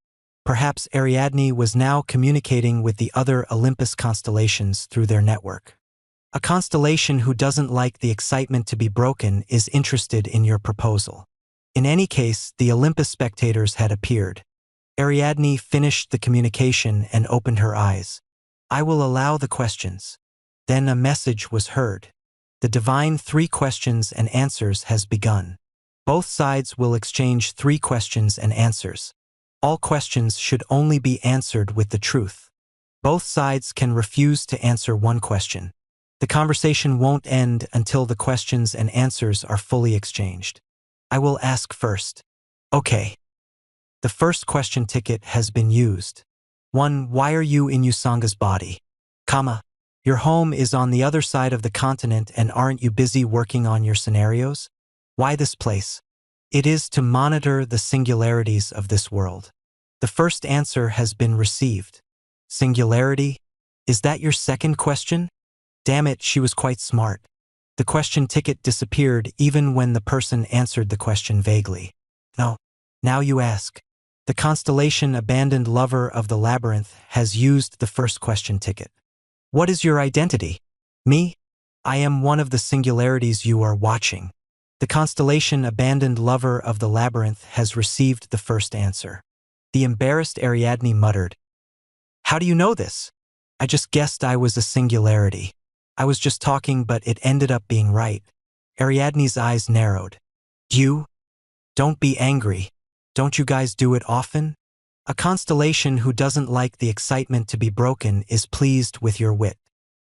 Perhaps Ariadne was now communicating with the other Olympus constellations through their network. A constellation who doesn't like the excitement to be broken is interested in your proposal. In any case, the Olympus spectators had appeared. Ariadne finished the communication and opened her eyes. I will allow the questions. Then a message was heard. The divine 3 questions and answers has begun. Both sides will exchange 3 questions and answers. All questions should only be answered with the truth. Both sides can refuse to answer one question. The conversation won't end until the questions and answers are fully exchanged. I will ask first. Okay. The first question ticket has been used. 1. Why are you in Yusanga's body? Your home is on the other side of the continent, and aren't you busy working on your scenarios? Why this place? It is to monitor the singularities of this world. The first answer has been received. Singularity? Is that your second question? Damn it, she was quite smart. The question ticket disappeared even when the person answered the question vaguely. No. Now you ask. The constellation Abandoned Lover of the Labyrinth has used the first question ticket. What is your identity? Me? I am one of the singularities you are watching. The constellation Abandoned Lover of the Labyrinth has received the first answer. The embarrassed Ariadne muttered. How do you know this? I just guessed I was a singularity. I was just talking, but it ended up being right. Ariadne's eyes narrowed. You? Don't be angry. Don't you guys do it often? A constellation who doesn't like the excitement to be broken is pleased with your wit.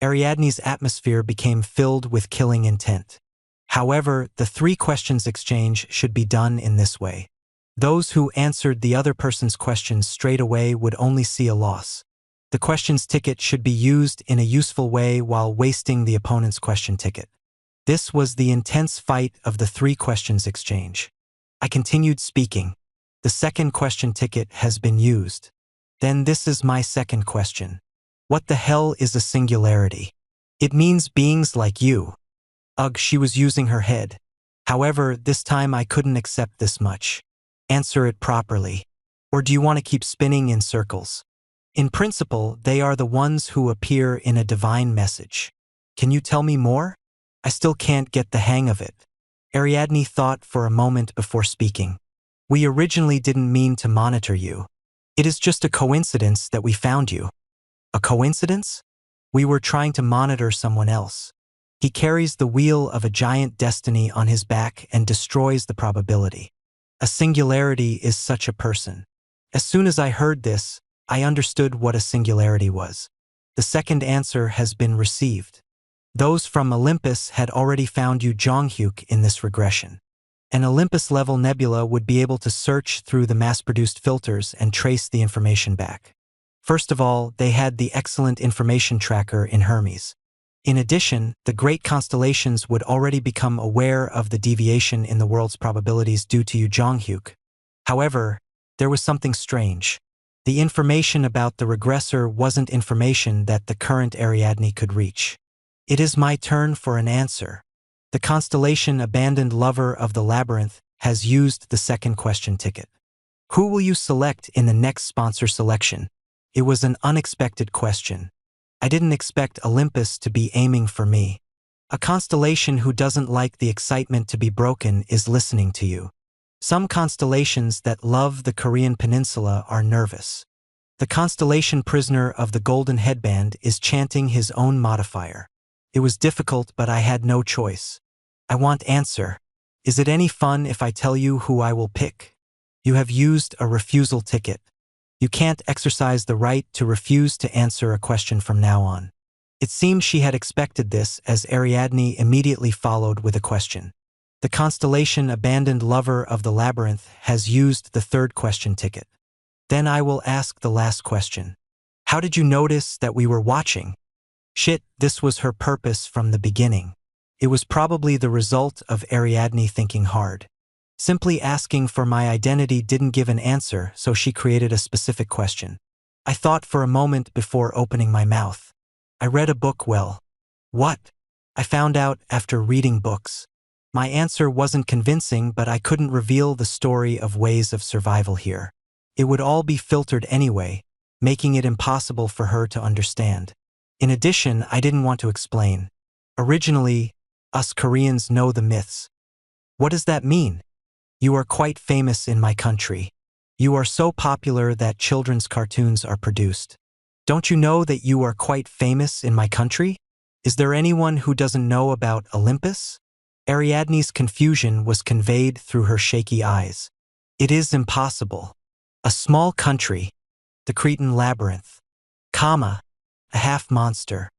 Ariadne's atmosphere became filled with killing intent. However, the 3 questions exchange should be done in this way. Those who answered the other person's questions straight away would only see a loss. The questions ticket should be used in a useful way while wasting the opponent's question ticket. This was the intense fight of the 3 questions exchange. I continued speaking. The second question ticket has been used. Then this is my second question. What the hell is a singularity? It means beings like you. Ugh, she was using her head. However, this time I couldn't accept this much. Answer it properly. Or do you want to keep spinning in circles? In principle, they are the ones who appear in a divine message. Can you tell me more? I still can't get the hang of it. Ariadne thought for a moment before speaking. We originally didn't mean to monitor you. It is just a coincidence that we found you. A coincidence? We were trying to monitor someone else. He carries the wheel of a giant destiny on his back and destroys the probability. A singularity is such a person. As soon as I heard this, I understood what a singularity was. The second answer has been received. Those from Olympus had already found you Jonghyuk in this regression. An Olympus-level nebula would be able to search through the mass-produced filters and trace the information back. First of all, they had the excellent information tracker in Hermes. In addition, the great constellations would already become aware of the deviation in the world's probabilities due to Yu Jonghyuk. However, there was something strange. The information about the regressor wasn't information that the current Ariadne could reach. It is my turn for an answer. The constellation abandoned lover of the labyrinth has used the second question ticket. Who will you select in the next sponsor selection? It was an unexpected question. I didn't expect Olympus to be aiming for me. A constellation who doesn't like the excitement to be broken is listening to you. Some constellations that love the Korean peninsula are nervous. The constellation prisoner of the golden headband is chanting his own modifier. It was difficult, but I had no choice. I want answer. Is it any fun if I tell you who I will pick? You have used a refusal ticket. You can't exercise the right to refuse to answer a question from now on. It seemed she had expected this, as Ariadne immediately followed with a question. The constellation abandoned lover of the labyrinth has used the third question ticket. Then I will ask the last question. How did you notice that we were watching? Shit, this was her purpose from the beginning. It was probably the result of Ariadne thinking hard. Simply asking for my identity didn't give an answer, so she created a specific question. I thought for a moment before opening my mouth. I read a book well. What? I found out after reading books. My answer wasn't convincing, but I couldn't reveal the story of ways of survival here. It would all be filtered anyway, making it impossible for her to understand. In addition, I didn't want to explain. Originally, us Koreans know the myths. What does that mean? You are quite famous in my country. You are so popular that children's cartoons are produced. Don't you know that you are quite famous in my country? Is there anyone who doesn't know about Olympus? Ariadne's confusion was conveyed through her shaky eyes. It is impossible. A small country, the Cretan labyrinth, a half monster.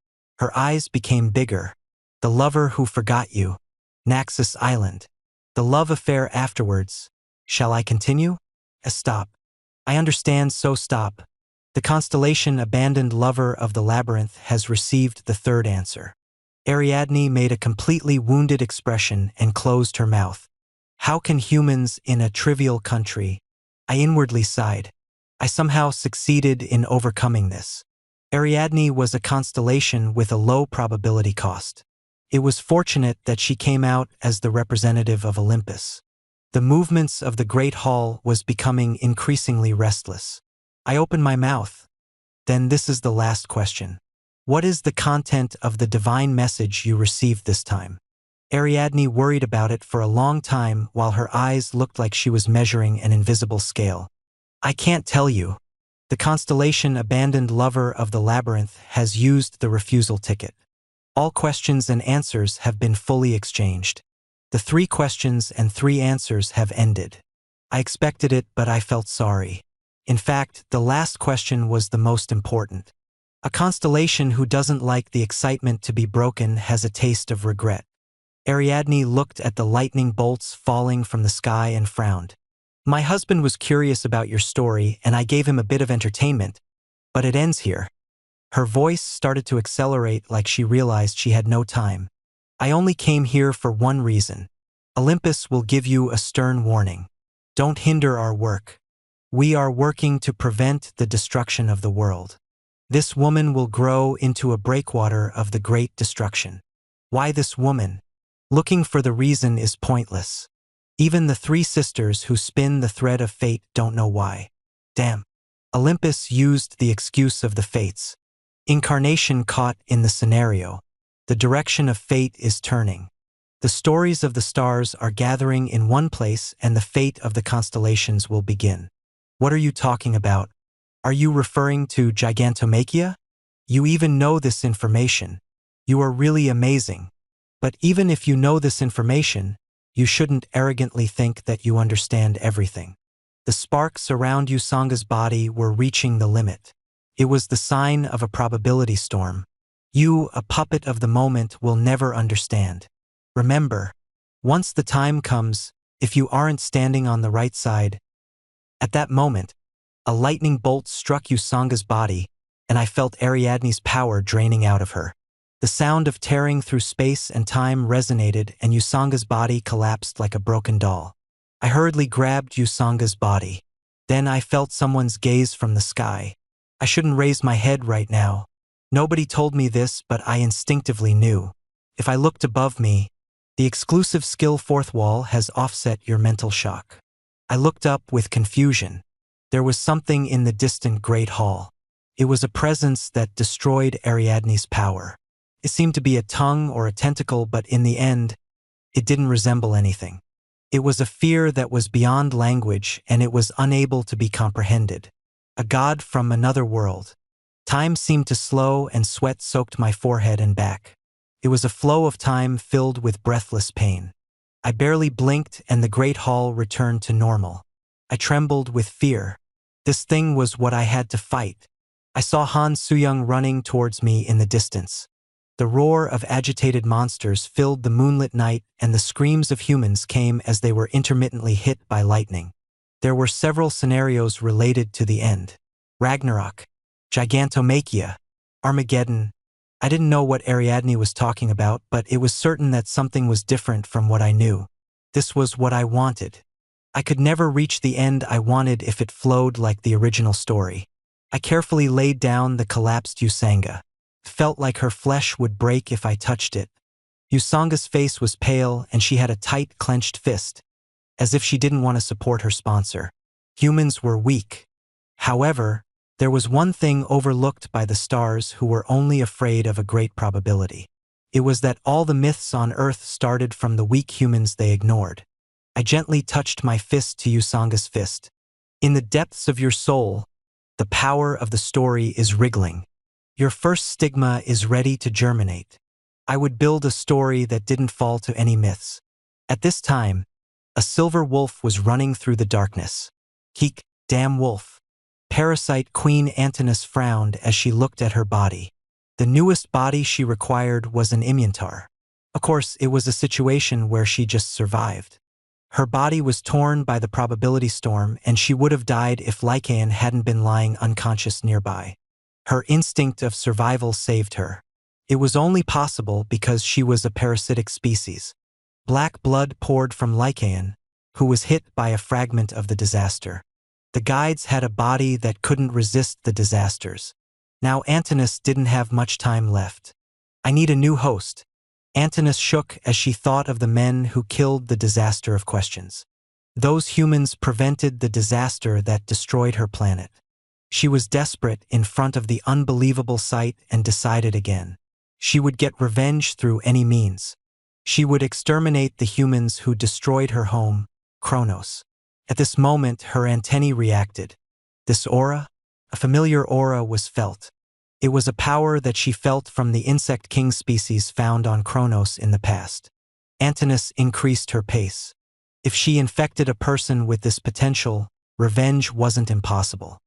Her eyes became bigger. The lover who forgot you, Naxos Island. The love affair afterwards. Shall I continue? Stop. I understand, so stop. The constellation abandoned lover of the labyrinth has received the third answer. Ariadne made a completely wounded expression and closed her mouth. How can humans in a trivial country? I inwardly sighed. I somehow succeeded in overcoming this. Ariadne was a constellation with a low probability cost. It was fortunate that she came out as the representative of Olympus. The movements of the Great Hall was becoming increasingly restless. I opened my mouth. Then this is the last question. What is the content of the divine message you received this time? Ariadne worried about it for a long time while her eyes looked like she was measuring an invisible scale. I can't tell you. The constellation abandoned lover of the labyrinth has used the refusal ticket. All questions and answers have been fully exchanged. The 3 questions and 3 answers have ended. I expected it, but I felt sorry. In fact, the last question was the most important. A constellation who doesn't like the excitement to be broken has a taste of regret. Ariadne looked at the lightning bolts falling from the sky and frowned. My husband was curious about your story, and I gave him a bit of entertainment, but it ends here. Her voice started to accelerate like she realized she had no time. I only came here for one reason. Olympus will give you a stern warning. Don't hinder our work. We are working to prevent the destruction of the world. This woman will grow into a breakwater of the great destruction. Why this woman? Looking for the reason is pointless. Even the 3 sisters who spin the thread of fate don't know why. Damn. Olympus used the excuse of the fates. Incarnation caught in the scenario. The direction of fate is turning. The stories of the stars are gathering in one place, and the fate of the constellations will begin. What are you talking about? Are you referring to gigantomachia? You even know this information. You are really amazing. But even if you know this information, you shouldn't arrogantly think that you understand everything. The sparks around Usanga's body were reaching the limit. It was the sign of a probability storm. You, a puppet of the moment, will never understand. Remember, once the time comes, if you aren't standing on the right side. At that moment, a lightning bolt struck Usanga's body, and I felt Ariadne's power draining out of her. The sound of tearing through space and time resonated, and Usanga's body collapsed like a broken doll. I hurriedly grabbed Usanga's body. Then I felt someone's gaze from the sky. I shouldn't raise my head right now. Nobody told me this, but I instinctively knew. If I looked above me, The exclusive skill fourth wall has offset your mental shock. I looked up with confusion. There was something in the distant great hall. It was a presence that destroyed Ariadne's power. It seemed to be a tongue or a tentacle, but in the end, it didn't resemble anything. It was a fear that was beyond language, and it was unable to be comprehended. A god from another world. Time seemed to slow, and sweat soaked my forehead and back. It was a flow of time filled with breathless pain. I barely blinked, and the great hall returned to normal. I trembled with fear. This thing was what I had to fight. I saw Han Suyang running towards me in the distance. The roar of agitated monsters filled the moonlit night, and the screams of humans came as they were intermittently hit by lightning. There were several scenarios related to the end. Ragnarok, Gigantomachia, Armageddon. I didn't know what Ariadne was talking about, but it was certain that something was different from what I knew. This was what I wanted. I could never reach the end I wanted if it flowed like the original story. I carefully laid down the collapsed Usanga. It felt like her flesh would break if I touched it. Usanga's face was pale, and she had a tight, clenched fist, as if she didn't want to support her sponsor. Humans were weak. However, there was one thing overlooked by the stars, who were only afraid of a great probability. It was that all the myths on Earth started from the weak humans they ignored. I gently touched my fist to Usanga's fist. In the depths of your soul, the power of the story is wriggling. Your first stigma is ready to germinate. I would build a story that didn't fall to any myths. At this time, a silver wolf was running through the darkness. Keek, damn wolf. Parasite Queen Antinous frowned as she looked at her body. The newest body she required was an immuntar. Of course, it was a situation where she just survived. Her body was torn by the probability storm, and she would have died if Lycaon hadn't been lying unconscious nearby. Her instinct of survival saved her. It was only possible because she was a parasitic species. Black blood poured from Lycaon, who was hit by a fragment of the disaster. The guides had a body that couldn't resist the disasters. Now Antinous didn't have much time left. I need a new host. Antinous shook as she thought of the men who killed the disaster of questions. Those humans prevented the disaster that destroyed her planet. She was desperate in front of the unbelievable sight and decided again. She would get revenge through any means. She would exterminate the humans who destroyed her home, Kronos. At this moment, her antennae reacted. This aura? A familiar aura was felt. It was a power that she felt from the insect king species found on Kronos in the past. Antinous increased her pace. If she infected a person with this potential, revenge wasn't impossible.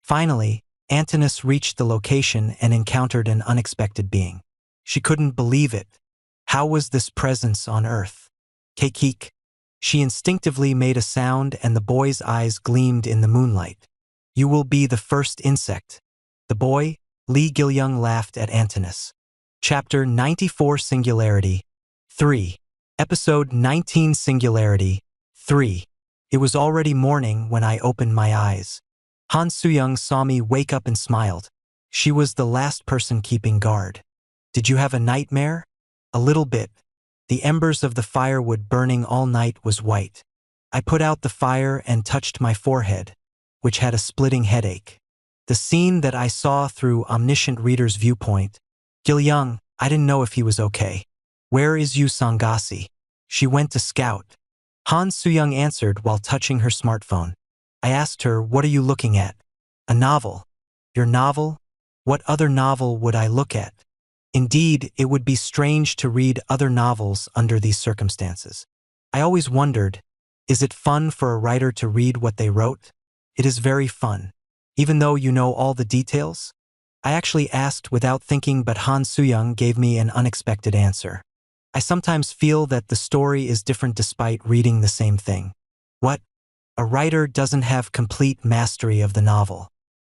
Finally, Antinous reached the location and encountered an unexpected being. She couldn't believe it. How was this presence on Earth? Keik. She instinctively made a sound, and the boy's eyes gleamed in the moonlight. You will be the first insect. The boy, Li Gilyung, laughed at Antinous. Chapter 94 Singularity 3. Episode 19 Singularity 3. It was already morning when I opened my eyes. Han Suyang saw me wake up and smiled. She was the last person keeping guard. Did you have a nightmare? A little bit. The embers of the firewood burning all night was white. I put out the fire and touched my forehead, which had a splitting headache. The scene that I saw through Omniscient Reader's Viewpoint. Gilyung, I didn't know if he was okay. Where is Yu Sangasi? She went to scout. Han Suyang answered while touching her smartphone. I asked her, what are you looking at? A novel. Your novel? What other novel would I look at? Indeed, it would be strange to read other novels under these circumstances. I always wondered, is it fun for a writer to read what they wrote? It is very fun. Even though you know all the details? I actually asked without thinking, but Han Suyang gave me an unexpected answer. I sometimes feel that the story is different despite reading the same thing. What? A writer doesn't have complete mastery of the novel.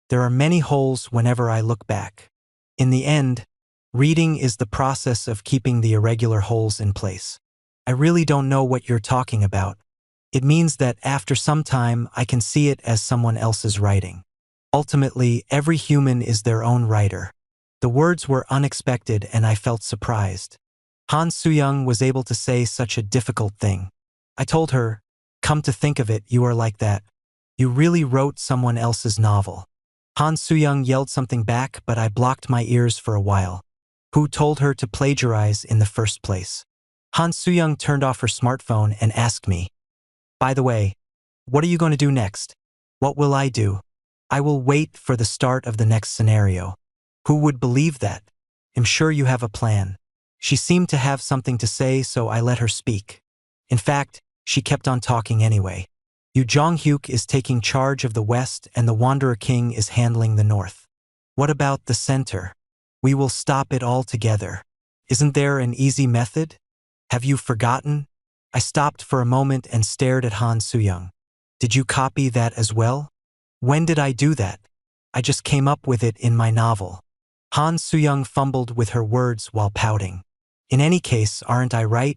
There are many holes whenever I look back. In the end, reading is the process of keeping the irregular holes in place. I really don't know what you're talking about. It means that after some time, I can see it as someone else's writing. Ultimately, every human is their own writer. The words were unexpected and I felt surprised. Han Suyang was able to say such a difficult thing. I told her, "Come to think of it, you are like that. You really wrote someone else's novel." Han Suyang yelled something back, but I blocked my ears for a while. Who told her to plagiarize in the first place? Han Suyang turned off her smartphone and asked me, "By the way, what are you going to do next?" "What will I do? I will wait for the start of the next scenario." "Who would believe that? I'm sure you have a plan." She seemed to have something to say, so I let her speak. In fact, she kept on talking anyway. Yu Jonghyuk is taking charge of the West and the Wanderer King is handling the North. What about the center? We will stop it all together. Isn't there an easy method? Have you forgotten? I stopped for a moment and stared at Han Suyang. Did you copy that as well? When did I do that? I just came up with it in my novel. Han Suyang fumbled with her words while pouting. In any case, aren't I right?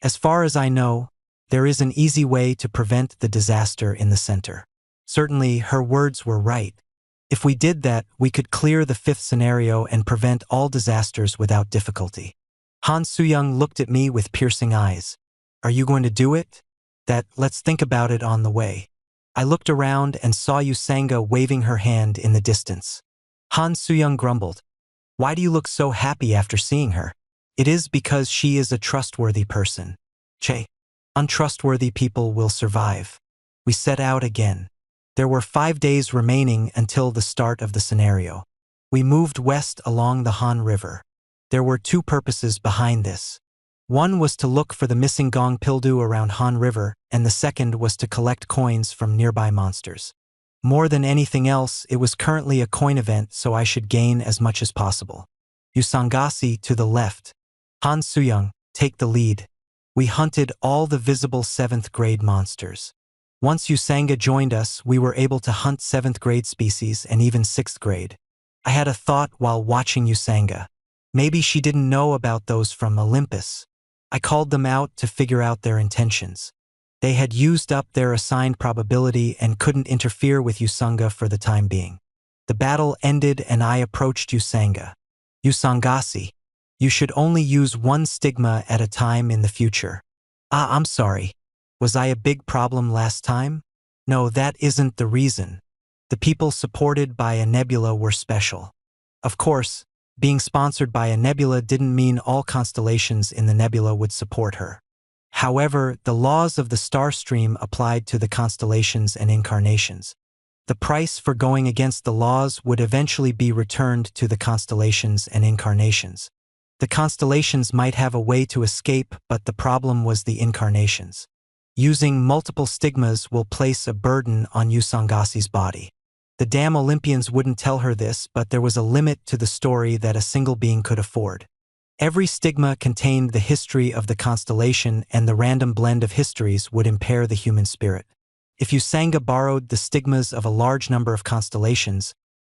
As far as I know, there is an easy way to prevent the disaster in the center. Certainly, her words were right. If we did that, we could clear the fifth scenario and prevent all disasters without difficulty. Han Suyang looked at me with piercing eyes. Are you going to do it? Let's think about it on the way. I looked around and saw Yusanga waving her hand in the distance. Han Suyang grumbled. Why do you look so happy after seeing her? It is because she is a trustworthy person. Che. Untrustworthy people will survive. We set out again. There were 5 days remaining until the start of the scenario. We moved west along the Han River. There were 2 purposes behind this. One was to look for the missing Gong Pildu around Han River, and the second was to collect coins from nearby monsters. More than anything else, it was currently a coin event, so I should gain as much as possible. Usangasi to the left. Han Suyang, take the lead. We hunted all the visible 7th grade monsters. Once Usanga joined us, we were able to hunt 7th grade species and even 6th grade. I had a thought while watching Usanga. Maybe she didn't know about those from Olympus. I called them out to figure out their intentions. They had used up their assigned probability and couldn't interfere with Usanga for the time being. The battle ended and I approached Usanga. Usangasi, you should only use 1 stigma at a time in the future. I'm sorry. Was I a big problem last time? No, that isn't the reason. The people supported by a nebula were special. Of course, being sponsored by a nebula didn't mean all constellations in the nebula would support her. However, the laws of the star stream applied to the constellations and incarnations. The price for going against the laws would eventually be returned to the constellations and incarnations. The constellations might have a way to escape, but the problem was the incarnations. Using multiple stigmas will place a burden on Usangasi's body. The damn Olympians wouldn't tell her this, but there was a limit to the story that a single being could afford. Every stigma contained the history of the constellation, and the random blend of histories would impair the human spirit. If Usanga borrowed the stigmas of a large number of constellations,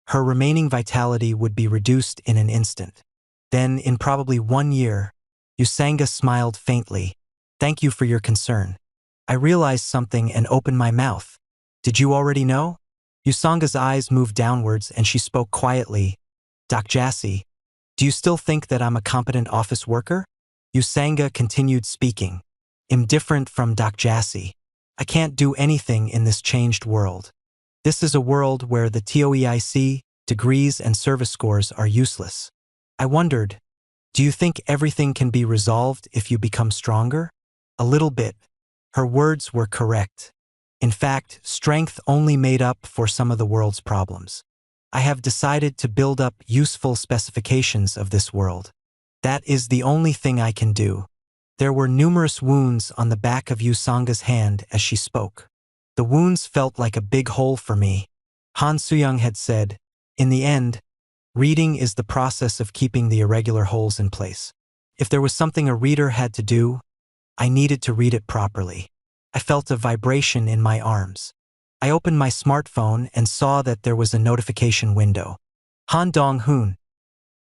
her remaining vitality would be reduced in an instant. Then, in probably 1 year, Usanga smiled faintly. Thank you for your concern. I realized something and opened my mouth. Did you already know? Usanga's eyes moved downwards and she spoke quietly. Doc Jassy, do you still think that I'm a competent office worker? Usanga continued speaking. I'm different from Doc Jassy. I can't do anything in this changed world. This is a world where the TOEIC, degrees and service scores are useless. I wondered, do you think everything can be resolved if you become stronger? A little bit. Her words were correct. In fact, strength only made up for some of the world's problems. I have decided to build up useful specifications of this world. That is the only thing I can do. There were numerous wounds on the back of Usanga's hand as she spoke. The wounds felt like a big hole for me. Han Suyang had said, in the end, reading is the process of keeping the irregular holes in place. If there was something a reader had to do, I needed to read it properly. I felt a vibration in my arms. I opened my smartphone and saw that there was a notification window. Han Dong-hoon.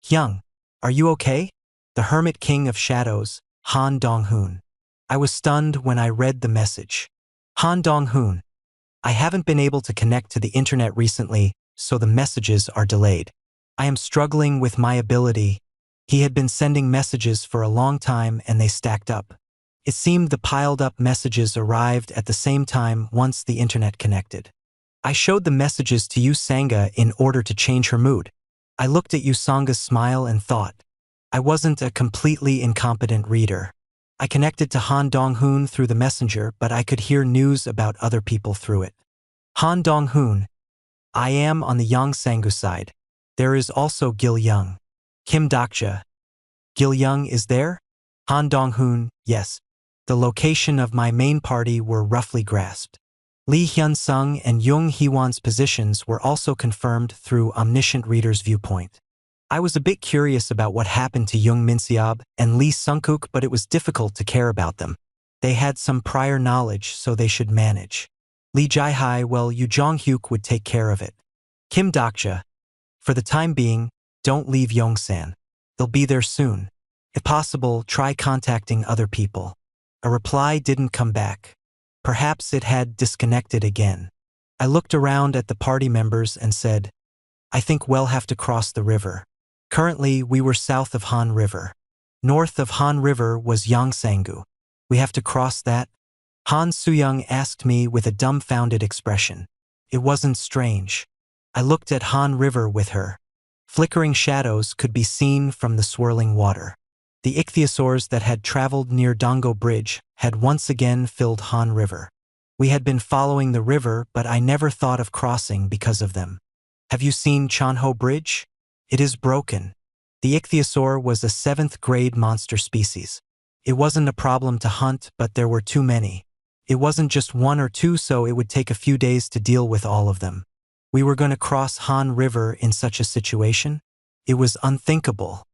Hyung, are you okay? The Hermit King of Shadows, Han Dong-hoon. I was stunned when I read the message. Han Dong-hoon. I haven't been able to connect to the internet recently, so the messages are delayed. I am struggling with my ability. He had been sending messages for a long time and they stacked up. It seemed the piled-up messages arrived at the same time once the internet connected. I showed the messages to Yusanga in order to change her mood. I looked at Yusanga's smile and thought, I wasn't a completely incompetent reader. I connected to Han Dong-hoon through the messenger, but I could hear news about other people through it. Han Dong-hoon. I am on the Yongsangu side. There is also Gil Young. Kim Dokja. Gil Young is there? Han Dong-hoon, yes. The location of my main party were roughly grasped. Lee Hyun-sung and Jung Hee-won's positions were also confirmed through Omniscient Reader's Viewpoint. I was a bit curious about what happened to Jung Min-seob and Lee Sung-kook, but it was difficult to care about them. They had some prior knowledge, so they should manage. Lee Jae-hai, well, Yoo Jong-hyuk would take care of it. Kim Dokja. For the time being, don't leave Yongsan. They'll be there soon. If possible, try contacting other people. A reply didn't come back. Perhaps it had disconnected again. I looked around at the party members and said, I think we'll have to cross the river. Currently, we were south of Han River. North of Han River was Yongsangu. We have to cross that? Han Soo-young asked me with a dumbfounded expression. It wasn't strange. I looked at Han River with her. Flickering shadows could be seen from the swirling water. The ichthyosaurs that had traveled near Dongo Bridge had once again filled Han River. We had been following the river, but I never thought of crossing because of them. Have you seen Chonho Bridge? It is broken. The ichthyosaur was a 7th grade monster species. It wasn't a problem to hunt, but there were too many. It wasn't just one or two, so it would take a few days to deal with all of them. We were going to cross Han River in such a situation? It was unthinkable.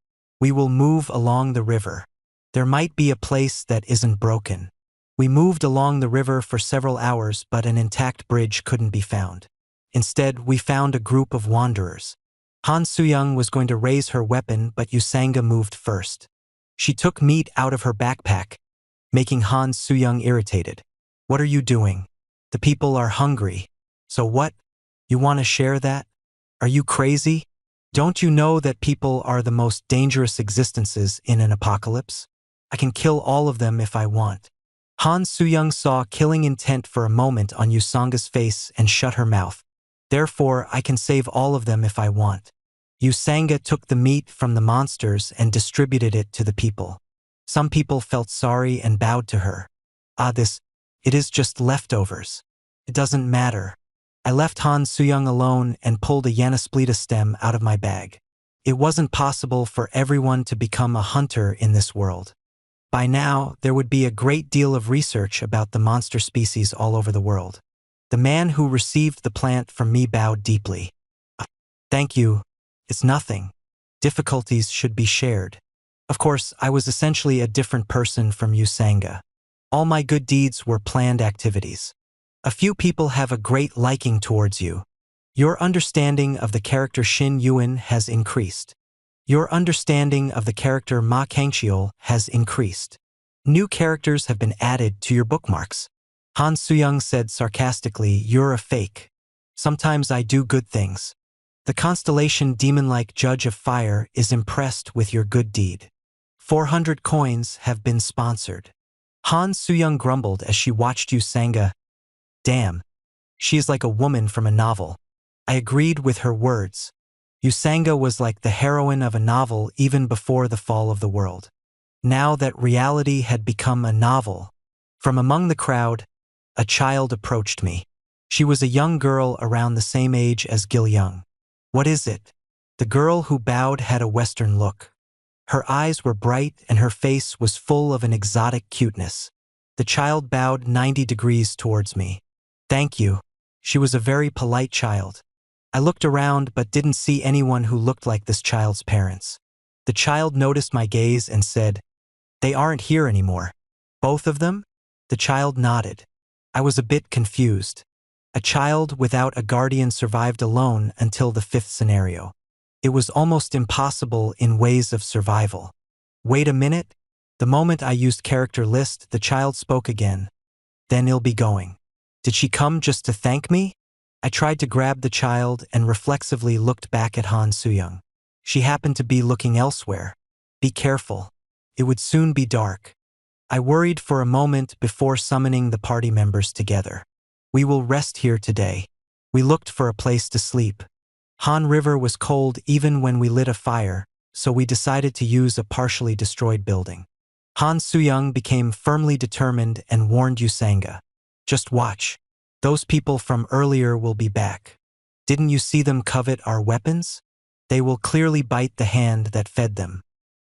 We will move along the river. There might be a place that isn't broken. We moved along the river for several hours, but an intact bridge couldn't be found. Instead, we found a group of wanderers. Han Soo-young was going to raise her weapon, but Yusanga moved first. She took meat out of her backpack, making Han Soo-young irritated. What are you doing? The people are hungry. So what? You want to share that? Are you crazy? Don't you know that people are the most dangerous existences in an apocalypse? I can kill all of them if I want. Han Soo-young saw killing intent for a moment on Yusanga's face and shut her mouth. Therefore, I can save all of them if I want. Yusanga took the meat from the monsters and distributed it to the people. Some people felt sorry and bowed to her. It is just leftovers. It doesn't matter. I left Han Soo-young alone and pulled a Yanasplita stem out of my bag. It wasn't possible for everyone to become a hunter in this world. By now, there would be a great deal of research about the monster species all over the world. The man who received the plant from me bowed deeply. Thank you. It's nothing. Difficulties should be shared. Of course, I was essentially a different person from Yusanga. All my good deeds were planned activities. A few people have a great liking towards you. Your understanding of the character Shin Yuan has increased. Your understanding of the character Ma Kangcheol has increased. New characters have been added to your bookmarks. Han Soo-young said sarcastically, you're a fake. Sometimes I do good things. The constellation demon-like Judge of Fire is impressed with your good deed. 400 coins have been sponsored. Han Soo-young grumbled as she watched Yusanga. Damn. She is like a woman from a novel. I agreed with her words. Yusanga was like the heroine of a novel even before the fall of the world. Now that reality had become a novel. From among the crowd, a child approached me. She was a young girl around the same age as Gil Young. What is it? The girl who bowed had a Western look. Her eyes were bright and her face was full of an exotic cuteness. The child bowed 90 degrees towards me. Thank you. She was a very polite child. I looked around but didn't see anyone who looked like this child's parents. The child noticed my gaze and said, They aren't here anymore. Both of them? The child nodded. I was a bit confused. A child without a guardian survived alone until the 5th scenario. It was almost impossible in ways of survival. Wait a minute. The moment I used character list, the child spoke again. Then he'll be going. Did she come just to thank me? I tried to grab the child and reflexively looked back at Han Soo-young. She happened to be looking elsewhere. Be careful. It would soon be dark. I worried for a moment before summoning the party members together. We will rest here today. We looked for a place to sleep. Han River was cold even when we lit a fire, so we decided to use a partially destroyed building. Han Suyang became firmly determined and warned Yusanga. Just watch. Those people from earlier will be back. Didn't you see them covet our weapons? They will clearly bite the hand that fed them.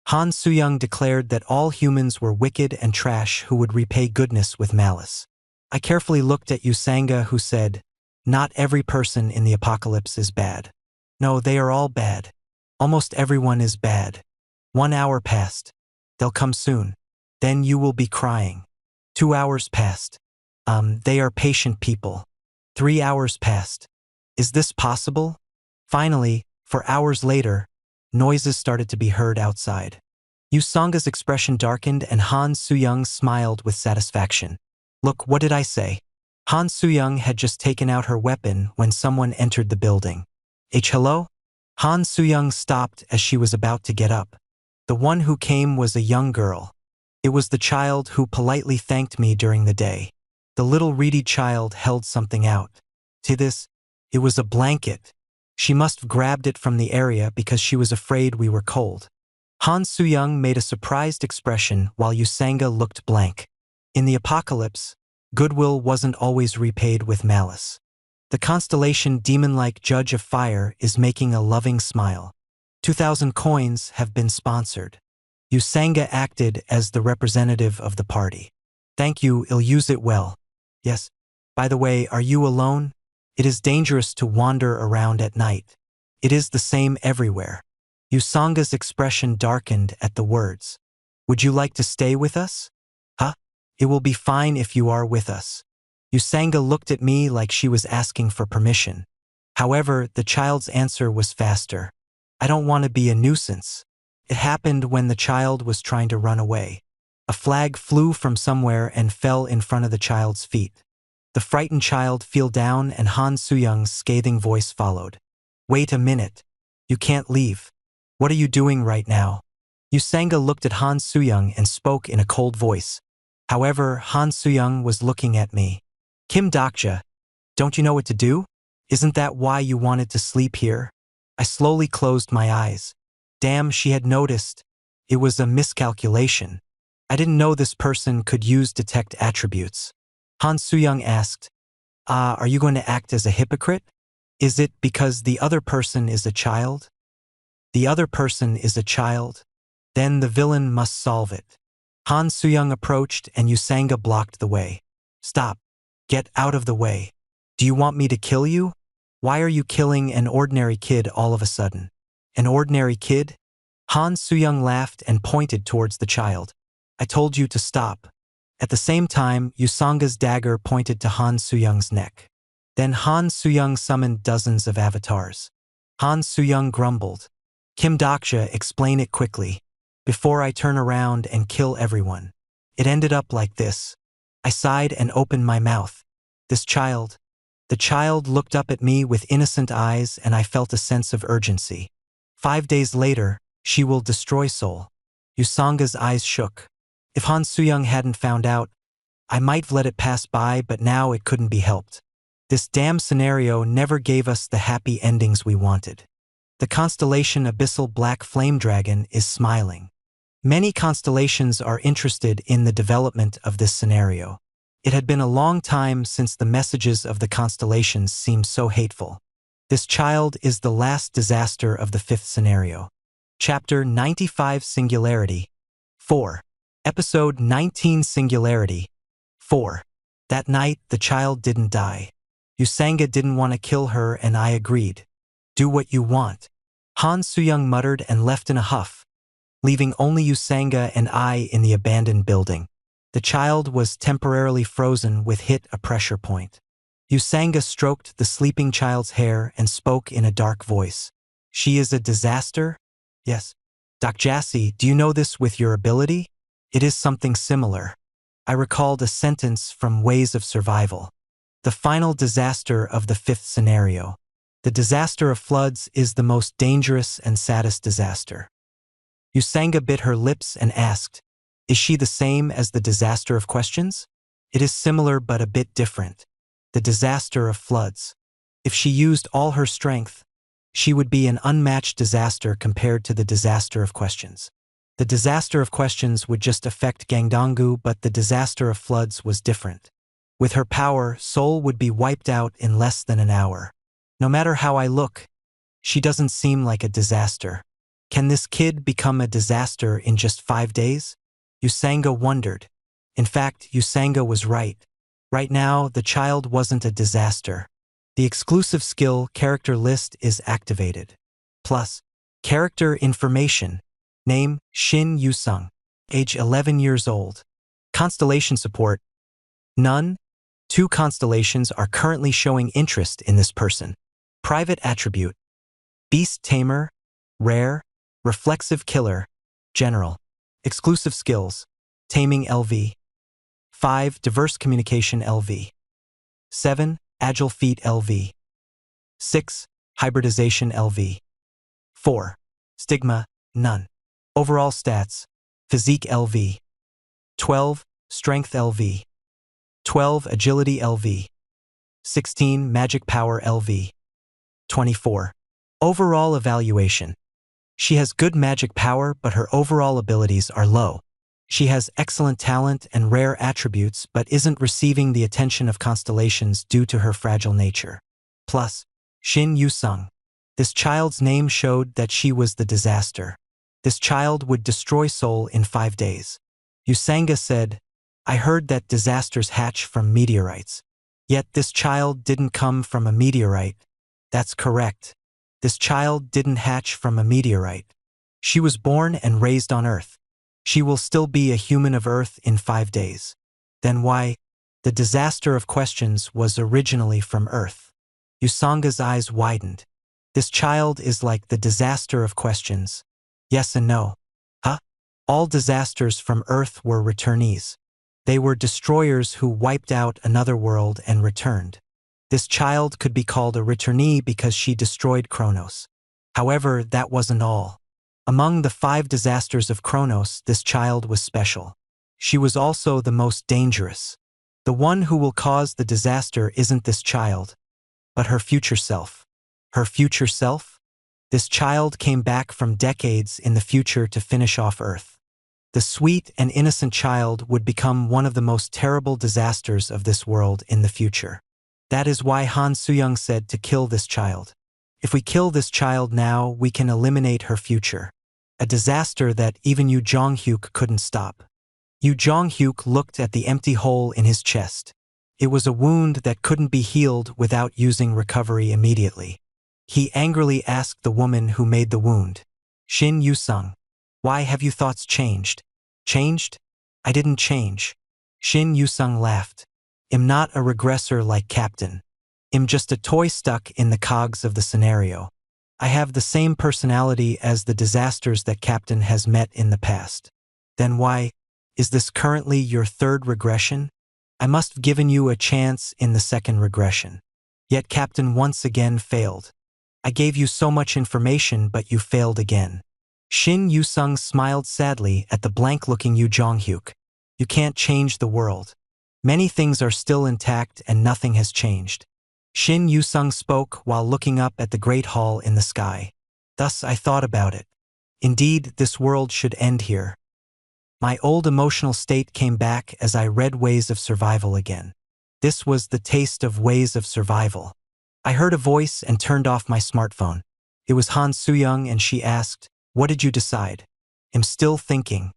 Han Suyang declared that all humans were wicked and trash who would repay goodness with malice. I carefully looked at Yusanga, who said, "Not every person in the apocalypse is bad. No, they are all bad. Almost everyone is bad. 1 hour passed. They'll come soon. Then you will be crying. 2 hours passed. They are patient people. 3 hours passed. Is this possible?" Finally, 4 hours later, noises started to be heard outside. Yusanga's expression darkened and Han Suyang smiled with satisfaction. "Look, what did I say?" Han Suyang had just taken out her weapon when someone entered the building. Hello?" Han Suyang stopped as she was about to get up. The one who came was a young girl. It was the child who politely thanked me during the day. The little reedy child held something out. To this, it was a blanket. She must have grabbed it from the area because she was afraid we were cold. Han Suyang made a surprised expression while Yusanga looked blank. In the apocalypse, goodwill wasn't always repaid with malice. The constellation demon-like Judge of Fire is making a loving smile. 2,000 coins have been sponsored. Yusanga acted as the representative of the party. "Thank you, I'll use it well." "Yes. By the way, are you alone? It is dangerous to wander around at night. It is the same everywhere." Yusanga's expression darkened at the words. "Would you like to stay with us?" "Huh? It will be fine if you are with us." Yusanga looked at me like she was asking for permission. However, the child's answer was faster. "I don't want to be a nuisance." It happened when the child was trying to run away. A flag flew from somewhere and fell in front of the child's feet. The frightened child fell down and Han Suyang's scathing voice followed. "Wait a minute. You can't leave. What are you doing right now?" Yusanga looked at Han Suyang and spoke in a cold voice. However, Han Suyang was looking at me. "Kim Dokja, don't you know what to do? Isn't that why you wanted to sleep here?" I slowly closed my eyes. Damn, she had noticed. It was a miscalculation. I didn't know this person could use detect attributes. Han Suyang asked, "Are you going to act as a hypocrite? Is it because the other person is a child?" "The other person is a child? Then the villain must solve it." Han Suyang approached and Yusanga blocked the way. "Stop. Get out of the way. Do you want me to kill you? Why are you killing an ordinary kid all of a sudden?" "An ordinary kid?" Han Suyang laughed and pointed towards the child. "I told you to stop." At the same time, Yusanga's dagger pointed to Han Suyang's neck. Then Han Suyang summoned dozens of avatars. Han Suyang grumbled, "Kim Dokja, explain it quickly, before I turn around and kill everyone." It ended up like this. I sighed and opened my mouth. "This child." The child looked up at me with innocent eyes and I felt a sense of urgency. 5 days later, she will destroy Seoul. Yusanga's eyes shook. If Han Suyang hadn't found out, I might have let it pass by, but now it couldn't be helped. This damn scenario never gave us the happy endings we wanted. The constellation Abyssal Black Flame Dragon is smiling. Many constellations are interested in the development of this scenario. It had been a long time since the messages of the constellations seemed so hateful. This child is the last disaster of the 5th scenario. Chapter 95 Singularity 4. Episode 19 Singularity 4. That night, the child didn't die. Yusanga didn't want to kill her and I agreed. "Do what you want." Han Suyang muttered and left in a huff, leaving only Yusanga and I in the abandoned building. The child was temporarily frozen with hit a pressure point. Yusanga stroked the sleeping child's hair and spoke in a dark voice. "She is a disaster?" "Yes." "Dokjasi, do you know this with your ability?" "It is something similar." I recalled a sentence from Ways of Survival. The final disaster of the 5th scenario. The disaster of floods is the most dangerous and saddest disaster. Usanga bit her lips and asked, "Is she the same as the disaster of questions?" "It is similar but a bit different. The disaster of floods. If she used all her strength, she would be an unmatched disaster compared to the disaster of questions. The disaster of questions would just affect Gangdongu, but the disaster of floods was different. With her power, Seoul would be wiped out in less than an hour. No matter how I look, she doesn't seem like a disaster. Can this kid become a disaster in just 5 days?" Usanga wondered. In fact, Usanga was right. Right now, the child wasn't a disaster. The exclusive skill character list is activated. Plus, character information. Name, Shin Yusung. Age 11 years old. Constellation support. None. 2 constellations are currently showing interest in this person. Private attribute. Beast Tamer. Rare. Reflexive Killer. General. Exclusive skills. Taming LV. 5. Diverse Communication LV. 7. Agile Feet LV. 6. Hybridization LV. 4. Stigma, none. Overall stats. Physique LV. 12. Strength LV. 12. Agility LV. 16. Magic Power LV. 24. Overall evaluation. She has good magic power, but her overall abilities are low. She has excellent talent and rare attributes, but isn't receiving the attention of constellations due to her fragile nature. Plus, Shin Yusung. This child's name showed that she was the disaster. This child would destroy Seoul in 5 days. Usanga said, "I heard that disasters hatch from meteorites. Yet this child didn't come from a meteorite." "That's correct. This child didn't hatch from a meteorite. She was born and raised on Earth. She will still be a human of Earth in 5 days. Then why? The disaster of questions was originally from Earth." Usanga's eyes widened. This child is like the disaster of questions. Yes and no. Huh? All disasters from Earth were returnees. They were destroyers who wiped out another world and returned. This child could be called a returnee because she destroyed Kronos. However, that wasn't all. Among the 5 disasters of Kronos, this child was special. She was also the most dangerous. The one who will cause the disaster isn't this child, but her future self. Her future self? This child came back from decades in the future to finish off Earth. The sweet and innocent child would become one of the most terrible disasters of this world in the future. That is why Han Suyong said to kill this child. If we kill this child now, we can eliminate her future. A disaster that even Yu Jonghyuk couldn't stop. Yu Jonghyuk looked at the empty hole in his chest. It was a wound that couldn't be healed without using recovery immediately. He angrily asked the woman who made the wound, "Shin Yusung, why have your thoughts changed?" "Changed? I didn't change." Shin Yusung laughed. "I'm not a regressor like Captain. I'm just a toy stuck in the cogs of the scenario. I have the same personality as the disasters that Captain has met in the past." "Then why? Is this currently your 3rd regression? I must have given you a chance in the 2nd regression. Yet Captain once again failed. I gave you so much information, but you failed again." Shin Yusung smiled sadly at the blank-looking Yu Jonghyuk. "You can't change the world. Many things are still intact and nothing has changed." Shin Yusung spoke while looking up at the great hall in the sky. "Thus I thought about it. Indeed, this world should end here." My old emotional state came back as I read Ways of Survival again. This was the taste of Ways of Survival. I heard a voice and turned off my smartphone. It was Han Suyong and she asked, "What did you decide?" "I'm still thinking."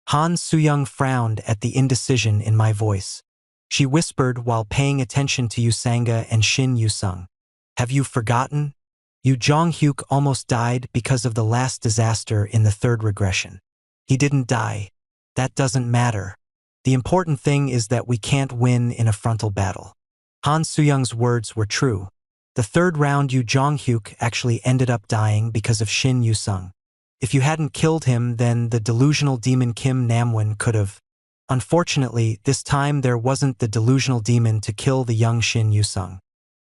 Han Suyong frowned at the indecision in my voice. She whispered while paying attention to Usanga and Shin Yusung. "Have you forgotten? Yu Jonghyuk almost died because of the last disaster in the 3rd regression. He didn't die. That doesn't matter. The important thing is that we can't win in a frontal battle." Han Suyong's words were true. The 3rd round Yu Jonghyuk actually ended up dying because of Shin Yusung. If you hadn't killed him, then the delusional demon Kim Namwon could have. Unfortunately, this time there wasn't the delusional demon to kill the young Shin Yusung.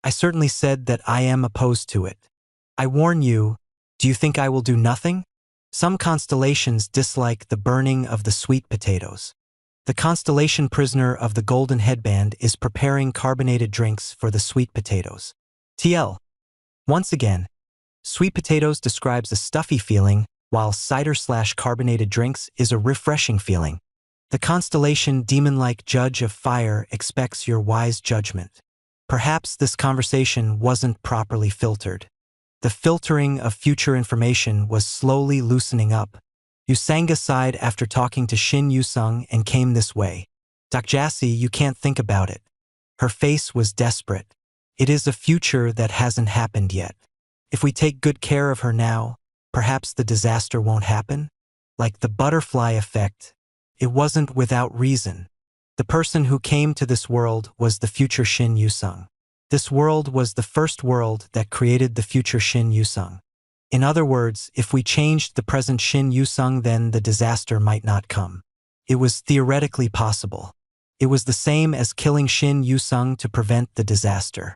I certainly said that I am opposed to it. I warn you, do you think I will do nothing? Some constellations dislike the burning of the sweet potatoes. The constellation prisoner of the golden headband is preparing carbonated drinks for the sweet potatoes. TL. Once again, sweet potatoes describes a stuffy feeling, while cider/carbonated drinks is a refreshing feeling. The constellation demon-like judge of fire expects your wise judgment. Perhaps this conversation wasn't properly filtered. The filtering of future information was slowly loosening up. Yusanga sighed after talking to Shin Yusung and came this way. Dakjasi, you can't think about it. Her face was desperate. It is a future that hasn't happened yet. If we take good care of her now, perhaps the disaster won't happen? Like the butterfly effect. It wasn't without reason. The person who came to this world was the future Shin Yusung. This world was the first world that created the future Shin Yusung. In other words, if we changed the present Shin Yusung, then the disaster might not come. It was theoretically possible. It was the same as killing Shin Yusung to prevent the disaster.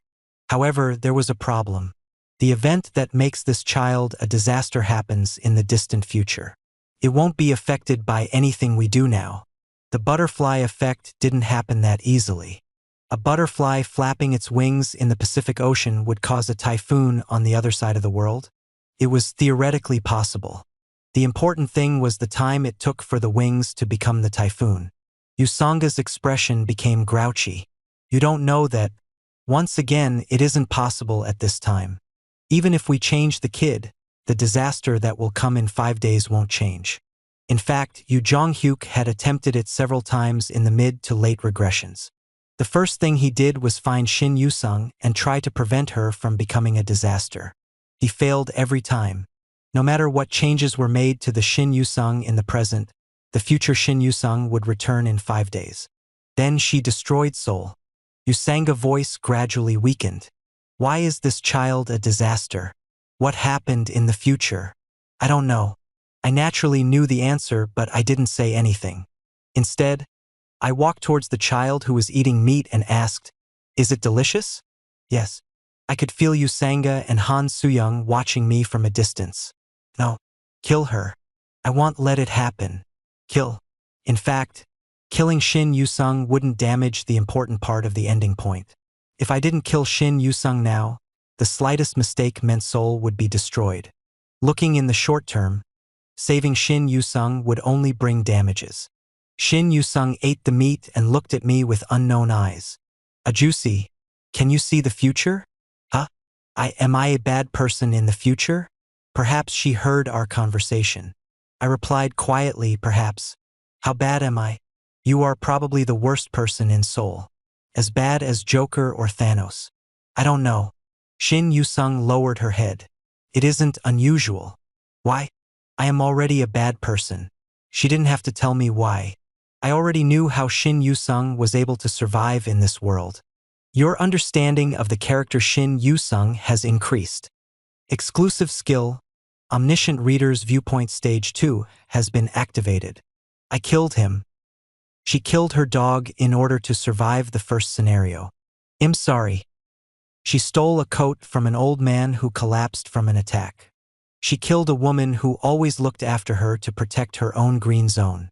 However, there was a problem. The event that makes this child a disaster happens in the distant future. It won't be affected by anything we do now. The butterfly effect didn't happen that easily. A butterfly flapping its wings in the Pacific Ocean would cause a typhoon on the other side of the world. It was theoretically possible. The important thing was the time it took for the wings to become the typhoon. Yusanga's expression became grouchy. You don't know that. Once again, it isn't possible at this time. Even if we change the kid, the disaster that will come in 5 days won't change. In fact, Yu Jonghyuk had attempted it several times in the mid to late regressions. The first thing he did was find Shin Yusung and try to prevent her from becoming a disaster. He failed every time. No matter what changes were made to the Shin Yusung in the present, the future Shin Yusung would return in 5 days. Then she destroyed Seoul. Yusanga's voice gradually weakened. Why is this child a disaster? What happened in the future? I don't know. I naturally knew the answer, but I didn't say anything. Instead, I walked towards the child who was eating meat and asked, "Is it delicious?" Yes. I could feel Yusanga and Han Suyong watching me from a distance. No. Kill her. I won't let it happen. Kill. In fact, killing Shin Yusung wouldn't damage the important part of the ending point. If I didn't kill Shin Yusung now, the slightest mistake meant Seoul would be destroyed. Looking in the short term, saving Shin Yusung would only bring damages. Shin Yusung ate the meat and looked at me with unknown eyes. Ajusi, can you see the future? Huh? Am I a bad person in the future? Perhaps she heard our conversation. I replied quietly, perhaps. How bad am I? You are probably the worst person in Seoul. As bad as Joker or Thanos. I don't know. Shin Yusung lowered her head. It isn't unusual. Why? I am already a bad person. She didn't have to tell me why. I already knew how Shin Yusung was able to survive in this world. Your understanding of the character Shin Yusung has increased. Exclusive skill, Omniscient Reader's Viewpoint Stage 2, has been activated. I killed him. She killed her dog in order to survive the first scenario. I'm sorry. She stole a coat from an old man who collapsed from an attack. She killed a woman who always looked after her to protect her own green zone.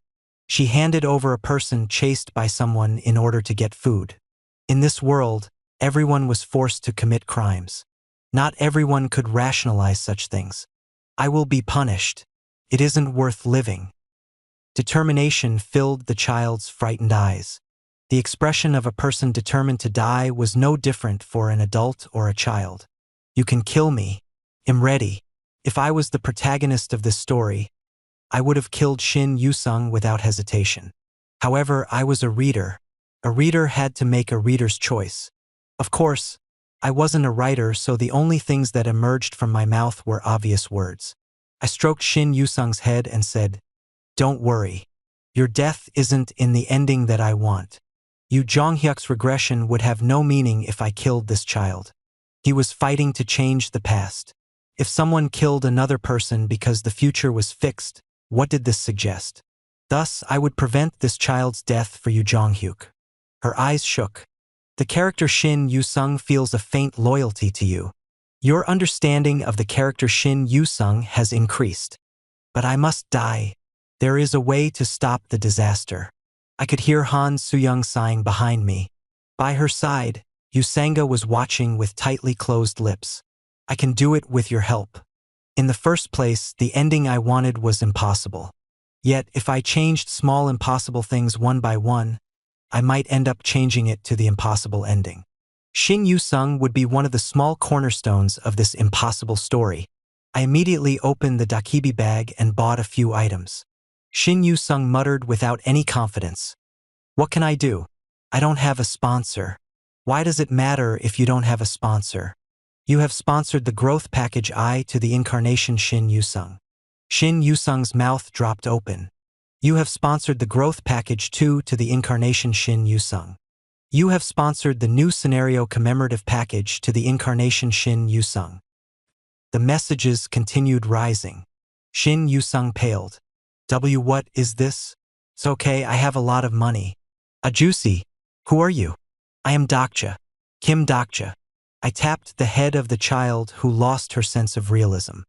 She handed over a person chased by someone in order to get food. In this world, everyone was forced to commit crimes. Not everyone could rationalize such things. I will be punished. It isn't worth living. Determination filled the child's frightened eyes. The expression of a person determined to die was no different for an adult or a child. You can kill me. I'm ready. If I was the protagonist of this story, I would have killed Shin Yusung without hesitation. However, I was a reader. A reader had to make a reader's choice. Of course, I wasn't a writer, so the only things that emerged from my mouth were obvious words. I stroked Shin Yusung's head and said, "Don't worry. Your death isn't in the ending that I want. Yu Jonghyuk's regression would have no meaning if I killed this child. He was fighting to change the past. If someone killed another person because the future was fixed, what did this suggest? Thus, I would prevent this child's death for Yu Jonghyuk." Her eyes shook. The character Shin Yusung feels a faint loyalty to you. Your understanding of the character Shin Yusung has increased. But I must die. There is a way to stop the disaster. I could hear Han Soo-young sighing behind me. By her side, Yusanga was watching with tightly closed lips. I can do it with your help. In the first place, the ending I wanted was impossible. Yet, if I changed small impossible things one by one, I might end up changing it to the impossible ending. Shin Yu-sung would be one of the small cornerstones of this impossible story. I immediately opened the dakibi bag and bought a few items. Shin Yu-sung muttered without any confidence. What can I do? I don't have a sponsor. Why does it matter if you don't have a sponsor? You have sponsored the growth package I to the incarnation Shin Yu-sung. Shin Yu-sung's mouth dropped open. You have sponsored the growth package 2 to the incarnation Shin Yu-sung. You have sponsored the new scenario commemorative package to the incarnation Shin Yu-sung. The messages continued rising. Shin Yu-sung paled. What is this? It's okay, I have a lot of money. Ajusi, who are you? I am Dokja. Kim Dokja. I tapped the head of the child who lost her sense of realism.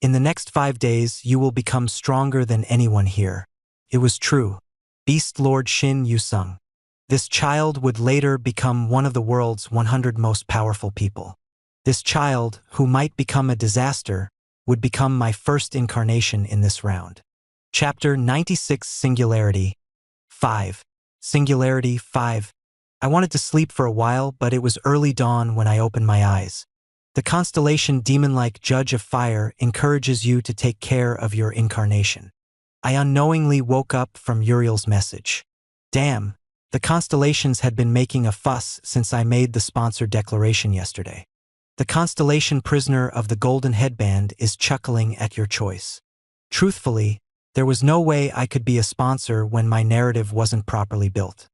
In the next 5 days, you will become stronger than anyone here. It was true. Beast Lord Shin Yu-sung. This child would later become one of the world's 100 most powerful people. This child, who might become a disaster, would become my first incarnation in this round. Chapter 96 Singularity 5. Singularity 5. I wanted to sleep for a while, but it was early dawn when I opened my eyes. The constellation demon-like Judge of Fire encourages you to take care of your incarnation. I unknowingly woke up from Uriel's message. Damn, the constellations had been making a fuss since I made the sponsor declaration yesterday. The constellation prisoner of the golden headband is chuckling at your choice. Truthfully, there was no way I could be a sponsor when my narrative wasn't properly built.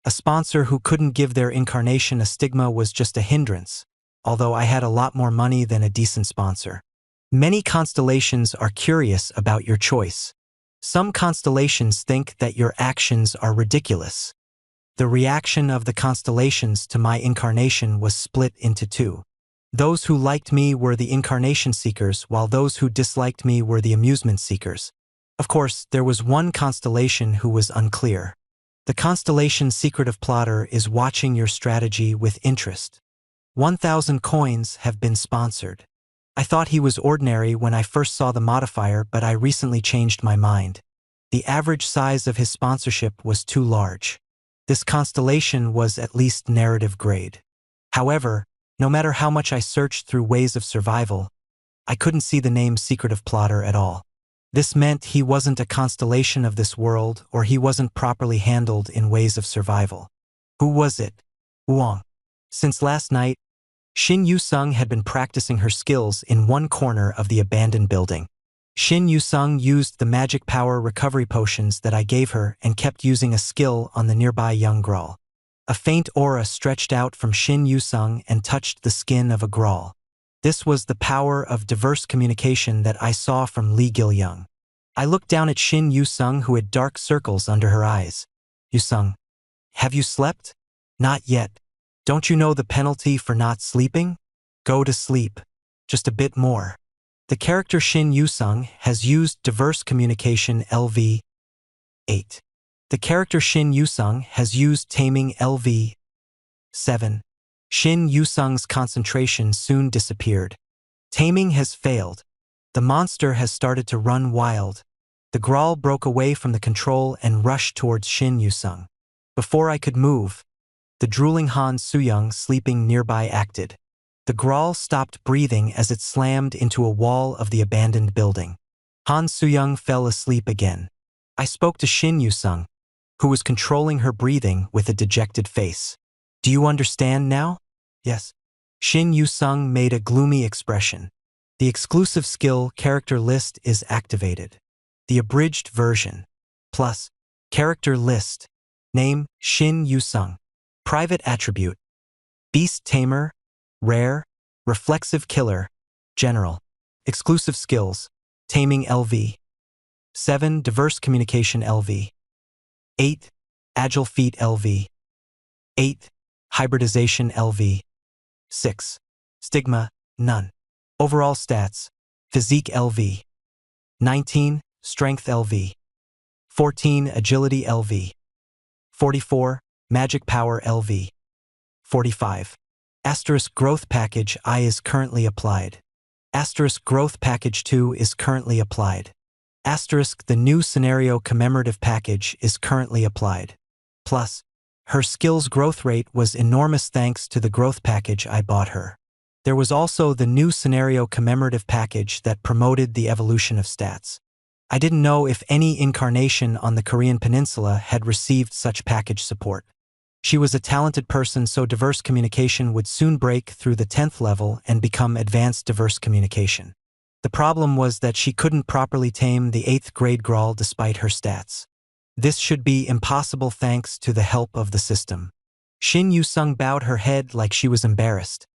A sponsor who couldn't give their incarnation a stigma was just a hindrance, although I had a lot more money than a decent sponsor. Many constellations are curious about your choice. Some constellations think that your actions are ridiculous. The reaction of the constellations to my incarnation was split into two. Those who liked me were the incarnation seekers, while those who disliked me were the amusement seekers. Of course, there was one constellation who was unclear. The constellation secretive plotter is watching your strategy with interest. 1,000 coins have been sponsored. I thought he was ordinary when I first saw the modifier, but I recently changed my mind. The average size of his sponsorship was too large. This constellation was at least narrative grade. However, no matter how much I searched through ways of survival, I couldn't see the name secretive plotter at all. This meant he wasn't a constellation of this world, or he wasn't properly handled in ways of survival. Who was it? Wong. Since last night, Shin Yu-sung had been practicing her skills in one corner of the abandoned building. Shin Yu-sung used the magic power recovery potions that I gave her and kept using a skill on the nearby young Grawl. A faint aura stretched out from Shin Yu-sung and touched the skin of a Grawl. This was the power of diverse communication that I saw from Lee Gil-young. I looked down at Shin Yu-sung, who had dark circles under her eyes. Yu-sung, have you slept? Not yet. Don't you know the penalty for not sleeping? Go to sleep. Just a bit more. The character Shin Yu-sung has used diverse communication LV 8. The character Shin Yu-sung has used taming LV 7. Shin Yu-sung's concentration soon disappeared. Taming has failed. The monster has started to run wild. The Grawl broke away from the control and rushed towards Shin Yu-sung. Before I could move, the drooling Han Soo-young sleeping nearby acted. The Grawl stopped breathing as it slammed into a wall of the abandoned building. Han Soo-young fell asleep again. I spoke to Shin Yu-sung, who was controlling her breathing with a dejected face. Do you understand now? Yes. Shin Yu-sung made a gloomy expression. The exclusive skill character list is activated. The abridged version. Plus, character list. Name, Shin Yu-sung. Private attribute. Beast Tamer. Rare. Reflexive Killer. General. Exclusive skills. Taming LV. 7. Diverse Communication LV. 8. Agile Feet LV. 8. Hybridization LV. 6. Stigma, none. Overall stats, Physique LV. 19. Strength LV. 14. Agility LV. 44. Magic Power LV. 45. Asterisk Growth Package I is currently applied. Asterisk Growth Package 2 is currently applied. Asterisk The new scenario commemorative package is currently applied. Plus, her skills growth rate was enormous thanks to the growth package I bought her. There was also the new scenario commemorative package that promoted the evolution of stats. I didn't know if any incarnation on the Korean peninsula had received such package support. She was a talented person, so diverse communication would soon break through the 10th level and become advanced diverse communication. The problem was that she couldn't properly tame the 8th grade Grawl despite her stats. This should be impossible thanks to the help of the system. Shin Yu-sung bowed her head like she was embarrassed.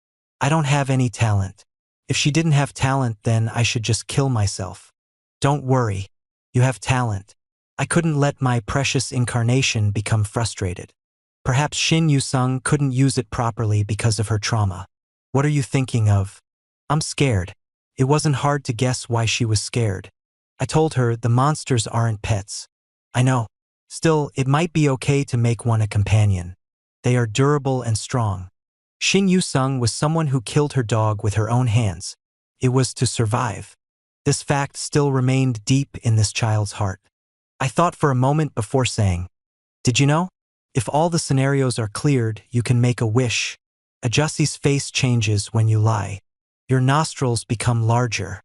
I don't have any talent. If she didn't have talent, then I should just kill myself. Don't worry. You have talent. I couldn't let my precious incarnation become frustrated. Perhaps Shin Yu-sung couldn't use it properly because of her trauma. What are you thinking of? I'm scared. It wasn't hard to guess why she was scared. I told her the monsters aren't pets. I know. Still, it might be okay to make one a companion. They are durable and strong. Shin Yu-sung was someone who killed her dog with her own hands. It was to survive. This fact still remained deep in this child's heart. I thought for a moment before saying, "Did you know? If all the scenarios are cleared, you can make a wish." Ajusi's face changes when you lie. Your nostrils become larger.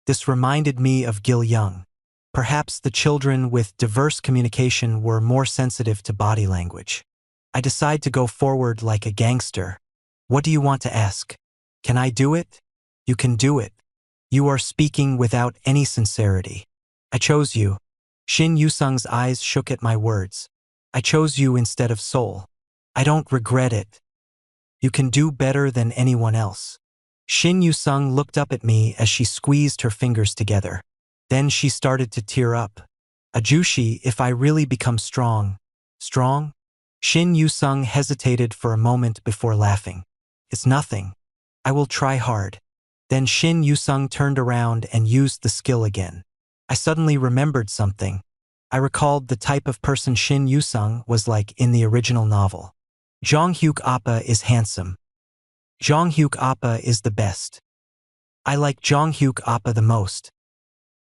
This reminded me of Gil Young. Perhaps the children with diverse communication were more sensitive to body language. I decide to go forward like a gangster. What do you want to ask? Can I do it? You can do it. You are speaking without any sincerity. I chose you. Shin Yu-sung's eyes shook at my words. I chose you instead of Soul. I don't regret it. You can do better than anyone else. Shin Yu-sung looked up at me as she squeezed her fingers together. Then she started to tear up. Ajushi, if I really become strong. Strong? Shin Yu-sung hesitated for a moment before laughing. It's nothing. I will try hard. Then Shin Yu-sung turned around and used the skill again. I suddenly remembered something. I recalled the type of person Shin Yu-sung was like in the original novel. Jong-hyuk Appa is handsome. Jong-hyuk Appa is the best. I like Jong-hyuk Appa the most.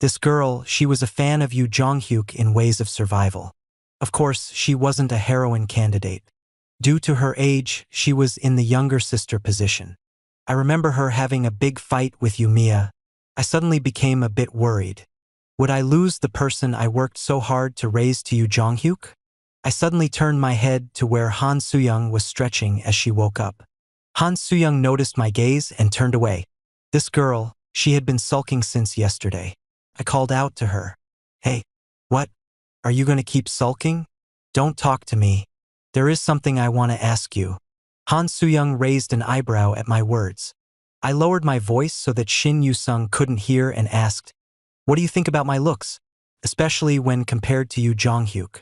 This girl, she was a fan of Yu Jong-hyuk in Ways of Survival. Of course, she wasn't a heroine candidate. Due to her age, she was in the younger sister position. I remember her having a big fight with Yumiya. I suddenly became a bit worried. Would I lose the person I worked so hard to raise to Yu Jong-hyuk? I suddenly turned my head to where Han Soo-young was stretching as she woke up. Han Soo-young noticed my gaze and turned away. This girl, she had been sulking since yesterday. I called out to her. Hey, what? Are you going to keep sulking? Don't talk to me. There is something I want to ask you. Han Soo-young raised an eyebrow at my words. I lowered my voice so that Shin Yu-sung couldn't hear and asked, what do you think about my looks, especially when compared to Yu Jong-hyuk?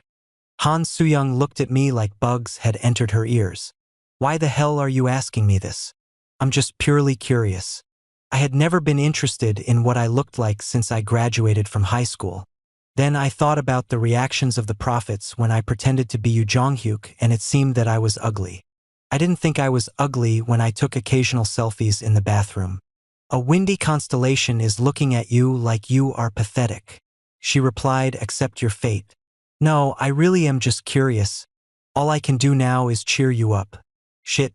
Han Soo-young looked at me like bugs had entered her ears. Why the hell are you asking me this? I'm just purely curious. I had never been interested in what I looked like since I graduated from high school. Then I thought about the reactions of the prophets when I pretended to be Yu Jong-hyuk, and it seemed that I was ugly. I didn't think I was ugly when I took occasional selfies in the bathroom. A windy constellation is looking at you like you are pathetic. She replied, accept your fate. No, I really am just curious. All I can do now is cheer you up. Shit.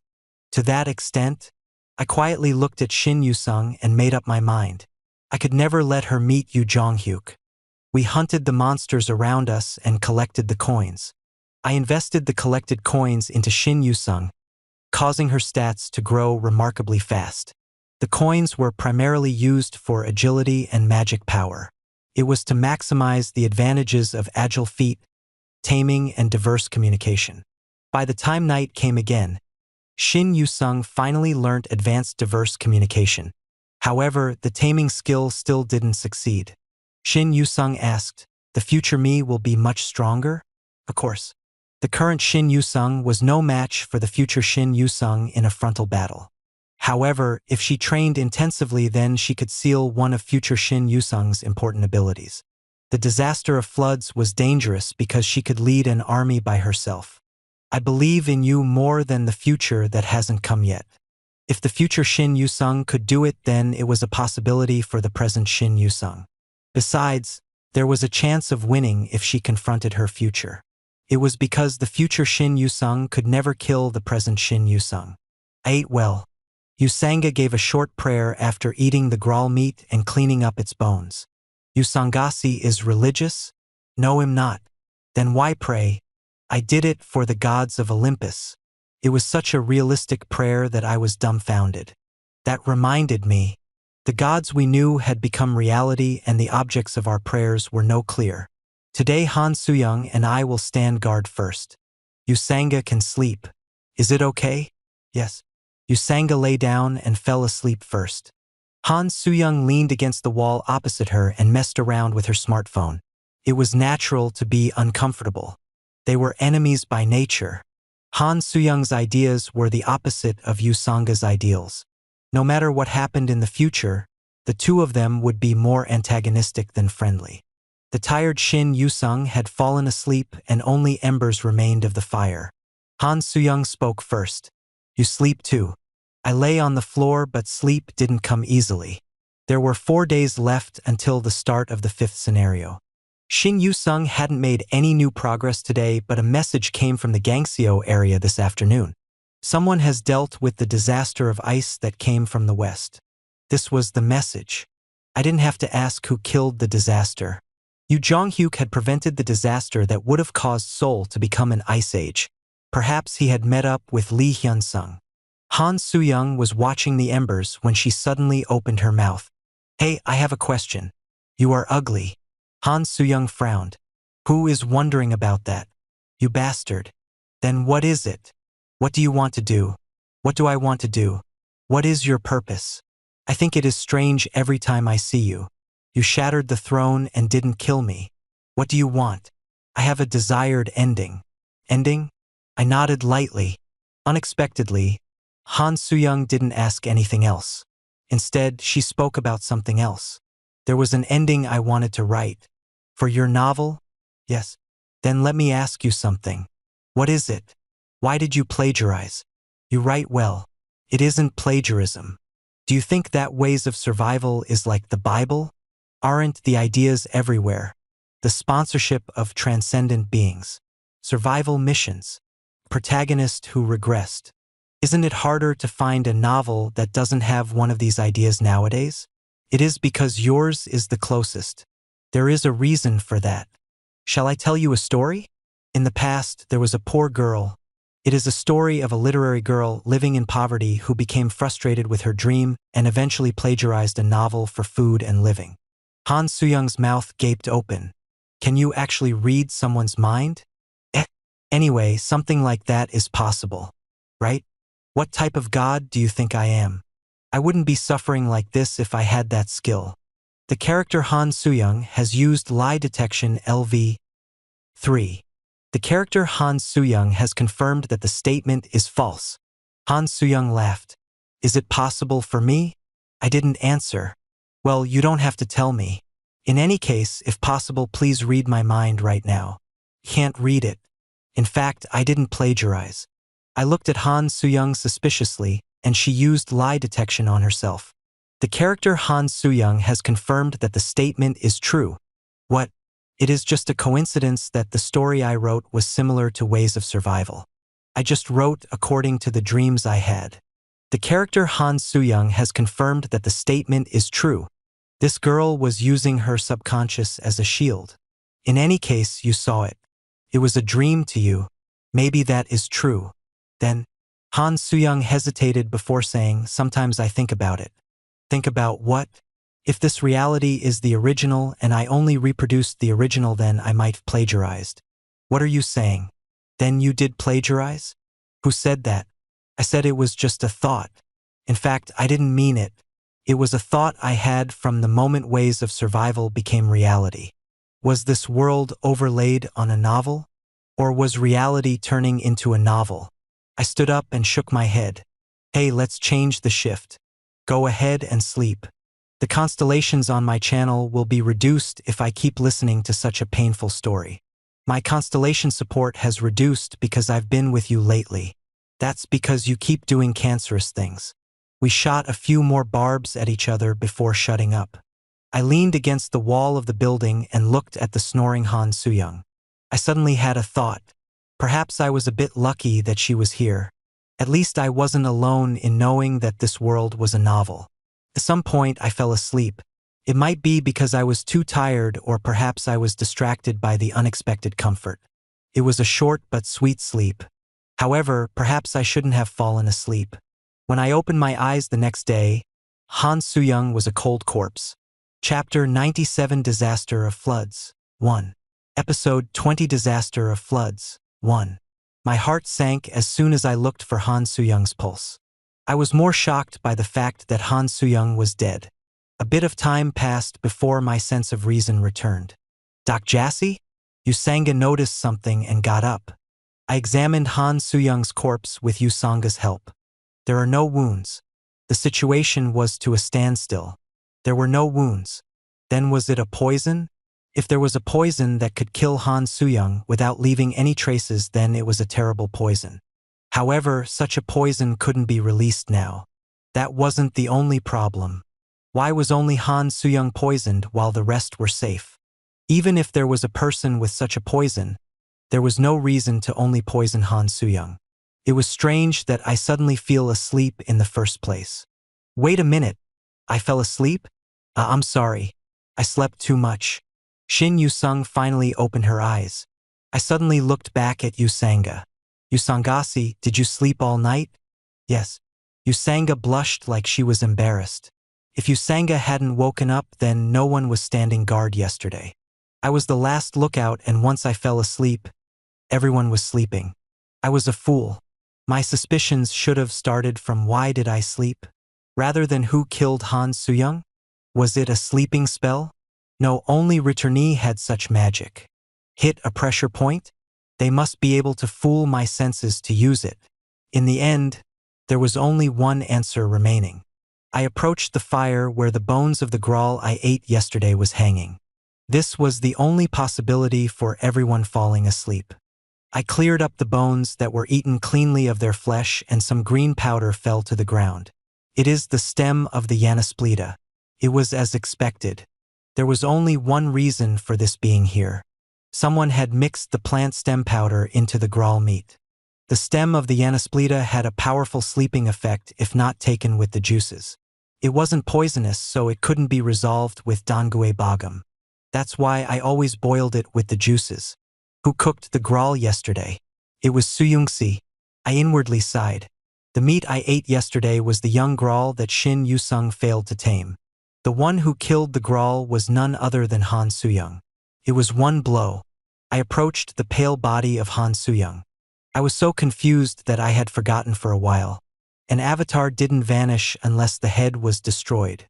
To that extent? I quietly looked at Shin Yu-sung and made up my mind. I could never let her meet Yu Jong-hyuk. We hunted the monsters around us and collected the coins. I invested the collected coins into Shin Yu-sung, causing her stats to grow remarkably fast. The coins were primarily used for agility and magic power. It was to maximize the advantages of agile feet, taming, and diverse communication. By the time night came again, Shin Yu-sung finally learnt advanced diverse communication. However, the taming skill still didn't succeed. Shin Yu-sung asked, the future me will be much stronger? Of course. The current Shin Yu-sung was no match for the future Shin Yu-sung in a frontal battle. However, if she trained intensively, then she could seal one of future Shin Yu-sung's important abilities. The disaster of floods was dangerous because she could lead an army by herself. I believe in you more than the future that hasn't come yet. If the future Shin Yusung could do it, then it was a possibility for the present Shin Yusung. Besides, there was a chance of winning if she confronted her future. It was because the future Shin Yusung could never kill the present Shin Yusung. I ate well. Usanga gave a short prayer after eating the gral meat and cleaning up its bones. Usangasi is religious? No, I'm not. Then why pray? I did it for the gods of Olympus. It was such a realistic prayer that I was dumbfounded. That reminded me. The gods we knew had become reality and the objects of our prayers were no clear. Today Han Suyang and I will stand guard first. Usanga can sleep. Is it okay? Yes. Usanga lay down and fell asleep first. Han Suyang leaned against the wall opposite her and messed around with her smartphone. It was natural to be uncomfortable. They were enemies by nature. Han Suyang's ideas were the opposite of Usanga's ideals. No matter what happened in the future, the two of them would be more antagonistic than friendly. The tired Shin Yusung had fallen asleep and only embers remained of the fire. Han Suyang spoke first. You sleep too. I lay on the floor, but sleep didn't come easily. There were 4 days left until the start of the 5th scenario. Shin Yusung hadn't made any new progress today, but a message came from the Gangseo area this afternoon. Someone has dealt with the disaster of ice that came from the west. This was the message. I didn't have to ask who killed the disaster. Yu Jonghyuk had prevented the disaster that would have caused Seoul to become an ice age. Perhaps he had met up with Lee Hyun-sung. Han Suyang was watching the embers when she suddenly opened her mouth. Hey, I have a question. You are ugly. Han Suyang frowned. Who is wondering about that? You bastard. Then what is it? What do you want to do? What do I want to do? What is your purpose? I think it is strange every time I see you. You shattered the throne and didn't kill me. What do you want? I have a desired ending. Ending? I nodded lightly. Unexpectedly, Han Suyang didn't ask anything else. Instead, she spoke about something else. There was an ending I wanted to write. For your novel? Yes. Then let me ask you something. What is it? Why did you plagiarize? You write well. It isn't plagiarism. Do you think that ways of survival is like the Bible? Aren't the ideas everywhere? The sponsorship of transcendent beings. Survival missions. Protagonist who regressed. Isn't it harder to find a novel that doesn't have one of these ideas nowadays? It is because yours is the closest. There is a reason for that. Shall I tell you a story? In the past, there was a poor girl. It is a story of a literary girl living in poverty who became frustrated with her dream and eventually plagiarized a novel for food and living. Han Suyang's mouth gaped open. Can you actually read someone's mind? Anyway, something like that is possible, right? What type of god do you think I am? I wouldn't be suffering like this if I had that skill. The character Han Suyang has used lie detection LV3. The character Han Suyang has confirmed that the statement is false. Han Suyang laughed. Is it possible for me? I didn't answer. Well, you don't have to tell me. In any case, if possible, please read my mind right now. Can't read it. In fact, I didn't plagiarize. I looked at Han Suyang suspiciously, and she used lie detection on herself. The character Han Suyang has confirmed that the statement is true. What? It is just a coincidence that the story I wrote was similar to Ways of Survival. I just wrote according to the dreams I had. The character Han Suyang has confirmed that the statement is true. This girl was using her subconscious as a shield. In any case, you saw it. It was a dream to you. Maybe that is true. Then, Han Suyang hesitated before saying, sometimes I think about it. Think about what? If this reality is the original and I only reproduced the original, then I might have plagiarized. What are you saying? Then you did plagiarize? Who said that? I said it was just a thought. In fact, I didn't mean it. It was a thought I had from the moment Ways of Survival became reality. Was this world overlaid on a novel? Or was reality turning into a novel? I stood up and shook my head. Hey, let's change the shift. Go ahead and sleep. The constellations on my channel will be reduced if I keep listening to such a painful story. My constellation support has reduced because I've been with you lately. That's because you keep doing cancerous things. We shot a few more barbs at each other before shutting up. I leaned against the wall of the building and looked at the snoring Han Soo-young. I suddenly had a thought. Perhaps I was a bit lucky that she was here. At least I wasn't alone in knowing that this world was a novel. At some point I fell asleep. It might be because I was too tired, or perhaps I was distracted by the unexpected comfort. It was a short but sweet sleep. However, perhaps I shouldn't have fallen asleep. When I opened my eyes the next day, Han Soo-young was a cold corpse. Chapter 97 Disaster of Floods 1. Episode 20 Disaster of Floods 1. My heart sank as soon as I looked for Han Soo-young's pulse. I was more shocked by the fact that Han Soo-young was dead. A bit of time passed before my sense of reason returned. Doc Jassy? Usanga noticed something and got up. I examined Han Soo-young's corpse with Usanga's help. There are no wounds. The situation was to a standstill. There were no wounds. Then was it a poison? If there was a poison that could kill Han Soo-young without leaving any traces, then it was a terrible poison. However, such a poison couldn't be released now. That wasn't the only problem. Why was only Han Soo-young poisoned while the rest were safe? Even if there was a person with such a poison, there was no reason to only poison Han Soo-young. It was strange that I suddenly feel asleep in the first place. Wait a minute. I fell asleep? I'm sorry. I slept too much. Shin Yu-sung finally opened her eyes. I suddenly looked back at Usanga. Usangasi, did you sleep all night? Yes. Usanga blushed like she was embarrassed. If Usanga hadn't woken up, then no one was standing guard yesterday. I was the last lookout, and once I fell asleep, everyone was sleeping. I was a fool. My suspicions should have started from why did I sleep, rather than who killed Han Soo-young? Was it a sleeping spell? No, only returnee had such magic. Hit a pressure point? They must be able to fool my senses to use it. In the end, there was only one answer remaining. I approached the fire where the bones of the grawl I ate yesterday was hanging. This was the only possibility for everyone falling asleep. I cleared up the bones that were eaten cleanly of their flesh, and some green powder fell to the ground. It is the stem of the Yanasplita. It was as expected. There was only one reason for this being here. Someone had mixed the plant stem powder into the grawl meat. The stem of the Yanasplita had a powerful sleeping effect if not taken with the juices. It wasn't poisonous, so it couldn't be resolved with dangue bagam. That's why I always boiled it with the juices. Who cooked the grawl yesterday? It was Soo-young-si. I inwardly sighed. The meat I ate yesterday was the young grawl that Shin Yu-sung failed to tame. The one who killed the grawl was none other than Han Soo-young. It was one blow. I approached the pale body of Han Soo-young. I was so confused that I had forgotten for a while. An avatar didn't vanish unless the head was destroyed.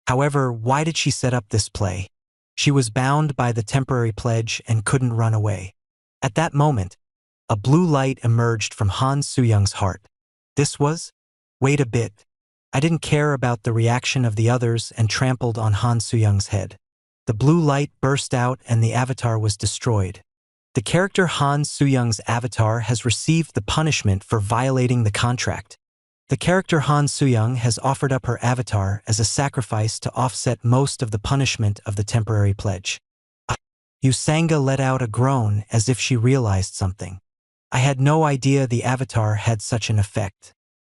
However, why did she set up this play? She was bound by the temporary pledge and couldn't run away. At that moment, a blue light emerged from Han Soo-young's heart. This was? Wait a bit. I didn't care about the reaction of the others and trampled on Han Soo-young's head. The blue light burst out and the avatar was destroyed. The character Han Soo-young's avatar has received the punishment for violating the contract. The character Han Soo-young has offered up her avatar as a sacrifice to offset most of the punishment of the temporary pledge. Usanga let out a groan as if she realized something. I had no idea the avatar had such an effect.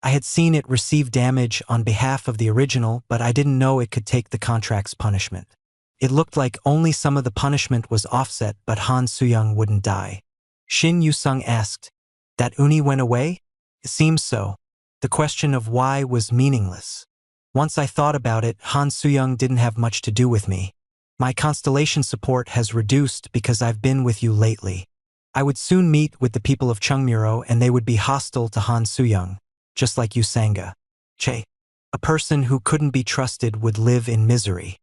I had seen it receive damage on behalf of the original, but I didn't know it could take the contract's punishment. It looked like only some of the punishment was offset, but Han Soo-young wouldn't die. Shin Yu-sung asked, "That Uni went away?" It seems so. The question of why was meaningless. Once I thought about it, Han Soo-young didn't have much to do with me. My constellation support has reduced because I've been with you lately. I would soon meet with the people of Chungmuro and they would be hostile to Han Soo-young, just like Usanga. Che. A person who couldn't be trusted would live in misery.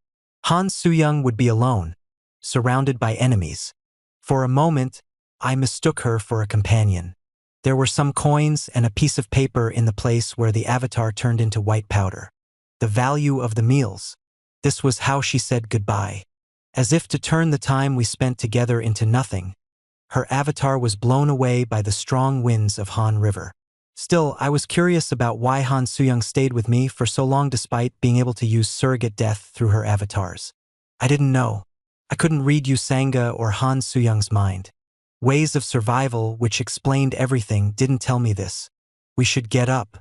Han Soo-young would be alone, surrounded by enemies. For a moment, I mistook her for a companion. There were some coins and a piece of paper in the place where the avatar turned into white powder. The value of the meals. This was how she said goodbye. As if to turn the time we spent together into nothing, her avatar was blown away by the strong winds of Han River. Still, I was curious about why Han Suyang stayed with me for so long despite being able to use surrogate death through her avatars. I didn't know. I couldn't read Yusanga or Han Suyang's mind. Ways of survival, which explained everything, didn't tell me this. We should get up.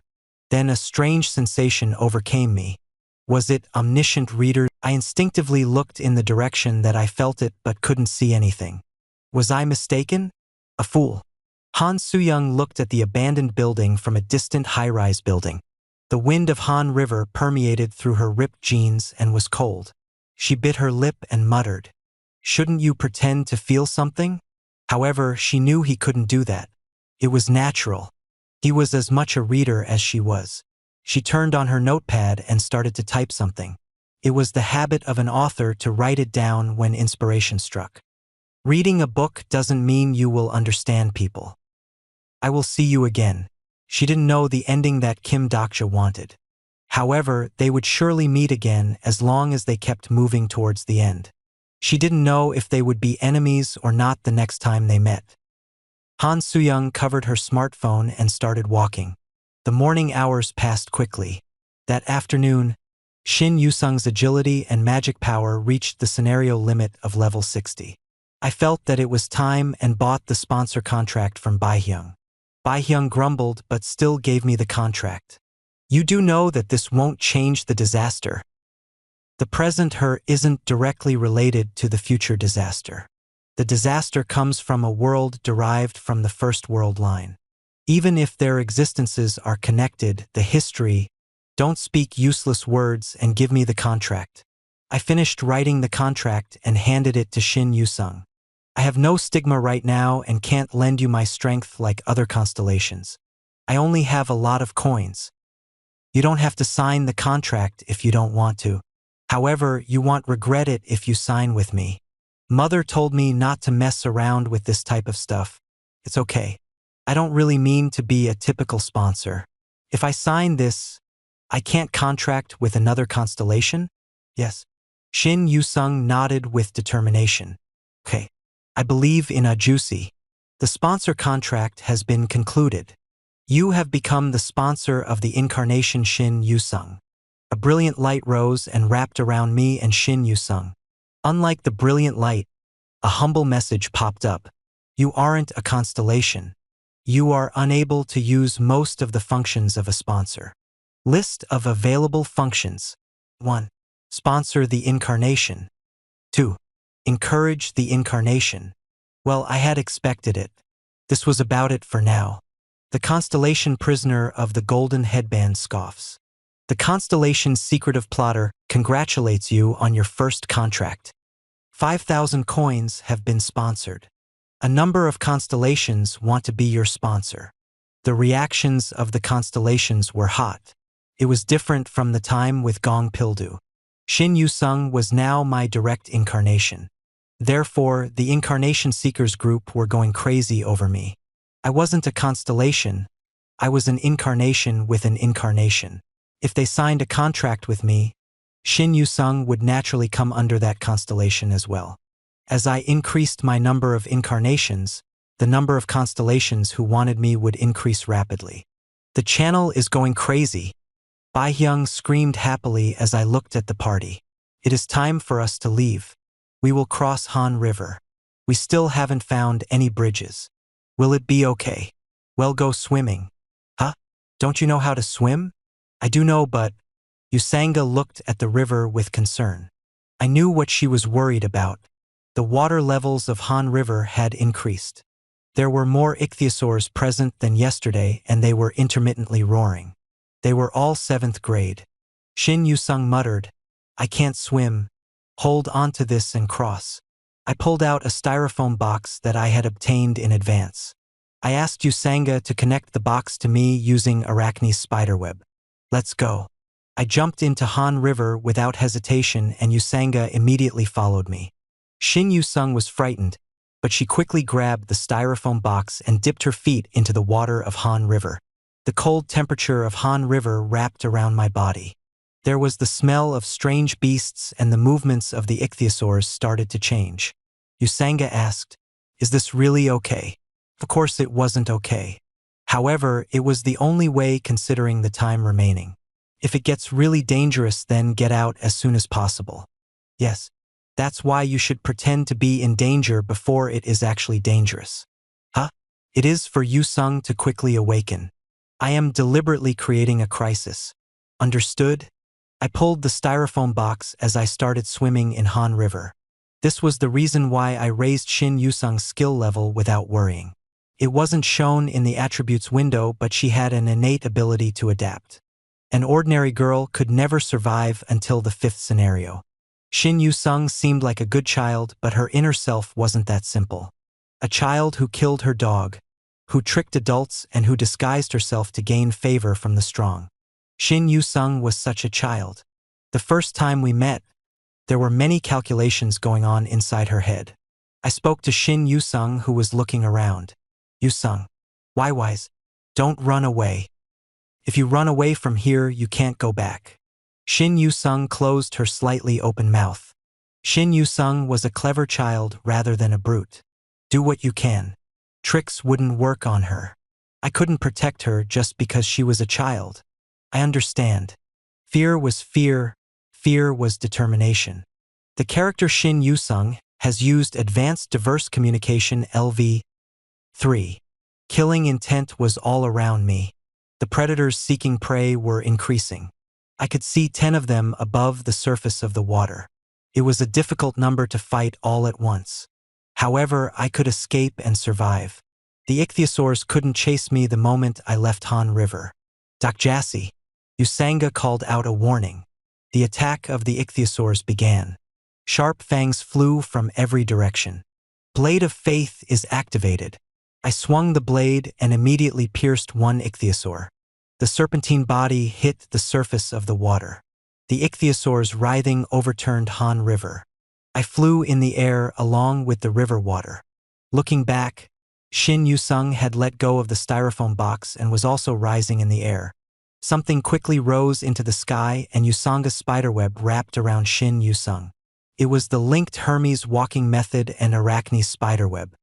Then a strange sensation overcame me. Was it omniscient reader? I instinctively looked in the direction that I felt it but couldn't see anything. Was I mistaken? A fool. Han Suyang looked at the abandoned building from a distant high-rise building. The wind of Han River permeated through her ripped jeans and was cold. She bit her lip and muttered, "Shouldn't you pretend to feel something?" However, she knew he couldn't do that. It was natural. He was as much a reader as she was. She turned on her notepad and started to type something. It was the habit of an author to write it down when inspiration struck. Reading a book doesn't mean you will understand people. I will see you again. She didn't know the ending that Kim Daksha wanted. However, they would surely meet again as long as they kept moving towards the end. She didn't know if they would be enemies or not the next time they met. Han Suyang covered her smartphone and started walking. The morning hours passed quickly. That afternoon, Shin Yusung's agility and magic power reached the scenario limit of level 60. I felt that it was time and bought the sponsor contract from Baihyung. Baihyung grumbled but still gave me the contract. You do know that this won't change the disaster. The present her isn't directly related to the future disaster. The disaster comes from a world derived from the first world line. Even if their existences are connected, the history, don't speak useless words and give me the contract. I finished writing the contract and handed it to Shin Yusung. I have no stigma right now and can't lend you my strength like other constellations. I only have a lot of coins. You don't have to sign the contract if you don't want to. However, you won't regret it if you sign with me. Mother told me not to mess around with this type of stuff. It's okay. I don't really mean to be a typical sponsor. If I sign this, I can't contract with another constellation? Yes. Shin Yusung nodded with determination. Okay. I believe in a juicy. The sponsor contract has been concluded. You have become the sponsor of the incarnation Shin Yusung. A brilliant light rose and wrapped around me and Shin Yusung. Unlike the brilliant light, a humble message popped up. You aren't a constellation. You are unable to use most of the functions of a sponsor. List of available functions. 1. Sponsor the incarnation. 2. Encourage the incarnation. Well, I had expected it. This was about it for now. The constellation prisoner of the golden headband scoffs. The constellation secretive plotter congratulates you on your first contract. 5,000 coins have been sponsored. A number of constellations want to be your sponsor. The reactions of the constellations were hot. It was different from the time with Gong Pildu. Shin Yusung was now my direct incarnation. Therefore, the incarnation seekers group were going crazy over me. I wasn't a constellation. I was an incarnation with an incarnation. If they signed a contract with me, Shin Yusung would naturally come under that constellation as well. As I increased my number of incarnations, the number of constellations who wanted me would increase rapidly. The channel is going crazy. Baihyung screamed happily as I looked at the party. It is time for us to leave. We will cross Han River. We still haven't found any bridges. Will it be okay? Well, go swimming. Huh? Don't you know how to swim? I do know, but Yusanga looked at the river with concern. I knew what she was worried about. The water levels of Han River had increased. There were more ichthyosaurs present than yesterday and they were intermittently roaring. They were all 7th grade. Shin Yusung muttered, I can't swim. Hold on to this and cross. I pulled out a styrofoam box that I had obtained in advance. I asked Yusanga to connect the box to me using Arachne's spiderweb. Let's go. I jumped into Han River without hesitation and Yusanga immediately followed me. Shin Yusung was frightened, but she quickly grabbed the styrofoam box and dipped her feet into the water of Han River. The cold temperature of Han River wrapped around my body. There was the smell of strange beasts and the movements of the ichthyosaurs started to change. Usanga asked, "Is this really okay?" Of course it wasn't okay. However, it was the only way considering the time remaining. If it gets really dangerous, then get out as soon as possible. Yes, that's why you should pretend to be in danger before it is actually dangerous. Huh? It is for Yusung to quickly awaken. I am deliberately creating a crisis. Understood? I pulled the styrofoam box as I started swimming in Han River. This was the reason why I raised Shin Yusung's skill level without worrying. It wasn't shown in the attributes window, but she had an innate ability to adapt. An ordinary girl could never survive until the 5th scenario. Shin Yusung seemed like a good child, but her inner self wasn't that simple. A child who killed her dog, who tricked adults, and who disguised herself to gain favor from the strong. Shin Yusung was such a child. The first time we met, there were many calculations going on inside her head. I spoke to Shin Yusung, who was looking around. Yusung, why wise? Don't run away. If you run away from here, you can't go back. Shin Yusung closed her slightly open mouth. Shin Yusung was a clever child rather than a brute. Do what you can. Tricks wouldn't work on her. I couldn't protect her just because she was a child. I understand. Fear was fear. Fear was determination. The character Shin Yusung has used Advanced Diverse Communication LV3. Killing intent was all around me. The predators seeking prey were increasing. I could see 10 of them above the surface of the water. It was a difficult number to fight all at once. However, I could escape and survive. The ichthyosaurs couldn't chase me the moment I left Han River. Dakjasi, Usanga called out a warning. The attack of the ichthyosaurs began. Sharp fangs flew from every direction. Blade of Faith is activated. I swung the blade and immediately pierced one ichthyosaur. The serpentine body hit the surface of the water. The ichthyosaurs writhing overturned Han River. I flew in the air along with the river water. Looking back, Shin Yusung had let go of the styrofoam box and was also rising in the air. Something quickly rose into the sky and Usanga's spiderweb wrapped around Shin Yusung. It was the linked Hermes walking method and Arachne's spiderweb.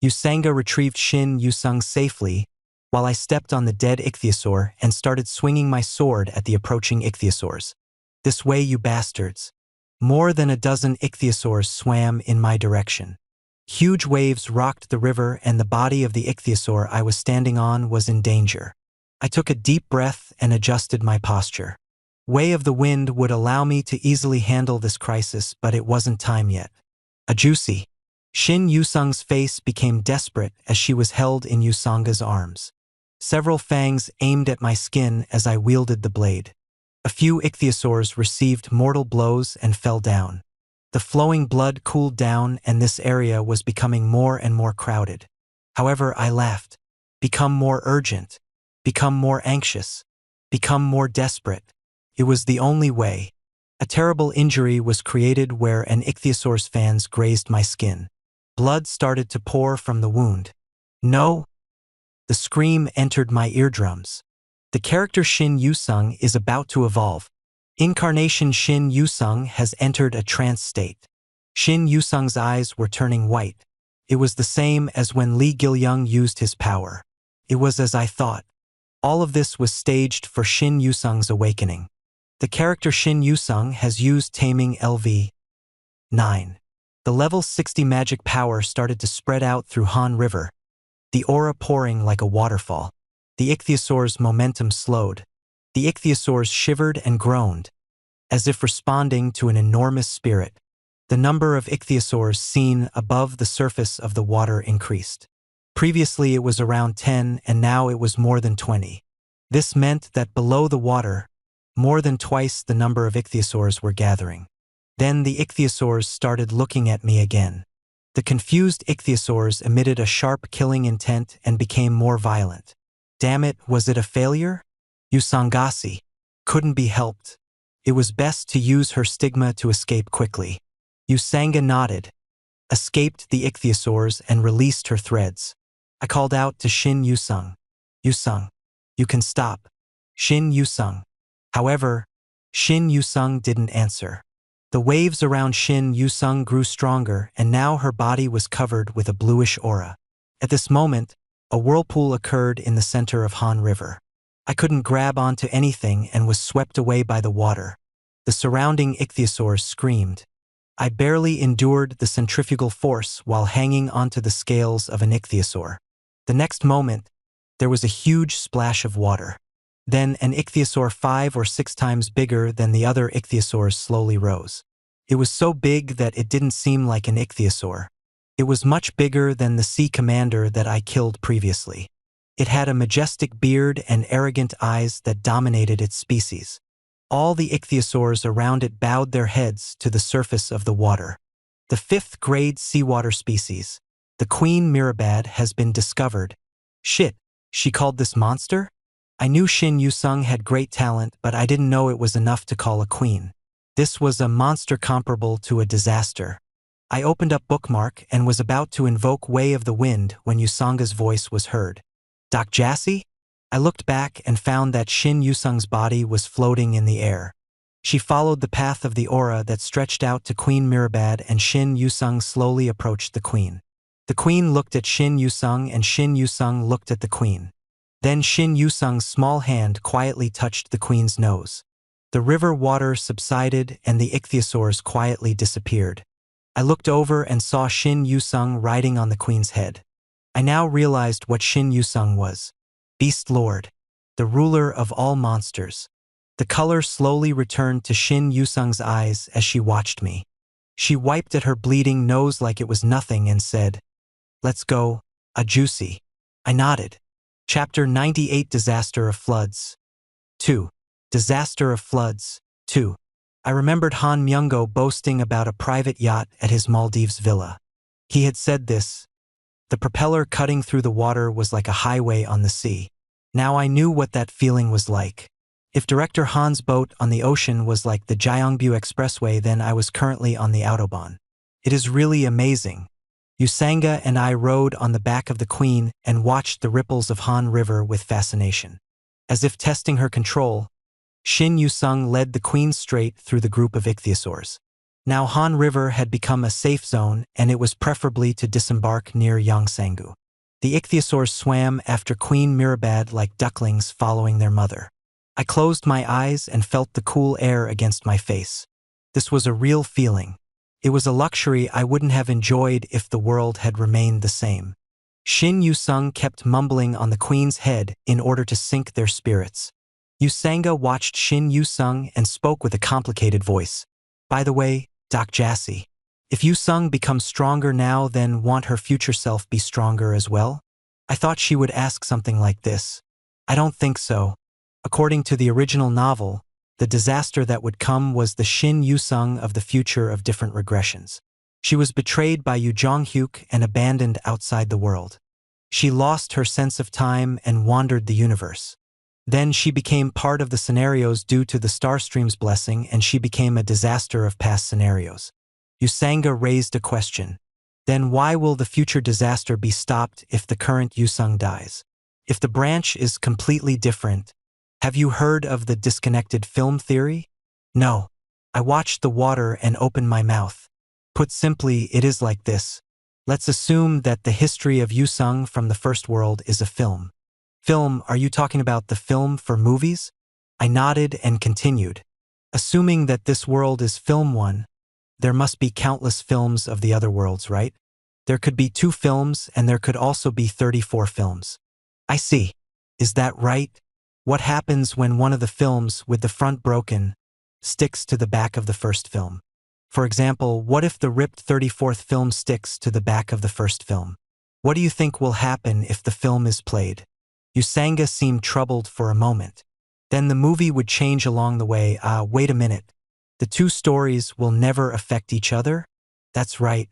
Usanga retrieved Shin Yusung safely, while I stepped on the dead ichthyosaur and started swinging my sword at the approaching ichthyosaurs. This way, you bastards. More than a dozen ichthyosaurs swam in my direction. Huge waves rocked the river and the body of the ichthyosaur I was standing on was in danger. I took a deep breath and adjusted my posture. Way of the wind would allow me to easily handle this crisis, but it wasn't time yet. A juicy. Shin Yusung's face became desperate as she was held in Usanga's arms. Several fangs aimed at my skin as I wielded the blade. A few ichthyosaurs received mortal blows and fell down. The flowing blood cooled down and this area was becoming more and more crowded. However, I laughed. Become more urgent. Become more anxious. Become more desperate. It was the only way. A terrible injury was created where an ichthyosaur's fangs grazed my skin. Blood started to pour from the wound. No! The scream entered my eardrums. The character Shin Yusung is about to evolve. Incarnation Shin Yusung has entered a trance state. Shin Yusung's eyes were turning white. It was the same as when Lee Gil-young used his power. It was as I thought. All of this was staged for Shin Yusung's awakening. The character Shin Yusung has used Taming LV9. The level 60 magic power started to spread out through Han River, the aura pouring like a waterfall. The ichthyosaur's momentum slowed. The ichthyosaurs shivered and groaned, as if responding to an enormous spirit. The number of ichthyosaurs seen above the surface of the water increased. Previously it was around 10 and now it was more than 20. This meant that below the water, more than twice the number of ichthyosaurs were gathering. Then the ichthyosaurs started looking at me again. The confused ichthyosaurs emitted a sharp killing intent and became more violent. Damn it, was it a failure? Usangasi couldn't be helped. It was best to use her stigma to escape quickly. Usanga nodded, escaped the ichthyosaurs and released her threads. I called out to Shin Yusung. Yusung, you can stop. Shin Yusung. However, Shin Yusung didn't answer. The waves around Shin Yusung grew stronger, and now her body was covered with a bluish aura. At this moment, a whirlpool occurred in the center of Han River. I couldn't grab onto anything and was swept away by the water. The surrounding ichthyosaurs screamed. I barely endured the centrifugal force while hanging onto the scales of an ichthyosaur. The next moment, there was a huge splash of water. Then an ichthyosaur 5 or 6 times bigger than the other ichthyosaurs slowly rose. It was so big that it didn't seem like an ichthyosaur. It was much bigger than the sea commander that I killed previously. It had a majestic beard and arrogant eyes that dominated its species. All the ichthyosaurs around it bowed their heads to the surface of the water. The 5th grade seawater species, the Queen Mirabad, has been discovered. Shit, she called this monster? I knew Shin Yusung had great talent, but I didn't know it was enough to call a queen. This was a monster comparable to a disaster. I opened up Bookmark and was about to invoke Way of the Wind when Yusanga's voice was heard. Doc Jassy? I looked back and found that Shin Yusung's body was floating in the air. She followed the path of the aura that stretched out to Queen Mirabad, and Shin Yusung slowly approached the queen. The queen looked at Shin Yusung and Shin Yusung looked at the queen. Then Shin Yusung's small hand quietly touched the queen's nose. The river water subsided and the ichthyosaurs quietly disappeared. I looked over and saw Shin Yusung riding on the queen's head. I now realized what Shin Yusung was. Beast Lord, the ruler of all monsters. The color slowly returned to Shin Yusung's eyes as she watched me. She wiped at her bleeding nose like it was nothing and said, "Let's go, a juicy." I nodded. Chapter 98, Disaster of Floods. 2. Disaster of Floods. 2. I remembered Han Myungo boasting about a private yacht at his Maldives villa. He had said this. The propeller cutting through the water was like a highway on the sea. Now I knew what that feeling was like. If Director Han's boat on the ocean was like the Gyeongbu Expressway, then I was currently on the Autobahn. It is really amazing. Yusanga and I rode on the back of the queen and watched the ripples of Han River with fascination. As if testing her control, Shin Yusung led the queen straight through the group of ichthyosaurs. Now Han River had become a safe zone, and it was preferably to disembark near Yongsangu. The ichthyosaurs swam after Queen Mirabad like ducklings following their mother. I closed my eyes and felt the cool air against my face. This was a real feeling. It was a luxury I wouldn't have enjoyed if the world had remained the same. Shin Yusung kept mumbling on the queen's head in order to sink their spirits. Yusanga watched Shin Yusung and spoke with a complicated voice. By the way, Doc Jassy, if Yusung becomes stronger now, then won't her future self be stronger as well? I thought she would ask something like this. I don't think so. According to the original novel, the disaster that would come was the Shin Yusung of the future of different regressions. She was betrayed by Yu Jonghyuk and abandoned outside the world. She lost her sense of time and wandered the universe. Then she became part of the scenarios due to the Starstream's blessing, and she became a disaster of past scenarios. Yusanga raised a question. Then why will the future disaster be stopped if the current Yusung dies? If the branch is completely different, have you heard of the disconnected film theory? No. I watched the water and opened my mouth. Put simply, it is like this. Let's assume that the history of Yusung from the first world is a film. Film, are you talking about the film for movies? I nodded and continued. Assuming that this world is film 1, there must be countless films of the other worlds, right? There could be 2 films and there could also be 34 films. I see. Is that right? What happens when one of the films, with the front broken, sticks to the back of the first film? For example, what if the ripped 34th film sticks to the back of the first film? What do you think will happen if the film is played? Yusanga seemed troubled for a moment. Then the movie would change along the way. Wait a minute. The 2 stories will never affect each other? That's right.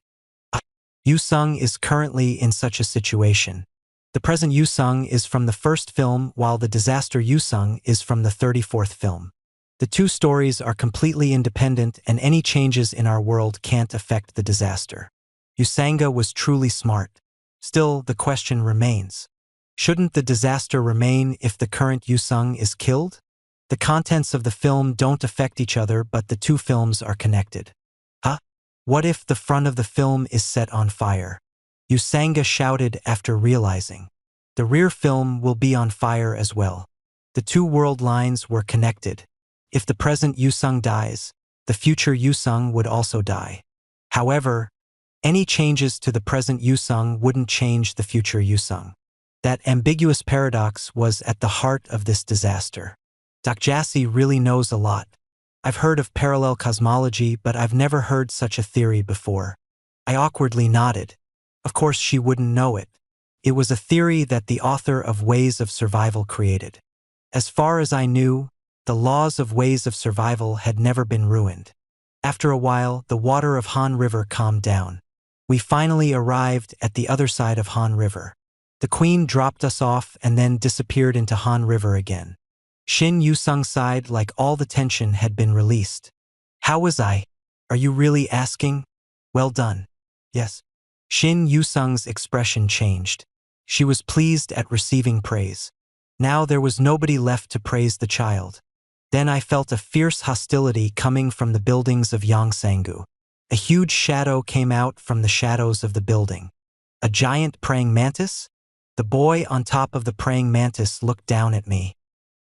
Yusung is currently in such a situation. The present Yusung is from the first film, while the disaster Yusung is from the 34th film. The 2 stories are completely independent, and any changes in our world can't affect the disaster. Yusanga was truly smart. Still, the question remains. Shouldn't the disaster remain if the current Yusung is killed? The contents of the film don't affect each other, but the two films are connected. Huh? What if the front of the film is set on fire? Usanga shouted after realizing. The rear film will be on fire as well. The two world lines were connected. If the present Yusung dies, the future Yusung would also die. However, any changes to the present Yusung wouldn't change the future Yusung. That ambiguous paradox was at the heart of this disaster. Dr. Jassy really knows a lot. I've heard of parallel cosmology, but I've never heard such a theory before. I awkwardly nodded. Of course she wouldn't know it. It was a theory that the author of Ways of Survival created. As far as I knew, the laws of Ways of Survival had never been ruined. After a while, the water of Han River calmed down. We finally arrived at the other side of Han River. The Queen dropped us off and then disappeared into Han River again. Shin Yusung sighed like all the tension had been released. How was I? Are you really asking? Well done. Yes. Shin Yusung's expression changed. She was pleased at receiving praise. Now there was nobody left to praise the child. Then I felt a fierce hostility coming from the buildings of Yongsangu. A huge shadow came out from the shadows of the building. A giant praying mantis? The boy on top of the praying mantis looked down at me.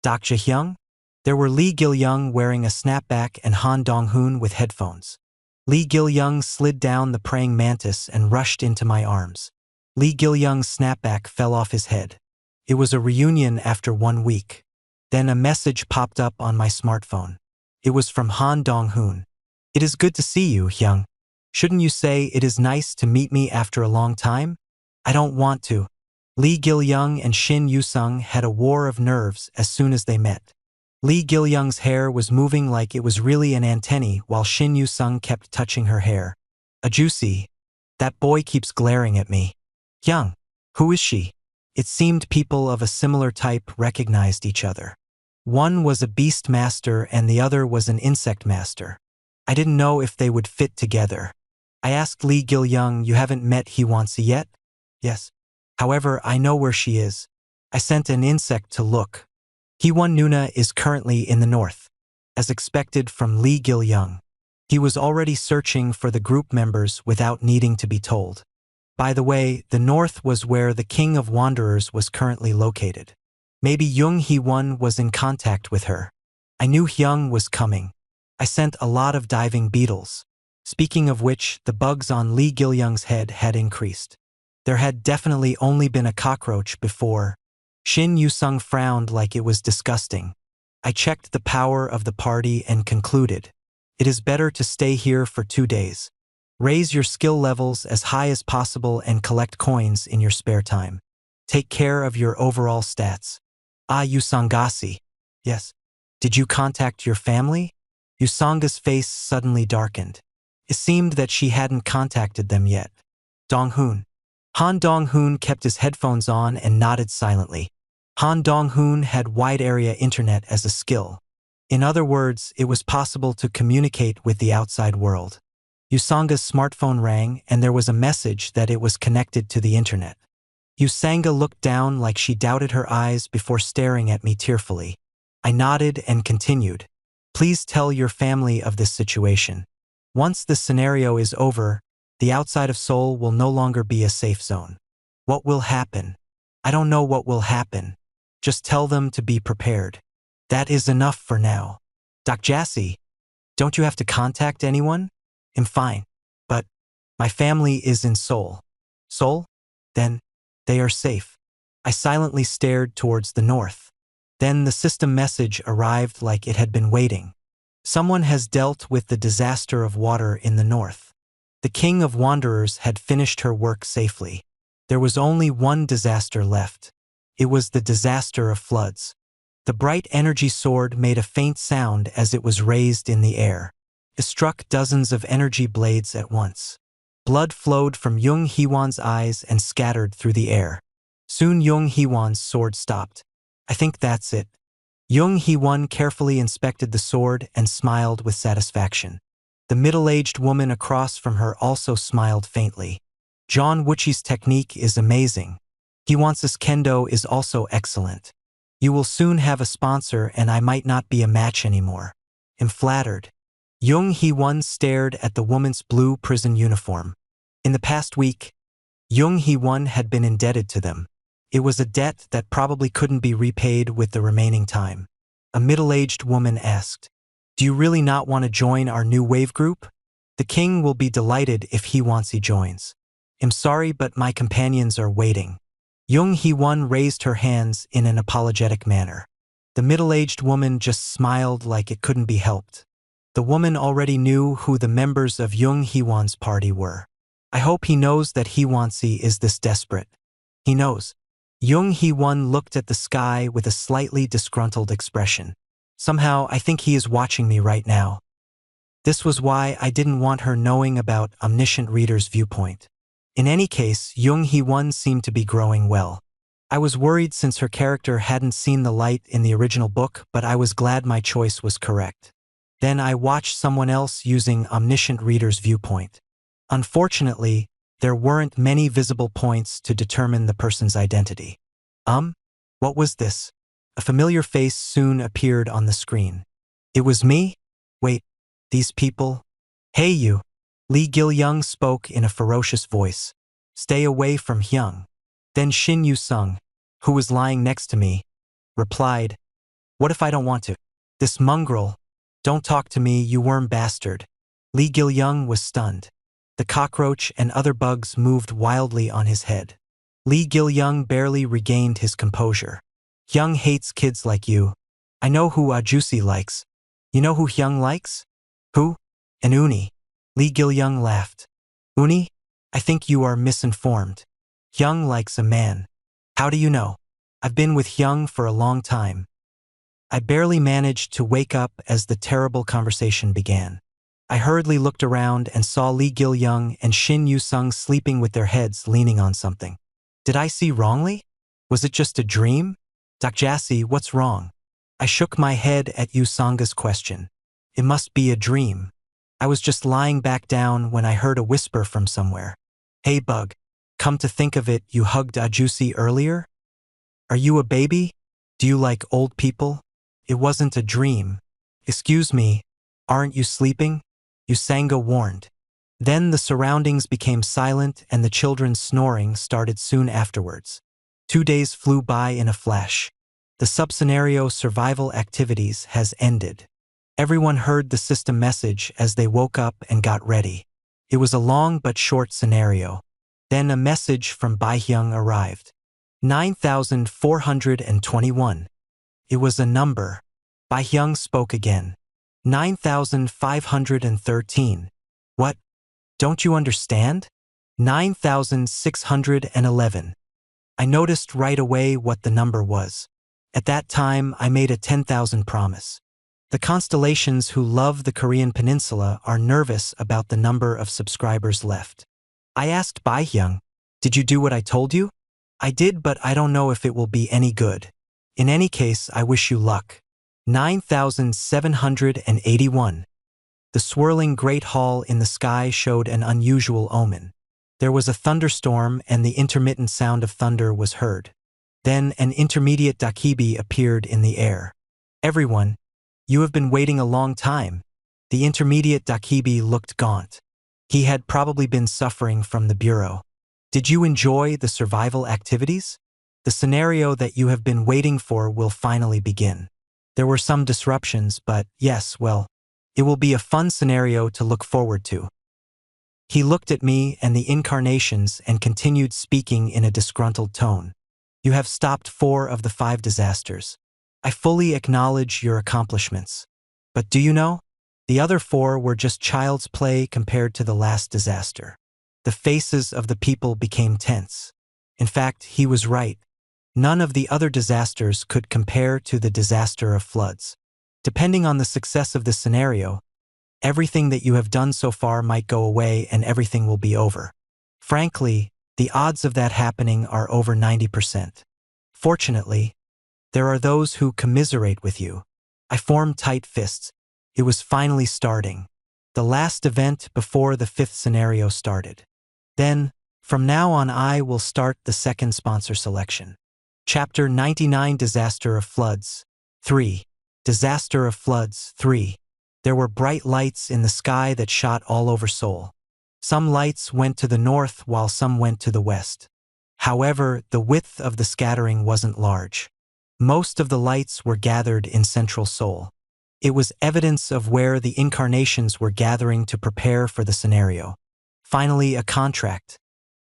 Dr. Hyung? There were Lee Gil-young wearing a snapback and Han Dong-hoon with headphones. Lee Gil-young slid down the praying mantis and rushed into my arms. Lee Gil-young's snapback fell off his head. It was a reunion after 1 week. Then a message popped up on my smartphone. It was from Han Dong-hoon. It is good to see you, Hyung. Shouldn't you say it is nice to meet me after a long time? I don't want to. Lee Gil-young and Shin Yusung had a war of nerves as soon as they met. Lee Gil-young's hair was moving like it was really an antennae while Shin Yusung kept touching her hair. A juicy. That boy keeps glaring at me. Hyung, who is she? It seemed people of a similar type recognized each other. One was a beast master and the other was an insect master. I didn't know if they would fit together. I asked Lee Gil-young, you haven't met Hee-won-si yet? Yes. However, I know where she is. I sent an insect to look. Hee-won-nuna is currently in the north. As expected from Lee Gil-young. He was already searching for the group members without needing to be told. By the way, the north was where the King of Wanderers was currently located. Maybe Jung Hee-won was in contact with her. I knew Hyung was coming. I sent a lot of diving beetles. Speaking of which, the bugs on Lee Gil-young's head had increased. There had definitely only been a cockroach before. Shin Yusung frowned like it was disgusting. I checked the power of the party and concluded. It is better to stay here for 2 days. Raise your skill levels as high as possible and collect coins in your spare time. Take care of your overall stats. Ah, Yusangasi. Yes. Did you contact your family? Yusanga's face suddenly darkened. It seemed that she hadn't contacted them yet. Dong-hoon. Han Dong-hoon kept his headphones on and nodded silently. Han Dong-hoon had wide-area internet as a skill. In other words, it was possible to communicate with the outside world. Yusanga's smartphone rang and there was a message that it was connected to the internet. Yusanga looked down like she doubted her eyes before staring at me tearfully. I nodded and continued. Please tell your family of this situation. Once this scenario is over, the outside of Seoul will no longer be a safe zone. What will happen? I don't know what will happen. Just tell them to be prepared. That is enough for now. Dr. Jassy, don't you have to contact anyone? I'm fine. But my family is in Seoul. Seoul? Then they are safe. I silently stared towards the north. Then the system message arrived like it had been waiting. Someone has dealt with the disaster of water in the north. The King of Wanderers had finished her work safely. There was only one disaster left. It was the disaster of floods. The bright energy sword made a faint sound as it was raised in the air. It struck dozens of energy blades at once. Blood flowed from Jung Hee-won's eyes and scattered through the air. Soon Jung Hee-won's sword stopped. I think that's it. Jung Hee-won carefully inspected the sword and smiled with satisfaction. The middle-aged woman across from her also smiled faintly. John Wuchi's technique is amazing. Hee-won's kendo is also excellent. You will soon have a sponsor and I might not be a match anymore. I'm flattered. Jung Hee-won stared at the woman's blue prison uniform. In the past week, Jung Hee-won had been indebted to them. It was a debt that probably couldn't be repaid with the remaining time. A middle-aged woman asked, "Do you really not want to join our new wave group? The king will be delighted if he joins. I'm sorry, but my companions are waiting." Jung Hee-won raised her hands in an apologetic manner. The middle-aged woman just smiled like it couldn't be helped. The woman already knew who the members of Jung Hee-won's party were. I hope he knows that Hee-won-si is this desperate. He knows. Jung Hee-won looked at the sky with a slightly disgruntled expression. Somehow, I think he is watching me right now. This was why I didn't want her knowing about Omniscient Reader's Viewpoint. In any case, Jung Hee-won seemed to be growing well. I was worried since her character hadn't seen the light in the original book, but I was glad my choice was correct. Then I watched someone else using Omniscient Reader's Viewpoint. Unfortunately, there weren't many visible points to determine the person's identity. What was this? A familiar face soon appeared on the screen. It was me? Wait, these people? Hey you! Lee Gil-young spoke in a ferocious voice. Stay away from Hyung. Then Shin Yu-sung, who was lying next to me, replied, "What if I don't want to? This mongrel. Don't talk to me, you worm bastard." Lee Gil-young was stunned. The cockroach and other bugs moved wildly on his head. Lee Gil-young barely regained his composure. Hyung hates kids like you. I know who Juicy likes. You know who Hyung likes? Who? An uni. Lee Gil-young laughed. Uni? I think you are misinformed. Hyung likes a man. How do you know? I've been with Hyung for a long time. I barely managed to wake up as the terrible conversation began. I hurriedly looked around and saw Lee Gil-young and Shin Yu-sung sleeping with their heads leaning on something. Did I see wrongly? Was it just a dream? Doc Jassy, what's wrong? I shook my head at Yu-sanga's question. It must be a dream. I was just lying back down when I heard a whisper from somewhere. Hey bug, come to think of it, you hugged Juicy earlier? Are you a baby? Do you like old people? It wasn't a dream. Excuse me, aren't you sleeping? Yu-sanga warned. Then the surroundings became silent and the children's snoring started soon afterwards. 2 days flew by in a flash. The sub-scenario survival activities has ended. Everyone heard the system message as they woke up and got ready. It was a long but short scenario. Then a message from Bai-hyung arrived. 9,421. It was a number. Bai-hyung spoke again. 9,513. What? Don't you understand? 9,611. I noticed right away what the number was. At that time, I made a 10,000 promise. The constellations who love the Korean peninsula are nervous about the number of subscribers left. I asked Bai-hyung, "Did you do what I told you?" "I did, but I don't know if it will be any good. In any case, I wish you luck." 9,781. The swirling Great Hall in the sky showed an unusual omen. There was a thunderstorm and the intermittent sound of thunder was heard. Then an intermediate dakibi appeared in the air. "Everyone, you have been waiting a long time." The intermediate dakibi looked gaunt. He had probably been suffering from the bureau. "Did you enjoy the survival activities? The scenario that you have been waiting for will finally begin. There were some disruptions, but yes, well, it will be a fun scenario to look forward to." He looked at me and the incarnations and continued speaking in a disgruntled tone. "You have stopped 4 of the 5 disasters. I fully acknowledge your accomplishments. But do you know? The other 4 were just child's play compared to the last disaster." The faces of the people became tense. In fact, he was right. None of the other disasters could compare to the disaster of floods. Depending on the success of this scenario, everything that you have done so far might go away and everything will be over. Frankly, the odds of that happening are over 90%. Fortunately, there are those who commiserate with you. I formed tight fists. It was finally starting. The last event before the 5th scenario started. Then, from now on I will start the second sponsor selection. Chapter 99 Disaster of Floods 3. Disaster of Floods 3. There were bright lights in the sky that shot all over Seoul. Some lights went to the north while some went to the west. However, the width of the scattering wasn't large. Most of the lights were gathered in central Seoul. It was evidence of where the incarnations were gathering to prepare for the scenario. Finally, a contract.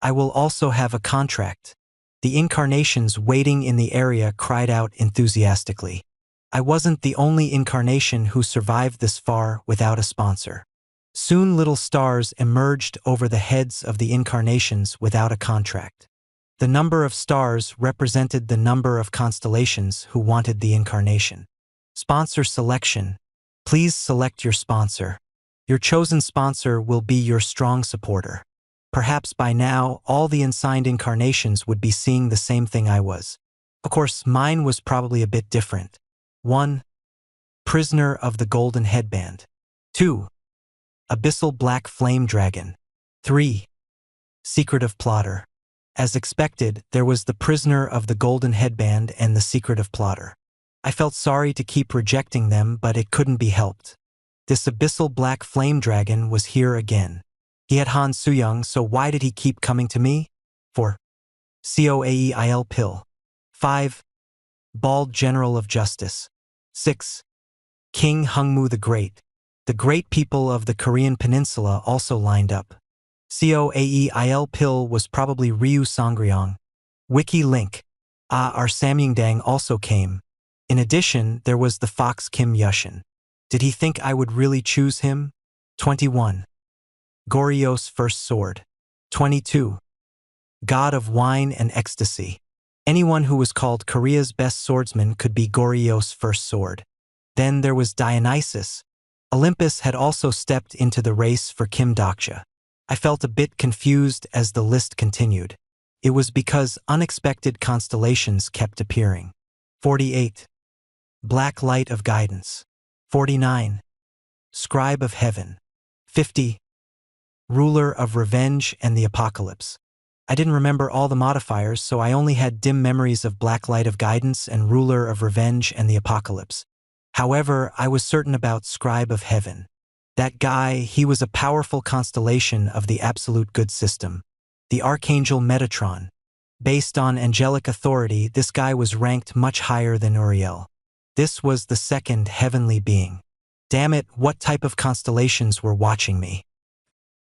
I will also have a contract. The incarnations waiting in the area cried out enthusiastically. I wasn't the only incarnation who survived this far without a sponsor. Soon little stars emerged over the heads of the incarnations without a contract. The number of stars represented the number of constellations who wanted the incarnation. Sponsor selection. Please select your sponsor. Your chosen sponsor will be your strong supporter. Perhaps by now, all the unsigned incarnations would be seeing the same thing I was. Of course, mine was probably a bit different. 1. Prisoner of the Golden Headband. 2. Abyssal Black Flame Dragon. 3. Secretive Plotter. As expected, there was the Prisoner of the Golden Headband and the Secretive Plotter. I felt sorry to keep rejecting them, but it couldn't be helped. This Abyssal Black Flame Dragon was here again. He had Han Soo-young, so why did he keep coming to me? 4. Coaeil Pill. 5. Bald General of Justice. 6. King Hungmu the Great. The great people of the Korean peninsula also lined up. Coaeil Pill was probably Ryu Sangryong. Wiki link. Our Samyangdang also came. In addition, there was the fox Kim Yushin. Did he think I would really choose him? 21. Goryeo's First Sword. 22. God of Wine and Ecstasy. Anyone who was called Korea's best swordsman could be Goryeo's first sword. Then there was Dionysus. Olympus had also stepped into the race for Kim Dokja. I felt a bit confused as the list continued. It was because unexpected constellations kept appearing. 48. Black Light of Guidance. 49. Scribe of Heaven. 50. Ruler of Revenge and the Apocalypse. I didn't remember all the modifiers, so I only had dim memories of Black Light of Guidance and Ruler of Revenge and the Apocalypse. However, I was certain about Scribe of Heaven. That guy, he was a powerful constellation of the Absolute Good system, the Archangel Metatron. Based on angelic authority, this guy was ranked much higher than Uriel. This was the second heavenly being. Damn it, what type of constellations were watching me?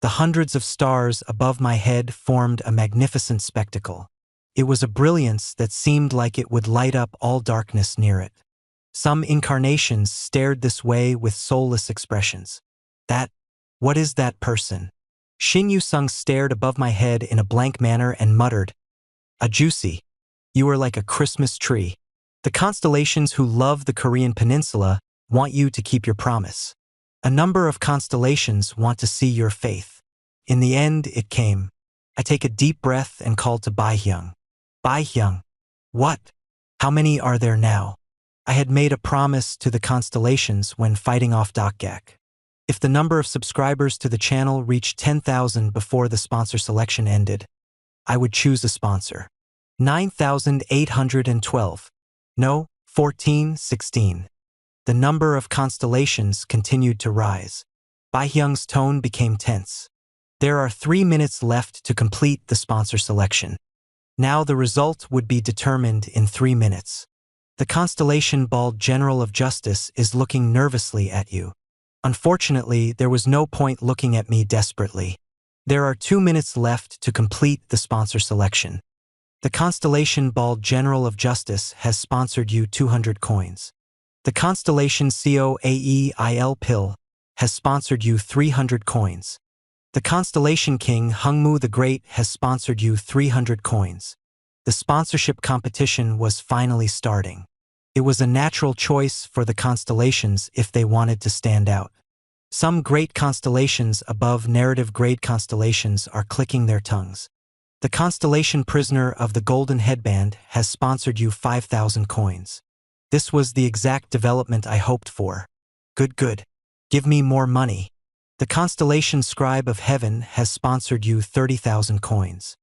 The hundreds of stars above my head formed a magnificent spectacle. It was a brilliance that seemed like it would light up all darkness near it. Some incarnations stared this way with soulless expressions. What is that person? Shin Yu-sung stared above my head in a blank manner and muttered, "A juicy. You are like a Christmas tree. The constellations who love the Korean peninsula want you to keep your promise. A number of constellations want to see your faith." In the end, it came. I take a deep breath and call to Bai-hyung. Bai-hyung. What? How many are there now? I had made a promise to the constellations when fighting off Dokgak. If the number of subscribers to the channel reached 10,000 before the sponsor selection ended, I would choose a sponsor. 9,812. No, 14, 16. The number of constellations continued to rise. Bai-hyung's tone became tense. There are 3 minutes left to complete the sponsor selection. Now the result would be determined in 3 minutes. The constellation Bald General of Justice is looking nervously at you. Unfortunately, there was no point looking at me desperately. There are 2 minutes left to complete the sponsor selection. The constellation Bald General of Justice has sponsored you 200 coins. The constellation Coaeil Pill has sponsored you 300 coins. The constellation King Hungmu the Great has sponsored you 300 coins. The sponsorship competition was finally starting. It was a natural choice for the constellations if they wanted to stand out. Some great constellations above narrative grade constellations are clicking their tongues. The constellation Prisoner of the Golden Headband has sponsored you 5,000 coins. This was the exact development I hoped for. Good. Give me more money. The constellation Scribe of Heaven has sponsored you 30,000 coins.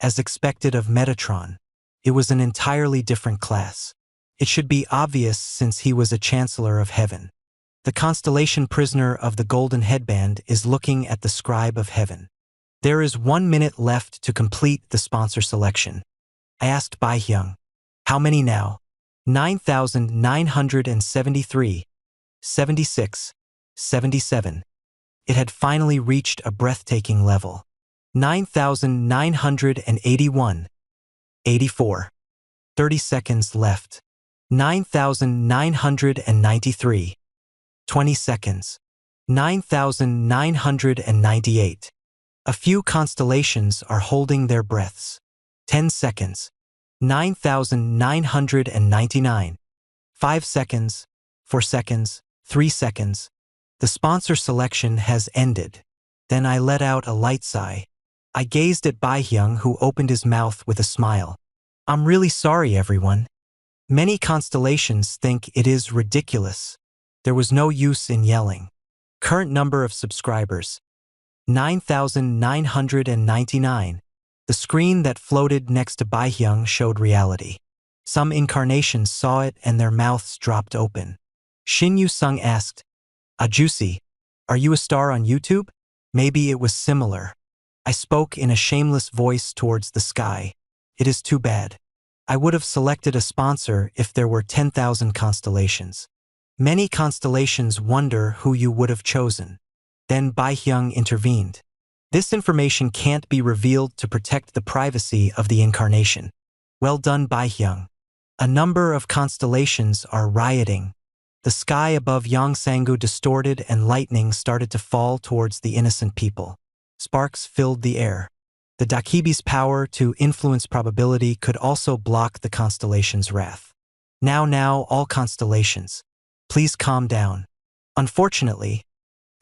As expected of Metatron. It was an entirely different class. It should be obvious since he was a Chancellor of Heaven. The constellation prisoner of the golden headband is looking at the scribe of heaven. There is 1 minute left to complete the sponsor selection. I asked Bai Hyung, how many now? 9,973, 76, 77. It had finally reached a breathtaking level. 9,981, 84. 30 seconds left. 9,993. 20 seconds. 9,998. A few constellations are holding their breaths. 10 seconds. 9,999. 5 seconds. 4 seconds. 3 seconds. The sponsor selection has ended. Then I let out a light sigh. I gazed at Bai Hyung, who opened his mouth with a smile. I'm really sorry, everyone. Many constellations think it is ridiculous. There was no use in yelling. Current number of subscribers: 9,999. The screen that floated next to Bai Hyung showed reality. Some incarnations saw it and their mouths dropped open. Shin Yu-sung asked, Juicy, are you a star on YouTube? Maybe it was similar. I spoke in a shameless voice towards the sky. It is too bad. I would have selected a sponsor if there were 10,000 constellations. Many constellations wonder who you would have chosen. Then Bai Hyung intervened. This information can't be revealed to protect the privacy of the incarnation. Well done, Bai Hyung. A number of constellations are rioting. The sky above Yongsangu distorted and lightning started to fall towards the innocent people. Sparks filled the air. The Dakibi's power to influence probability could also block the constellation's wrath. Now, all constellations, please calm down. Unfortunately,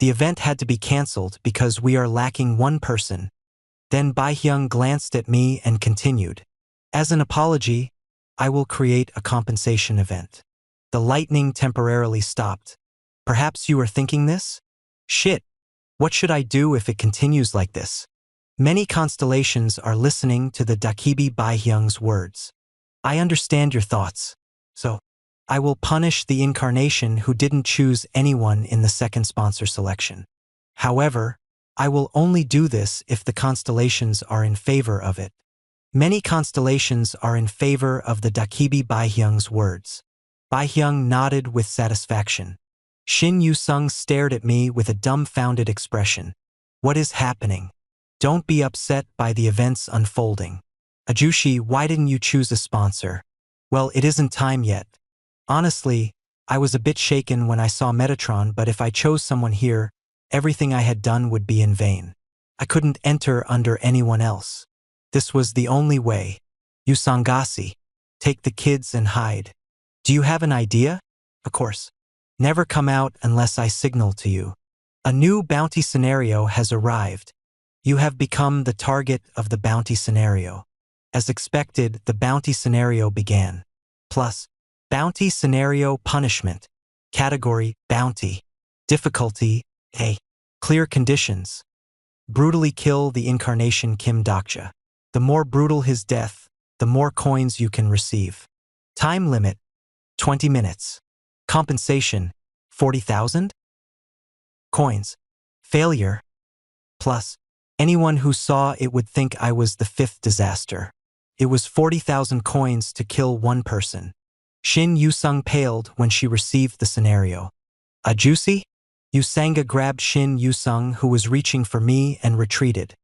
the event had to be cancelled because we are lacking one person. Then Bai Hyung glanced at me and continued. As an apology, I will create a compensation event. The lightning temporarily stopped. Perhaps you are thinking this? Shit, what should I do if it continues like this? Many constellations are listening to the Dakibi Bai Hyung's words. I understand your thoughts. So, I will punish the incarnation who didn't choose anyone in the second sponsor selection. However, I will only do this if the constellations are in favor of it. Many constellations are in favor of the Dakibi Bai Hyung's words. Bai Hyung nodded with satisfaction. Shin Yu-sung stared at me with a dumbfounded expression. What is happening? Don't be upset by the events unfolding. Ajushi, why didn't you choose a sponsor? Well, it isn't time yet. Honestly, I was a bit shaken when I saw Metatron, but if I chose someone here, everything I had done would be in vain. I couldn't enter under anyone else. This was the only way. Yusangasi, take the kids and hide. Do you have an idea? Of course. Never come out unless I signal to you. A new bounty scenario has arrived. You have become the target of the bounty scenario. As expected, the bounty scenario began. Plus, bounty scenario punishment. Category, bounty. Difficulty, A. Clear conditions. Brutally kill the incarnation Kim Dokja. The more brutal his death, the more coins you can receive. Time limit, 20 minutes. Compensation, 40,000? Coins. Failure. Plus, anyone who saw it would think I was the fifth disaster. It was 40,000 coins to kill one person. Shin Yu-sung paled when she received the scenario. Juicy? Yusanga grabbed Shin Yu-sung, who was reaching for me, and retreated.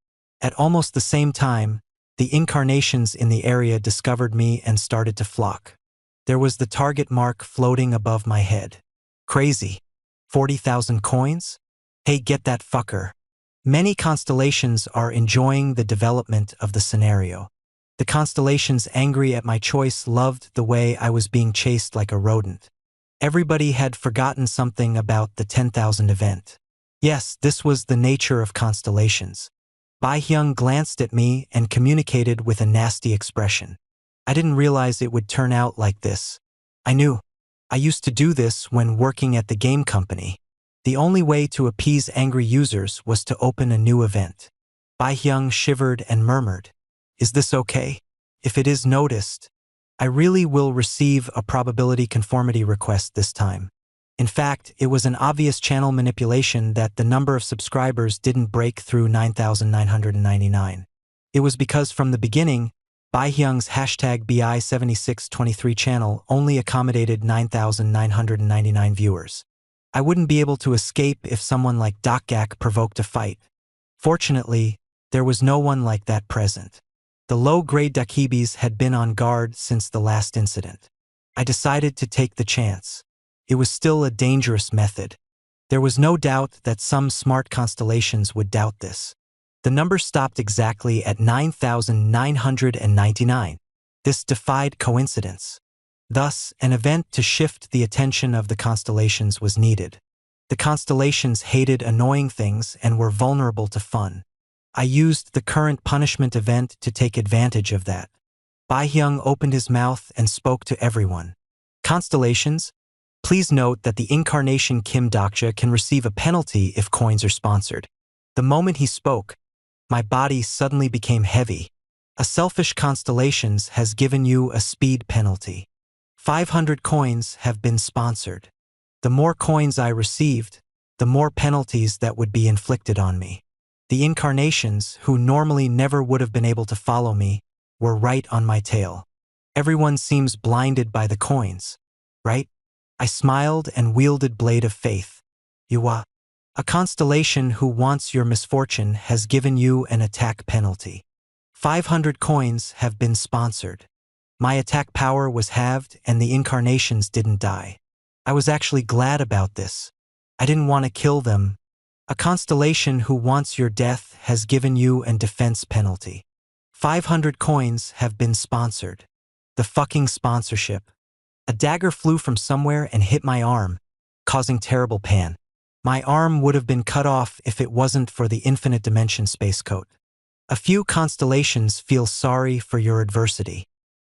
At almost the same time, the incarnations in the area discovered me and started to flock. There was the target mark floating above my head. Crazy. 40,000 coins? Hey, get that fucker. Many constellations are enjoying the development of the scenario. The constellations angry at my choice loved the way I was being chased like a rodent. Everybody had forgotten something about the 10,000 event. Yes, this was the nature of constellations. Bai Hyung glanced at me and communicated with a nasty expression. I didn't realize it would turn out like this. I knew. I used to do this when working at the game company. The only way to appease angry users was to open a new event. Bai Hyung shivered and murmured, "Is this okay?" If it is noticed, I really will receive a probability conformity request this time. In fact, it was an obvious channel manipulation that the number of subscribers didn't break through 9,999. It was because from the beginning, Baihyung's hashtag BI7623 channel only accommodated 9,999 viewers. I wouldn't be able to escape if someone like Dokgak provoked a fight. Fortunately, there was no one like that present. The low-grade Dakibis had been on guard since the last incident. I decided to take the chance. It was still a dangerous method. There was no doubt that some smart constellations would doubt this. The number stopped exactly at 9,999. This defied coincidence. Thus, an event to shift the attention of the constellations was needed. The constellations hated annoying things and were vulnerable to fun. I used the current punishment event to take advantage of that. Baihyung opened his mouth and spoke to everyone. Constellations, please note that the incarnation Kim Dokja can receive a penalty if coins are sponsored. The moment he spoke, my body suddenly became heavy. A selfish constellations has given you a speed penalty. 500 coins have been sponsored. The more coins I received, the more penalties that would be inflicted on me. The incarnations, who normally never would have been able to follow me, were right on my tail. Everyone seems blinded by the coins, right? I smiled and wielded Blade of Faith. Yuwa. A constellation who wants your misfortune has given you an attack penalty. 500 coins have been sponsored. My attack power was halved and the incarnations didn't die. I was actually glad about this. I didn't want to kill them. A constellation who wants your death has given you a defense penalty. 500 coins have been sponsored. The fucking sponsorship. A dagger flew from somewhere and hit my arm, causing terrible pain. My arm would have been cut off if it wasn't for the infinite dimension space coat. A few constellations feel sorry for your adversity.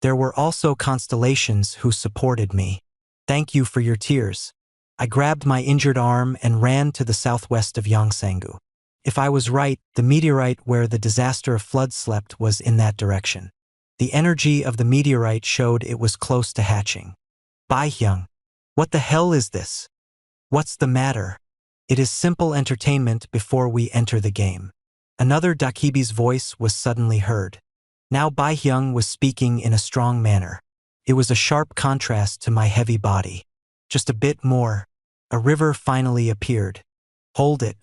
There were also constellations who supported me. Thank you for your tears. I grabbed my injured arm and ran to the southwest of Yongsangu. If I was right, the meteorite where the disaster of flood slept was in that direction. The energy of the meteorite showed it was close to hatching. Baihyung, what the hell is this? What's the matter? It is simple entertainment before we enter the game. Another Dakibi's voice was suddenly heard. Now Baihyung was speaking in a strong manner. It was a sharp contrast to my heavy body. Just a bit more. A river finally appeared. Hold it.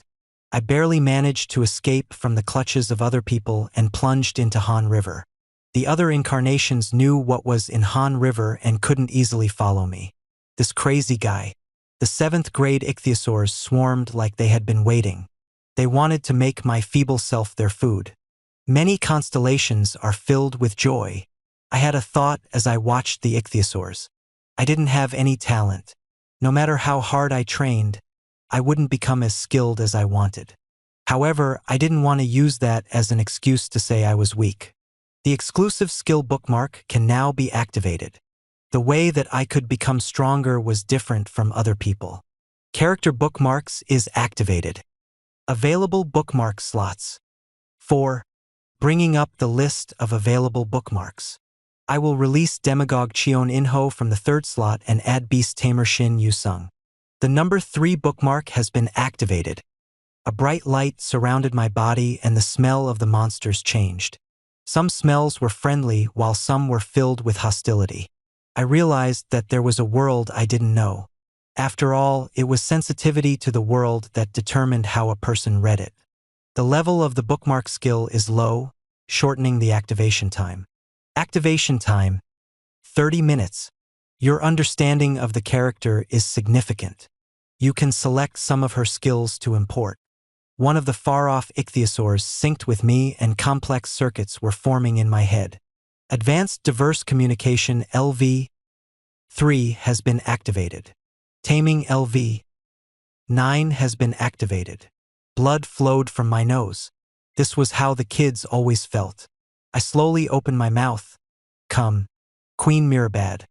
I barely managed to escape from the clutches of other people and plunged into Han River. The other incarnations knew what was in Han River and couldn't easily follow me. This crazy guy. The 7th grade ichthyosaurs swarmed like they had been waiting. They wanted to make my feeble self their food. Many constellations are filled with joy. I had a thought as I watched the ichthyosaurs. I didn't have any talent. No matter how hard I trained, I wouldn't become as skilled as I wanted. However, I didn't want to use that as an excuse to say I was weak. The exclusive skill bookmark can now be activated. The way that I could become stronger was different from other people. Character bookmarks is activated. Available bookmark slots. 4. Bringing up the list of available bookmarks. I will release Demagogue Cheon Inho from the 3rd slot and add Beast Tamer Shin Yusung. The number 3 bookmark has been activated. A bright light surrounded my body and the smell of the monsters changed. Some smells were friendly while some were filled with hostility. I realized that there was a world I didn't know. After all, it was sensitivity to the world that determined how a person read it. The level of the bookmark skill is low, shortening the activation time. Activation time, 30 minutes. Your understanding of the character is significant. You can select some of her skills to import. One of the far-off ichthyosaurs synced with me and complex circuits were forming in my head. Advanced Diverse Communication LV 3 has been activated. Taming LV 9 has been activated. Blood flowed from my nose. This was how the kids always felt. I slowly opened my mouth. Come, Queen Mirabad.